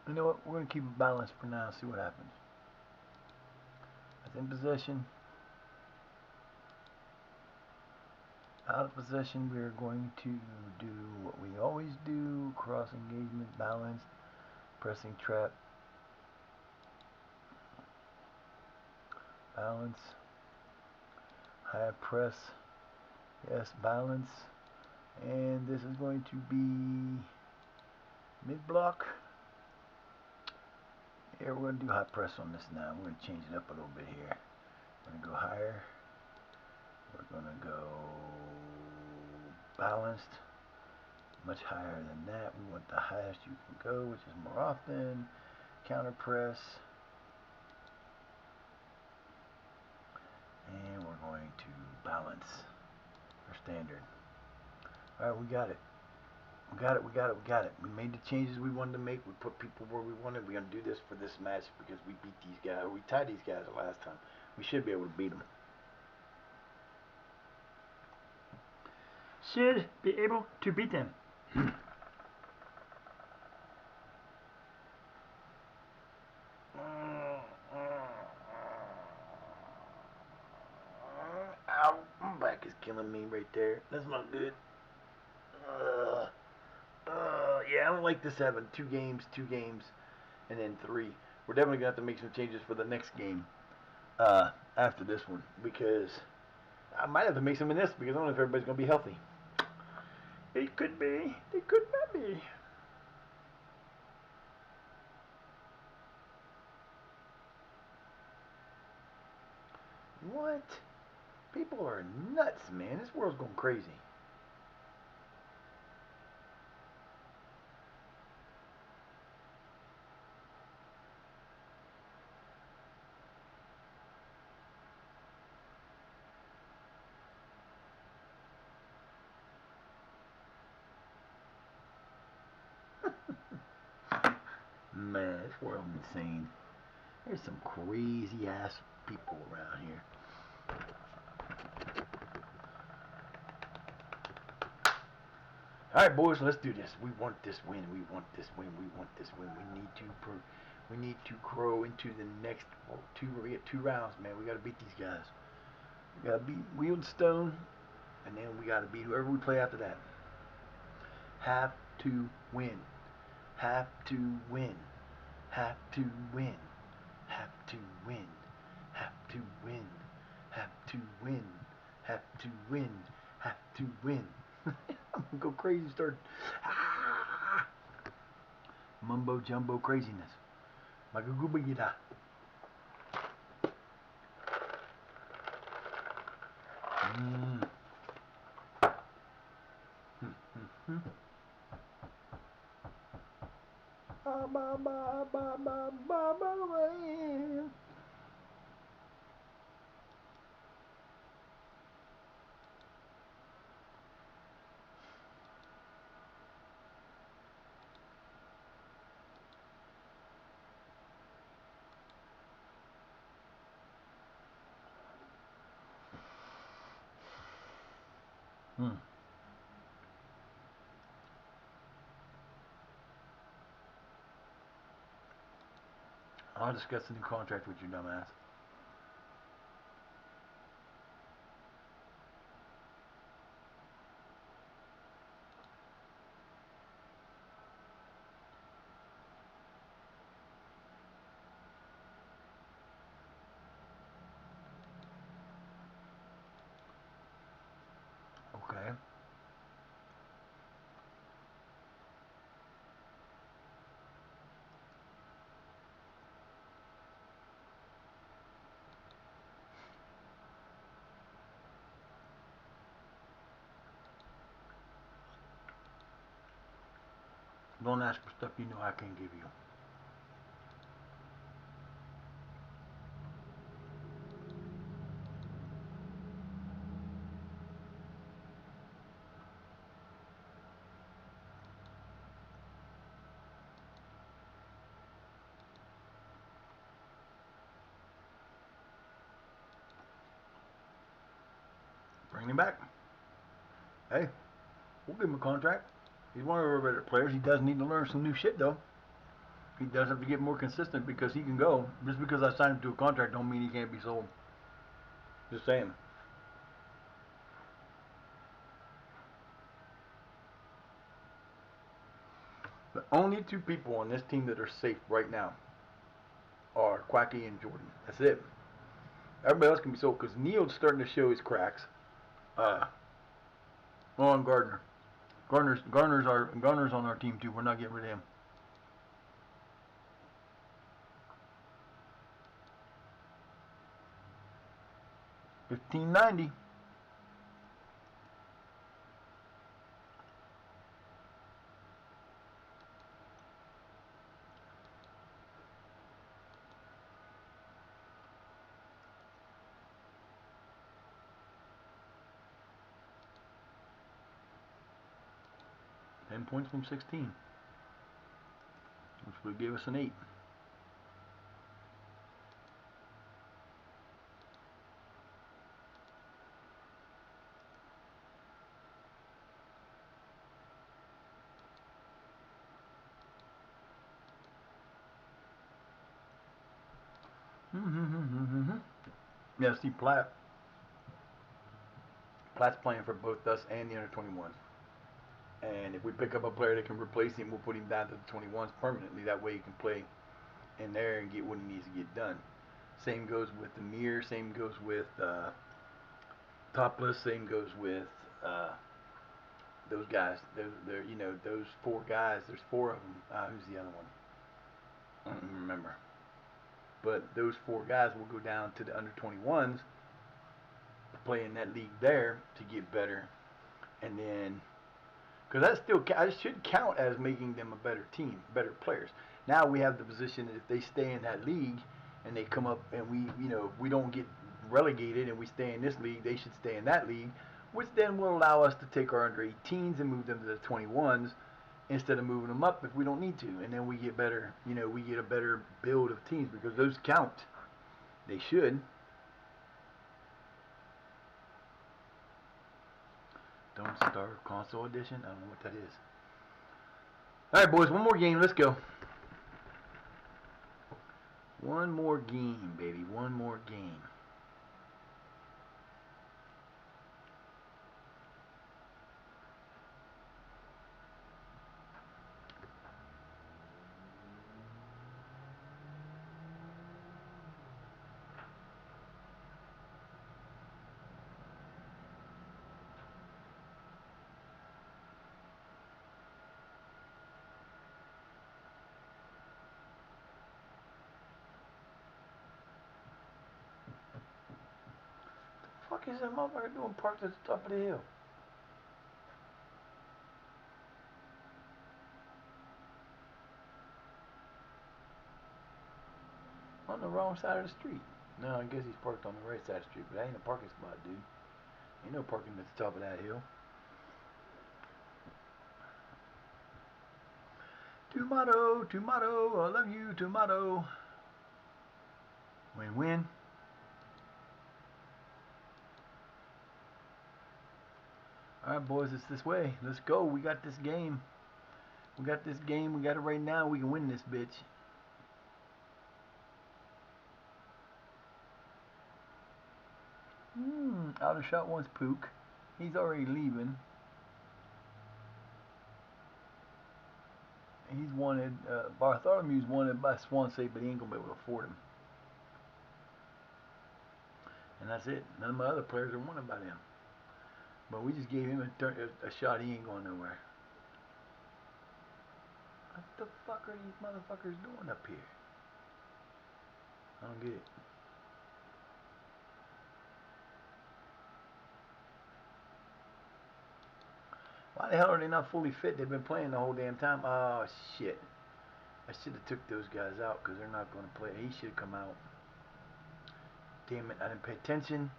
You know what? We're going to keep it balanced for now, see what happens. That's in possession. Out of possession, we are going to do what we always do. Cross engagement, balanced, pressing trap. Balance. High press. Yes, balance. And this is going to be Mid block. Yeah, we're going to do high press on this now. We're going to change it up a little bit here. We're going to go higher. We're going to go balanced. Much higher than that. We want the highest you can go, which is more often. Counter press. And we're going to balance our standard. Alright, we got it. We got it. We made the changes we wanted to make. We put people where we wanted. We're going to do this for this match because we beat these guys. We tied these guys the last time. We should be able to beat them. Should be able to beat them. Ow, my back is killing me right there. That's not good. Yeah, I don't like this having two games, and then 3. We're definitely gonna have to make some changes for the next game after this one because I might have to make some in this because I don't know if everybody's gonna be healthy. It could be. It could not be. What? People are nuts, man. This world's going crazy. Man, this world's insane. There's some crazy ass people around here. Alright, boys, let's do this. We want this win. We want this win. We want this win. We need to grow into the next 2. We get 2 rounds, man. We gotta beat these guys. We gotta beat Wheelstone, and then we gotta beat whoever we play after that. Have to win. Have to win. Have to win. Have to win. Have to win. Have to win. Have to win. Have to win. I'm gonna go crazy, start mumbo jumbo craziness. Magagubagida. I'll discuss the new contract with you, dumbass. Okay. Don't ask for stuff you know I can't give you. Bring him back. Hey, we'll give him a contract. He's one of our better players. He does need to learn some new shit, though. He does have to get more consistent because he can go. Just because I signed him to a contract don't mean he can't be sold. Just saying. The only 2 people on this team that are safe right now are Quacky and Jordan. That's it. Everybody else can be sold because Neil's starting to show his cracks. On Gardner. Garner's on our team too. We're not getting rid of him. $15.90. Points from 16, which would give us an 8. Yeah, see, Platt's playing for both us and the under 21s. And if we pick up a player that can replace him, we'll put him down to the 21s permanently. That way he can play in there and get what he needs to get done. Same goes with the mirror. Same goes with Topless. Same goes with those guys. They're those 4 guys. There's 4 of them. Who's the other one? I don't remember. But those 4 guys will go down to the under 21s, play in that league there to get better, and then because that should count as making them a better team, better players. Now we have the position that if they stay in that league and they come up and we don't get relegated and we stay in this league, they should stay in that league, which then will allow us to take our under 18s and move them to the 21s instead of moving them up if we don't need to, and then we get better, we get a better build of teams because those count. They should. Don't start console edition. I don't know what that is. All right, boys, one more game. Let's go. One more game, baby. One more game. What the fuck is that motherfucker doing parked at the top of the hill? On the wrong side of the street. No, I guess he's parked on the right side of the street, but that ain't a parking spot, dude. Ain't no parking at the top of that hill. Tomato, tomato, I love you, tomato. Win-win. Alright, boys, it's this way. Let's go. We got this game. We got this game. We got it right now. We can win this bitch. Aldershot wants Pook. He's already leaving. He's wanted, Bartholomew's wanted by Swansea, but he ain't going to be able to afford him. And that's it. None of my other players are wanted by them. But we just gave him a shot. He ain't going nowhere. What the fuck are these motherfuckers doing up here? I don't get it. Why the hell are they not fully fit? They've been playing the whole damn time. Oh, shit. I should have took those guys out because they're not going to play. He should come out. Damn it. I didn't pay attention.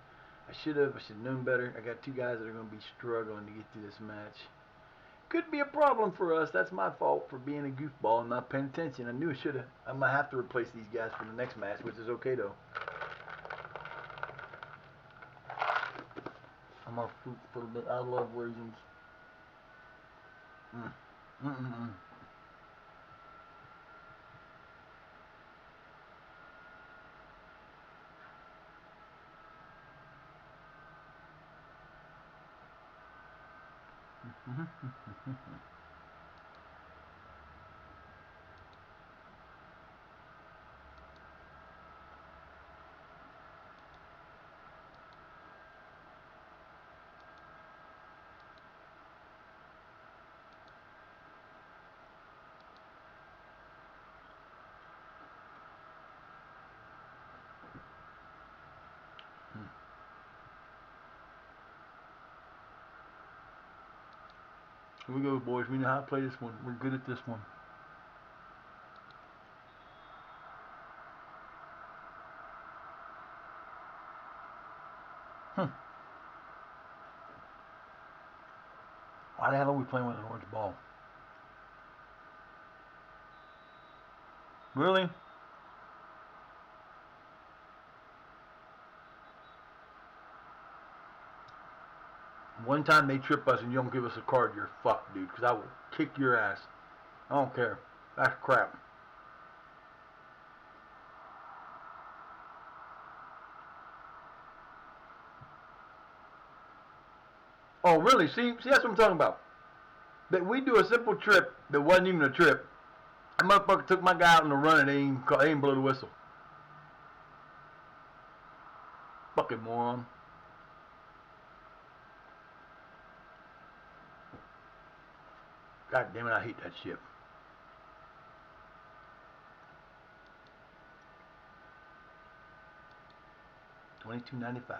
I should have known better. I got 2 guys that are going to be struggling to get through this match. Could be a problem for us. That's my fault for being a goofball and not paying attention. I knew I should have. I'm going to have to replace these guys for the next match, which is okay, though. I'm off fruit for a bit. I love raisins. Here we go, boys. We know how to play this one. We're good at this one. Why the hell are we playing with an orange ball? Really? One time they trip us and you don't give us a card, you're fucked, dude. Because I will kick your ass. I don't care. That's crap. Oh, really? See, that's what I'm talking about. That we do a simple trip that wasn't even a trip. That motherfucker took my guy out on the run and they ain't blow the whistle. Fucking moron. God damn it, I hate that shit. $22.95.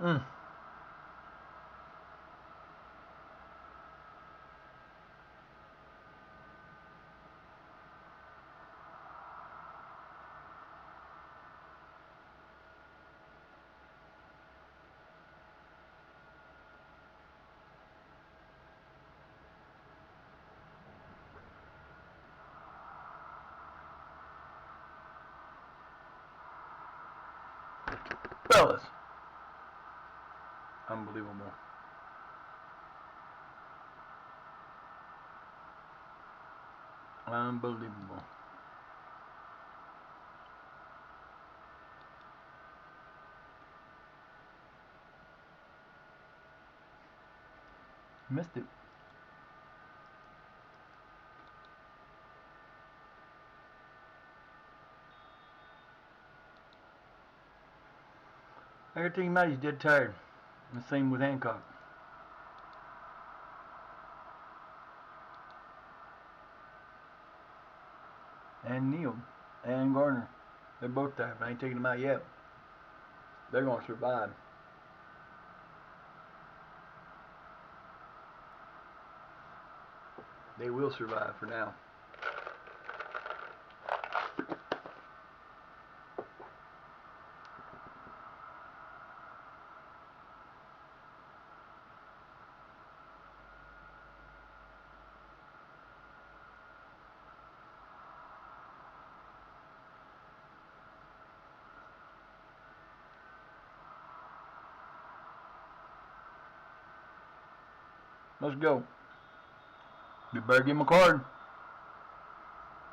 Mm. Fellas. Unbelievable. Unbelievable. Missed it. I gotta tell you, Matt, he's dead tired. The same with Hancock. And Neal. And Garner. They're both tired, but I ain't taking them out yet. They're gonna survive. They will survive for now. Let's go. You better give him a card.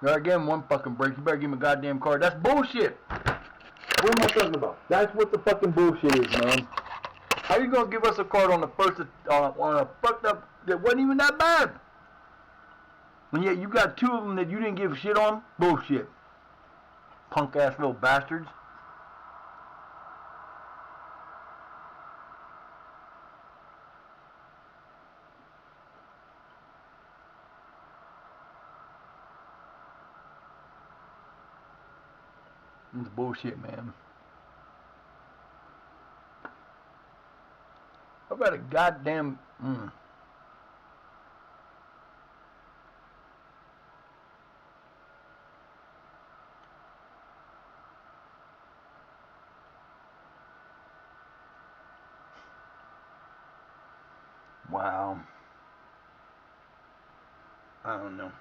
You gotta give him one fucking break. You better give him a goddamn card. That's bullshit. What am I talking about? That's what the fucking bullshit is, man. How you gonna give us a card on the first on a fucked up that wasn't even that bad? And yet you got two of them that you didn't give a shit on? Bullshit. Punk ass little bastards. It's bullshit, man. How about a goddamn... Wow. I don't know.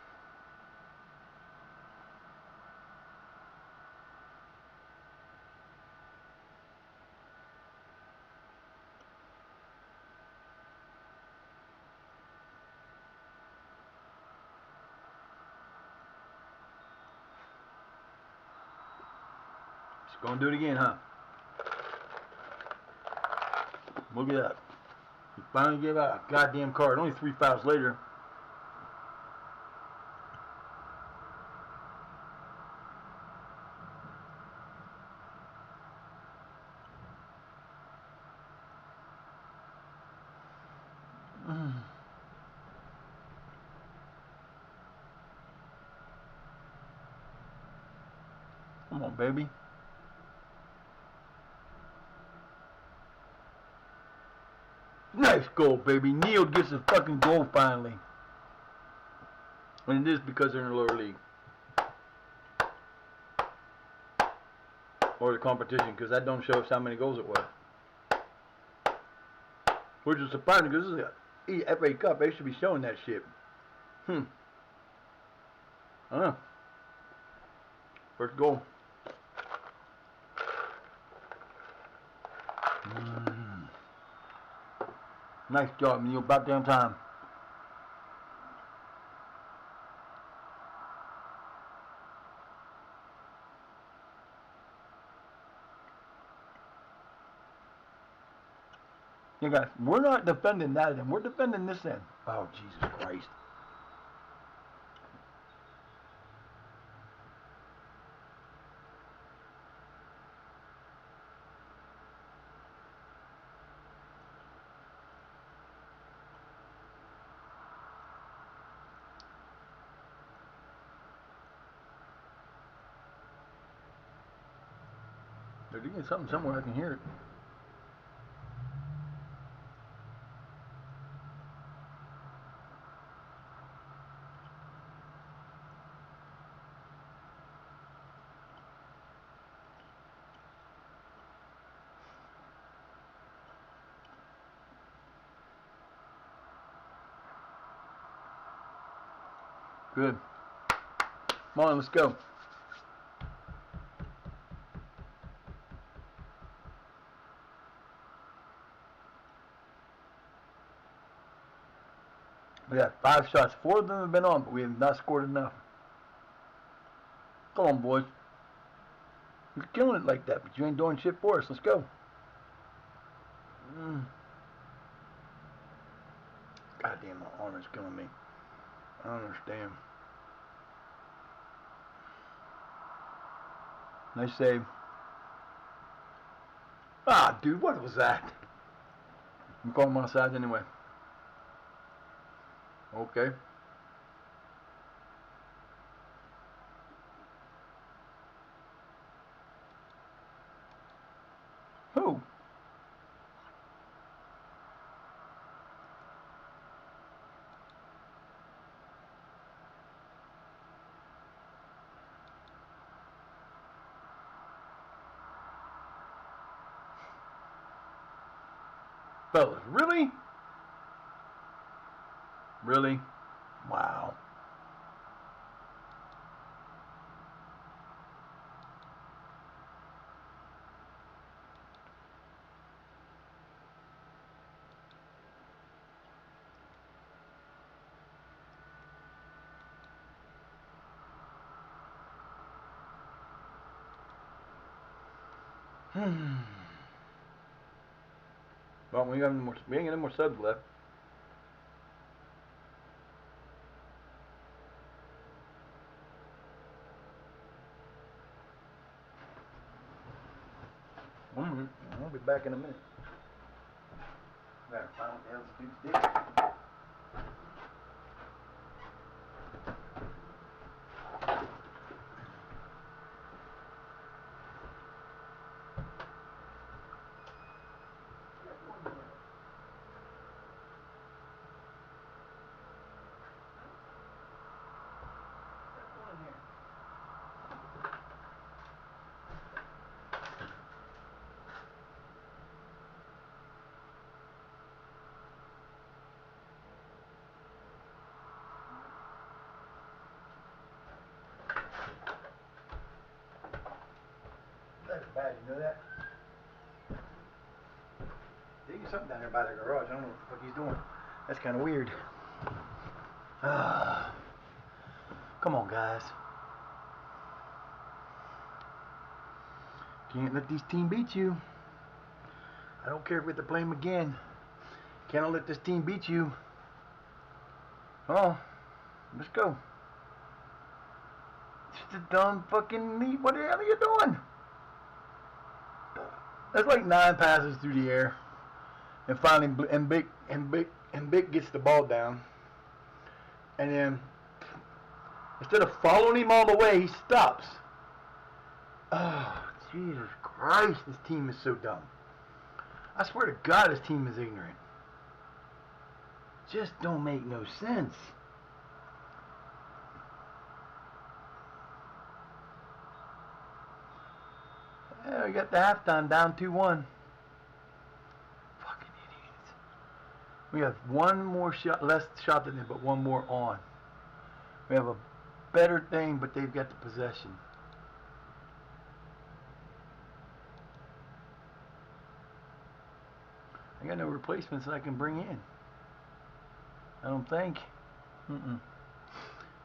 Just gonna do it again, huh? Look at that. He finally gave out a goddamn card. Only 3 files later. Come on, baby. Nice goal, baby. Neil gets his fucking goal finally. And it is because they're in the lower league. Or the competition, because that don't show us how many goals it was. Which is surprising, because this is a FA Cup. They should be showing that shit. I don't know. First goal. Nice job, Neil. About damn time. Yeah, guys, we're not defending that end. We're defending this end. Oh, Jesus Christ. They're doing something somewhere. I can hear it. Good. Come on, let's go. We got 5 shots. 4 of them have been on, but we have not scored enough. Come on, boys. You're killing it like that, but you ain't doing shit for us. Let's go. God damn, my arm is killing me. I don't understand. Nice save. Ah, dude, what was that? I'm calling him offside anyway. Okay. Who? Fellas, really? Really? Wow. Well, we ain't got any more subs left. I'll be back in a minute. Gotta find what the hell this dude's dick. That's bad, you know that? Digging something down there by the garage. I don't know what the fuck he's doing. That's kind of weird. Come on, guys. Can't let this team beat you. I don't care if we have to play them again. Can't let this team beat you. Oh, let's go. Just a dumb fucking knee. What the hell are you doing? That's like 9 passes through the air, and finally, Big gets the ball down, and then instead of following him all the way, he stops. Oh, Jesus Christ, this team is so dumb. I swear to God, this team is ignorant. Just don't make no sense. Yeah, we got the halftime down 2-1. Fucking idiots. We have one more shot, less shot than them, but one more on. We have a better thing, but they've got the possession. I got no replacements that I can bring in. I don't think. Well,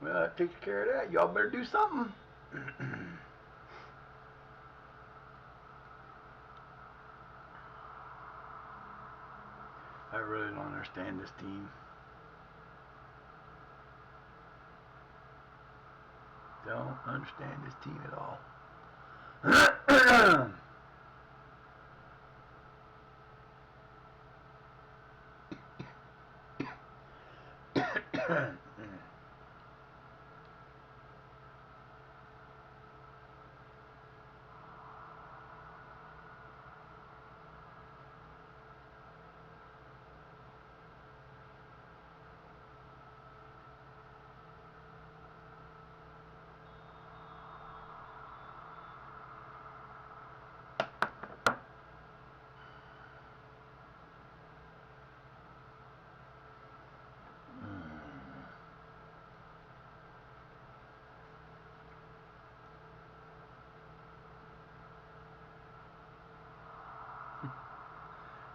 that takes care of that. Y'all better do something. I really don't understand this team. Don't understand this team at all.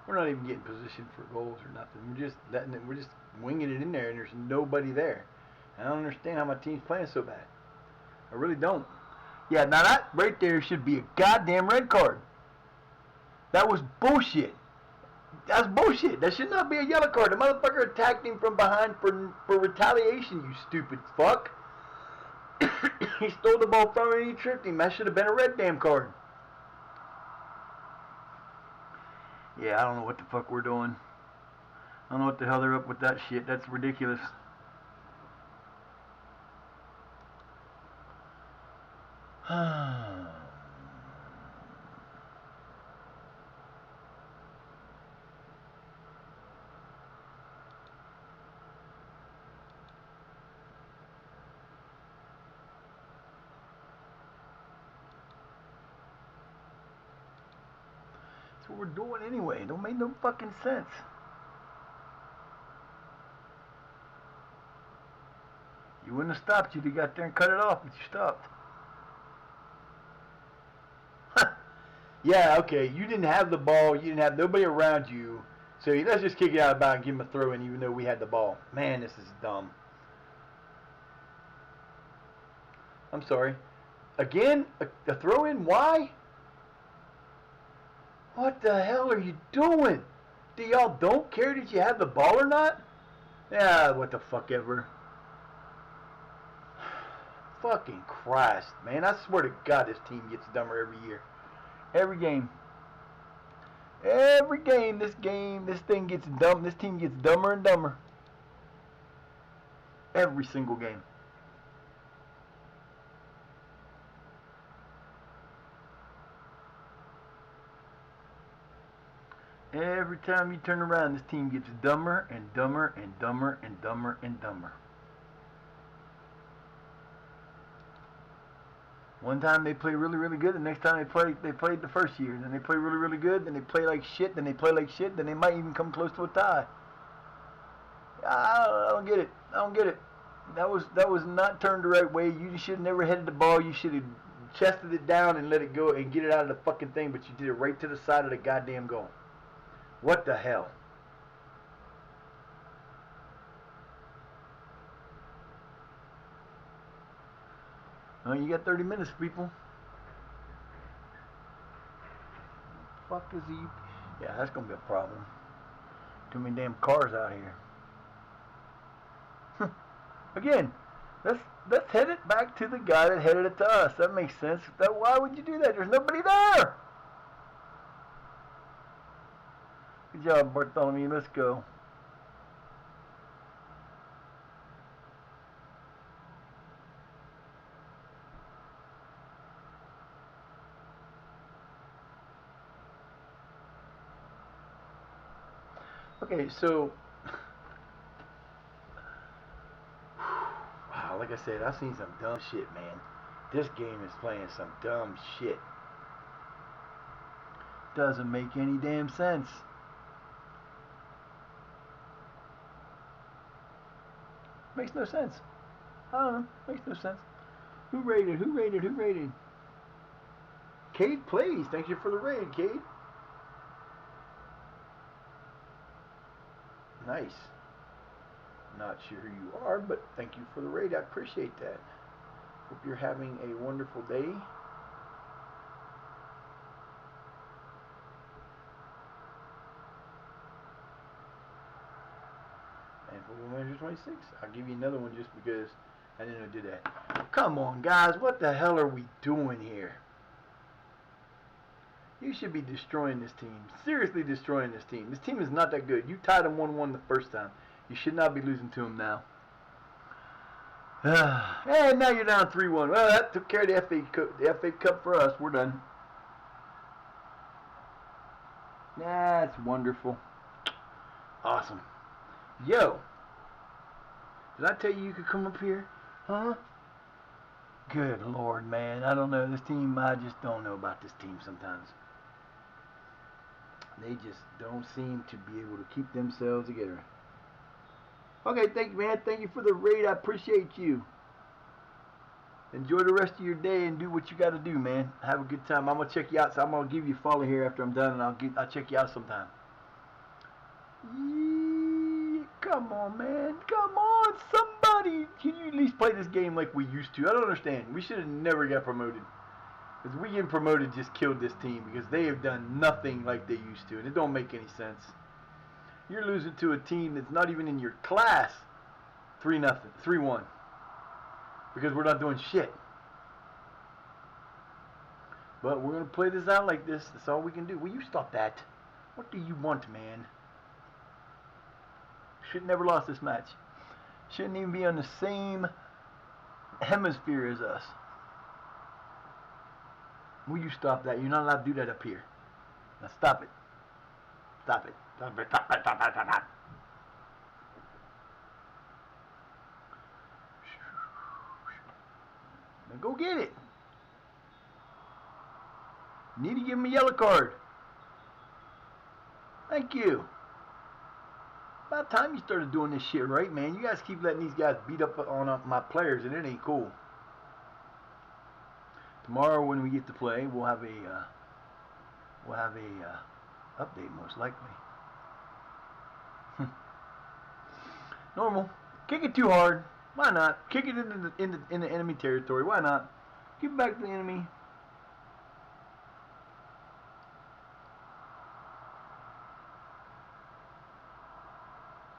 We're not even getting positioned for goals or nothing. We're just letting it. We're just winging it in there, and there's nobody there. I don't understand how my team's playing so bad. I really don't. Yeah, now that right there should be a goddamn red card. That was bullshit. That's bullshit. That should not be a yellow card. The motherfucker attacked him from behind for retaliation, you stupid fuck. He stole the ball from him and he tripped him. That should have been a red damn card. Yeah, I don't know what the fuck we're doing. I don't know what the hell they're up with that shit. That's ridiculous. That's what we're doing anyway. It don't make no fucking sense. You wouldn't have stopped. You'd have got there and cut it off, but you stopped. Yeah, okay. You didn't have the ball. You didn't have nobody around you. So let's just kick it out of bounds and give him a throw in even though we had the ball. Man, this is dumb. I'm sorry. Again? A throw in? Why? What the hell are you doing? Do y'all don't care that you have the ball or not? Yeah, what the fuck ever. Fucking Christ, man. I swear to God this team gets dumber every year. Every game. Every game, this thing gets dumb. This team gets dumber and dumber. Every single game. Every time you turn around, this team gets dumber and dumber and dumber and dumber and dumber. One time they play really, really good. The next time they played the first year. Then they play really, really good. Then they play like shit. Then they play like shit. Then they might even come close to a tie. I don't get it. I don't get it. That was not turned the right way. You should have never headed the ball. You should have chested it down and let it go and get it out of the fucking thing. But you did it right to the side of the goddamn goal. What the hell? Oh, you got 30 minutes, people. Fuck is he? Yeah, that's gonna be a problem. Too many damn cars out here. Again, let's head it back to the guy that headed it to us. That makes sense. Why would you do that? There's nobody there. Good job, Bartholomew. Let's go. Okay, so wow, like I said, I've seen some dumb shit, man. This game is playing some dumb shit. Doesn't make any damn sense. Makes no sense. I don't know. Makes no sense. Who rated? Who rated? Who rated? Cade plays. Thank you for the raid, Cade. Nice. Not sure who you are, but thank you for the raid. I appreciate that. Hope you're having a wonderful day. And for Women 26, I'll give you another one just because I didn't know I did that. Come on, guys. What the hell are we doing here? You should be destroying this team. Seriously destroying this team. This team is not that good. You tied them 1-1 the first time. You should not be losing to them now. And now you're down 3-1. Well, that took care of the FA Cup for us. We're done. That's wonderful. Awesome. Yo. Did I tell you could come up here? Huh? Good Lord, man. I don't know. This team, I just don't know about this team sometimes. They just don't seem to be able to keep themselves together. Okay, thank you, man. Thank you for the raid. I appreciate you. Enjoy the rest of your day and do what you got to do, man. Have a good time. I'm gonna check you out. So I'm gonna give you a follow here after I'm done, and I'll check you out sometime. Yeah, come on, man. Come on, somebody. Can you at least play this game like we used to? I don't understand. We should have never got promoted. Because we getting promoted just killed this team because they have done nothing like they used to, and it don't make any sense. You're losing to a team that's not even in your class. 3-0, 3-1. Because we're not doing shit. But we're going to play this out like this. That's all we can do. Will you stop that? What do you want, man? Should never lost this match. Shouldn't even be on the same hemisphere as us. Will you stop that? You're not allowed to do that up here. Now stop it. Stop it. Stop it. Stop it. Stop it. Stop it. Now go get it. You need to give him a yellow card. Thank you. About time you started doing this shit right, man. You guys keep letting these guys beat up on my players, and it ain't cool. Tomorrow when we get to play, we'll have a update most likely. Normal. Kick it too hard. Why not? Kick it in the enemy territory. Why not? Give it back to the enemy.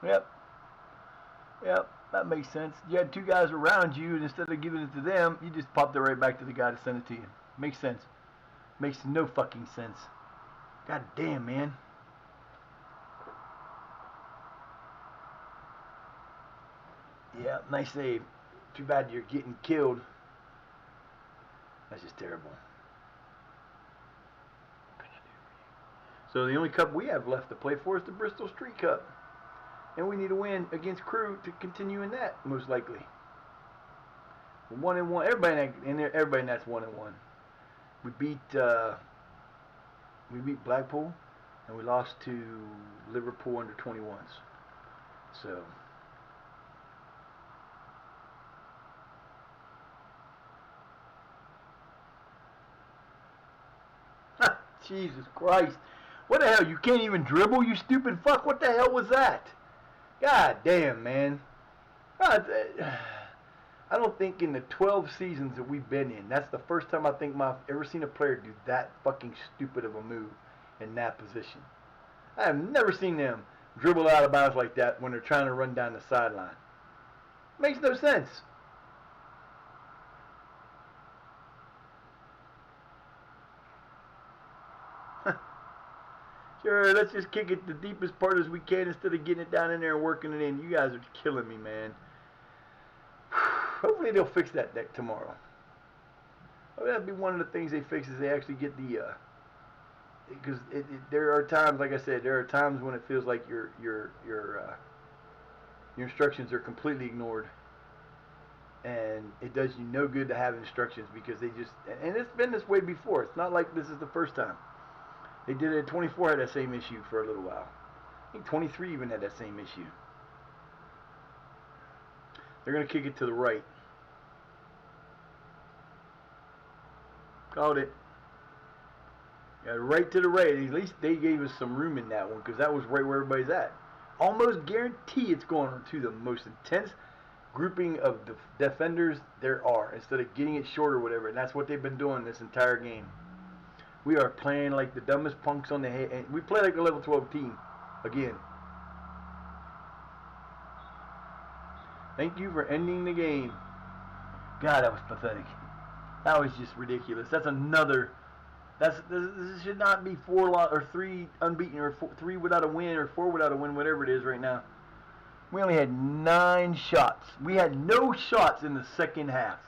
Yep. Yep. That makes sense. You had two guys around you, and instead of giving it to them, you just popped it right back to the guy to send it to you. Makes sense. Makes no fucking sense. God damn, man. Yeah, nice save. Too bad you're getting killed. That's just terrible. So the only cup we have left to play for is the Bristol Street Cup. And we need to win against Crew to continue in that, most likely. 1-1. Everybody in that's 1-1. We beat Blackpool, and we lost to Liverpool under 21s. So Jesus Christ. What the hell? You can't even dribble, you stupid fuck? What the hell was that? God damn, man. God, I don't think in the 12 seasons that we've been in, that's the first time I think I've ever seen a player do that fucking stupid of a move in that position. I have never seen them dribble out of bounds like that when they're trying to run down the sideline. Makes no sense. Sure, let's just kick it the deepest part as we can instead of getting it down in there and working it in. You guys are killing me, man. Hopefully they'll fix that deck tomorrow. Oh, that'd be one of the things they fix is they actually get the because there are times, like I said, there are times when it feels like your instructions are completely ignored, and it does you no good to have instructions because they just, and it's been this way before. It's not like this is the first time. They did it. 24 had that same issue for a little while. I think 23 even had that same issue. They're gonna kick it to the right. Called it. Yeah, right to the right. At least they gave us some room in that one because that was right where everybody's at. Almost guarantee it's going to the most intense grouping of defenders there are instead of getting it short or whatever. And that's what they've been doing this entire game. We are playing like the dumbest punks on the head. And we play like a level 12 team again. Thank you for ending the game. God, that was pathetic. That was just ridiculous. That's another. This should not be 3 unbeaten or 3 without a win or 4 without a win, whatever it is right now. We only had 9 shots. We had no shots in the second half.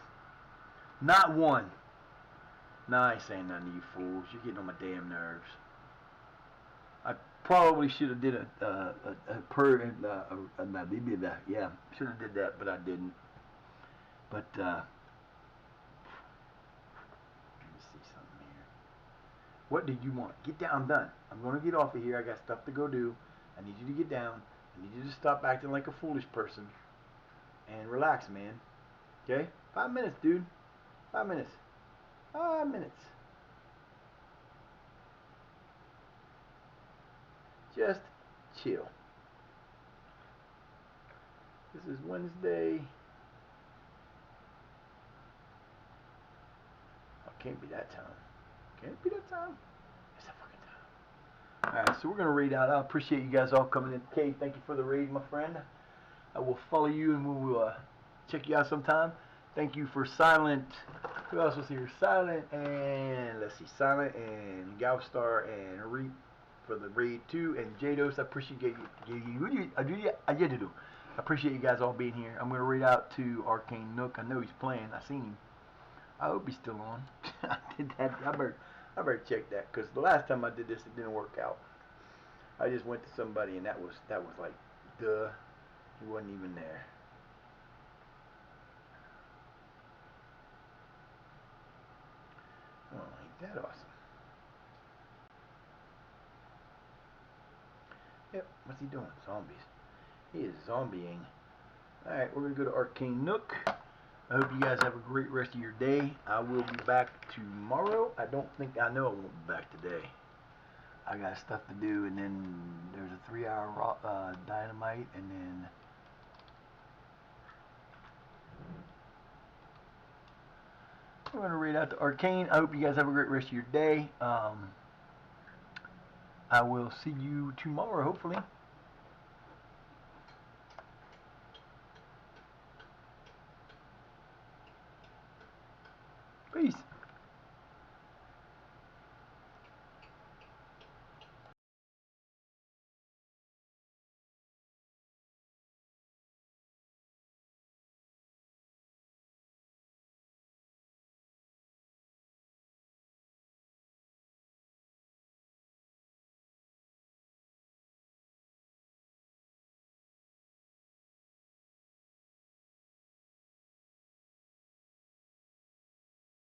Not one. Nah, I ain't saying nothing to you fools. You're getting on my damn nerves. I probably should have did yeah, should have did that, but I didn't. But let me see something here. What do you want? Get down. I'm done. I'm gonna get off of here. I got stuff to go do. I need you to get down. I need you to stop acting like a foolish person and relax, man. Okay? 5 minutes, dude. 5 minutes. 5 minutes. Just chill. This is Wednesday. Oh, can't be that time. Can't be that time. It's that fucking time. Alright, so we're going to raid out. I appreciate you guys all coming in. Kay, thank you for the raid, my friend. I will follow you and we will check you out sometime. Thank you for Silent. Who else was here? Silent and let's see, Silent and Galstar and Reap for the raid 2 and Jados. I appreciate you. I appreciate you guys all being here. I'm gonna raid out to Arcane Nook. I know he's playing. I seen him. I hope he's still on. I did that. I better check that because the last time I did this, it didn't work out. I just went to somebody and that was like, duh, he wasn't even there. Oh, ain't that awesome? Yep, what's he doing? Zombies. He is zombieing. Alright, we're going to go to Arcane Nook. I hope you guys have a great rest of your day. I will be back tomorrow. I know I won't be back today. I got stuff to do, and then there's a 3-hour dynamite, and then we're going to read out to Arcane. I hope you guys have a great rest of your day. I will see you tomorrow, hopefully. Peace.